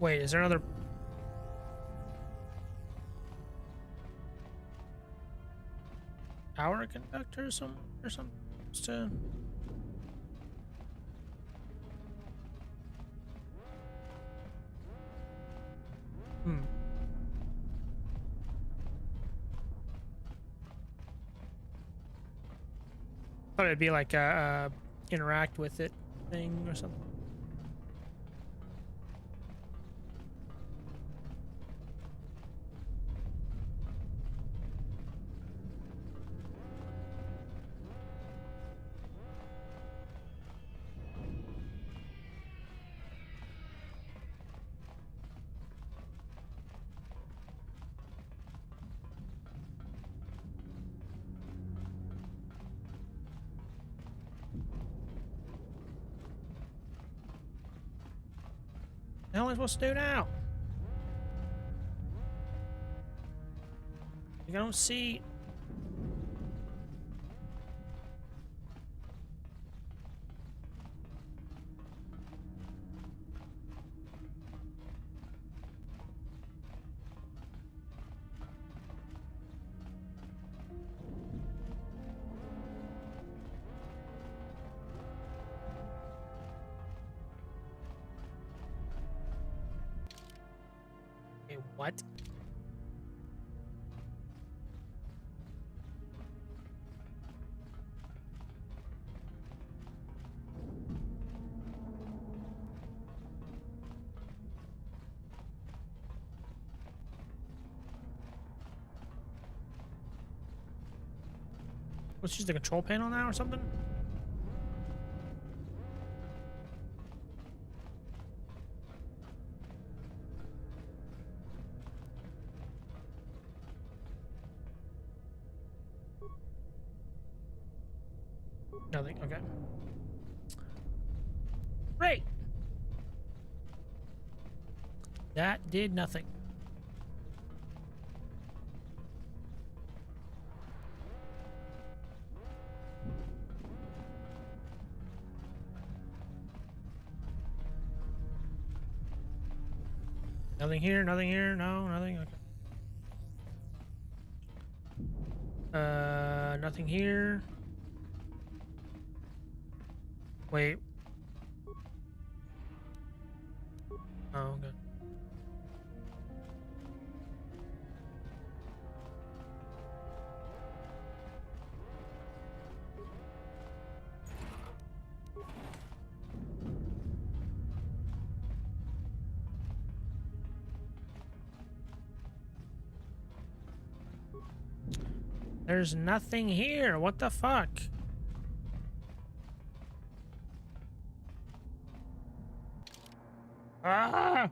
[SPEAKER 1] Wait, is there another power conductor or something? To... Thought it'd be like a interact with it thing or something. What the hell am I supposed to do now? Like, I don't see. Okay, what? Let's use the control panel now or something? Nothing, okay. Great! That did nothing. Nothing here, no, nothing, okay. Nothing here. Wait. Oh, okay. There's nothing here. What the fuck? Ah!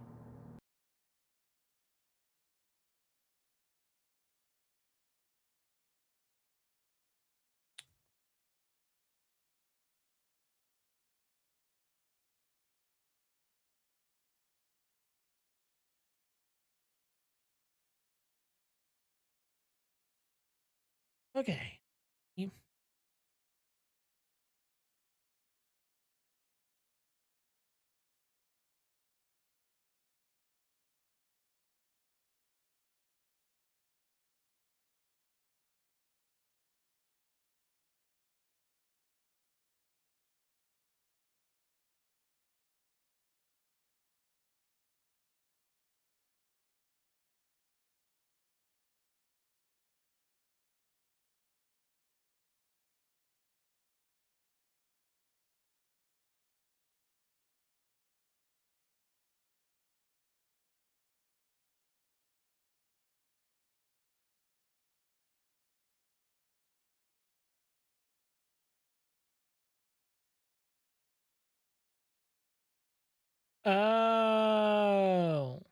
[SPEAKER 1] Okay. Oh.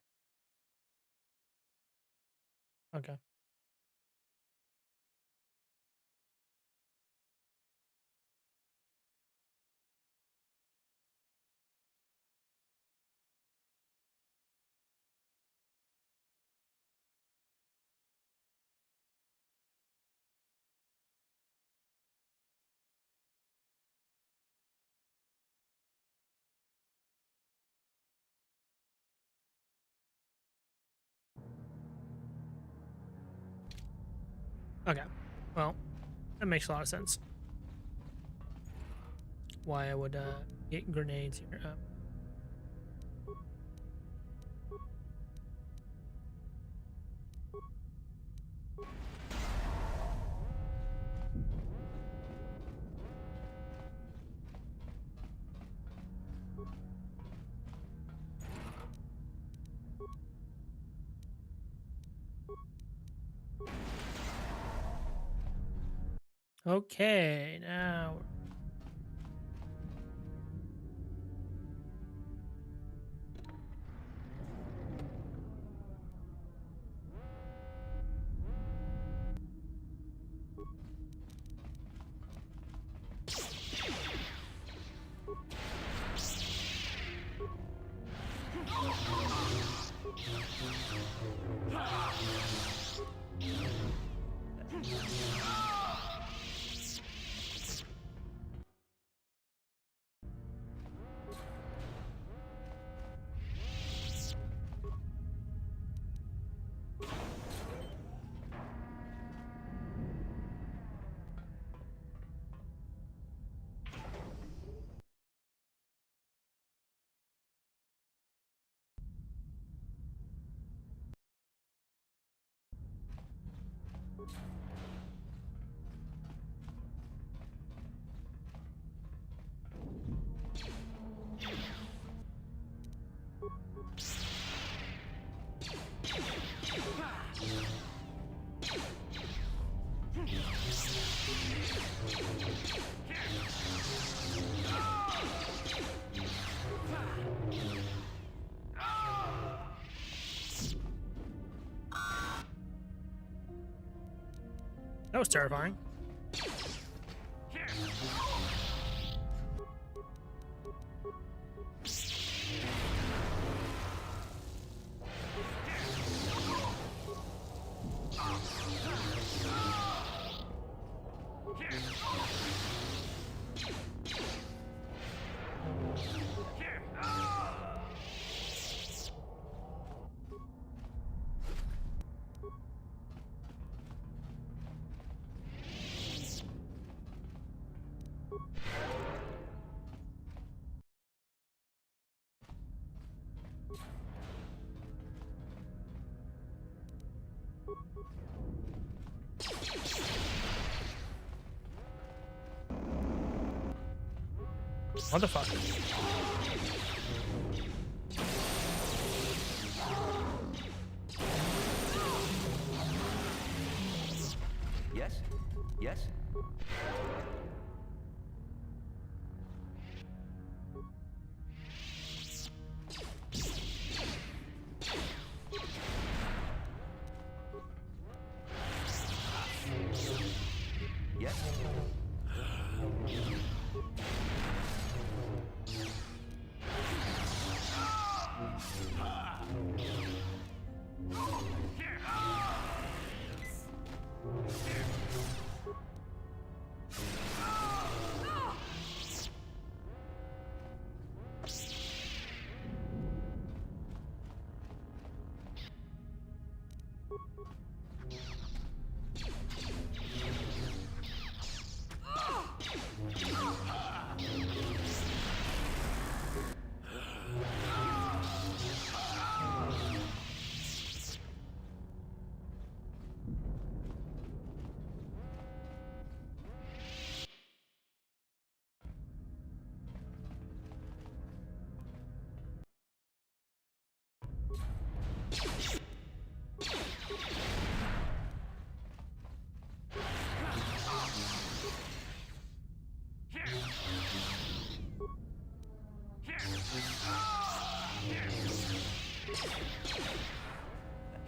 [SPEAKER 1] Okay. Okay. Well, that makes a lot of sense. Why I would get grenades here. Okay, now. That was terrifying. Motherfucker.
[SPEAKER 21] Yes? Yes? Yes?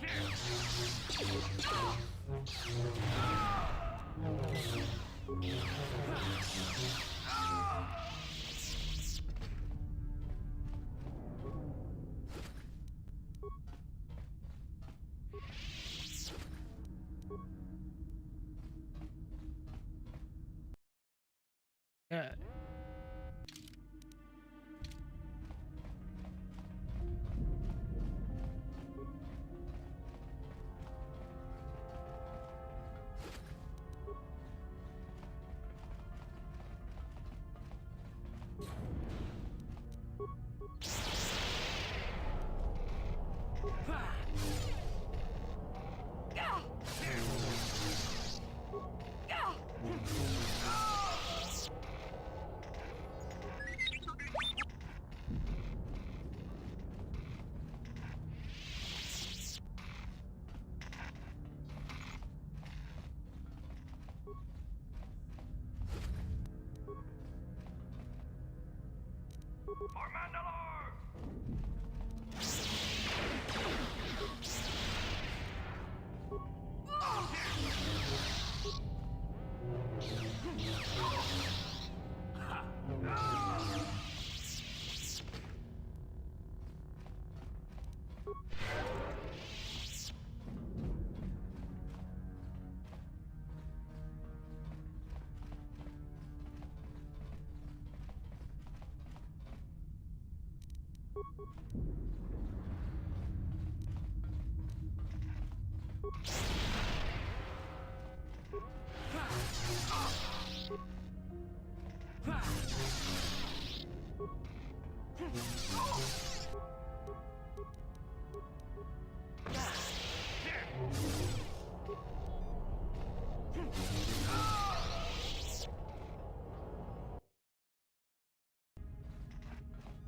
[SPEAKER 1] Yeah.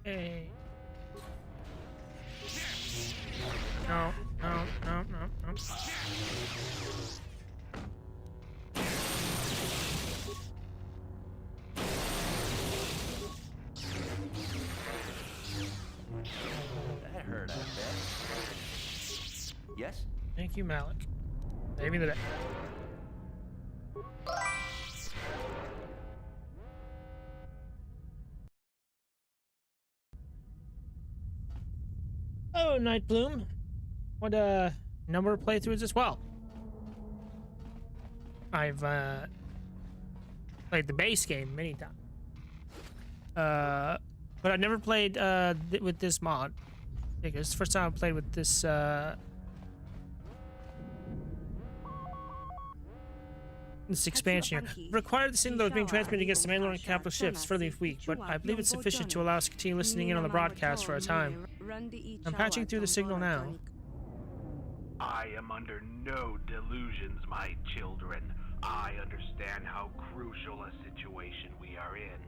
[SPEAKER 1] Hey. No, no, no, no, no.
[SPEAKER 21] That hurt, I bet. Yes?
[SPEAKER 1] Thank you, Malik. Save me the day. Oh, Night Bloom. What number of playthroughs as well? I've played the base game many times. But I've never played with this mod. I think it's the first time I played with this this expansion here. Required the signal that was being transmitted against the Mandalorian capital ships further weak, but I believe it's sufficient to allow us to continue listening in on the broadcast for a time. I'm patching through the signal now.
[SPEAKER 14] I am under no delusions, my children. I understand how crucial a situation we are in.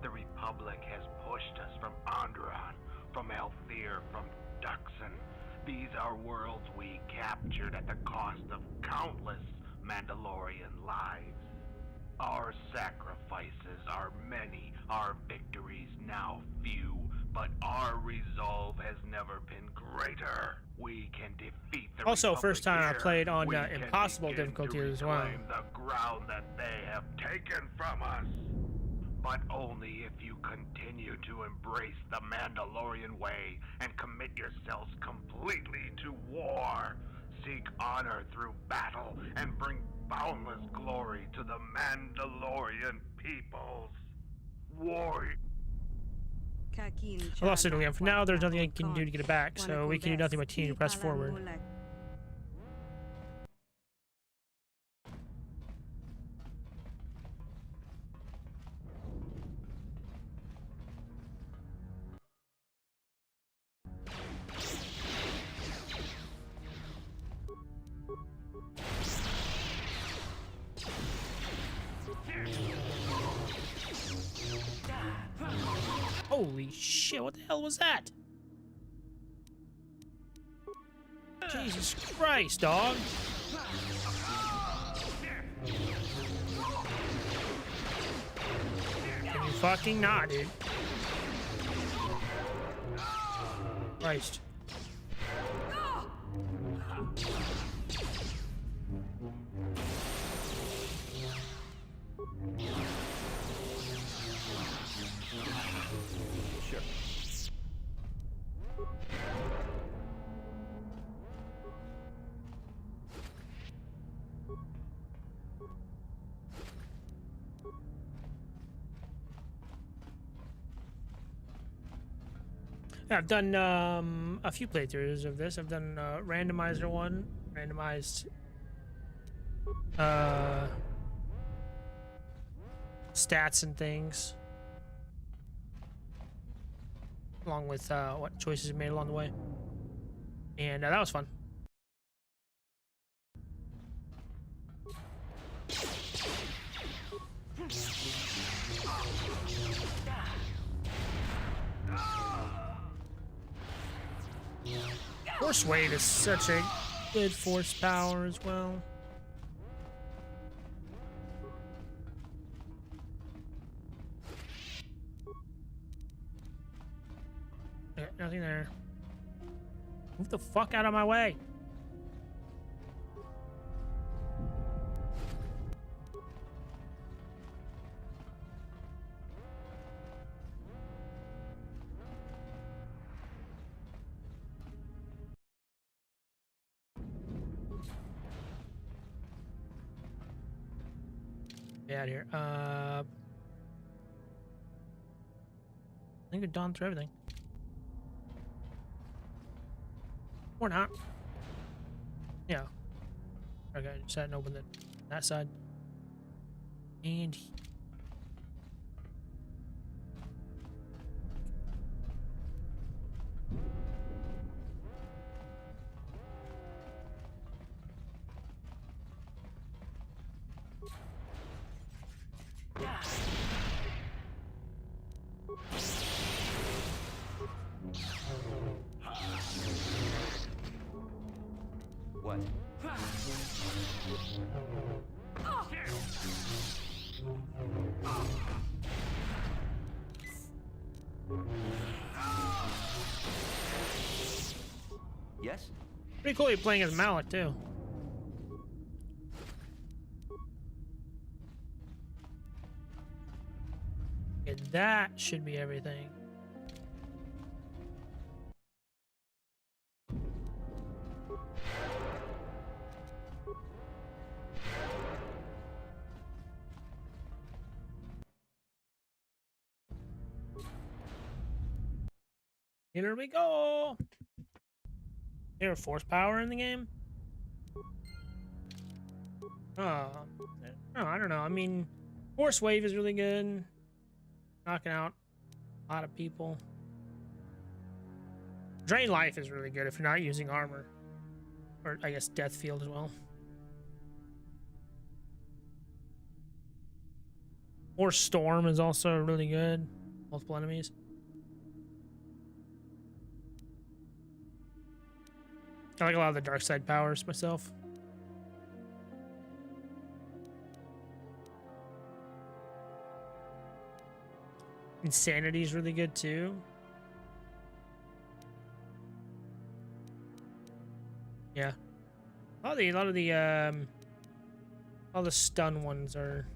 [SPEAKER 14] The Republic has pushed us from Onderon, from Elthir, from Duxon. These are worlds we captured at the cost of countless Mandalorian lives. Our sacrifices are many, our victories now few, but our resolve has never been greater. We can defeat the
[SPEAKER 1] Also,
[SPEAKER 14] Republic
[SPEAKER 1] first time I
[SPEAKER 14] here.
[SPEAKER 1] played on
[SPEAKER 14] We can
[SPEAKER 1] impossible
[SPEAKER 14] begin
[SPEAKER 1] difficulty
[SPEAKER 14] to
[SPEAKER 1] as well.
[SPEAKER 14] reclaim the ground that they have taken from us. But only if you continue to embrace the Mandalorian way and commit yourselves completely to war. Seek honor through battle and bring boundless glory to the Mandalorian peoples. War.
[SPEAKER 1] I lost signal again. For now, there's nothing I can do to get it back, so we can do nothing but continue to press forward. Holy shit, what the hell was that? Jesus Christ, dog. Can you fucking not, dude? Christ. I've done a few playthroughs of this. I've done randomizer one, randomized stats and things, along with what choices you made along the way, and that was fun. Force weight is such a good force power as well. Okay, nothing there. Move the fuck out of my way. Get out of here. I think we've gone through everything. Or not. Yeah. Okay, just had to open that side. And
[SPEAKER 21] What? Yes?
[SPEAKER 1] pretty cool you're playing as Malik too. Okay, that should be everything. Here we go. Here, force power in the game? Oh, no, I don't know. I mean, force wave is really good. Knocking out a lot of people. Drain life is really good if you're not using armor. Or, I guess, death field as well. Or storm is also really good. Multiple enemies. I like a lot of the dark side powers myself. Insanity is really good too. Yeah. All the stun ones are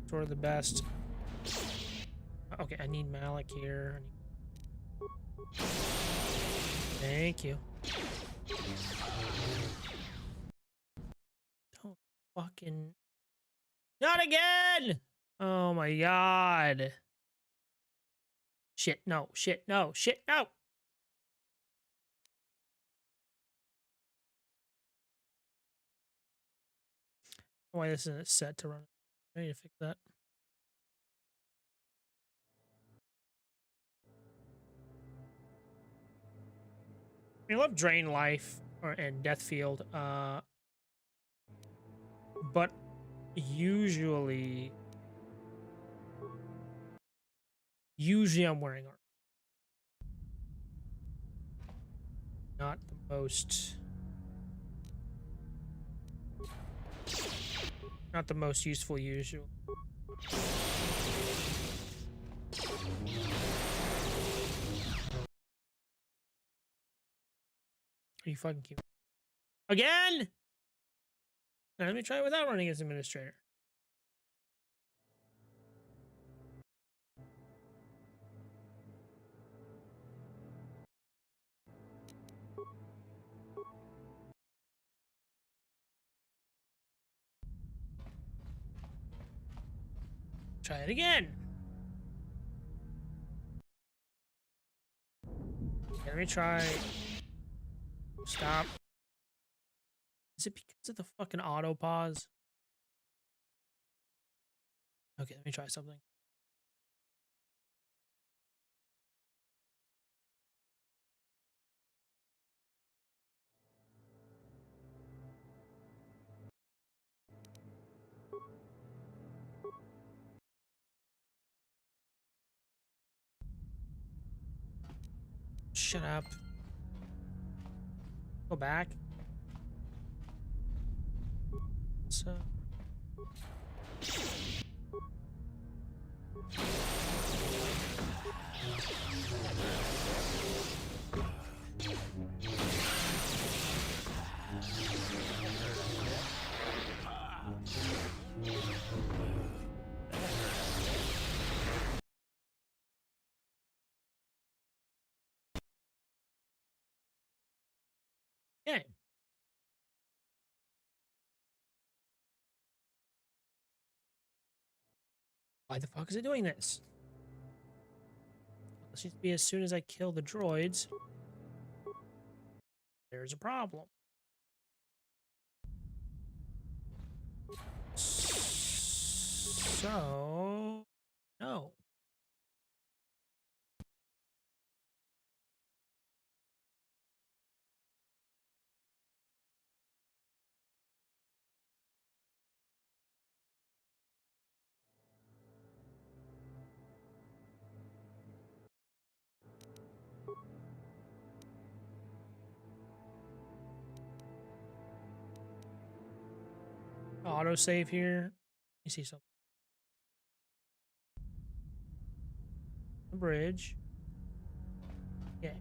[SPEAKER 1] sort of the best. Okay, I need Malik here. Thank you. Don't fucking... Not again! Oh my god. Shit, no, shit, no, shit, no! Why this isn't set to run. I need to fix that. I love Drain Life and Death Field, but usually I'm wearing armor. Not the most useful usual. Are you fucking cute? Again? Now, let me try it without running as administrator. Try it again. let me try. Stop. Is it because of the fucking auto pause? Okay, let me try something. Shut up. Go back. So. Yeah. Why the fuck is it doing this? It seems to be as soon as I kill the droids, there's a problem. So, no. Autosave here. You see something. The bridge. Yeah.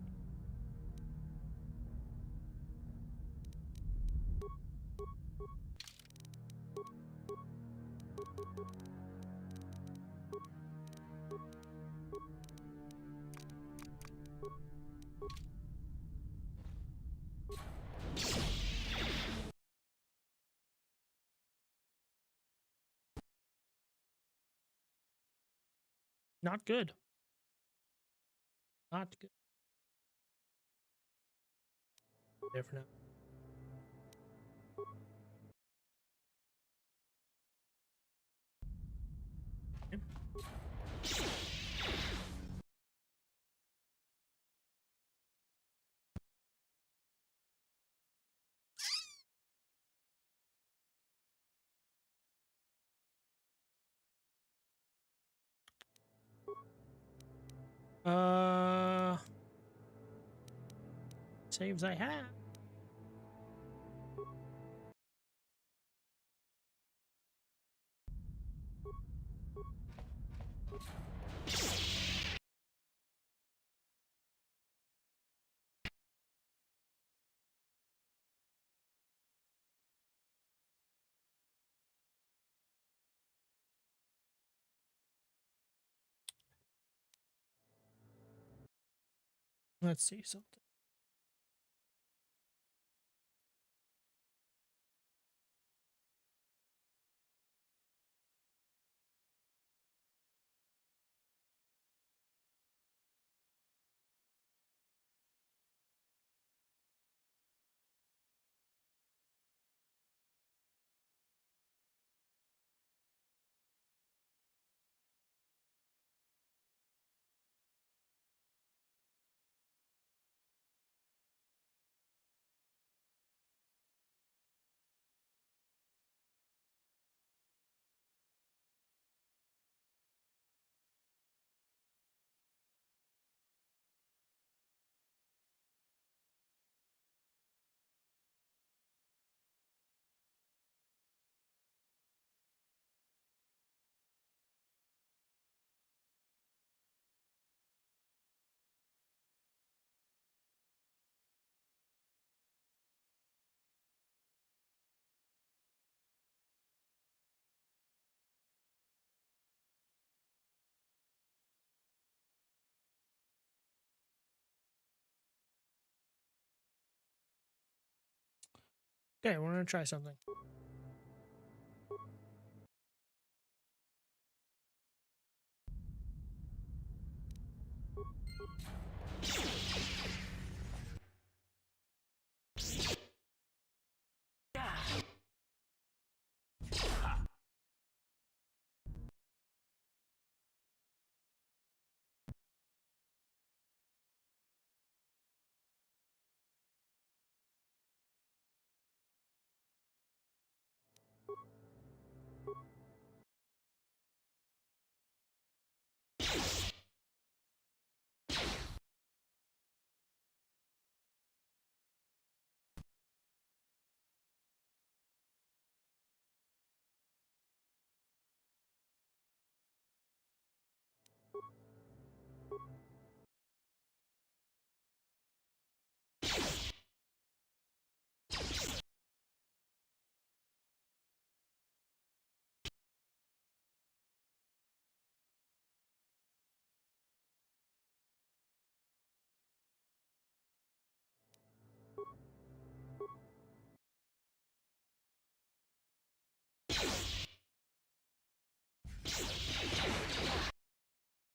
[SPEAKER 1] Not good. Not good. There for now. Saves I have. Let's see something. Okay, we're gonna try something.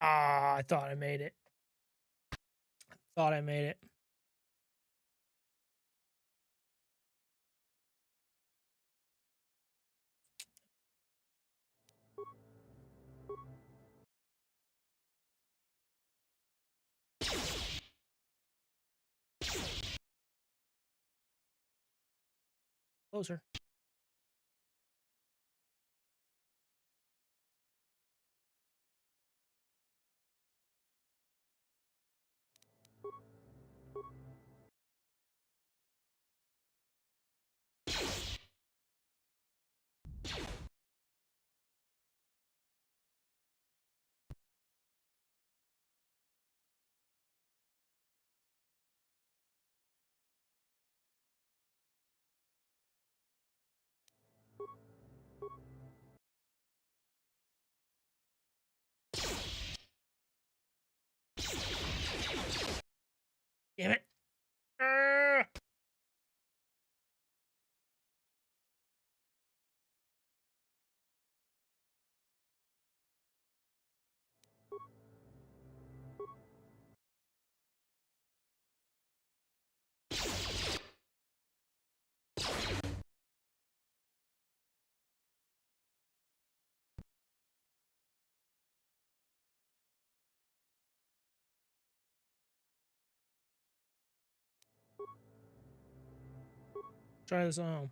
[SPEAKER 1] Ah, I thought I made it. Thought I made it. Closer. Damn it. Try this on.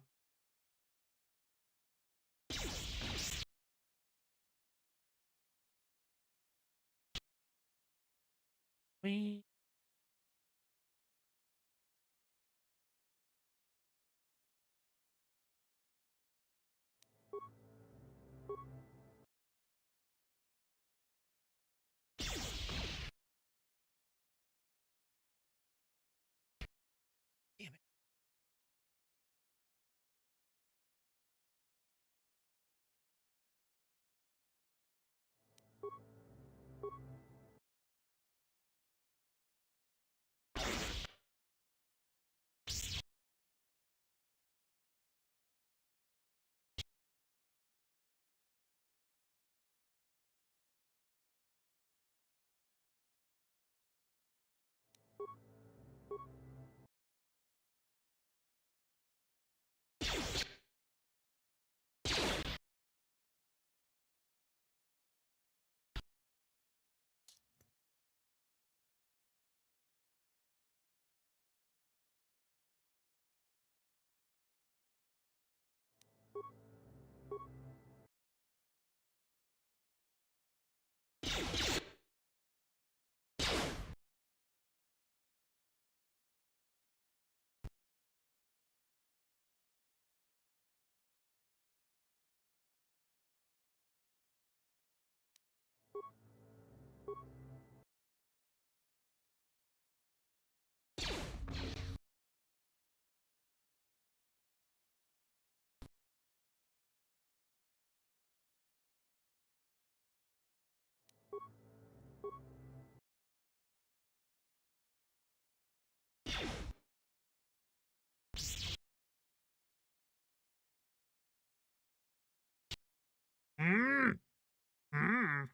[SPEAKER 1] We. Damn it. Mm. Mm.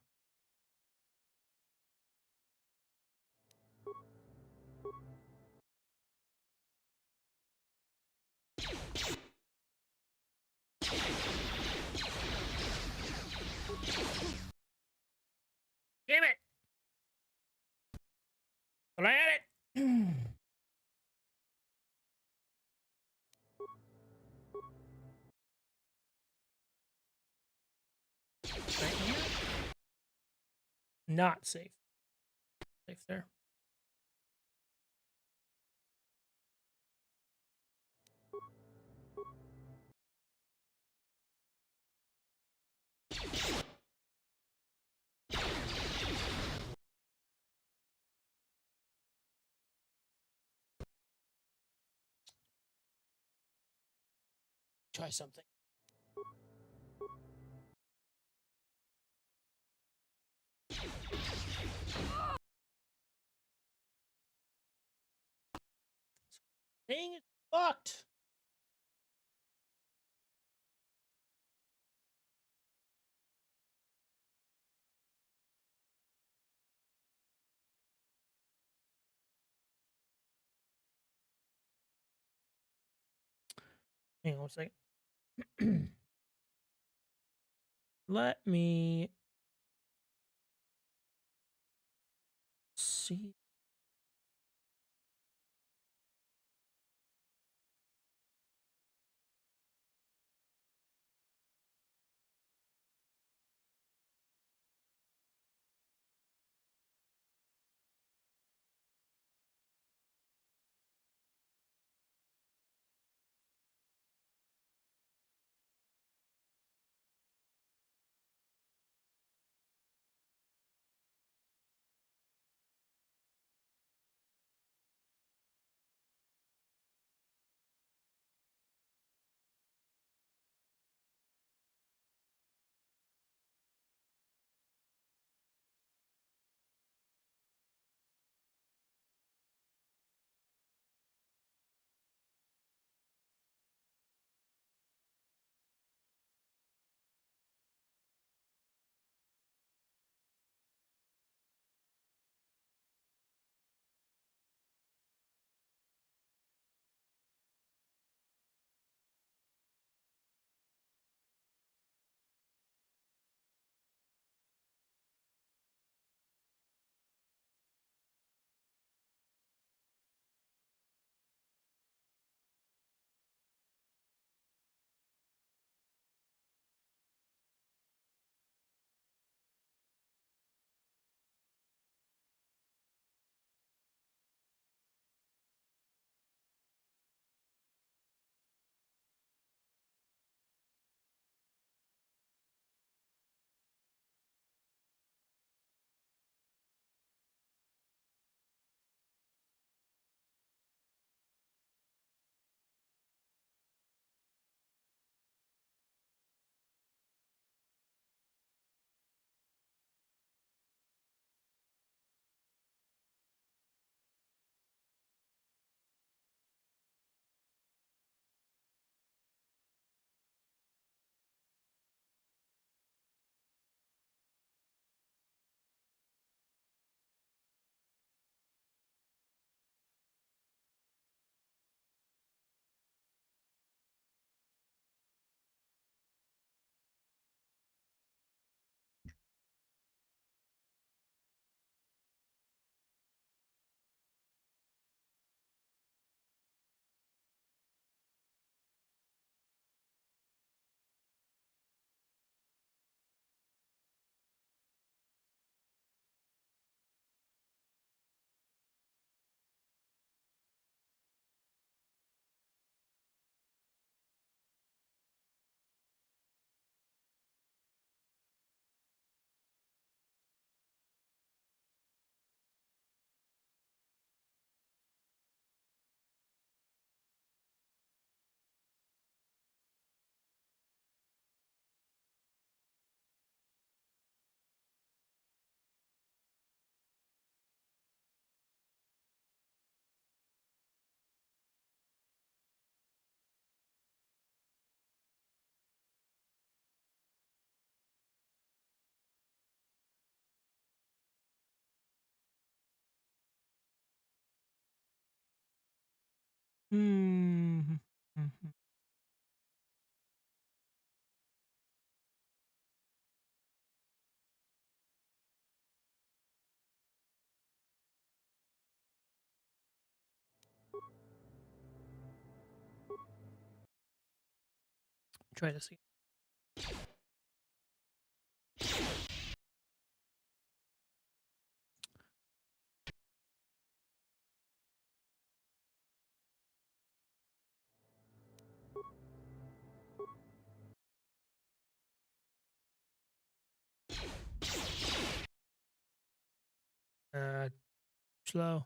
[SPEAKER 1] Damn it. But I had it. Right here. Not safe. Safe there. Try something. Dang it, fucked. Hang on a second. Let me see. Hmm. Try this again. Slow.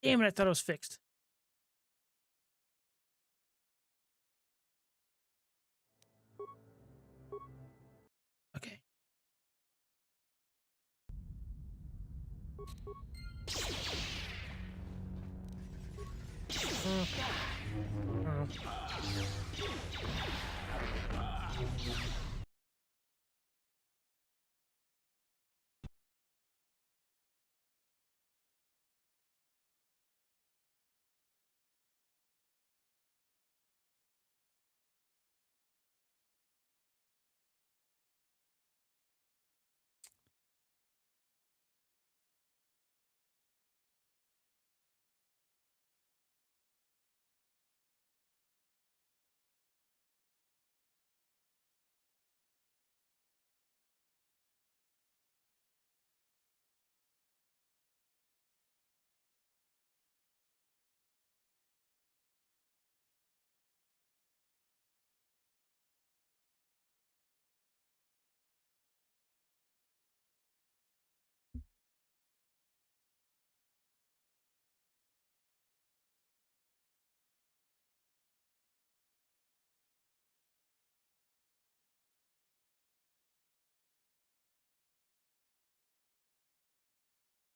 [SPEAKER 1] Damn it, I thought it was fixed. Okay.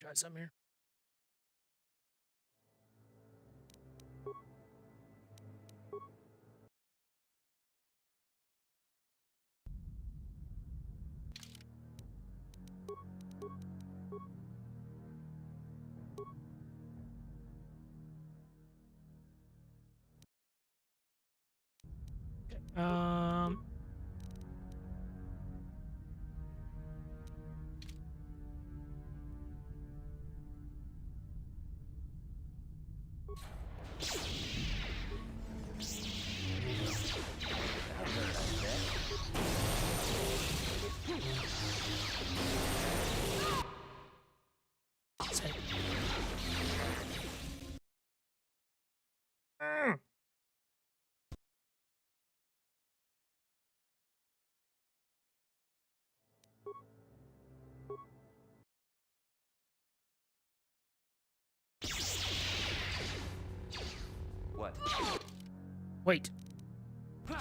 [SPEAKER 1] Try some here. Okay.
[SPEAKER 21] What?
[SPEAKER 1] Wait. Let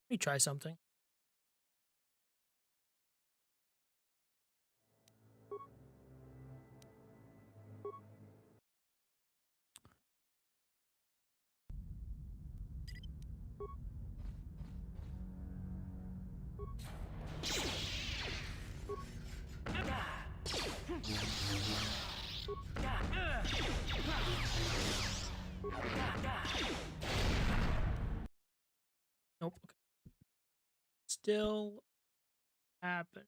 [SPEAKER 1] me try something. Nope. Okay. Still happen.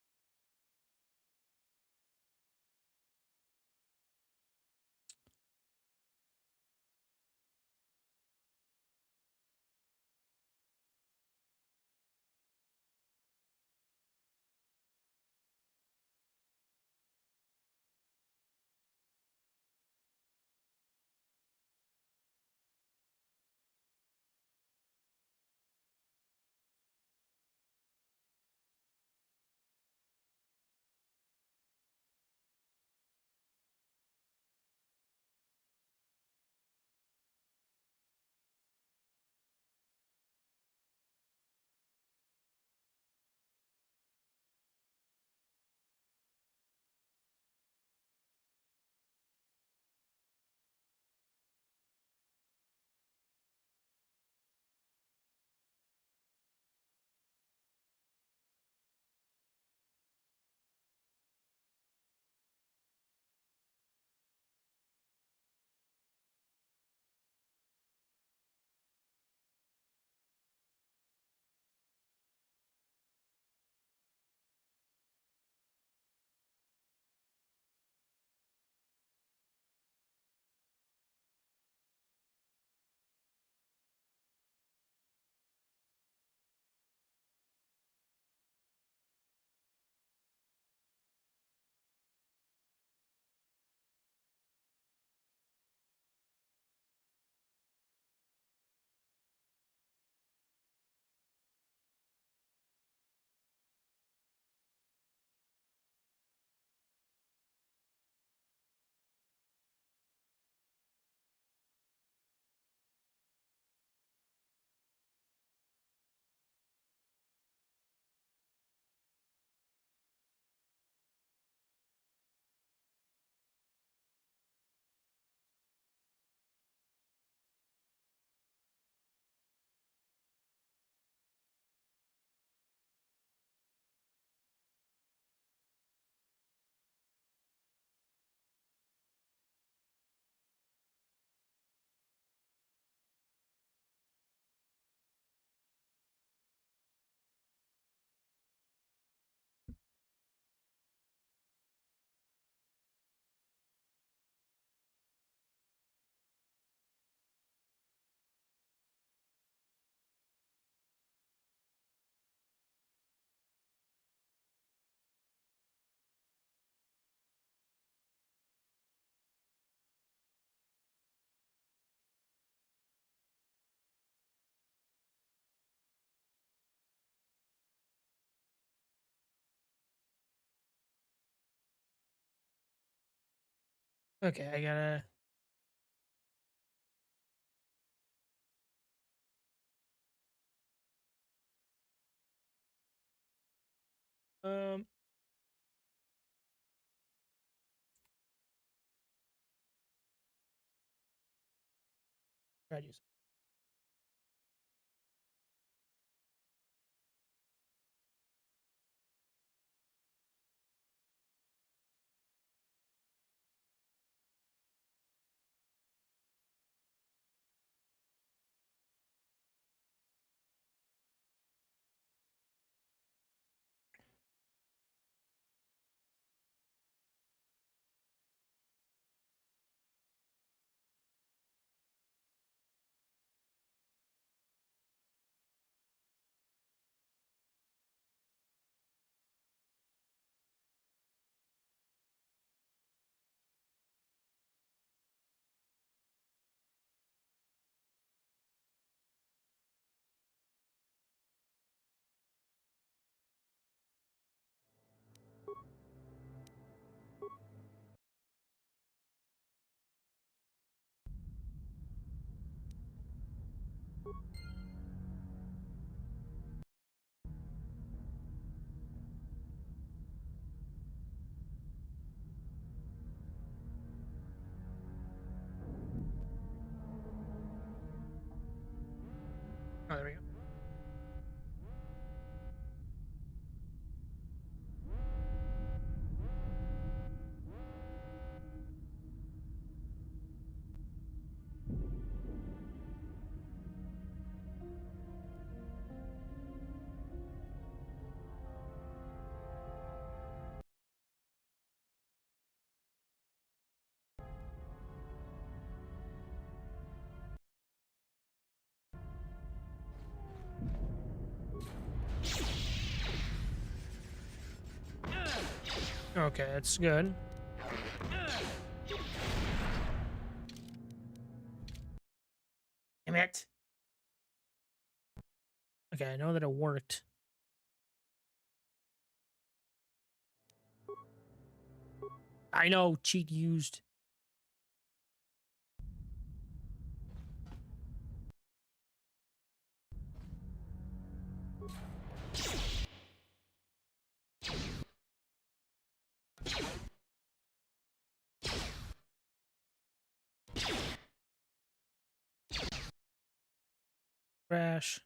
[SPEAKER 1] Okay, I gotta. Um. Try to use. Oh, there we go. Okay, that's good. Damn it. Okay, I know that it worked. I know, cheat used. Crash.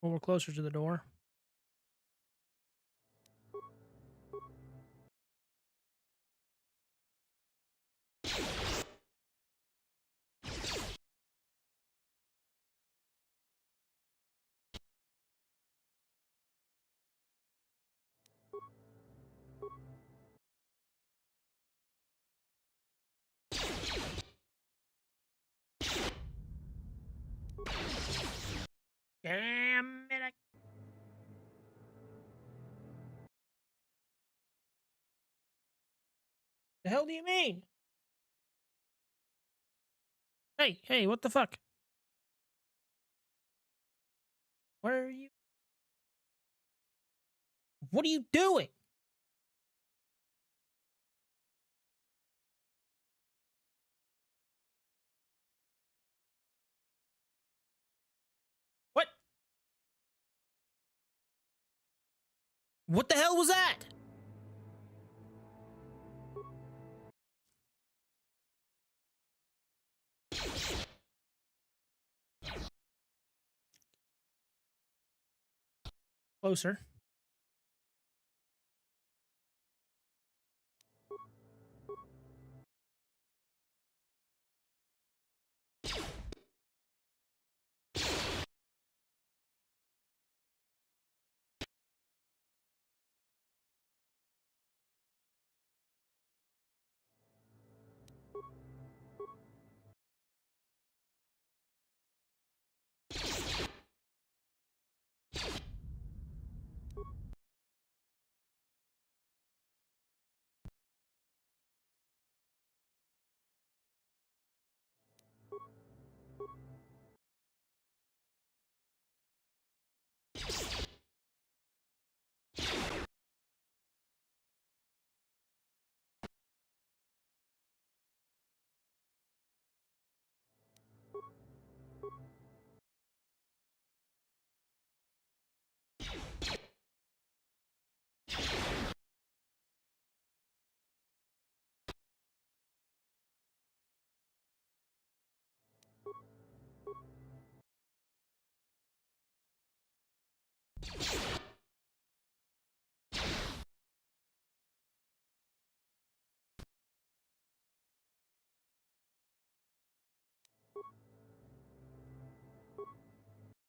[SPEAKER 1] Well, we're closer to the door. Damn it. The hell do you mean? Hey, what the fuck? Where are you? What are you doing? What? What the hell was that? Closer.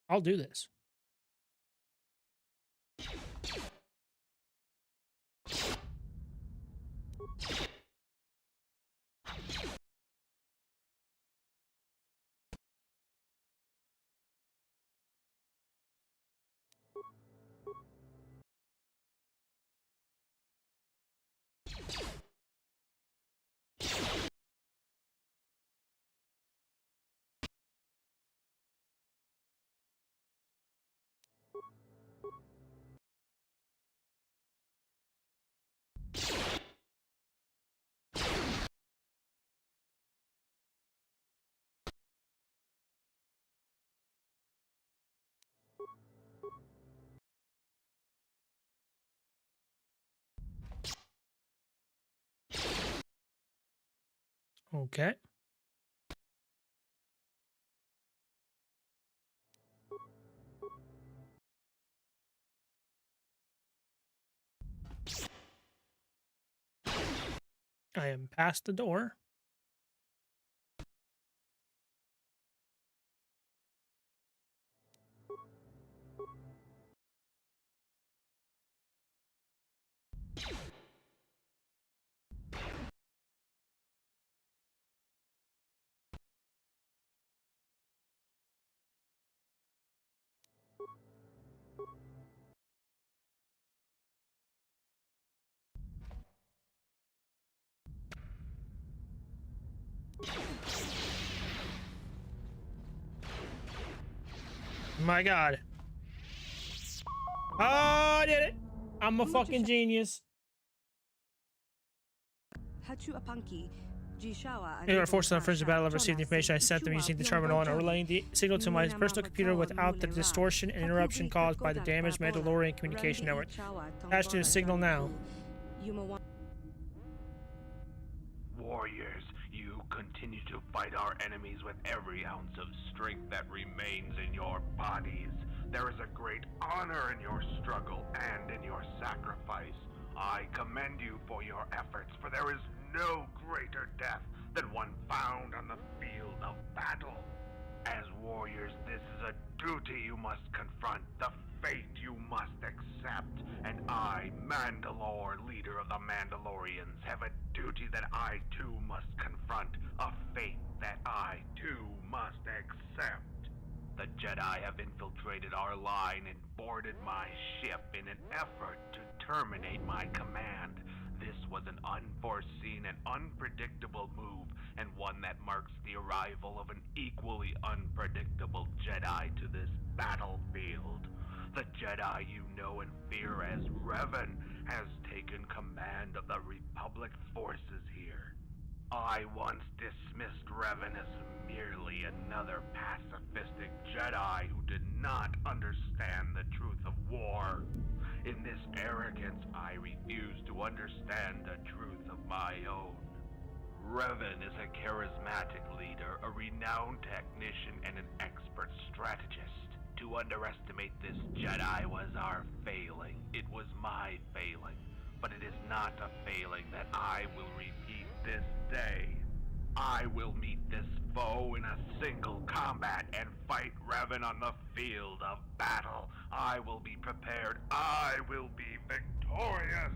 [SPEAKER 1] I'll do this. Okay. I am past the door. My God. Oh, I did it. I'm a fucking genius. You are forced to infringe the battle. I've received the information I sent them using the terminal and are relaying the signal to my personal computer without the distortion and interruption caused by the damaged Mandalorian communication network. Attached to the signal now.
[SPEAKER 14] Warriors, you continue to fight our enemies with every ounce of strength that remains in your bodies. There is a great honor in your struggle and in your sacrifice. I commend you for your efforts, for there is no greater death than one found on the field of battle. As warriors, this is a duty you must confront, the fate you must accept, and I, Mandalore, leader of the Mandalorians, have a duty that I too must confront, a fate that I too must accept. The Jedi have infiltrated our line and boarded my ship in an effort to terminate my command. This was an unforeseen and unpredictable move, and one that marks the arrival of an equally unpredictable Jedi to this battlefield. The Jedi you know and fear as Revan has taken command of the Republic's forces here. I once dismissed Revan as merely another pacifistic Jedi who did not understand the truth of war. In this arrogance, I refuse to understand the truth of my own. Revan is a charismatic leader, a renowned technician, and an expert strategist. To underestimate this Jedi was our failing. It was my failing. But it is not a failing that I will repeat this day. I will meet this foe in a single combat and fight Revan on the field of battle. I will be prepared. I will be victorious.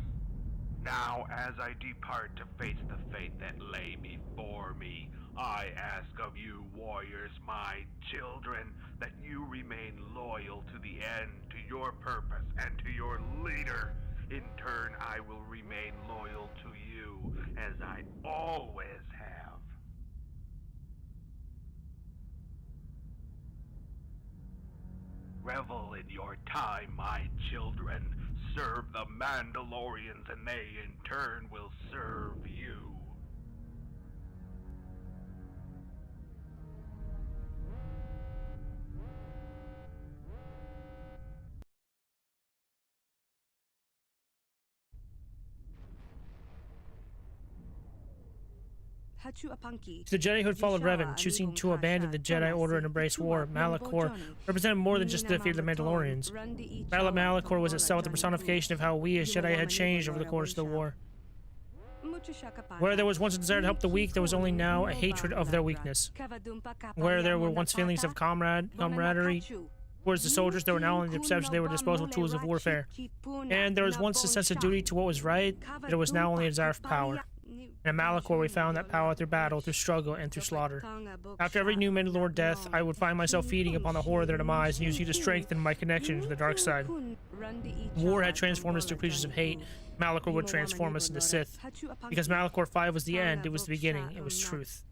[SPEAKER 14] Now, as I depart to face the fate that lay before me, I ask of you warriors, my children, that you remain loyal to the end, to your purpose, and to your leader. In turn, I will remain loyal to you, as I always have. Revel in your time, my children. Serve the Mandalorians, and they in turn will serve you.
[SPEAKER 1] The Jedi who had followed Revan, choosing to abandon the Jedi Order and embrace war, Malachor represented more than just the defeat of the Mandalorians. Battle at Malachor was itself the personification of how we as Jedi had changed over the course of the war. Where there was once a desire to help the weak, there was only now a hatred of their weakness. Where there were once feelings of camaraderie towards the soldiers, there were now only the perception they were disposable tools of warfare. And there was once a sense of duty to what was right, but it was now only a desire for power. In Malachor, we found that power through battle, through struggle, and through slaughter. After every new Mandalore death, I would find myself feeding upon the horror of their demise and use you to strengthen my connection to the dark side. War had transformed us to creatures of hate. Malachor would transform us into Sith. Because Malachor 5 was the end, it was the beginning, it was truth.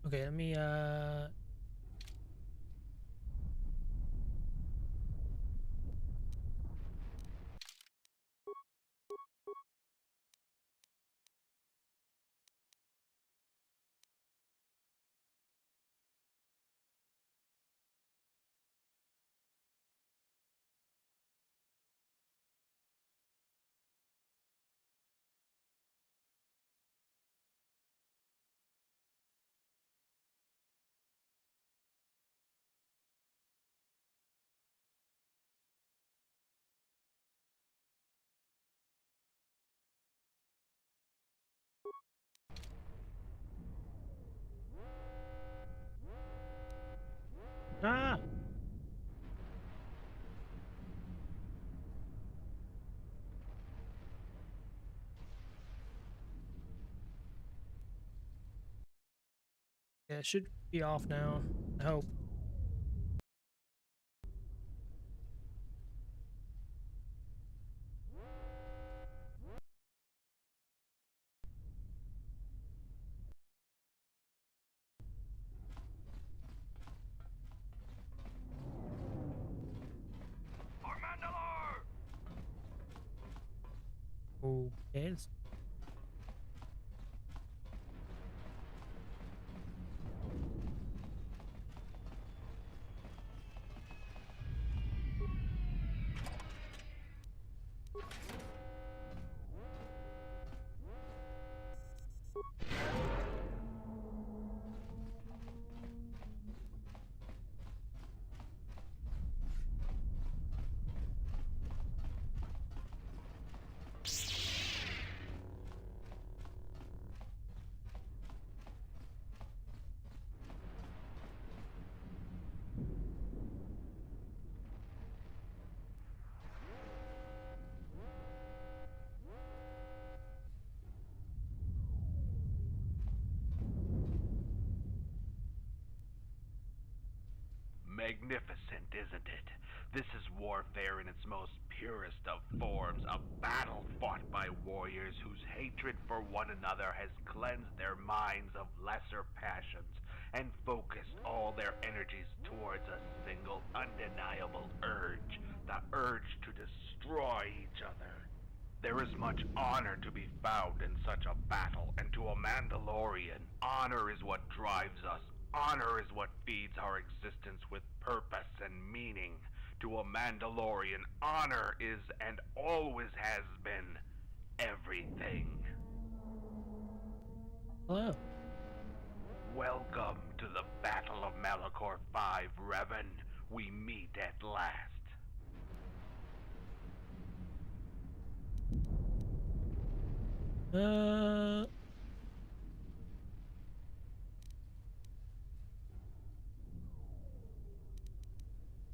[SPEAKER 1] Okay, let me, Ah! Yeah, it should be off now. I hope. Okay.
[SPEAKER 14] Magnificent, isn't it? This is warfare in its most purest of forms, a battle fought by warriors whose hatred for one another has cleansed their minds of lesser passions and focused all their energies towards a single undeniable urge, the urge to destroy each other. There is much honor to be found in such a battle, and to a Mandalorian, honor is what drives us. Honor is what feeds our existence with purpose and meaning. To a Mandalorian, honor is and always has been everything.
[SPEAKER 1] Hello.
[SPEAKER 14] Welcome to the Battle of Malachor V, Revan. We meet at last.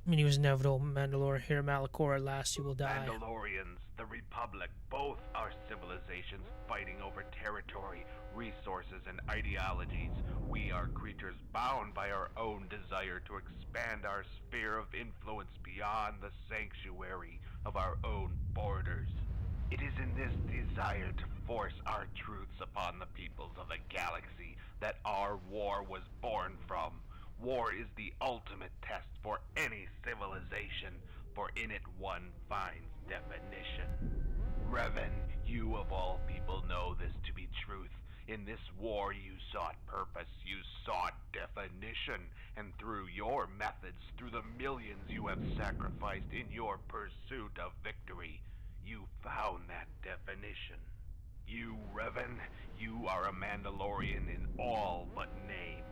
[SPEAKER 1] I mean, he was inevitable. Mandalore, here, Malachor, at last you will die.
[SPEAKER 14] Mandalorians, the Republic, both are civilizations fighting over territory, resources, and ideologies. We are creatures bound by our own desire to expand our sphere of influence beyond the sanctuary of our own borders. It is in this desire to force our truths upon the peoples of the galaxy that our war was born from. War is the ultimate test for any civilization, for in it one finds definition. Revan, you of all people know this to be truth. In this war you sought purpose, you sought definition, and through your methods, through the millions you have sacrificed in your pursuit of victory, you found that definition. You, Revan, you are a Mandalorian in all but name.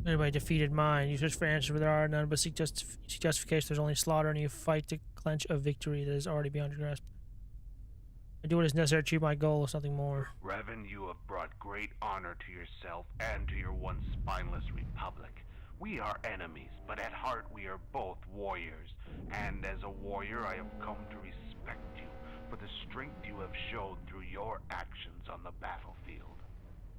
[SPEAKER 1] Anybody defeated mine. You search for answers where there are none, but seek justification. There's only slaughter, and you fight to clench a victory that is already beyond your grasp. I do what is necessary to achieve my goal, something more.
[SPEAKER 14] Revan, you have brought great honor to yourself and to your once spineless republic. We are enemies, but at heart we are both warriors. And as a warrior, I have come to respect you for the strength you have shown through your actions on the battlefield.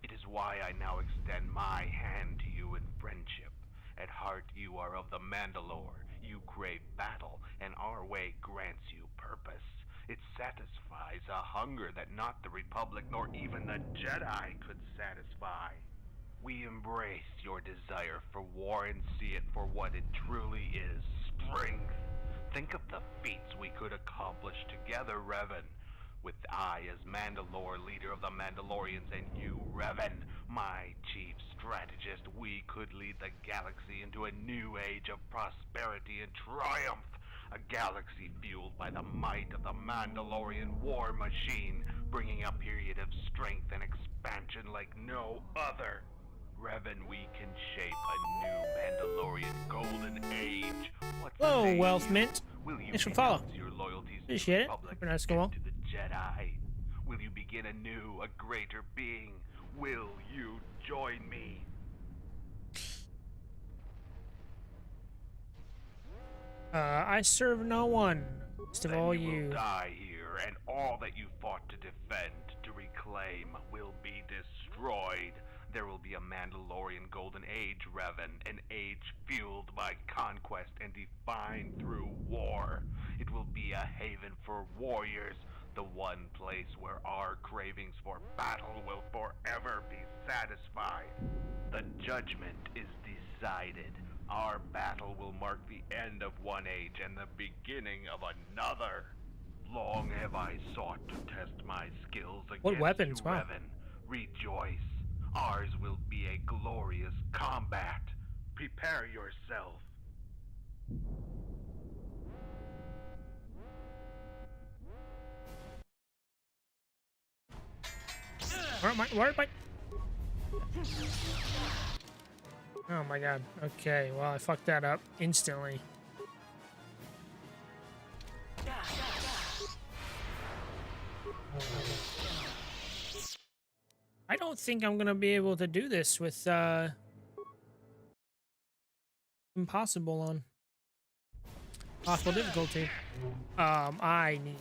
[SPEAKER 14] It is why I now extend my hand to you in friendship. At heart, you are of the Mandalore. You crave battle, and our way grants you purpose. It satisfies a hunger that not the Republic nor even the Jedi could satisfy. We embrace your desire for war and see it for what it truly is, strength. Think of the feats we could accomplish together, Revan. With I as Mandalore, leader of the Mandalorians, and you, Revan, my chief strategist, we could lead the galaxy into a new age of prosperity and triumph. A galaxy fueled by the might of the Mandalorian war machine, bringing a period of strength and expansion like no other. Revan, we can shape a new Mandalorian golden age. What's
[SPEAKER 1] Whoa, Wealth Mint. Thanks for follow.
[SPEAKER 14] Your loyalties
[SPEAKER 1] Appreciate it. Hope your night's going well.
[SPEAKER 14] to the Jedi? Will you begin anew, a greater being? Will you join me?
[SPEAKER 1] I serve no one, least of all
[SPEAKER 14] you.
[SPEAKER 1] you.
[SPEAKER 14] Will die here, and all that you fought to defend, to reclaim, will be destroyed. There will be a Mandalorian golden age, Revan, an age fueled by conquest and defined through war. It will be a haven for warriors, the one place where our cravings for battle will forever be satisfied. The judgment is decided. Our battle will mark
[SPEAKER 17] mark the end of one age and the beginning of another. Long have I sought to test my skills against
[SPEAKER 1] What weapons?
[SPEAKER 17] you,
[SPEAKER 1] Wow.
[SPEAKER 17] Revan. Rejoice. Ours will be a glorious combat. Prepare yourself.
[SPEAKER 1] Where am I? Oh my god. Okay, well, I fucked that up instantly. I don't think I'm gonna be able to do this with impossible on possible difficulty. I need,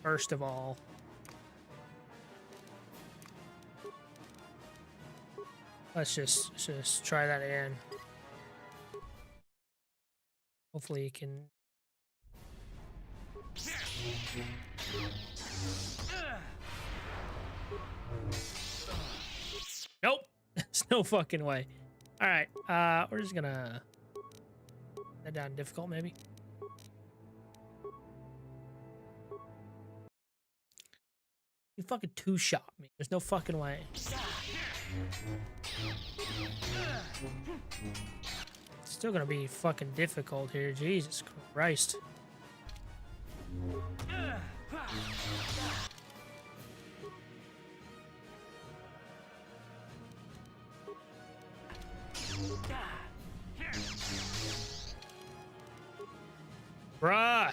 [SPEAKER 1] first of all, let's just try that again. Hopefully you can. Nope. There's no fucking way. All right. We're just gonna that down difficult maybe. You fucking two-shot me. There's no fucking way. It's still gonna be fucking difficult here. Jesus Christ. Bruh.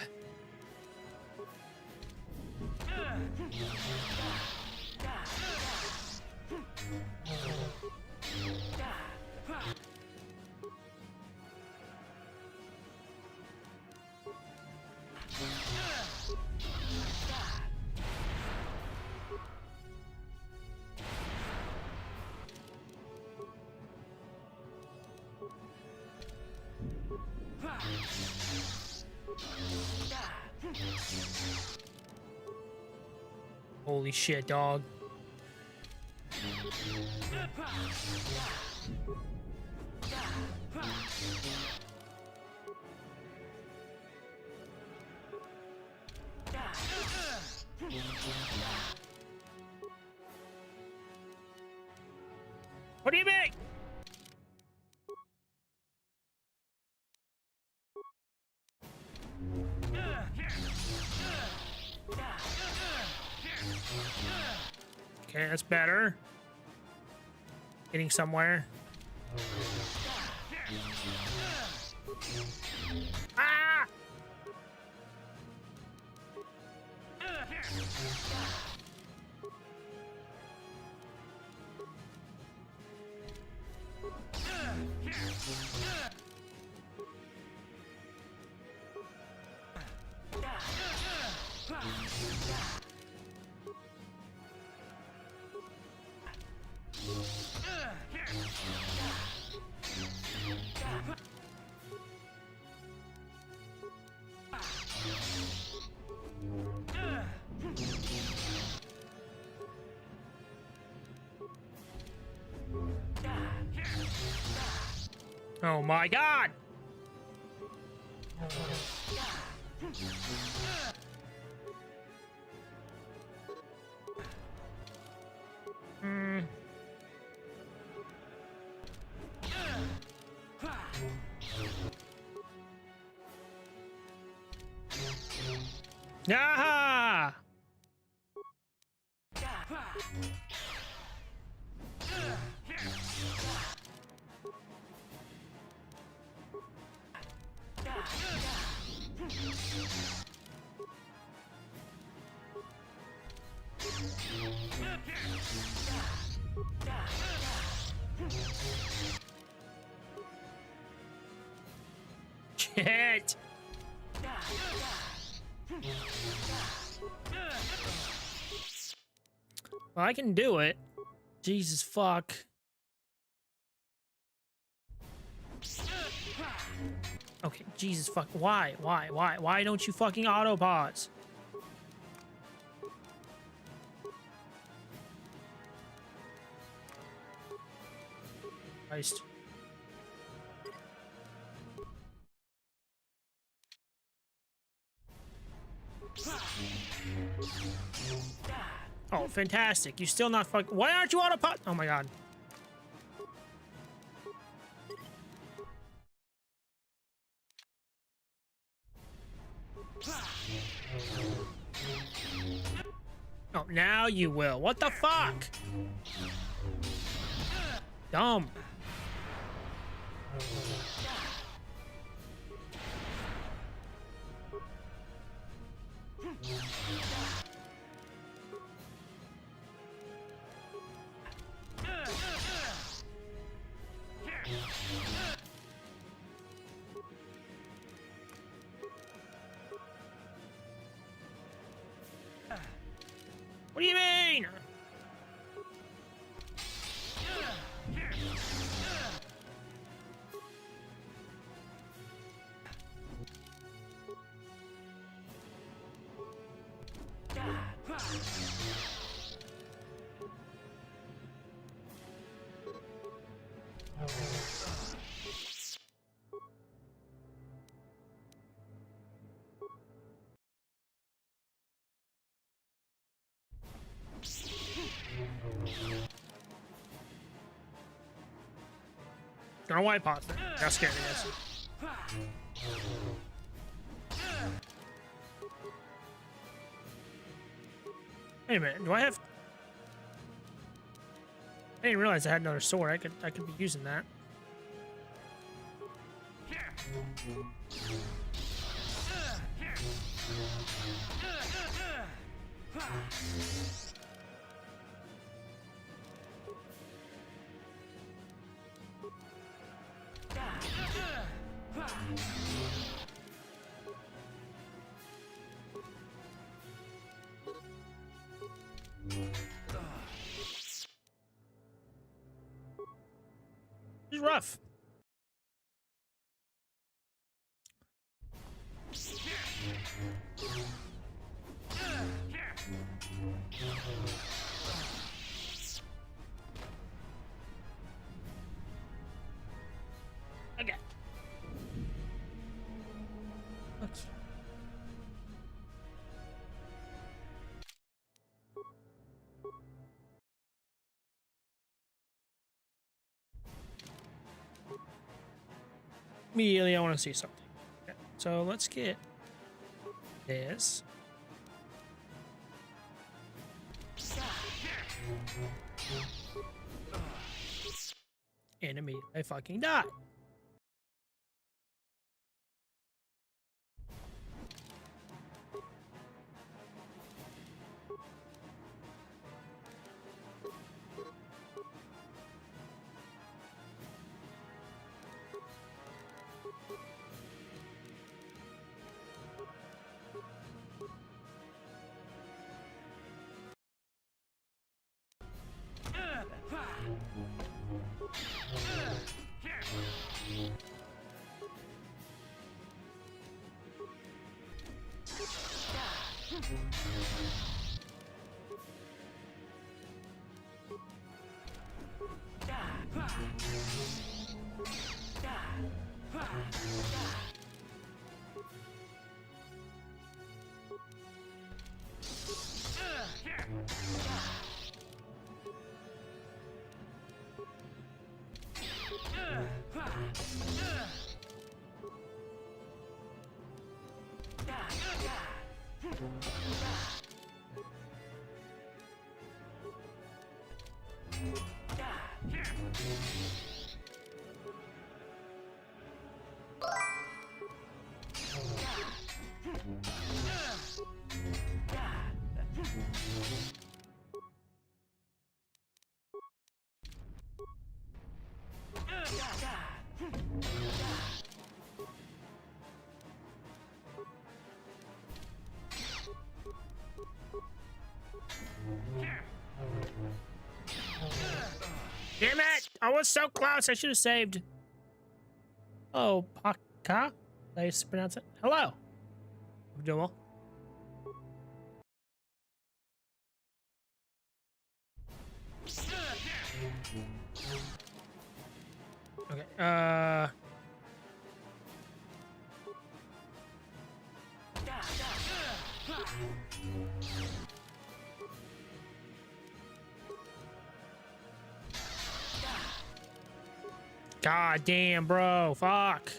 [SPEAKER 1] Holy shit, dog. What do you mean? Okay, that's better. Getting somewhere. Ah! Oh my god! Ah! Shit! Well, I can do it. Jesus fuck. Okay, Jesus fuck. Why? Why don't you fucking auto pause? Christ. Oh, fantastic. You still not fuck. Why aren't you on a pot? Oh my god. Oh, now you will. What the fuck? Dumb. What do you mean? Got a white pot there. That's scary, yes. Wait a minute, do I have... I didn't realize I had another sword. I could be using that. It's rough. Okay. Oops. Immediately, I want to see something. Okay. So let's get this. And immediately, I fucking die. Damn it! I was so close. I should have saved. Oh, Paka? Did I pronounce it? Hello. I'm doing well. Okay. God damn, bro. Fuck.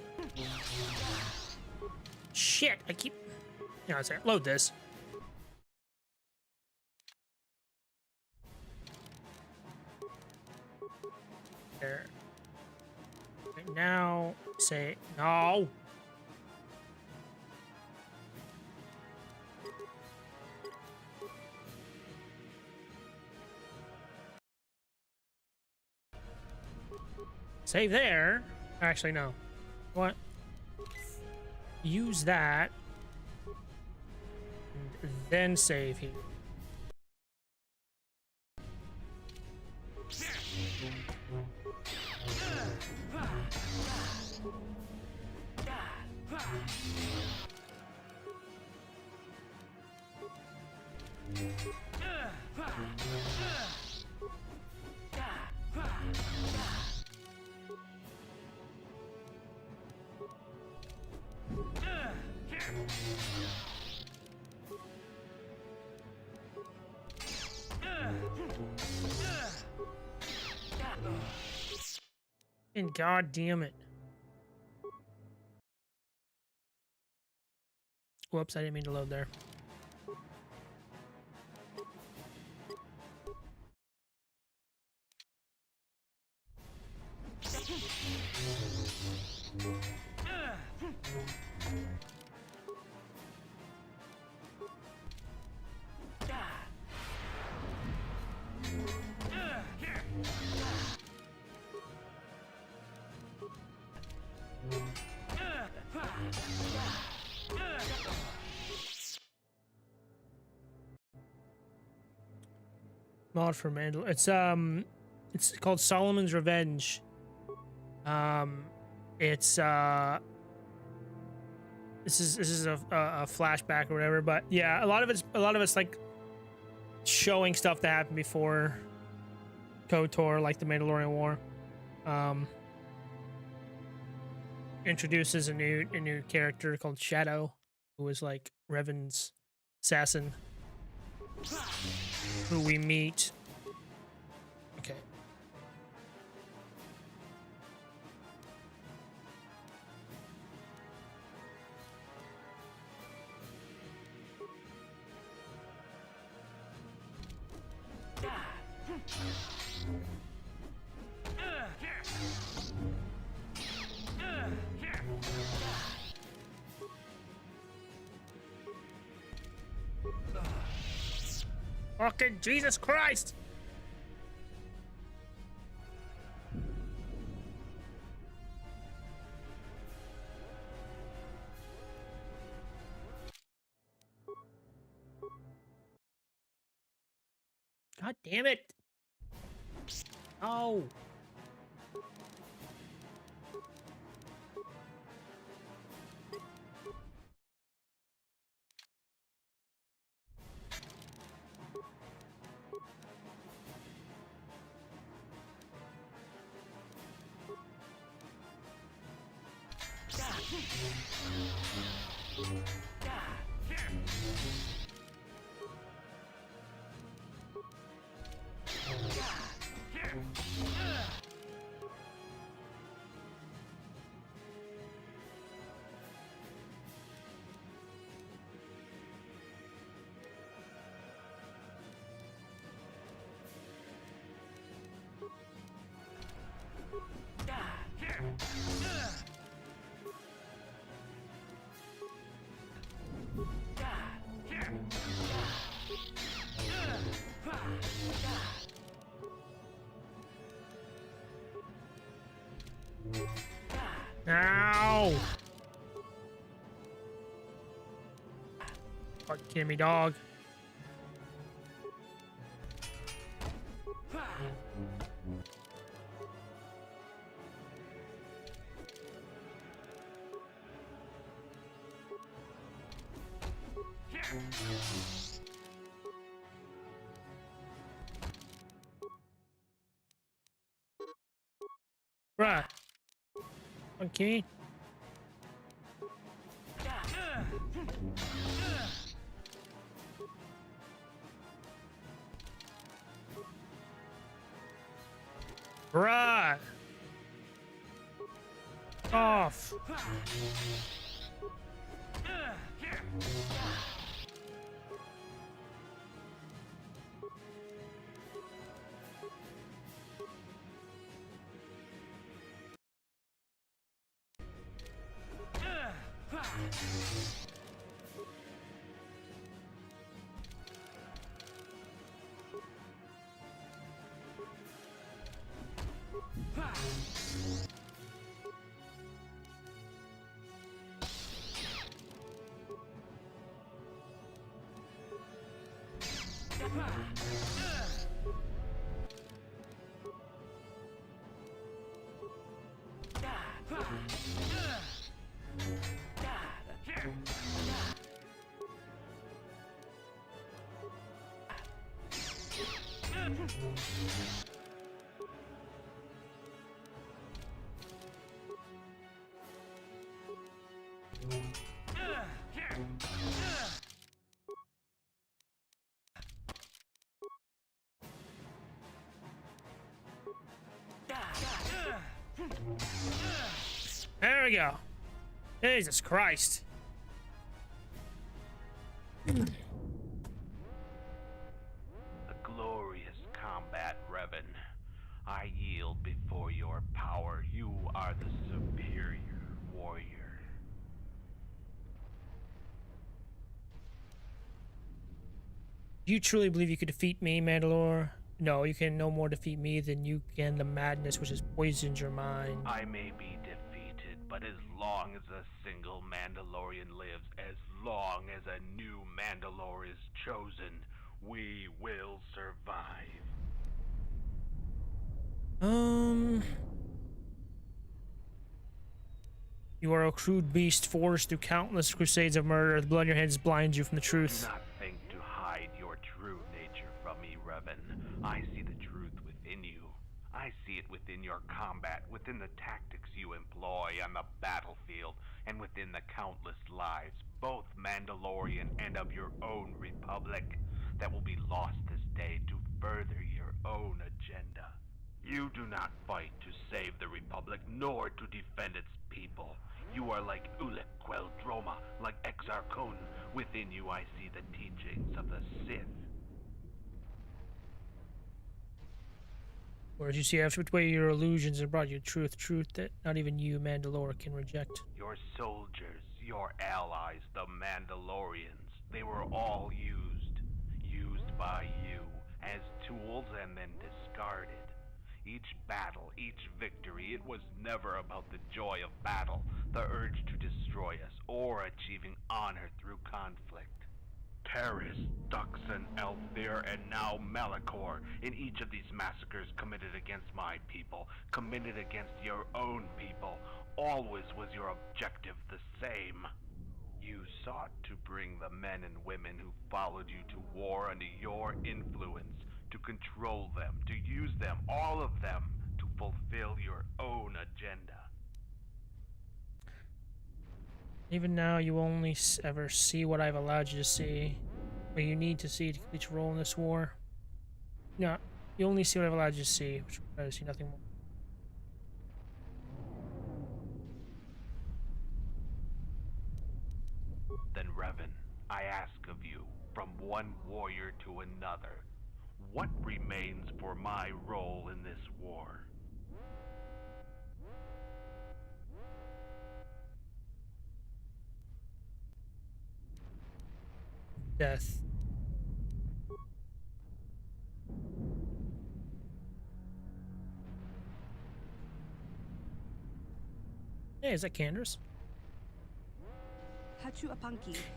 [SPEAKER 1] Shit. I keep... You know, load this. There. Right now, say no. Save there. Actually, no. What? Use that. And then save here. And god damn it. Whoops, I didn't mean to load there. Mod for Mandal. It's called Solomon's Revenge. It's this is a flashback or whatever, but yeah, a lot of it's like showing stuff that happened before KOTOR, like the Mandalorian War. Introduces a new character called Shadow, who is like Revan's assassin, who we meet. Okay. Fucking Jesus Christ! God damn it! Oh! Ow! Fucking kidding me, dog. Bruh. Okay. Right. Off. There we go. Jesus Christ.
[SPEAKER 17] A glorious combat, Revan. I yield before your power. You are the superior warrior.
[SPEAKER 1] Do you truly believe you could defeat me, Mandalore? No, you can no more defeat me than you can the madness which has poisoned your mind.
[SPEAKER 17] I may be defeated, but as long as a single Mandalorian lives, as long as a new Mandalore is chosen, we will survive.
[SPEAKER 1] You are a crude beast forged through countless crusades of murder. The blood in your hands blinds you from the truth.
[SPEAKER 17] Do not think to hide your true nature from me, Revan. I see the truth within you. I see it within your combat, within the tactics you employ on the battlefield, and within the countless lives, both Mandalorian and of your own Republic, that will be lost this day to further your own agenda. You do not fight to save the Republic, nor to defend its people. You are like Ulic Queldroma, like Exar Kun. Within you I see the teachings of the Sith.
[SPEAKER 1] Whereas you see I've stripped away your illusions and brought you truth that not even you, Mandalore, can reject.
[SPEAKER 17] Your soldiers, your allies, the Mandalorians, they were all used by you as tools and then discarded. Each battle, each victory, it was never about the joy of battle, the urge to destroy us, or achieving honor through conflict. Terris, Duxon, Elthir, and now Malachor, in each of these massacres committed against my people, committed against your own people, always was your objective the same. You sought to bring the men and women who followed you to war under your influence, to control them, to use them, all of them, to fulfill your own agenda.
[SPEAKER 1] Even now, you only ever see what I've allowed you to see. What you need to see to complete your role in this war. No, you only see what I've allowed you to see, which I see nothing more.
[SPEAKER 17] Then, Revan, I ask of you, from one warrior to another, what remains for my role in this war?
[SPEAKER 1] Death. Hey, is that Candace?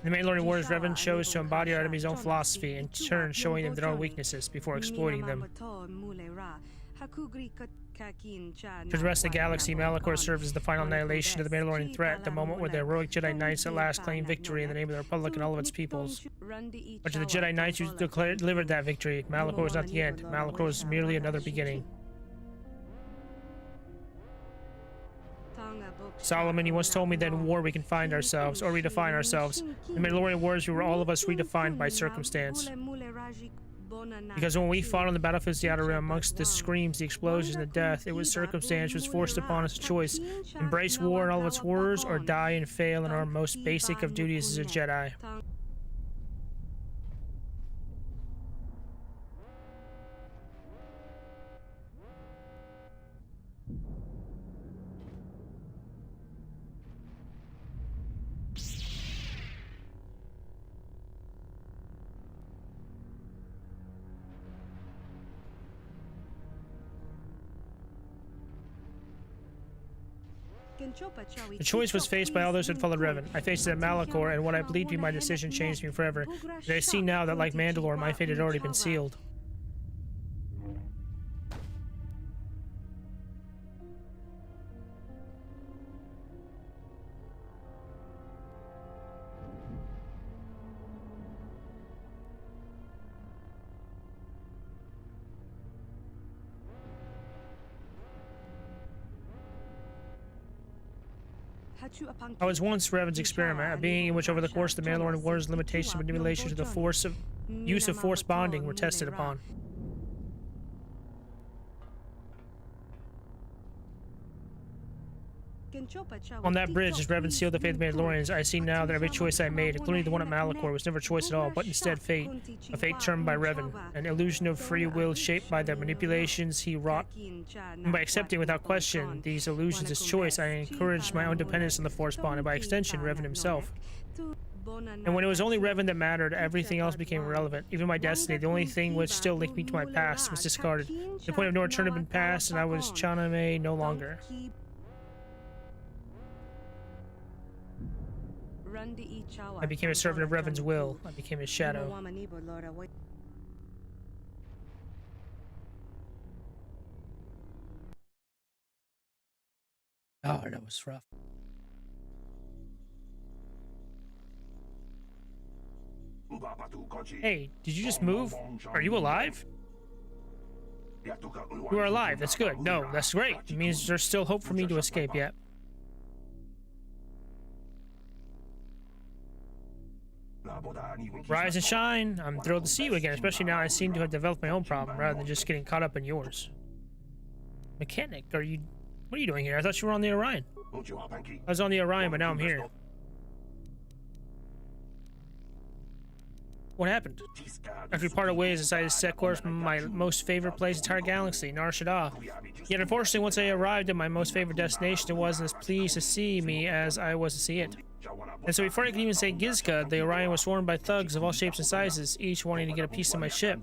[SPEAKER 1] The Mandalorian Warriors Revan chose to embody our enemy's own philosophy, in turn showing them their own weaknesses before exploiting them. To the rest of the galaxy, Malachor serves as the final annihilation of the Mandalorian threat, the moment where the heroic Jedi Knights at last claimed victory in the name of the Republic and all of its peoples. But to the Jedi Knights who delivered that victory, Malachor is not the end. Malachor is merely another beginning. Solomon, you once told me that in war we can find ourselves, or redefine ourselves. The Mandalorian Warriors, we were all of us redefined by circumstance. Because when we fought on the battlefields of the outer rim, amongst the screams, the explosions, and the death, it was circumstance was forced upon us a choice: embrace war and all of its horrors, or die and fail in our most basic of duties as a Jedi. The choice was faced by all those who had followed Revan. I faced it at Malachor, and what I believed to be my decision changed me forever. And I see now that, like Mandalore, my fate had already been sealed. I was once Revan's experiment, a being in which over the course of the Mandalorian Wars, limitations and manipulations of the use of force bonding were tested upon. On that bridge, as Revan sealed the fate of the Mandalorians, I see now that every choice I made, including the one at Malachor, was never a choice at all, but instead fate. A fate termed by Revan, an illusion of free will shaped by the manipulations he wrought. And by accepting without question these illusions as choice, I encouraged my own dependence on the Force bond, and by extension, Revan himself. And when it was only Revan that mattered, everything else became irrelevant. Even my destiny, the only thing which still linked me to my past, was discarded. The point of no return had been passed, and I was Chaname no longer. I became a servant of Revan's will. I became his shadow. Oh, that was rough. Hey, did you just move? Are you alive? You are alive. That's good. No, that's great. It means there's still hope for me to escape yet. Rise and shine. I'm thrilled to see you again, especially now I seem to have developed my own problem rather than just getting caught up in yours. Mechanic, what are you doing here? I thought you were on the Orion. I was on the Orion, but now I'm here. What happened? After we parted ways, I decided to set course from my most favorite place in the entire galaxy, Nar Shaddaa. Yet unfortunately, once I arrived at my most favorite destination, it wasn't as pleased to see me as I was to see it. And so before I could even say Gizka, the Orion was swarmed by thugs of all shapes and sizes, each wanting to get a piece of my ship.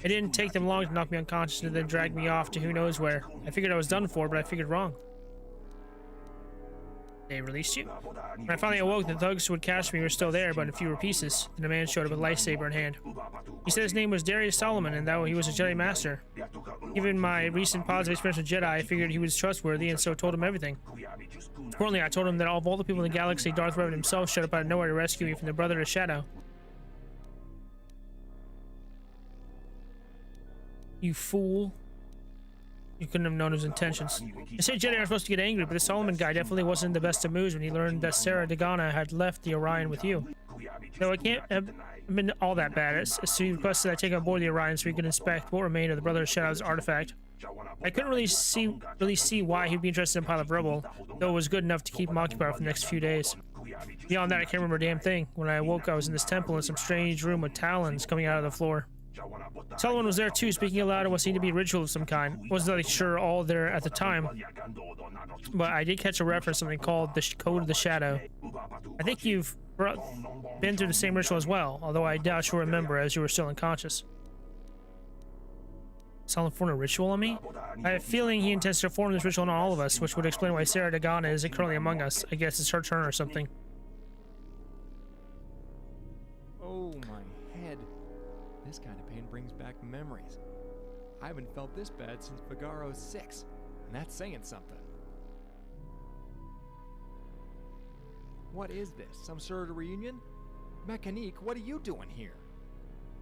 [SPEAKER 1] It didn't take them long to knock me unconscious and then drag me off to who knows where. I figured I was done for, but I figured wrong. They released you? When I finally awoke, the thugs who would catch me were still there, but in fewer pieces. Then a man showed up with a lightsaber in hand. He said his name was Darius Solomon, and that he was a Jedi Master. Given my recent positive experience with Jedi, I figured he was trustworthy, and so told him everything. Importantly, I told him that of all the people in the galaxy, Darth Revan himself showed up out of nowhere to rescue me from the Brother of Shadow. You fool. You couldn't have known his intentions. They say Jedi aren't supposed to get angry, but the Solomon guy definitely wasn't in the best of moods when he learned that Sarah Dagana had left the Orion with you. Though it can't have been all that bad, so he requested I take on board the Orion so he could inspect what remained of the Brother of Shadow's artifact. I couldn't really see why he'd be interested in a pile of rubble, though it was good enough to keep him occupied for the next few days. Beyond that, I can't remember a damn thing. When I awoke, I was in this temple in some strange room with talons coming out of the floor. Solomon was there too, speaking aloud of what seemed to be a ritual of some kind. Wasn't really sure all there at the time, but I did catch a reference to something called the Code of the Shadow. I think you've been through the same ritual as well, although I doubt you'll remember as you were still unconscious. Solomon formed a ritual on me? I have a feeling he intends to perform this ritual on all of us, which would explain why Sarah Dagana isn't currently among us. I guess it's her turn or something.
[SPEAKER 5] Oh, my head. This kind of pain brings back memories. I haven't felt this bad since Figaro 6, and that's saying something. What is this? Some sort of reunion? Mechanique, what are you doing here?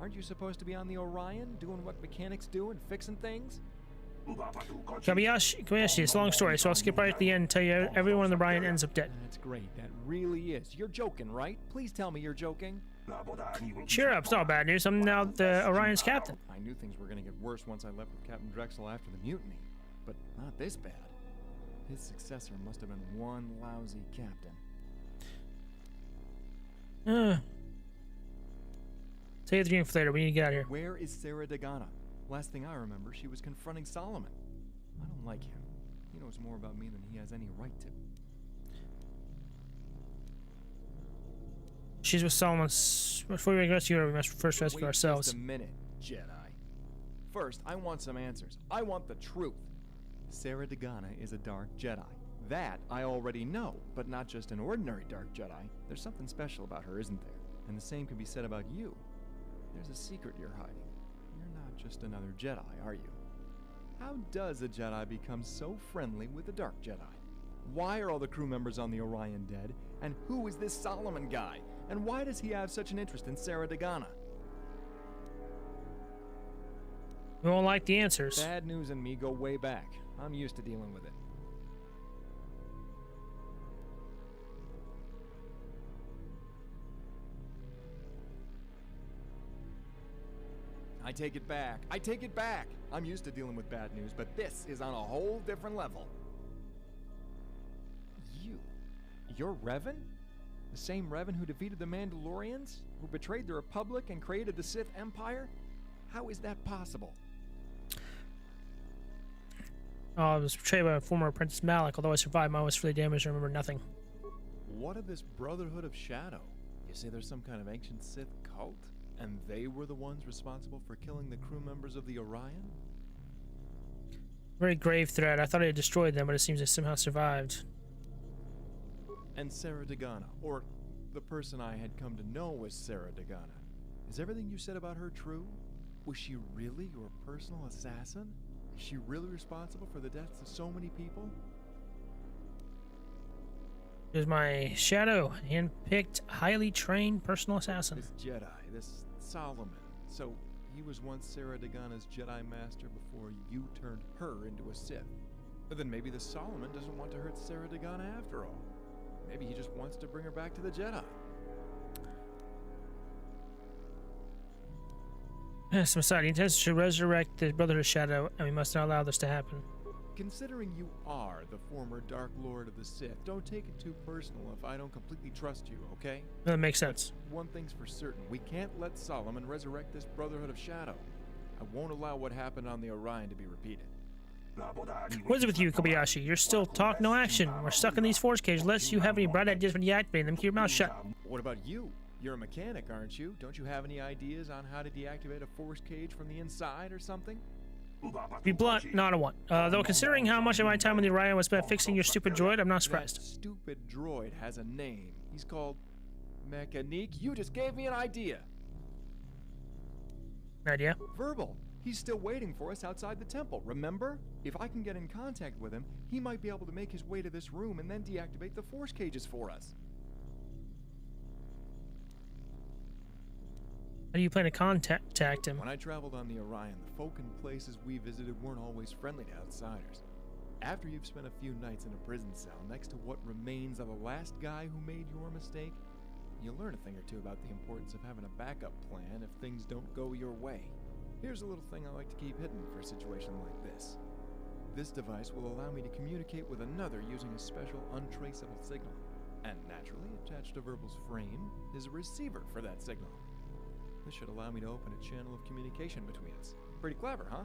[SPEAKER 5] Aren't you supposed to be on the Orion, doing what mechanics do and fixing things?
[SPEAKER 1] Kobayashi, it's a long story, so I'll skip right at the end and tell you everyone on the Orion ends up dead.
[SPEAKER 5] That's great, that really is. You're joking, right? Please tell me you're joking.
[SPEAKER 1] Cheer up, it's not bad news. I'm now the Orion's captain.
[SPEAKER 5] I knew things were going to get worse once I left with Captain Drexel after the mutiny, but not this bad. His successor must have been one lousy captain.
[SPEAKER 1] Save the game for later. We need to get out of here.
[SPEAKER 5] Where is Sarah Dagana? Last thing I remember, she was confronting Solomon. I don't like him. He knows more about me than he has any right to.
[SPEAKER 1] She's with Solomon. Before we rescue her, we must first rescue ourselves.
[SPEAKER 5] Just a minute, Jedi. First, I want some answers. I want the truth. Sarah Dagana is a Dark Jedi. That I already know, but not just an ordinary Dark Jedi. There's something special about her, isn't there? And the same can be said about you. There's a secret you're hiding. You're not just another Jedi, are you? How does a Jedi become so friendly with a Dark Jedi? Why are all the crew members on the Orion dead? And who is this Solomon guy? And why does he have such an interest in Sarah Dagana?
[SPEAKER 1] We won't like the answers.
[SPEAKER 5] Bad news and me go way back. I'm used to dealing with it. I take it back. I take it back. I'm used to dealing with bad news, but this is on a whole different level. You're Revan? The same Revan who defeated the Mandalorians? Who betrayed the Republic and created the Sith Empire? How is that possible?
[SPEAKER 1] I was betrayed by a former apprentice Malik. Although I survived, my was really damaged. I remember nothing.
[SPEAKER 5] What of this Brotherhood of Shadow? You say there's some kind of ancient Sith cult? And they were the ones responsible for killing the crew members of the Orion?
[SPEAKER 1] Very grave threat. I thought I had destroyed them, but it seems they somehow survived.
[SPEAKER 5] And Sarah Dagana, or the person I had come to know as Sarah Dagana. Is everything you said about her true? Was she really your personal assassin? Is she really responsible for the deaths of so many people?
[SPEAKER 1] Here's my shadow, hand-picked, highly trained personal assassin.
[SPEAKER 5] This Jedi, this Solomon. So he was once Sarah Dagana's Jedi Master before you turned her into a Sith. But then maybe the Solomon doesn't want to hurt Sarah Dagana after all. Maybe he just wants to bring her back to the Jedi.
[SPEAKER 1] Yes, Messiah, he intends to resurrect the Brotherhood of Shadow, and we must not allow this to happen.
[SPEAKER 5] Considering you are the former Dark Lord of the Sith, don't take it too personal if I don't completely trust you, okay?
[SPEAKER 1] That makes sense.
[SPEAKER 5] One thing's for certain, we can't let Solomon resurrect this Brotherhood of Shadow. I won't allow what happened on the Orion to be repeated.
[SPEAKER 1] What is it with you, Kobayashi? You're still talk, no action. We're stuck in these force cages unless you have any bright ideas for deactivating them. Keep your mouth shut.
[SPEAKER 5] What about you? You're a mechanic, aren't you? Don't you have any ideas on how to deactivate a force cage from the inside or something?
[SPEAKER 1] To be blunt, not a one. Though considering how much of my time on the Orion was spent fixing your stupid droid, I'm not surprised.
[SPEAKER 5] That stupid droid has a name. He's called Mechanique. You just gave me an idea.
[SPEAKER 1] Idea?
[SPEAKER 5] Verbal. He's still waiting for us outside the temple, remember? If I can get in contact with him, he might be able to make his way to this room and then deactivate the force cages for us.
[SPEAKER 1] How do you plan to contact him?
[SPEAKER 5] When I traveled on the Orion, the folk and places we visited weren't always friendly to outsiders. After you've spent a few nights in a prison cell next to what remains of the last guy who made your mistake, you learn a thing or two about the importance of having a backup plan if things don't go your way. Here's a little thing I like to keep hidden for a situation like this. This device will allow me to communicate with another using a special untraceable signal. And naturally, attached to Verbal's frame is a receiver for that signal. This should allow me to open a channel of communication between us. Pretty clever, huh?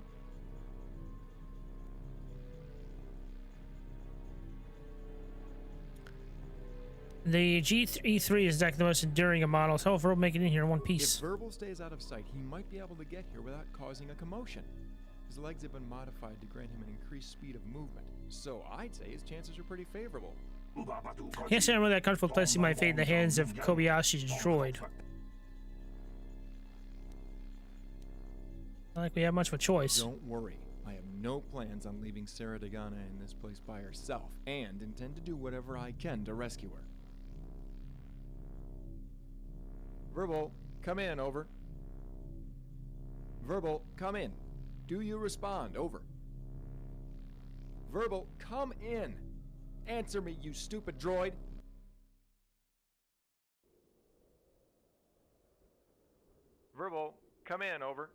[SPEAKER 1] The G3 is exactly the most enduring of models. However, we'll make it in here in one piece.
[SPEAKER 5] If Verbal stays out of sight, he might be able to get here without causing a commotion. His legs have been modified to grant him an increased speed of movement, so I'd say his chances are pretty favorable.
[SPEAKER 1] Can't say I'm really that comfortable placing my fate in the hands of Kobayashi's droid. Not like we have much of a choice.
[SPEAKER 5] Don't worry. I have no plans on leaving Sarah Dagana in this place by herself, and intend to do whatever I can to rescue her. Verbal, come in, over. Verbal, come in. Do you respond? Over. Verbal, come in. Answer me, you stupid droid. Verbal, come in, over.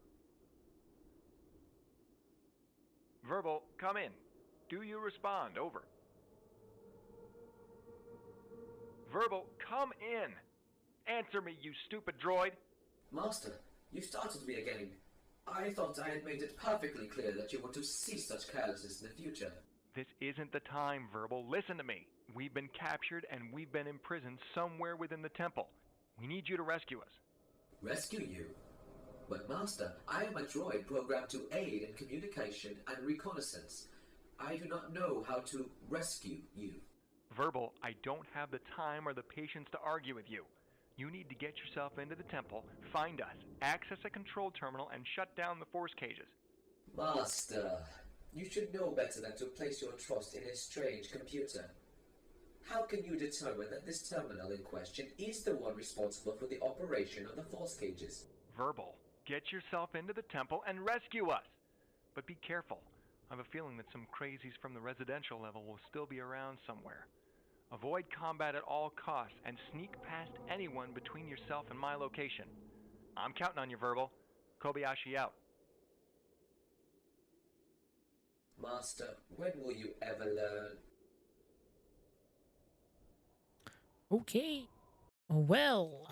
[SPEAKER 5] Verbal, come in. Do you respond? Over. Verbal, come in. Answer me, you stupid droid.
[SPEAKER 6] Master, you startled me again. I thought I had made it perfectly clear that you want to cease such carelessness in the future.
[SPEAKER 5] This isn't the time, Verbal. Listen to me. We've been captured and we've been imprisoned somewhere within the temple. We need you to rescue us.
[SPEAKER 6] Rescue you? But Master, I am a droid programmed to aid in communication and reconnaissance. I do not know how to rescue you.
[SPEAKER 5] Verbal, I don't have the time or the patience to argue with you. You need to get yourself into the temple, find us, access a control terminal, and shut down the force cages.
[SPEAKER 6] Master, you should know better than to place your trust in a strange computer. How can you determine that this terminal in question is the one responsible for the operation of the force cages?
[SPEAKER 5] Verbal, get yourself into the temple and rescue us. But be careful. I have a feeling that some crazies from the residential level will still be around somewhere. Avoid combat at all costs and sneak past anyone between yourself and my location. I'm counting on you, Verbal. Kobayashi out.
[SPEAKER 6] Master, when will you ever learn?
[SPEAKER 1] Okay. Well.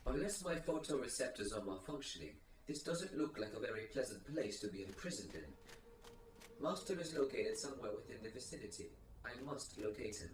[SPEAKER 6] Unless my photoreceptors are malfunctioning, this doesn't look like a very pleasant place to be imprisoned in. Master is located somewhere within the vicinity. I must locate him.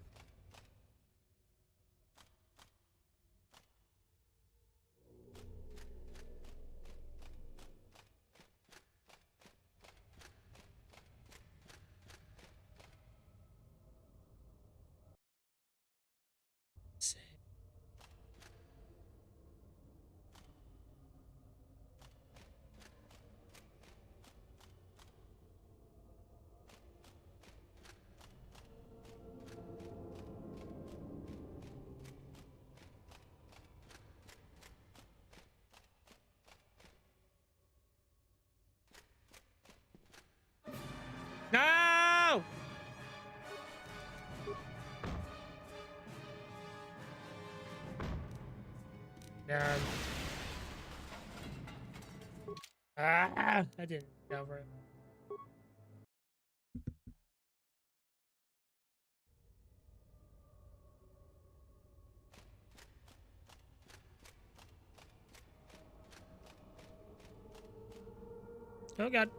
[SPEAKER 1] No! Darn. Ah! I didn't cover it. Oh god.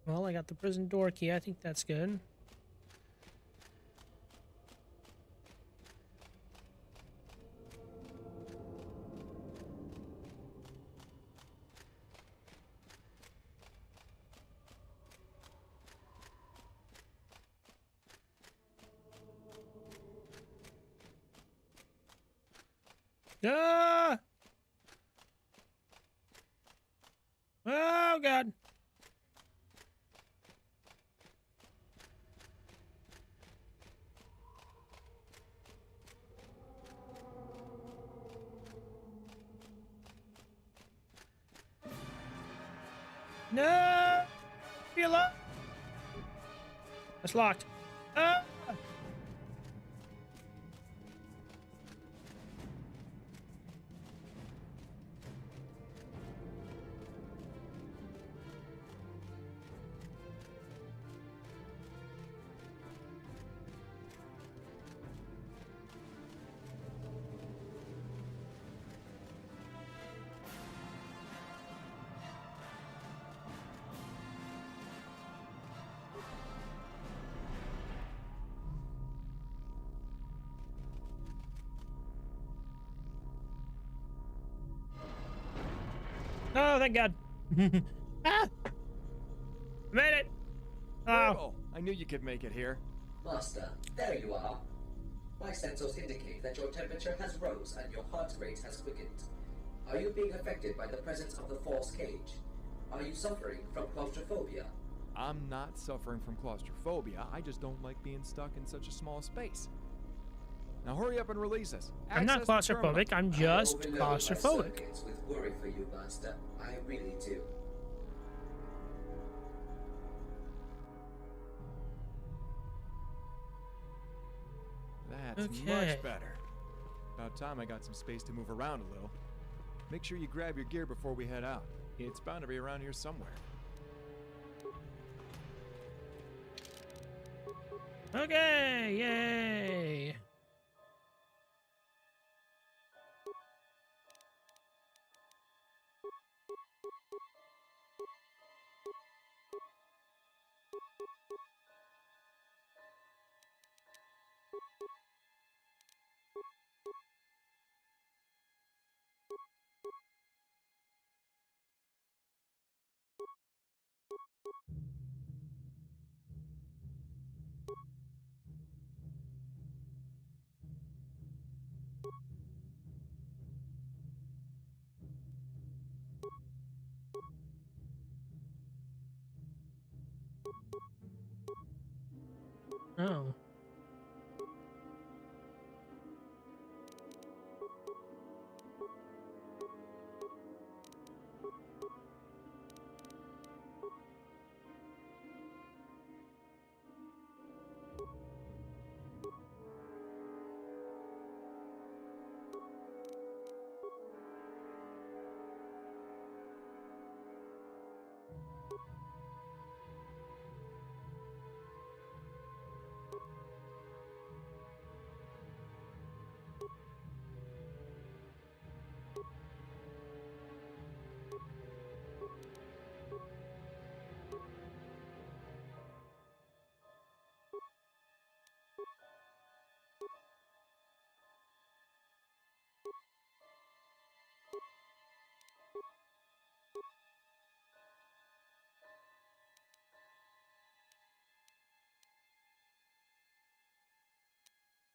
[SPEAKER 1] Well, I got the prison door key. I think that's good. Ah! Oh god. No! Be alone. It's locked. Ah! Oh, thank God. Ah! Made it. Oh.
[SPEAKER 5] I knew you could make it here.
[SPEAKER 6] Master, there you are. My sensors indicate that your temperature has rose and your heart rate has quickened. Are you being affected by the presence of the false cage? Are you suffering from claustrophobia?
[SPEAKER 5] I'm not suffering from claustrophobia. I just don't like being stuck in such a small space. Now hurry up and release us.
[SPEAKER 1] I'm not
[SPEAKER 5] Access the terminal.
[SPEAKER 1] claustrophobic. I'm just
[SPEAKER 6] I overload my
[SPEAKER 1] claustrophobic.
[SPEAKER 6] circuits with worry for you, Master. I really do.
[SPEAKER 5] That's
[SPEAKER 1] Okay.
[SPEAKER 5] much better. About time I got some space to move around a little. Make sure you grab your gear before we head out. It's bound to be around here somewhere.
[SPEAKER 1] Okay, yay. Oh.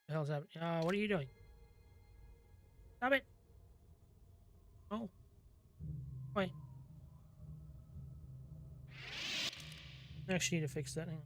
[SPEAKER 1] The hell's happening? What are you doing? Stop it. Oh. Wait. I actually need to fix that. Hang on.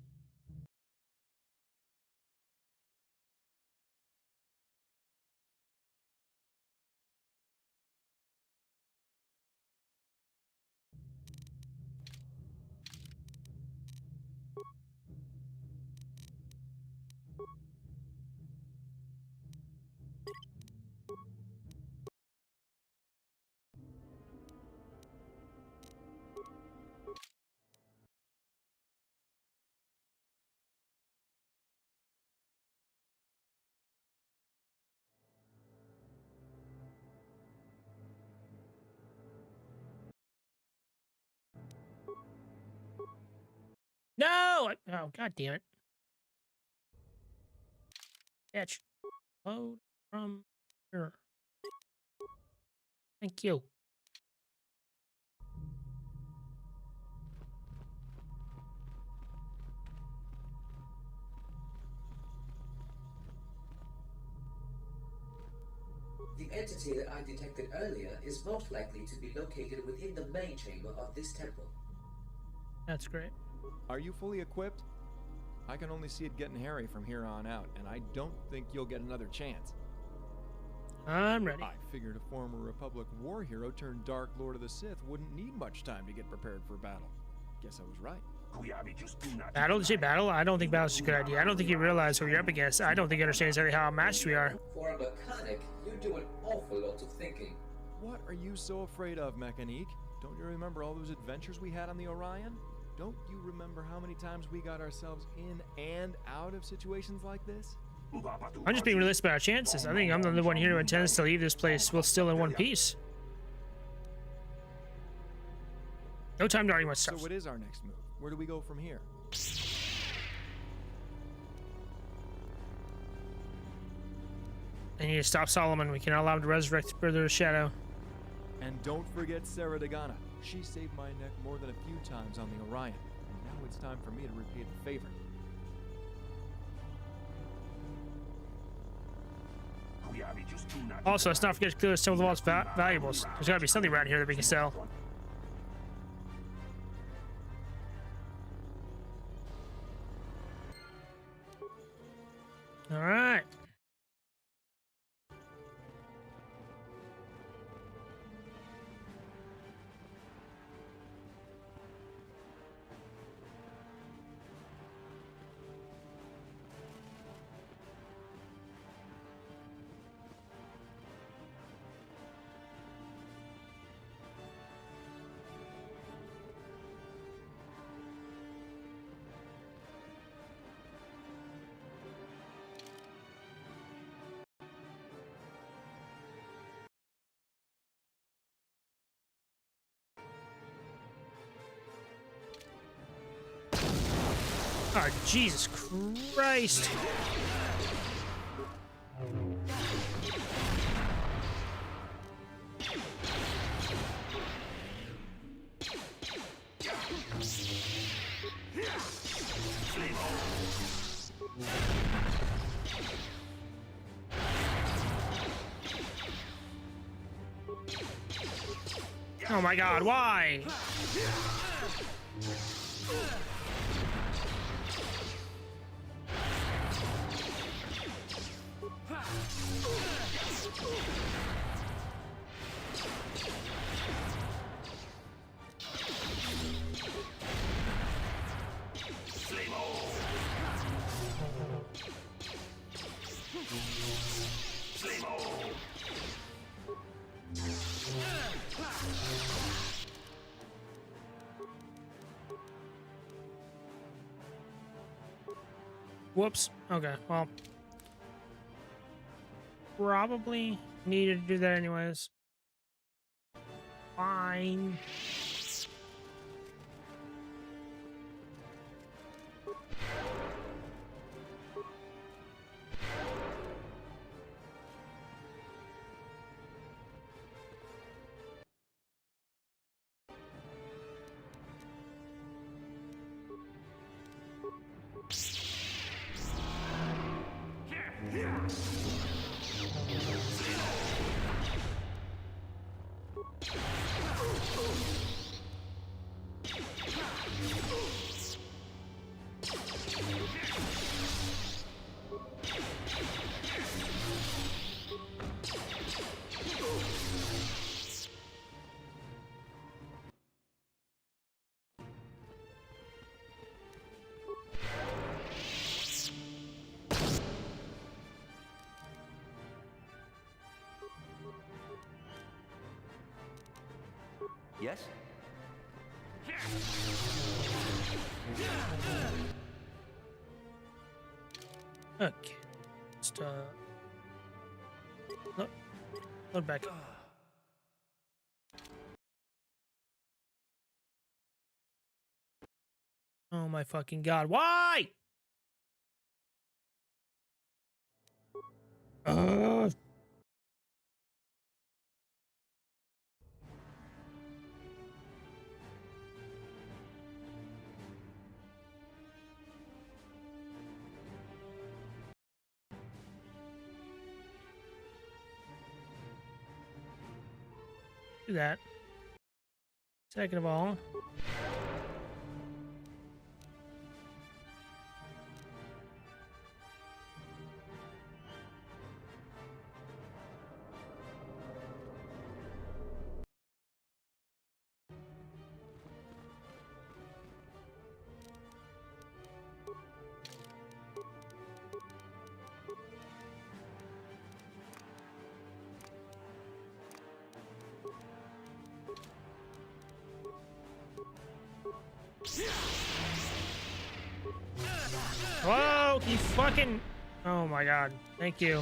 [SPEAKER 1] No! Oh, God damn it. Catch. Load from here. Thank you.
[SPEAKER 6] The entity that I detected earlier is most likely to be located within the main chamber of this temple.
[SPEAKER 1] That's great.
[SPEAKER 5] Are you fully equipped? I can only see it getting hairy from here on out, and I don't think you'll get another chance.
[SPEAKER 1] I'm ready.
[SPEAKER 5] I figured a former Republic war hero turned Dark Lord of the Sith wouldn't need much time to get prepared for battle. Guess I was right.
[SPEAKER 1] Battle? Did you say battle? I don't think battle's a good idea. I don't think you realize who you're up against. I don't think you understand exactly how matched we are.
[SPEAKER 6] For a mechanic, you do an awful lot of thinking.
[SPEAKER 5] What are you so afraid of, Mechanique? Don't you remember all those adventures we had on the Orion? Don't you remember how many times we got ourselves in and out of situations like this?
[SPEAKER 1] I'm just being realistic about our chances. I think I'm the only one here who intends to leave this place while still in one piece. No time to argue about stuff.
[SPEAKER 5] So what is our next move? Where do we go from here?
[SPEAKER 1] I need to stop Solomon. We cannot allow him to resurrect Brother Shadow.
[SPEAKER 5] And don't forget Sarah Dagana. She saved my neck more than a few times on the Orion. And now it's time for me to repay the favor.
[SPEAKER 1] Also, let's not forget to clear some of the vault's valuables. There's gotta be something around here that we can sell. All right. Oh, Jesus Christ. Oh my God, why? Whoops. Okay, well. Probably needed to do that anyways. Fine.
[SPEAKER 21] Yes?
[SPEAKER 1] Okay. Just, load back. Oh my fucking God. Why? Do that. Second of all, Whoa, he fucking... Oh my god. Thank you.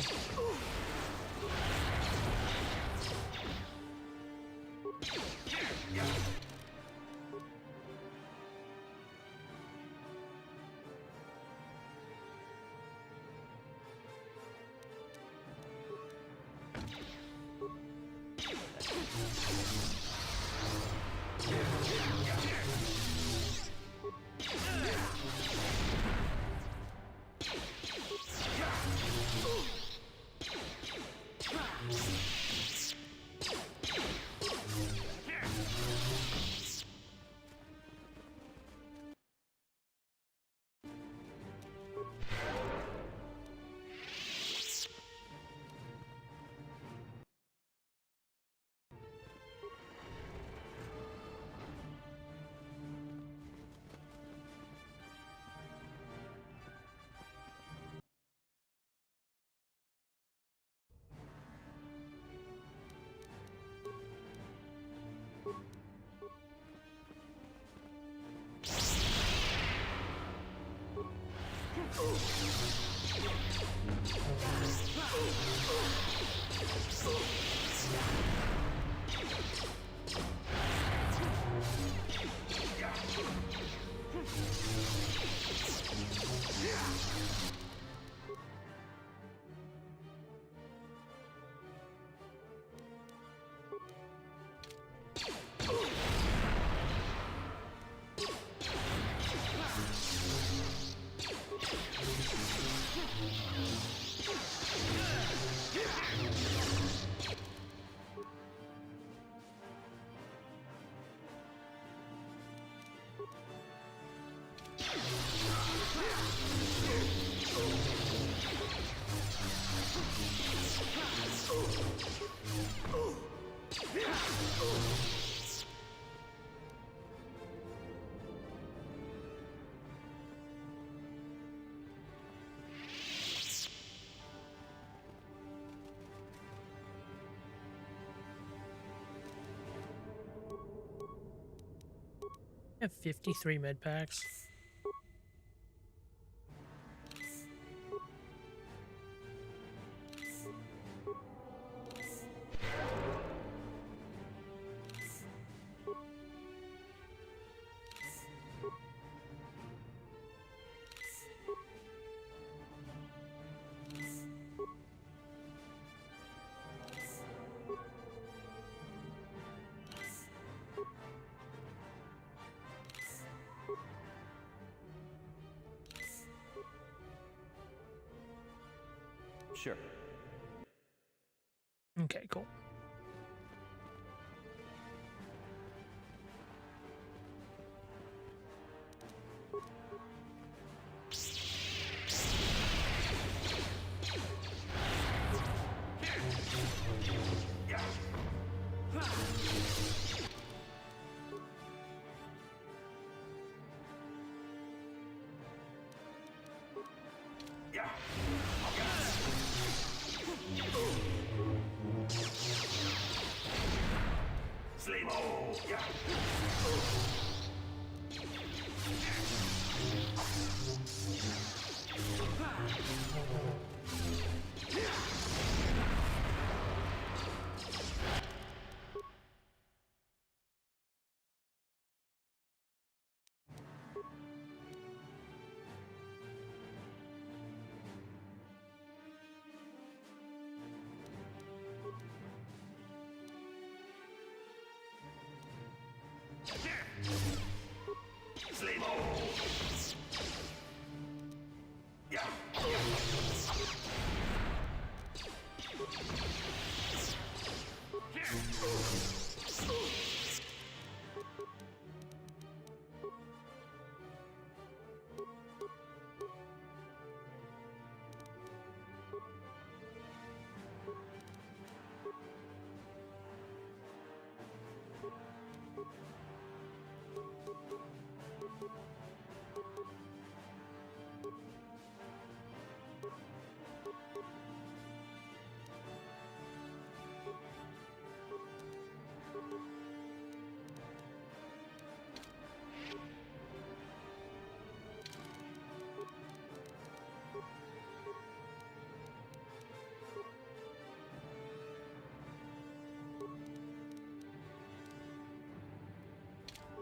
[SPEAKER 1] I have 53 med packs.
[SPEAKER 21] Sure.
[SPEAKER 1] Okay, cool.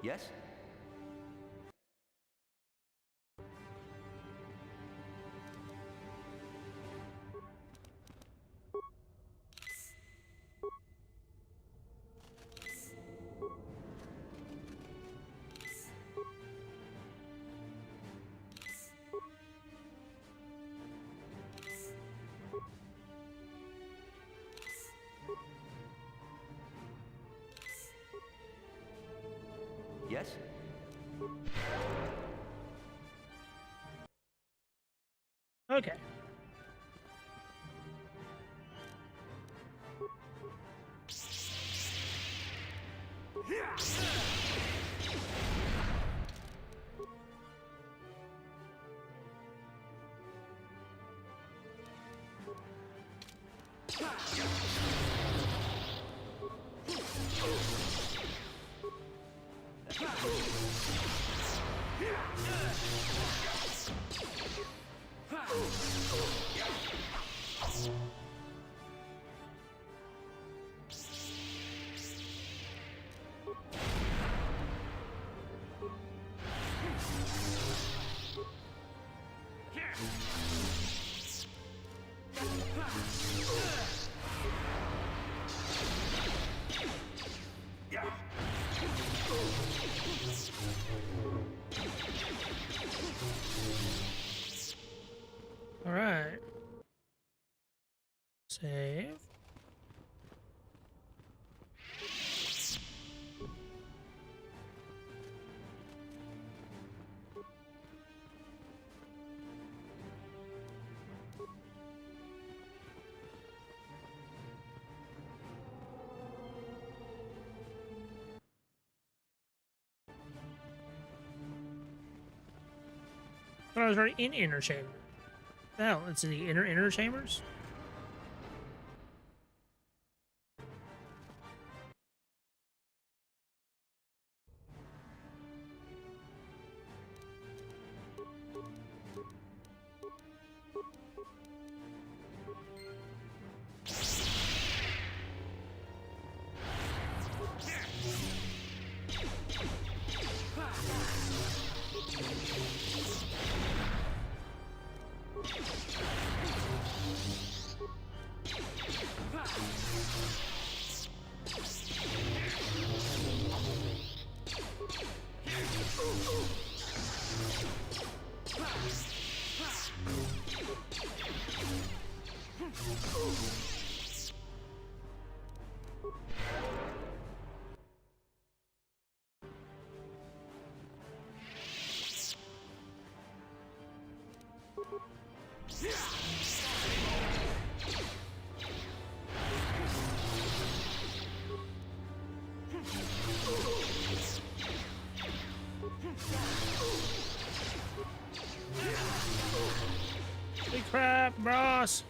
[SPEAKER 21] Yes? Yes?
[SPEAKER 1] Okay. All right. Save. I was already in inner chamber. Hell, it's in the inner chambers. Holy crap, bros!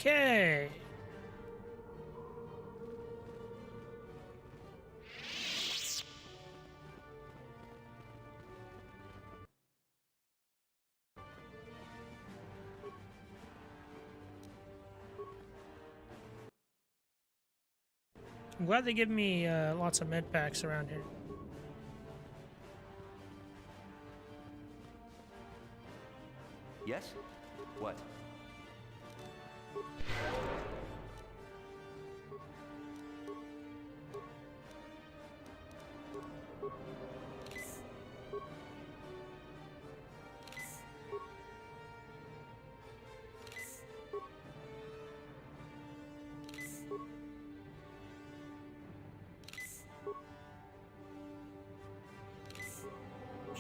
[SPEAKER 1] Okay. I'm glad they give me lots of med packs around here.
[SPEAKER 21] Yes? What?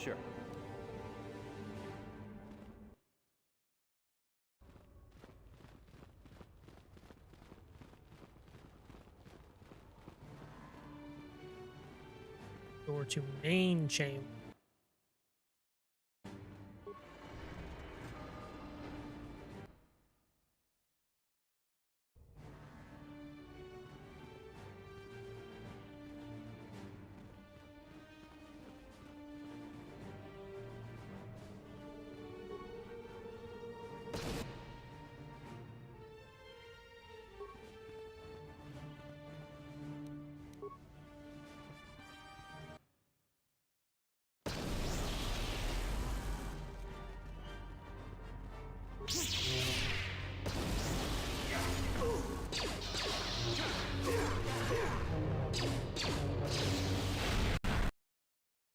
[SPEAKER 21] Sure.
[SPEAKER 1] Door to main chamber.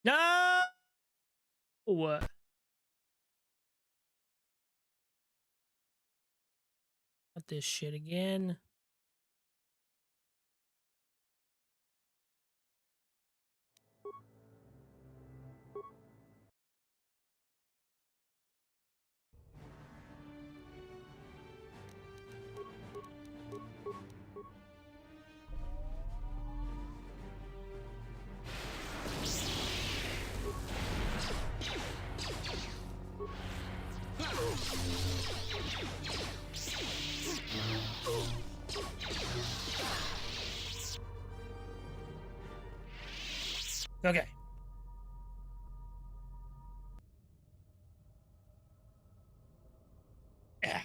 [SPEAKER 1] No! What? Not this shit again. Okay. Yeah.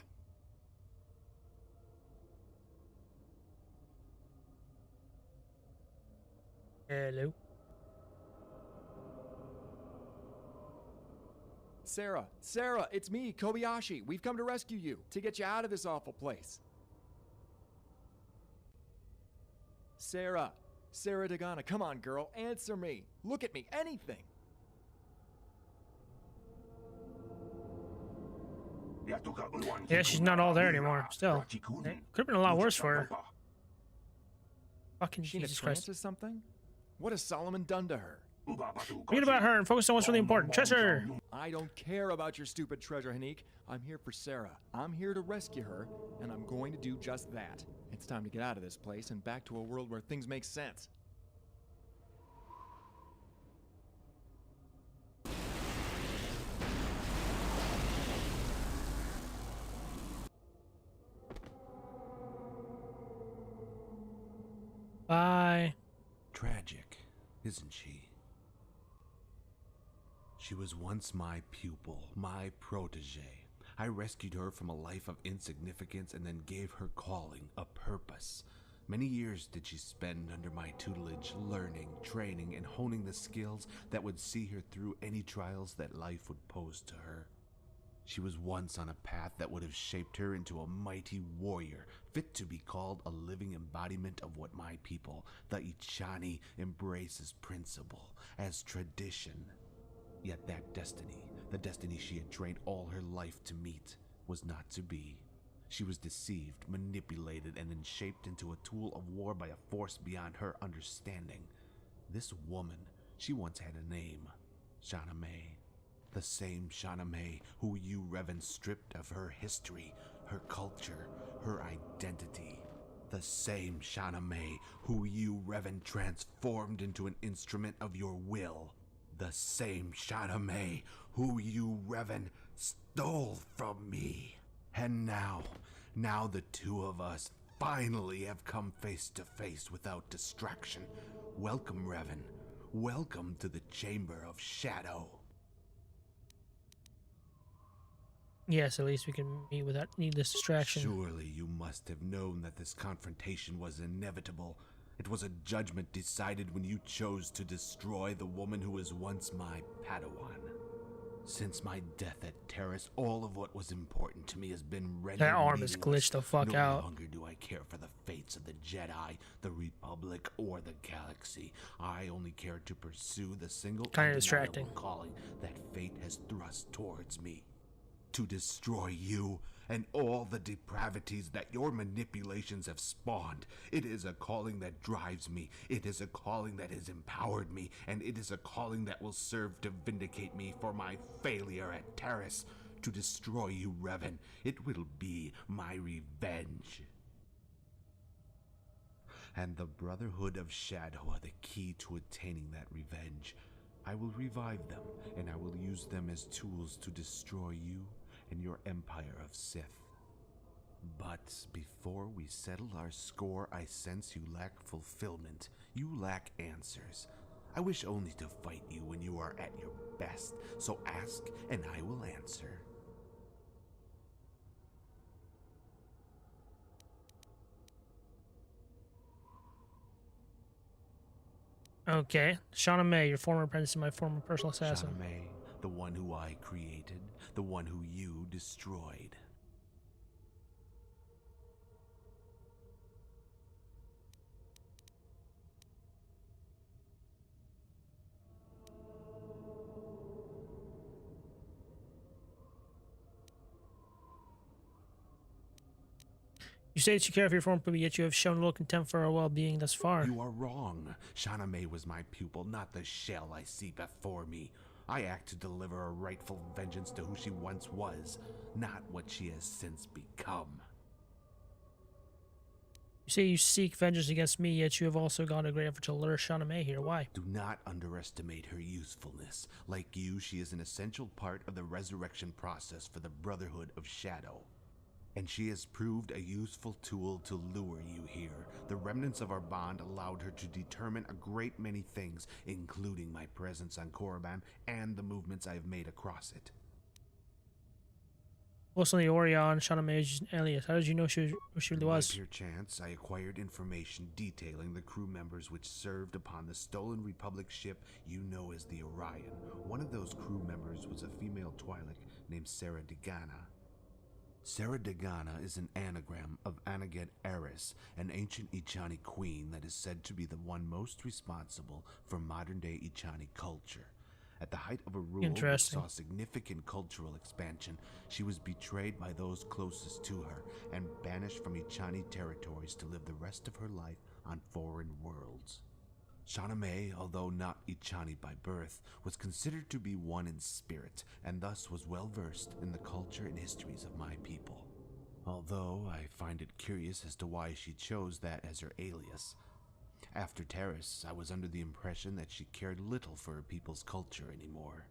[SPEAKER 1] Hello.
[SPEAKER 5] Sarah, it's me, Kobayashi. We've come to rescue you, to get you out of this awful place. Sarah Dagana, come on, girl, answer me. Look at me, anything.
[SPEAKER 1] Yeah, she's not all there anymore. Still, it could have been a lot worse for her. Fucking
[SPEAKER 5] She in a
[SPEAKER 1] Jesus
[SPEAKER 5] trance
[SPEAKER 1] Christ.
[SPEAKER 5] or something? What has Solomon done to her?
[SPEAKER 1] Forget about her and focus on what's really important. Treasure!
[SPEAKER 5] I don't care about your stupid treasure, Hanik. I'm here for Sarah. I'm here to rescue her, and I'm going to do just that. It's time to get out of this place and back to a world where things make sense.
[SPEAKER 1] Bye.
[SPEAKER 2] Tragic, isn't she? She was once my pupil, my protege. I rescued her from a life of insignificance and then gave her calling, a purpose. Many years did she spend under my tutelage, learning, training, and honing the skills that would see her through any trials that life would pose to her. She was once on a path that would have shaped her into a mighty warrior, fit to be called a living embodiment of what my people, the Ichani, embrace as principle, as tradition. Yet that destiny, the destiny she had trained all her life to meet, was not to be. She was deceived, manipulated, and then shaped into a tool of war by a force beyond her understanding. This woman, she once had a name, Shauna May. The same Shauna May who you, Revan, stripped of her history, her culture, her identity. The same Shauna May who you, Revan, transformed into an instrument of your will. The same Shauna May who you, Revan, stole from me. And now the two of us finally have come face to face without distraction. Welcome, Revan. Welcome to the Chamber of Shadow.
[SPEAKER 1] Yes, at least we can meet without needless distraction.
[SPEAKER 2] Surely you must have known that this confrontation was inevitable. It was a judgment decided when you chose to destroy the woman who was once my Padawan. Since my death at Terrace, all of what was important to me has been rendered
[SPEAKER 1] That arm is
[SPEAKER 2] meaningless.
[SPEAKER 1] glitched the fuck
[SPEAKER 2] no
[SPEAKER 1] out.
[SPEAKER 2] No longer do I care for the fates of the Jedi, the Republic, or the galaxy. I only care to pursue the single
[SPEAKER 1] Kinda
[SPEAKER 2] undeniable
[SPEAKER 1] distracting.
[SPEAKER 2] calling that fate has thrust towards me. to destroy you and all the depravities that your manipulations have spawned. It is a calling that drives me. It is a calling that has empowered me, and it is a calling that will serve to vindicate me for my failure at Terrace. To destroy you, Revan, it will be my revenge. And the Brotherhood of Shadow are the key to attaining that revenge. I will revive them, and I will use them as tools to destroy you and your empire of Sith. But before we settle our score, I sense you lack fulfillment. You lack answers. I wish only to fight you when you are at your best, so ask and I will answer.
[SPEAKER 1] Okay. Shauna May, your former apprentice and my former personal assassin.
[SPEAKER 2] Shauna May, the one who I created, the one who you destroyed.
[SPEAKER 1] You say that you care for your former pupil, yet you have shown little contempt for our well-being thus far.
[SPEAKER 2] You are wrong. Shauna May was my pupil, not the shell I see before me. I act to deliver a rightful vengeance to who she once was, not what she has since become.
[SPEAKER 1] You say you seek vengeance against me, yet you have also gone to great effort to lure Shauna May here. Why?
[SPEAKER 2] Do not underestimate her usefulness. Like you, she is an essential part of the resurrection process for the Brotherhood of Shadow. And she has proved a useful tool to lure you here. The remnants of our bond allowed her to determine a great many things, including my presence on Korriban and the movements I have made across it.
[SPEAKER 1] Also, the Orion, Shauna May is just an alias. How did you know who she really was?
[SPEAKER 2] By pure chance, I acquired information detailing the crew members which served upon the stolen Republic ship you know as the Orion. One of those crew members was a female Twi'lek named Sarah Degana. Sarah Degana is an anagram of Anaget Eris, an ancient Ichani queen that is said to be the one most responsible for modern-day Ichani culture. At the height of a rule which saw significant cultural expansion, she was betrayed by those closest to her and banished from Ichani territories to live the rest of her life on foreign worlds. Shauna May, although not Ichani by birth, was considered to be one in spirit, and thus was well versed in the culture and histories of my people. Although I find it curious as to why she chose that as her alias. After Terrace, I was under the impression that she cared little for her people's culture anymore.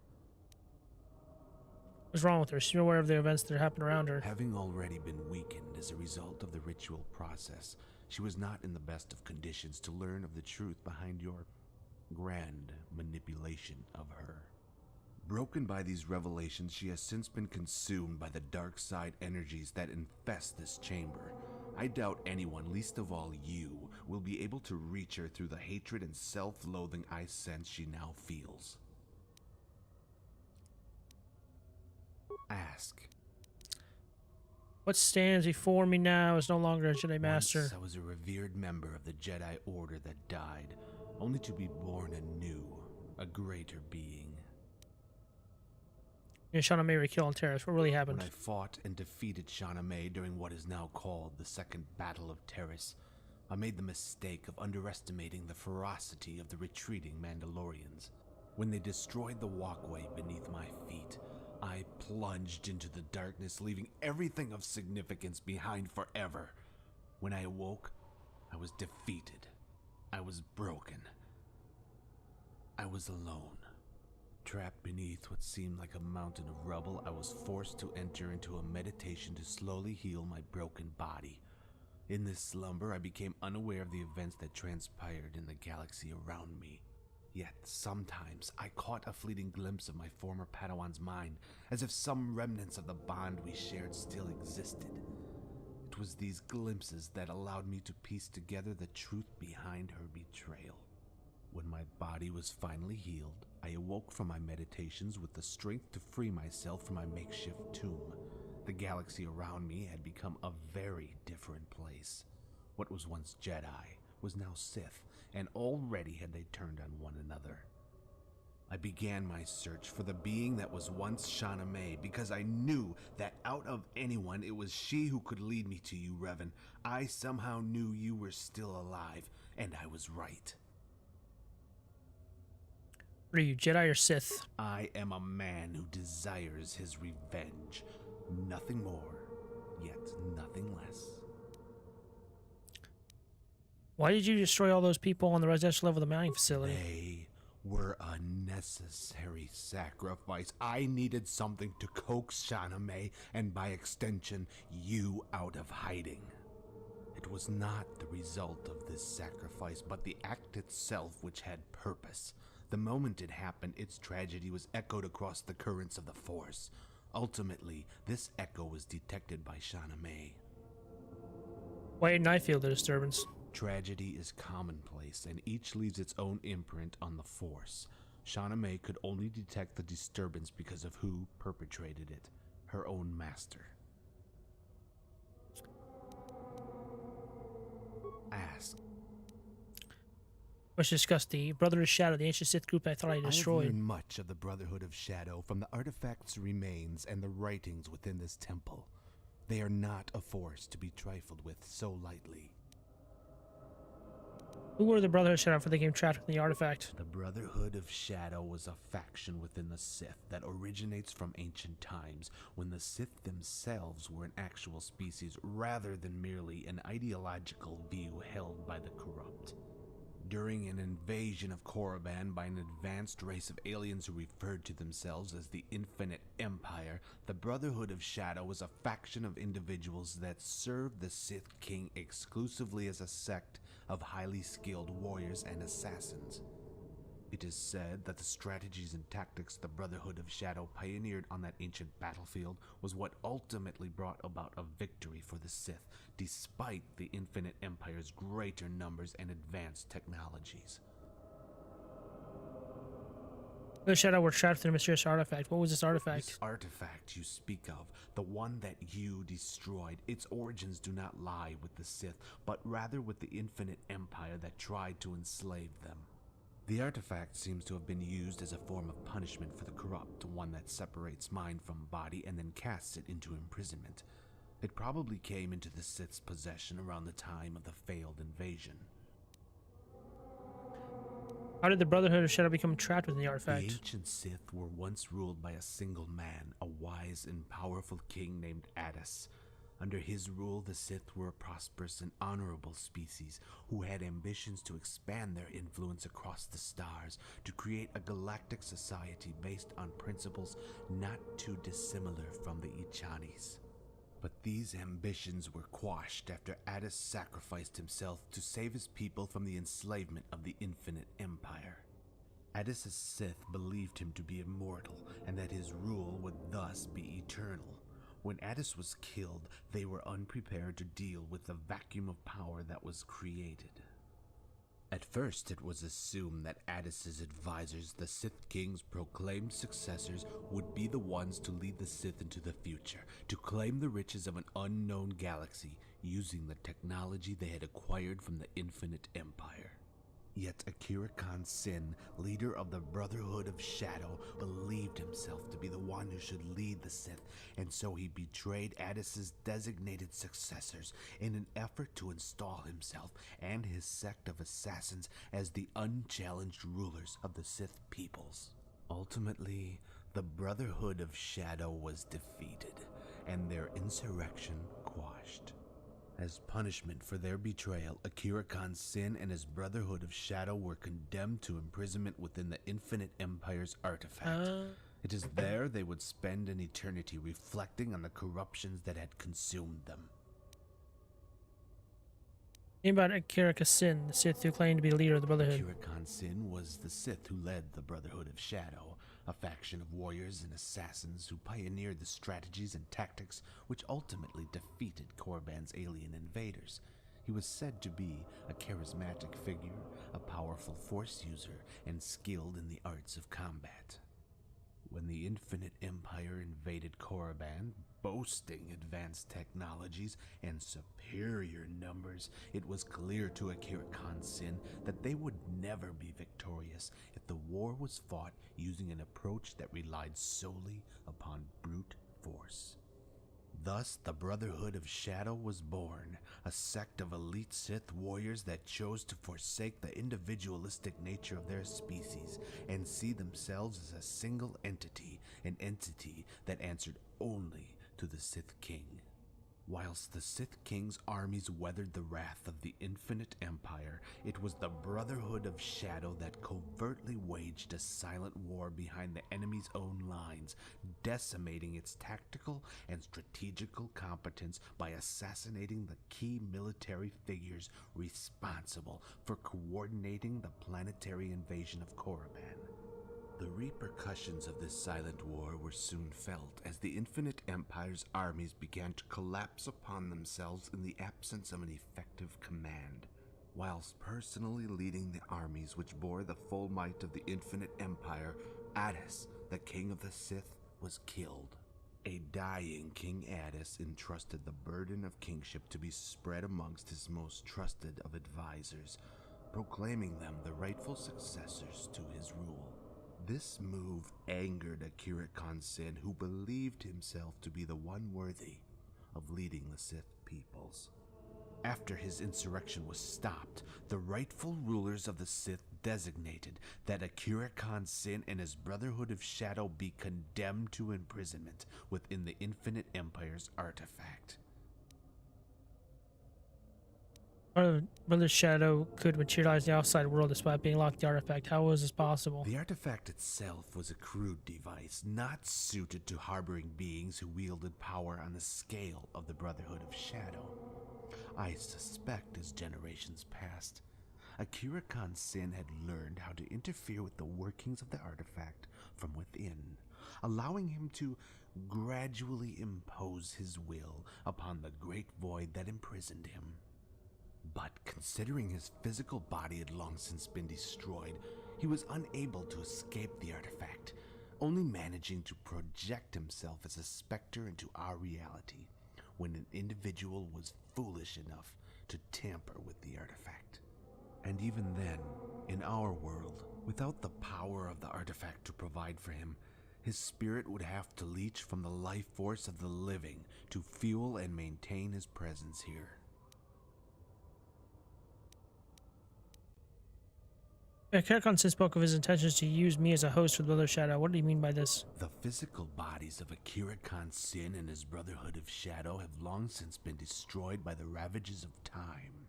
[SPEAKER 1] What's wrong with her? She's aware of the events that happen around her.
[SPEAKER 2] Having already been weakened as a result of the ritual process, she was not in the best of conditions to learn of the truth behind your grand manipulation of her. Broken by these revelations, she has since been consumed by the dark side energies that infest this chamber. I doubt anyone, least of all you, will be able to reach her through the hatred and self-loathing I sense she now feels. Ask.
[SPEAKER 1] What stands before me now is no longer a Jedi Master.
[SPEAKER 2] Once I was a revered member of the Jedi Order that died, only to be born anew, a greater being.
[SPEAKER 1] You know, Shauna May were killed on Terrace. What really happened?
[SPEAKER 2] When I fought and defeated Shauna May during what is now called the Second Battle of Terrace, I made the mistake of underestimating the ferocity of the retreating Mandalorians. When they destroyed the walkway beneath my feet, I plunged into the darkness, leaving everything of significance behind forever. When I awoke, I was defeated. I was broken. I was alone. Trapped beneath what seemed like a mountain of rubble, I was forced to enter into a meditation to slowly heal my broken body. In this slumber, I became unaware of the events that transpired in the galaxy around me. Yet sometimes I caught a fleeting glimpse of my former Padawan's mind, as if some remnants of the bond we shared still existed. It was these glimpses that allowed me to piece together the truth behind her betrayal. When my body was finally healed, I awoke from my meditations with the strength to free myself from my makeshift tomb. The galaxy around me had become a very different place. What was once Jedi was now Sith, and already had they turned on one another. I began my search for the being that was once Shauna May because I knew that out of anyone, it was she who could lead me to you, Revan. I somehow knew you were still alive, and I was right.
[SPEAKER 1] What are you, Jedi or Sith?
[SPEAKER 2] I am a man who desires his revenge. Nothing more, yet nothing less.
[SPEAKER 1] Why did you destroy all those people on the residential level of the mining facility?
[SPEAKER 2] They were a necessary sacrifice. I needed something to coax Shauna May, and by extension, you out of hiding. It was not the result of this sacrifice, but the act itself which had purpose. The moment it happened, its tragedy was echoed across the currents of the Force. Ultimately, this echo was detected by Shauna May.
[SPEAKER 1] Why didn't I feel the disturbance?
[SPEAKER 2] Tragedy is commonplace, and each leaves its own imprint on the Force. Shauna May could only detect the disturbance because of who perpetrated it, her own master. Ask.
[SPEAKER 1] Let's discuss the Brotherhood of Shadow, the ancient Sith group I thought I destroyed.
[SPEAKER 2] I have learned much of the Brotherhood of Shadow from the artifacts' remains and the writings within this temple. They are not a force to be trifled with so lightly.
[SPEAKER 1] Who were the Brotherhood of Shadow before they became trapped in the artifact?
[SPEAKER 2] The Brotherhood of Shadow was a faction within the Sith that originates from ancient times, when the Sith themselves were an actual species rather than merely an ideological view held by the corrupt. During an invasion of Korriban by an advanced race of aliens who referred to themselves as the Infinite Empire, the Brotherhood of Shadow was a faction of individuals that served the Sith King exclusively as a sect of highly skilled warriors and assassins. It is said that the strategies and tactics the Brotherhood of Shadow pioneered on that ancient battlefield was what ultimately brought about a victory for the Sith, despite the Infinite Empire's greater numbers and advanced technologies.
[SPEAKER 1] The Shadow were trapped in a mysterious artifact. What was this artifact?
[SPEAKER 2] This artifact you speak of, the one that you destroyed, its origins do not lie with the Sith, but rather with the Infinite Empire that tried to enslave them. The artifact seems to have been used as a form of punishment for the corrupt, one that separates mind from body and then casts it into imprisonment. It probably came into the Sith's possession around the time of the failed invasion.
[SPEAKER 1] How did the Brotherhood of Shadow become trapped within the artifact?
[SPEAKER 2] The ancient Sith were once ruled by a single man, a wise and powerful king named Addis. Under his rule, the Sith were a prosperous and honorable species who had ambitions to expand their influence across the stars to create a galactic society based on principles not too dissimilar from the Ichanis. But these ambitions were quashed after Addis sacrificed himself to save his people from the enslavement of the Infinite Empire. Addis's Sith believed him to be immortal and that his rule would thus be eternal. When Addis was killed, they were unprepared to deal with the vacuum of power that was created. At first, it was assumed that Addis's advisors, the Sith King's proclaimed successors, would be the ones to lead the Sith into the future, to claim the riches of an unknown galaxy, using the technology they had acquired from the Infinite Empire. Yet Akira Khan Sin, leader of the Brotherhood of Shadow, believed himself to be the one who should lead the Sith, and so he betrayed Addis's designated successors in an effort to install himself and his sect of assassins as the unchallenged rulers of the Sith peoples. Ultimately, the Brotherhood of Shadow was defeated, and their insurrection quashed. As punishment for their betrayal, Akira Khan Sin and his Brotherhood of Shadow were condemned to imprisonment within the Infinite Empire's artifact. It is there they would spend an eternity reflecting on the corruptions that had consumed them.
[SPEAKER 1] Name about Akira Sin, the Sith who claimed to be the leader of the Brotherhood.
[SPEAKER 2] Akira Khan Sin was the Sith who led the Brotherhood of Shadow, a faction of warriors and assassins who pioneered the strategies and tactics which ultimately defeated Korriban's alien invaders. He was said to be a charismatic figure, a powerful force user, and skilled in the arts of combat. When the Infinite Empire invaded Korriban, boasting advanced technologies and superior numbers, it was clear to Akira Khan Sin that they would never be victorious if the war was fought using an approach that relied solely upon brute force. Thus, the Brotherhood of Shadow was born, a sect of elite Sith warriors that chose to forsake the individualistic nature of their species and see themselves as a single entity, an entity that answered only to the Sith King. Whilst the Sith King's armies weathered the wrath of the Infinite Empire, it was the Brotherhood of Shadow that covertly waged a silent war behind the enemy's own lines, decimating its tactical and strategical competence by assassinating the key military figures responsible for coordinating the planetary invasion of Korriban. The repercussions of this silent war were soon felt as the Infinite Empire's armies began to collapse upon themselves in the absence of an effective command. Whilst personally leading the armies which bore the full might of the Infinite Empire, Addis, the King of the Sith, was killed. A dying King Addis entrusted the burden of kingship to be spread amongst his most trusted of advisors, proclaiming them the rightful successors to his rule. This move angered Akira Khan Sin, who believed himself to be the one worthy of leading the Sith peoples. After his insurrection was stopped, the rightful rulers of the Sith designated that Akira Khan Sin and his Brotherhood of Shadow be condemned to imprisonment within the Infinite Empire's artifact.
[SPEAKER 1] Brother Shadow could materialize in the outside world despite being locked in the artifact. How was this possible?
[SPEAKER 2] The artifact itself was a crude device, not suited to harboring beings who wielded power on the scale of the Brotherhood of Shadow. I suspect as generations passed, Akira Khan Sin had learned how to interfere with the workings of the artifact from within, allowing him to gradually impose his will upon the great void that imprisoned him. But considering his physical body had long since been destroyed, he was unable to escape the artifact, only managing to project himself as a specter into our reality when an individual was foolish enough to tamper with the artifact. And even then, in our world, without the power of the artifact to provide for him, his spirit would have to leech from the life force of the living to fuel and maintain his presence here.
[SPEAKER 1] Akira Khan Sin spoke of his intentions to use me as a host for the Brother Shadow. What do you mean by this?
[SPEAKER 2] The physical bodies of Akira Khan Sin and his Brotherhood of Shadow have long since been destroyed by the ravages of time.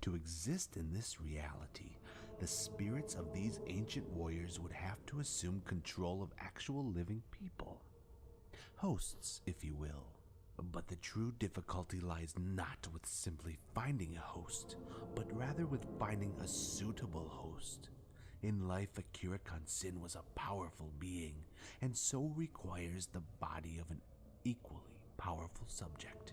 [SPEAKER 2] To exist in this reality, the spirits of these ancient warriors would have to assume control of actual living people. Hosts, if you will. But the true difficulty lies not with simply finding a host, but rather with finding a suitable host. In life, Akira Khan Sin was a powerful being, and so requires the body of an equally powerful subject.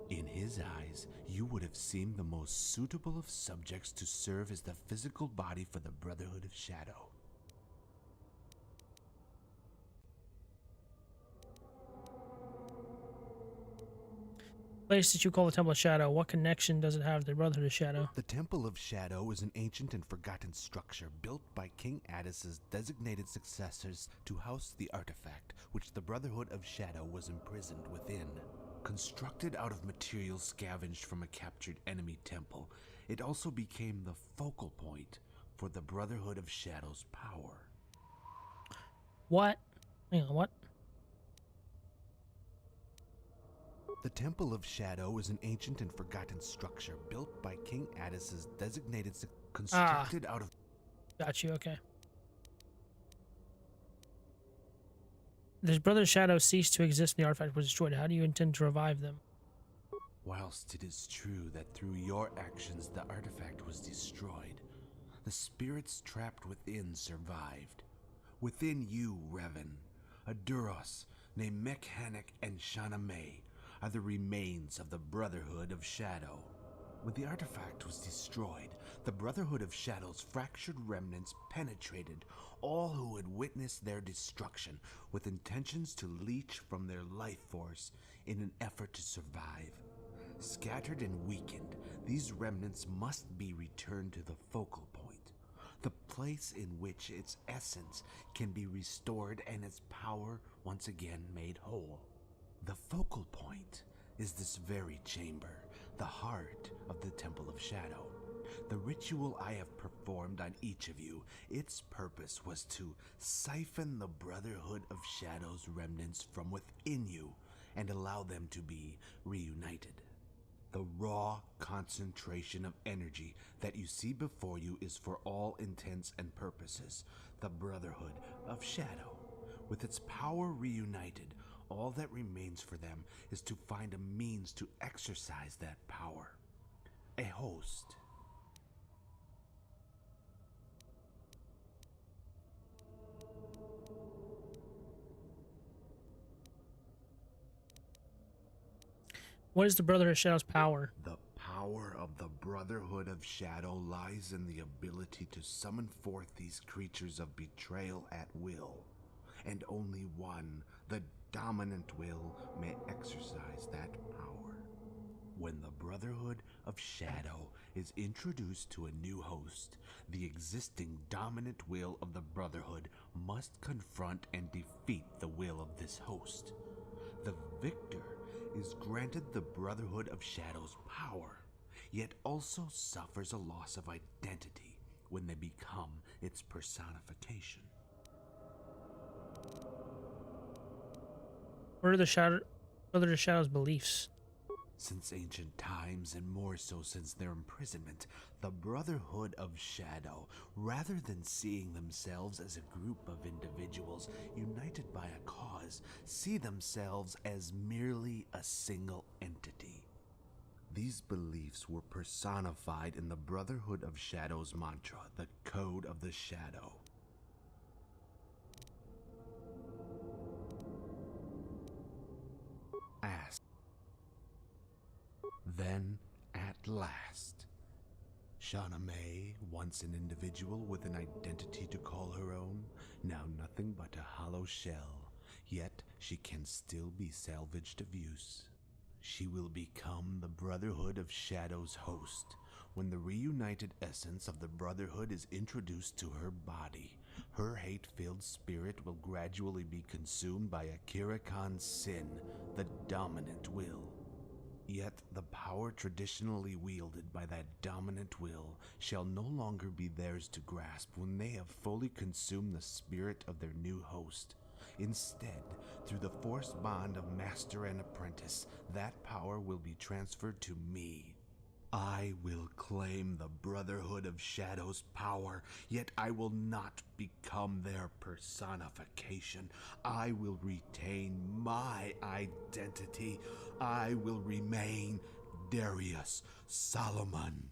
[SPEAKER 2] In his eyes, you would have seemed the most suitable of subjects to serve as the physical body for the Brotherhood of Shadow.
[SPEAKER 1] Place that you call the Temple of Shadow, what connection does it have to the Brotherhood of Shadow?
[SPEAKER 2] The Temple of Shadow is an ancient and forgotten structure built by King Addis's designated successors to house the artifact, which the Brotherhood of Shadow was imprisoned within. Constructed out of materials scavenged from a captured enemy temple, it also became the focal point for the Brotherhood of Shadow's power.
[SPEAKER 1] What? Hang on, what?
[SPEAKER 2] The Temple of Shadow is an ancient and forgotten structure built by King Addis's designated constructed out of...
[SPEAKER 1] Got you, okay. Does Brother Shadow cease to exist when the artifact was destroyed? How do you intend to revive them?
[SPEAKER 2] Whilst it is true that through your actions the artifact was destroyed, the spirits trapped within survived. Within you, Revan, Aduros, Namek Hanek, and Shana May are the remains of the Brotherhood of Shadow. When the artifact was destroyed, the Brotherhood of Shadows' fractured remnants penetrated all who had witnessed their destruction with intentions to leech from their life force in an effort to survive. Scattered and weakened, these remnants must be returned to the focal point, the place in which its essence can be restored and its power once again made whole. The focal point is this very chamber, the heart of the Temple of Shadow. The ritual I have performed on each of you, its purpose was to siphon the Brotherhood of Shadows remnants from within you and allow them to be reunited. The raw concentration of energy that you see before you is for all intents and purposes the Brotherhood of Shadow. With its power reunited, all that remains for them is to find a means to exercise that power. A host.
[SPEAKER 1] What is the Brotherhood of Shadow's power?
[SPEAKER 2] The power of the Brotherhood of Shadow lies in the ability to summon forth these creatures of betrayal at will, and only one, the dominant will, may exercise that power. When the Brotherhood of Shadow is introduced to a new host, the existing dominant will of the Brotherhood must confront and defeat the will of this host. The victor is granted the Brotherhood of Shadow's power, yet also suffers a loss of identity when they become its personification.
[SPEAKER 1] What are the Brotherhood of Shadow's beliefs?
[SPEAKER 2] Since ancient times, and more so since their imprisonment, the Brotherhood of Shadow, rather than seeing themselves as a group of individuals united by a cause, see themselves as merely a single entity. These beliefs were personified in the Brotherhood of Shadow's mantra, the Code of the Shadow. Ask. Then, at last, Shauna May, once an individual with an identity to call her own, now nothing but a hollow shell, yet she can still be salvaged of use. She will become the Brotherhood of Shadow's host. When the reunited essence of the Brotherhood is introduced to her body, her hate-filled spirit will gradually be consumed by Akira Khan's sin, the dominant will. Yet the power traditionally wielded by that dominant will shall no longer be theirs to grasp when they have fully consumed the spirit of their new host. Instead, through the forced bond of master and apprentice, that power will be transferred to me. I will claim the Brotherhood of Shadow's power, yet I will not become their personification. I will retain my identity. I will remain Darius Solomon.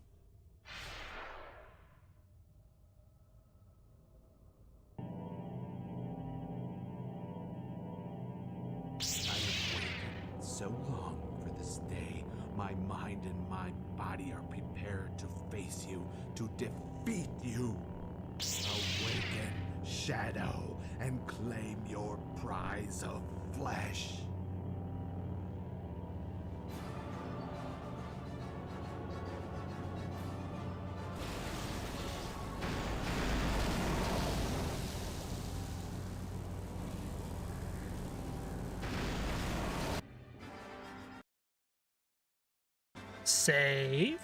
[SPEAKER 2] I have waited so long for this day. My mind and my body are prepared to face you, to defeat you. Awaken, Shadow, and claim your prize of flesh.
[SPEAKER 1] Save.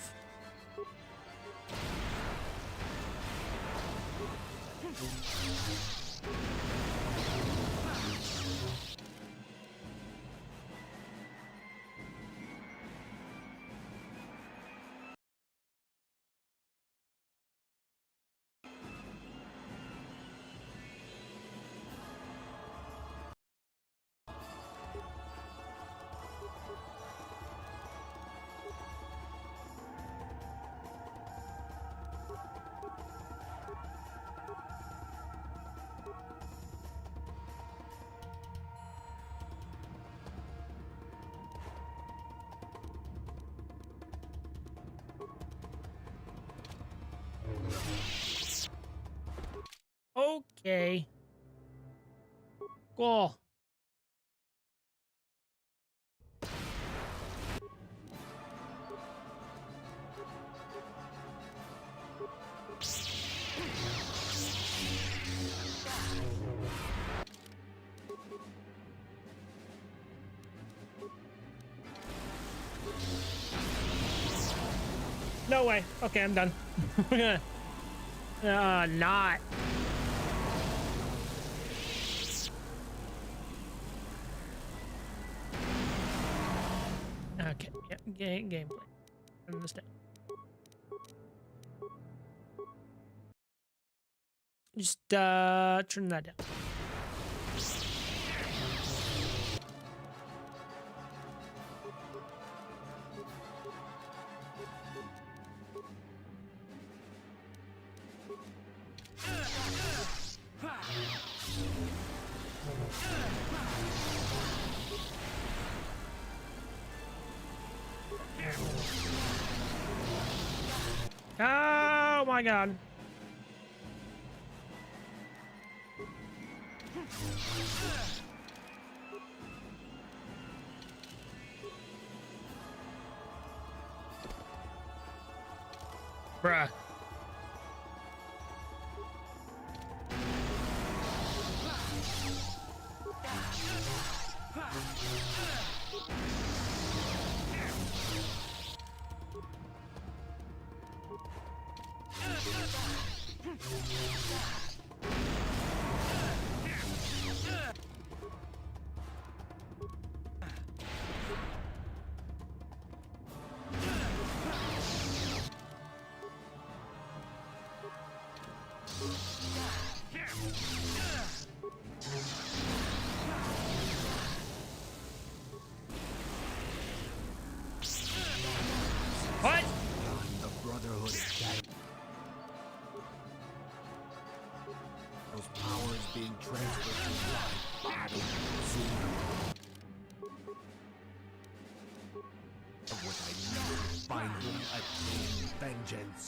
[SPEAKER 1] Okay. Cool. No way. Okay, I'm done. We're gonna not. Okay, yeah, gameplay. Understand. Just turn that down. Oh my god. Bruh. What?
[SPEAKER 2] The Brotherhood is dead. Those powers being transferred to my body soon. Of what I need to finally attain vengeance.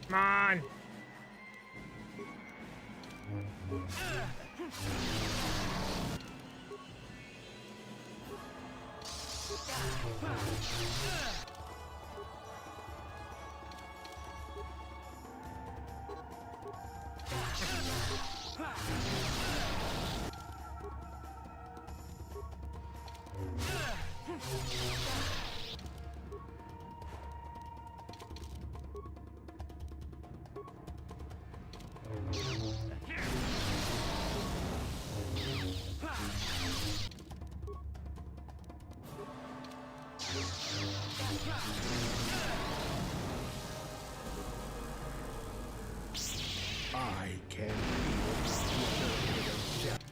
[SPEAKER 1] Come on.
[SPEAKER 2] I can feel the death.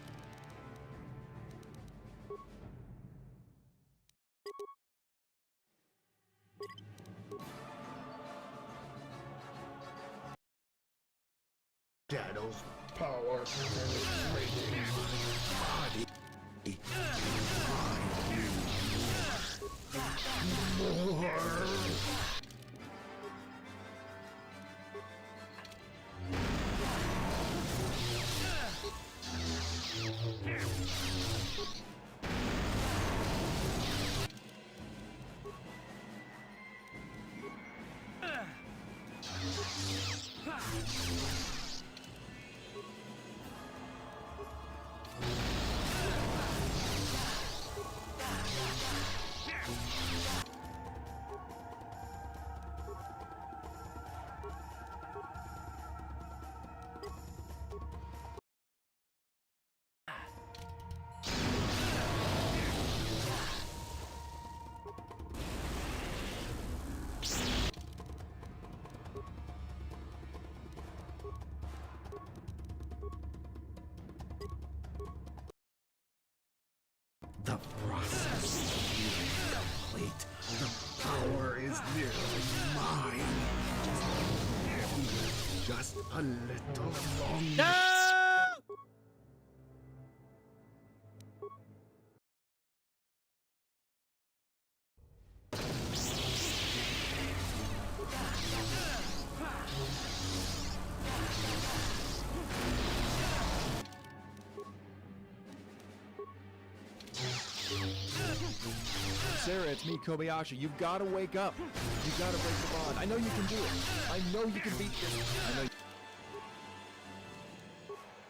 [SPEAKER 2] Shadow's power penetrating my body. More. The process is complete. The power is nearly mine. Just a little longer.
[SPEAKER 1] No!
[SPEAKER 5] Sarah, it's me, Kobayashi. You've got to wake up. You've got to break the bond. I know you can do it. I know you can beat this. I know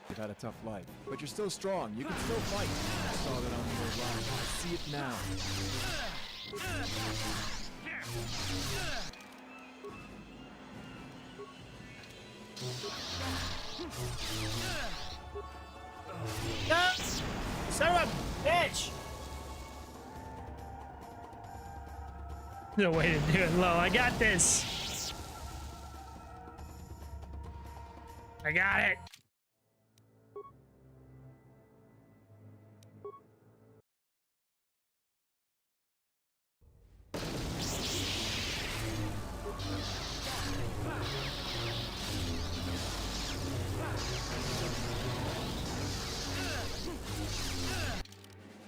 [SPEAKER 5] you've had a tough life, but you're still strong. You can still fight. I saw that on your ride. I see it now.
[SPEAKER 1] Son of a bitch! No way to do it low. I got this. I got it.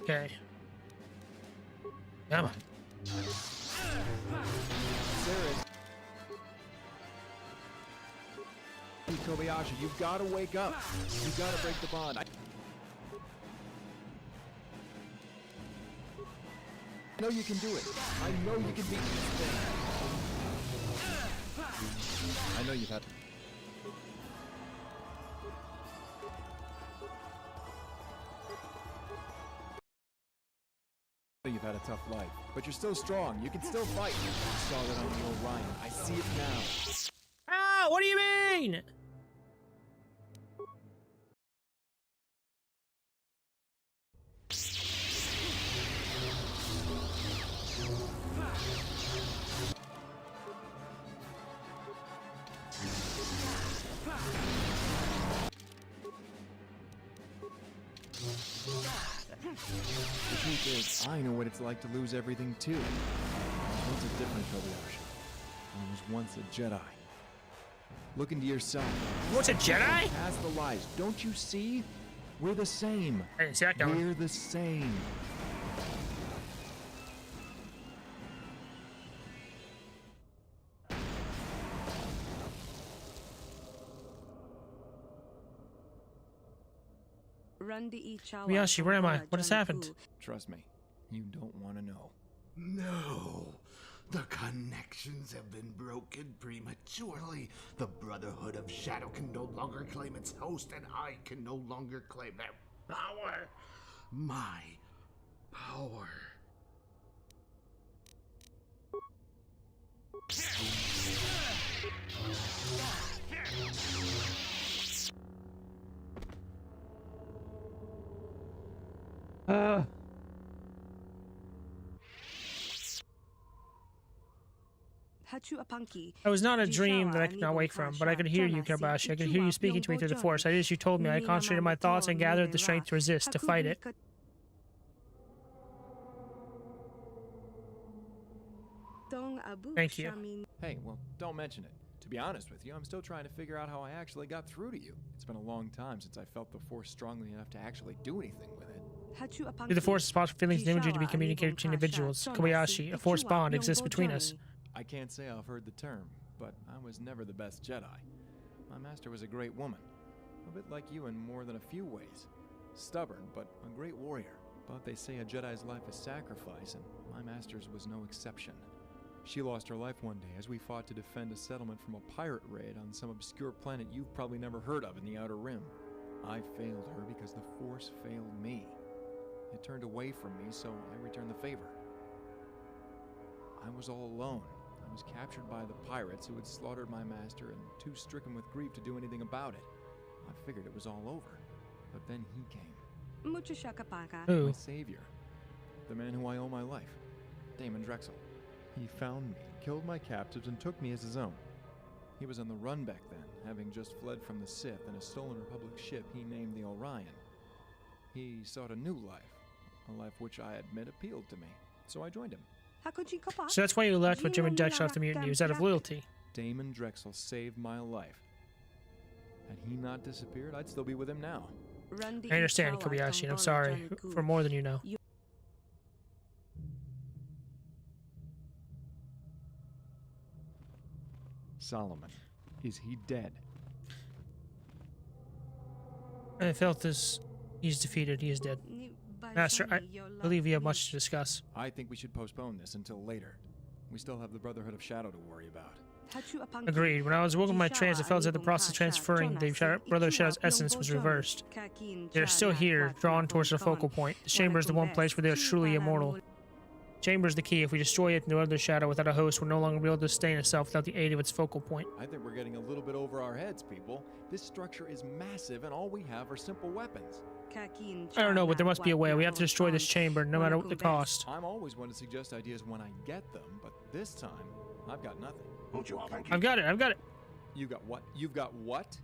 [SPEAKER 1] Okay. Come on.
[SPEAKER 5] Kobayashi, you've got to wake up. You've got to break the bond. I know you can do it. I know you can beat this thing. I know you've had... You've had a tough life, but you're still strong. You can still fight. I saw that on the Orion. I see it now.
[SPEAKER 1] Ah, what do you mean?
[SPEAKER 5] The truth is, I know what it's like to lose everything too. I was once a different Kobayashi. I was once a Jedi. Look into yourself.
[SPEAKER 1] What's a Jedi?
[SPEAKER 5] Past the lies. Don't you see? We're the same.
[SPEAKER 1] I didn't see that coming.
[SPEAKER 5] We're the same.
[SPEAKER 1] Miyashi, where am I? What has happened?
[SPEAKER 5] Trust me, you don't want to know.
[SPEAKER 20] No. The connections have been broken prematurely. The Brotherhood of Shadow can no longer claim its host, and I can no longer claim their power. My power.
[SPEAKER 1] It was not a dream that I could not wake from, but I could hear you, Kobayashi. I could hear you speaking to me through the Force. I did as you told me. I concentrated my thoughts and gathered the strength to resist, to fight it. Thank you.
[SPEAKER 5] Hey, well, don't mention it. To be honest with you, I'm still trying to figure out how I actually got through to you. It's been a long time since I felt the Force strongly enough to actually do anything with it.
[SPEAKER 1] Through the Force, possible feelings and imagery to be communicated between individuals. Kobayashi, a Force bond exists between us.
[SPEAKER 5] I can't say I've heard the term, but I was never the best Jedi. My master was a great woman. A bit like you in more than a few ways. Stubborn, but a great warrior. But they say a Jedi's life is sacrifice, and my master's was no exception. She lost her life one day as we fought to defend a settlement from a pirate raid on some obscure planet you've probably never heard of in the Outer Rim. I failed her because the Force failed me. It turned away from me, so I returned the favor. I was all alone. I was captured by the pirates who had slaughtered my master and too stricken with grief to do anything about it. I figured it was all over. But then he came.
[SPEAKER 1] Who?
[SPEAKER 5] My savior. The man who I owe my life. Damon Drexel. He found me, killed my captives, and took me as his own. He was on the run back then, having just fled from the Sith in a stolen Republic ship he named the Orion. He sought a new life, a life which I admit appealed to me, so I joined him.
[SPEAKER 1] So that's why you left with Jim and Dexter after the mutiny. Was that of loyalty?
[SPEAKER 5] Damon Drexel saved my life. Had he not disappeared, I'd still be with him now.
[SPEAKER 1] I understand, Kobayashi, and I'm sorry for more than you know.
[SPEAKER 5] Solomon, is he dead?
[SPEAKER 1] I felt this. He's defeated. He is dead. Master, I believe we have much to discuss.
[SPEAKER 5] I think we should postpone this until later. We still have the Brotherhood of Shadow to worry about.
[SPEAKER 1] Agreed. When I was working my trance, I felt that the process of transferring the Brotherhood of Shadow's essence was reversed. They are still here, drawn towards the focal point. The chamber is the one place where they are truly immortal. The chamber is the key. If we destroy it, no other shadow without a host will no longer be able to sustain itself without the aid of its focal point.
[SPEAKER 5] I think we're getting a little bit over our heads, people. This structure is massive, and all we have are simple weapons.
[SPEAKER 1] I don't know, but there must be a way. We have to destroy this chamber, no matter what the cost.
[SPEAKER 5] I'm always one to suggest ideas when I get them, but this time, I've got nothing.
[SPEAKER 1] I've got it.
[SPEAKER 5] You got what? You've got what?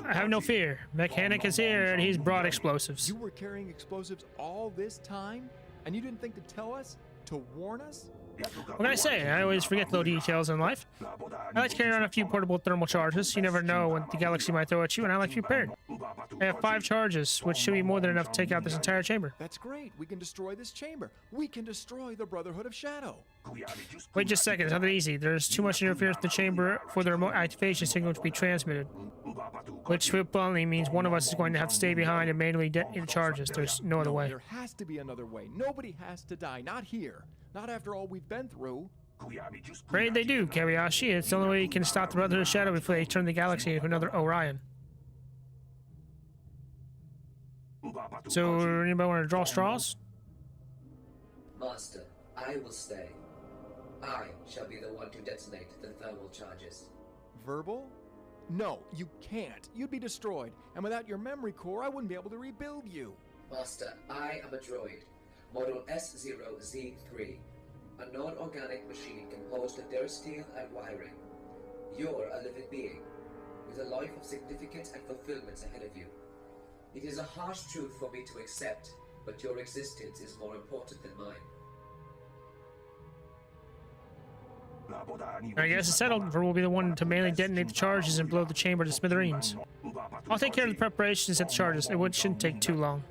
[SPEAKER 1] I have no fear. Mechanic is here, and he's brought explosives.
[SPEAKER 5] You were carrying explosives all this time? And you didn't think to tell us? To warn us?
[SPEAKER 1] What can I say? I always forget little details in life. I like to carry around a few portable thermal charges. You never know when the galaxy might throw at you, and I like to be prepared. I have 5 charges, which should be more than enough to take out this entire chamber.
[SPEAKER 5] That's great. We can destroy this chamber. We can destroy the Brotherhood of Shadow.
[SPEAKER 1] Wait just a second. It's not that easy. There's too much interference in the chamber for the remote activation signal to be transmitted. Which bluntly means one of us is going to have to stay behind and manually detonate the charges. There's no other way.
[SPEAKER 5] There has to be another way. Nobody has to die. Not here. Not after all we've been through.
[SPEAKER 1] Great they do, Kabayashi. It's the only way you can stop the Brotherhood of Shadow before they turn the galaxy into another Orion. So, anybody want to draw straws?
[SPEAKER 6] Master, I will stay. I shall be the one to detonate the thermal charges.
[SPEAKER 5] Verbal? No, you can't. You'd be destroyed. And without your memory core, I wouldn't be able to rebuild you.
[SPEAKER 6] Master, I am a droid. Model S0Z3. A non-organic machine composed of steel and wiring. You're a living being, with a life of significance and fulfillment ahead of you. It is a harsh truth for me to accept, but your existence is more important than mine.
[SPEAKER 1] I guess it's settled. Ver will be the one to manually detonate the charges and blow the chamber to smithereens. I'll take care of the preparations at the charges. It shouldn't take too long.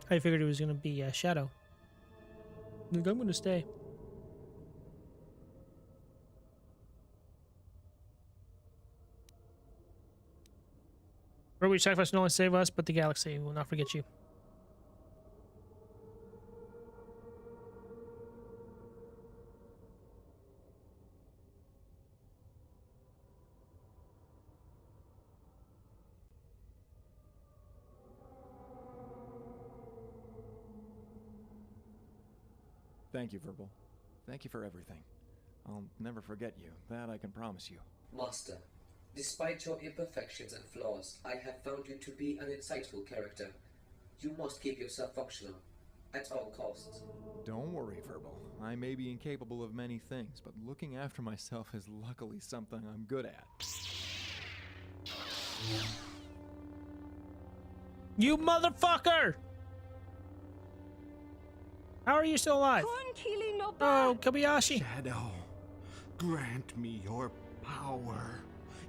[SPEAKER 1] I figured it was going to be Shadow. I'm going to stay. Roby sacrifice not only save us, but the galaxy. We will not forget you.
[SPEAKER 5] Thank you, Verbal. Thank you for everything. I'll never forget you. That I can promise you.
[SPEAKER 6] Master, despite your imperfections and flaws, I have found you to be an insightful character. You must keep yourself functional, at all costs.
[SPEAKER 5] Don't worry, Verbal. I may be incapable of many things, but looking after myself is luckily something I'm good at.
[SPEAKER 1] You motherfucker! How are you still alive? Oh, Kobayashi.
[SPEAKER 20] Shadow, grant me your power.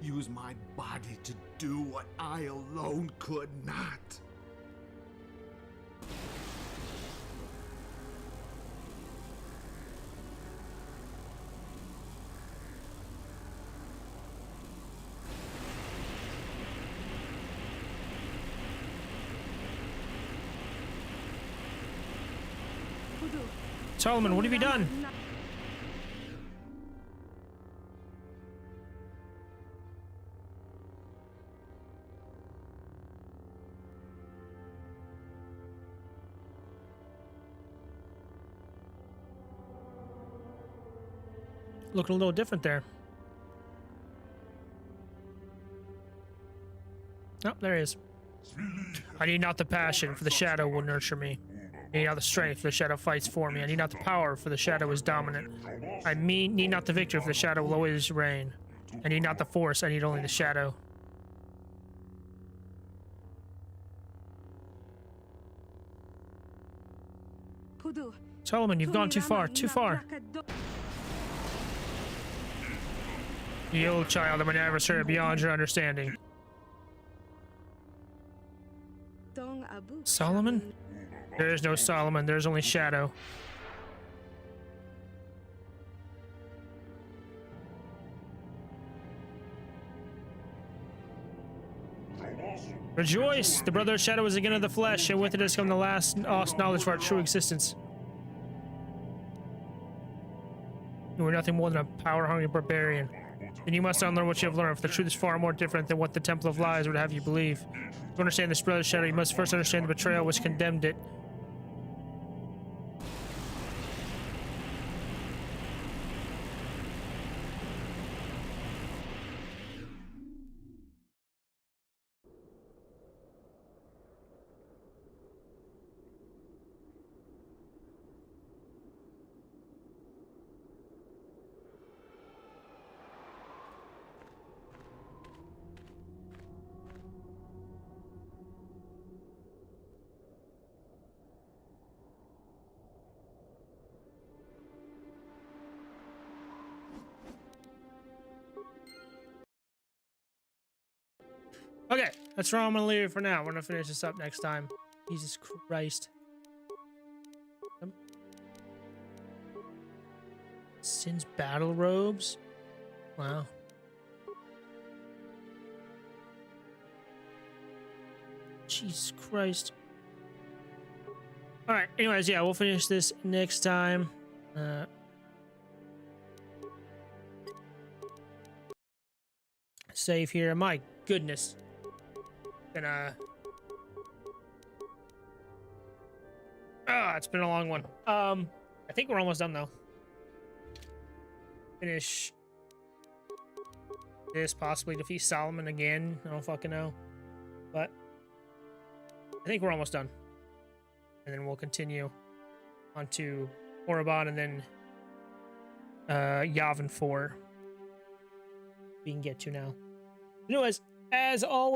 [SPEAKER 20] Use my body to do what I alone could not.
[SPEAKER 1] Solomon, what have you done? Looking a little different there. Oh, there he is. I need not the passion, for the shadow will nurture me. I need not the strength, for the shadow fights for me. I need not the power, for the shadow is dominant. I need not the victory, for the shadow will always reign. I need not the force, I need only the shadow. Solomon, you've gone too far, too far. You old child, I'm an adversary beyond your understanding. Solomon? There is no Solomon, there is only Shadow. Rejoice! The brother of shadow is again of the flesh, and with it has come the last lost knowledge of our true existence. You are nothing more than a power-hungry barbarian. Then you must unlearn what you have learned, for the truth is far more different than what the Temple of Lies would have you believe. To understand this brother of shadow, you must first understand the betrayal which condemned it. Okay, that's where I'm gonna leave it for now. We're gonna finish this up next time. Jesus Christ. Sin's battle robes? Wow. Jesus Christ. Alright, anyways, yeah, we'll finish this next time. Save here. My goodness. It's been a long one. I think we're almost done though. Finish this, possibly defeat Solomon again. I don't fucking know. But I think we're almost done. And then we'll continue on to Orobon and then Yavin IV. We can get to now. Anyways, as always.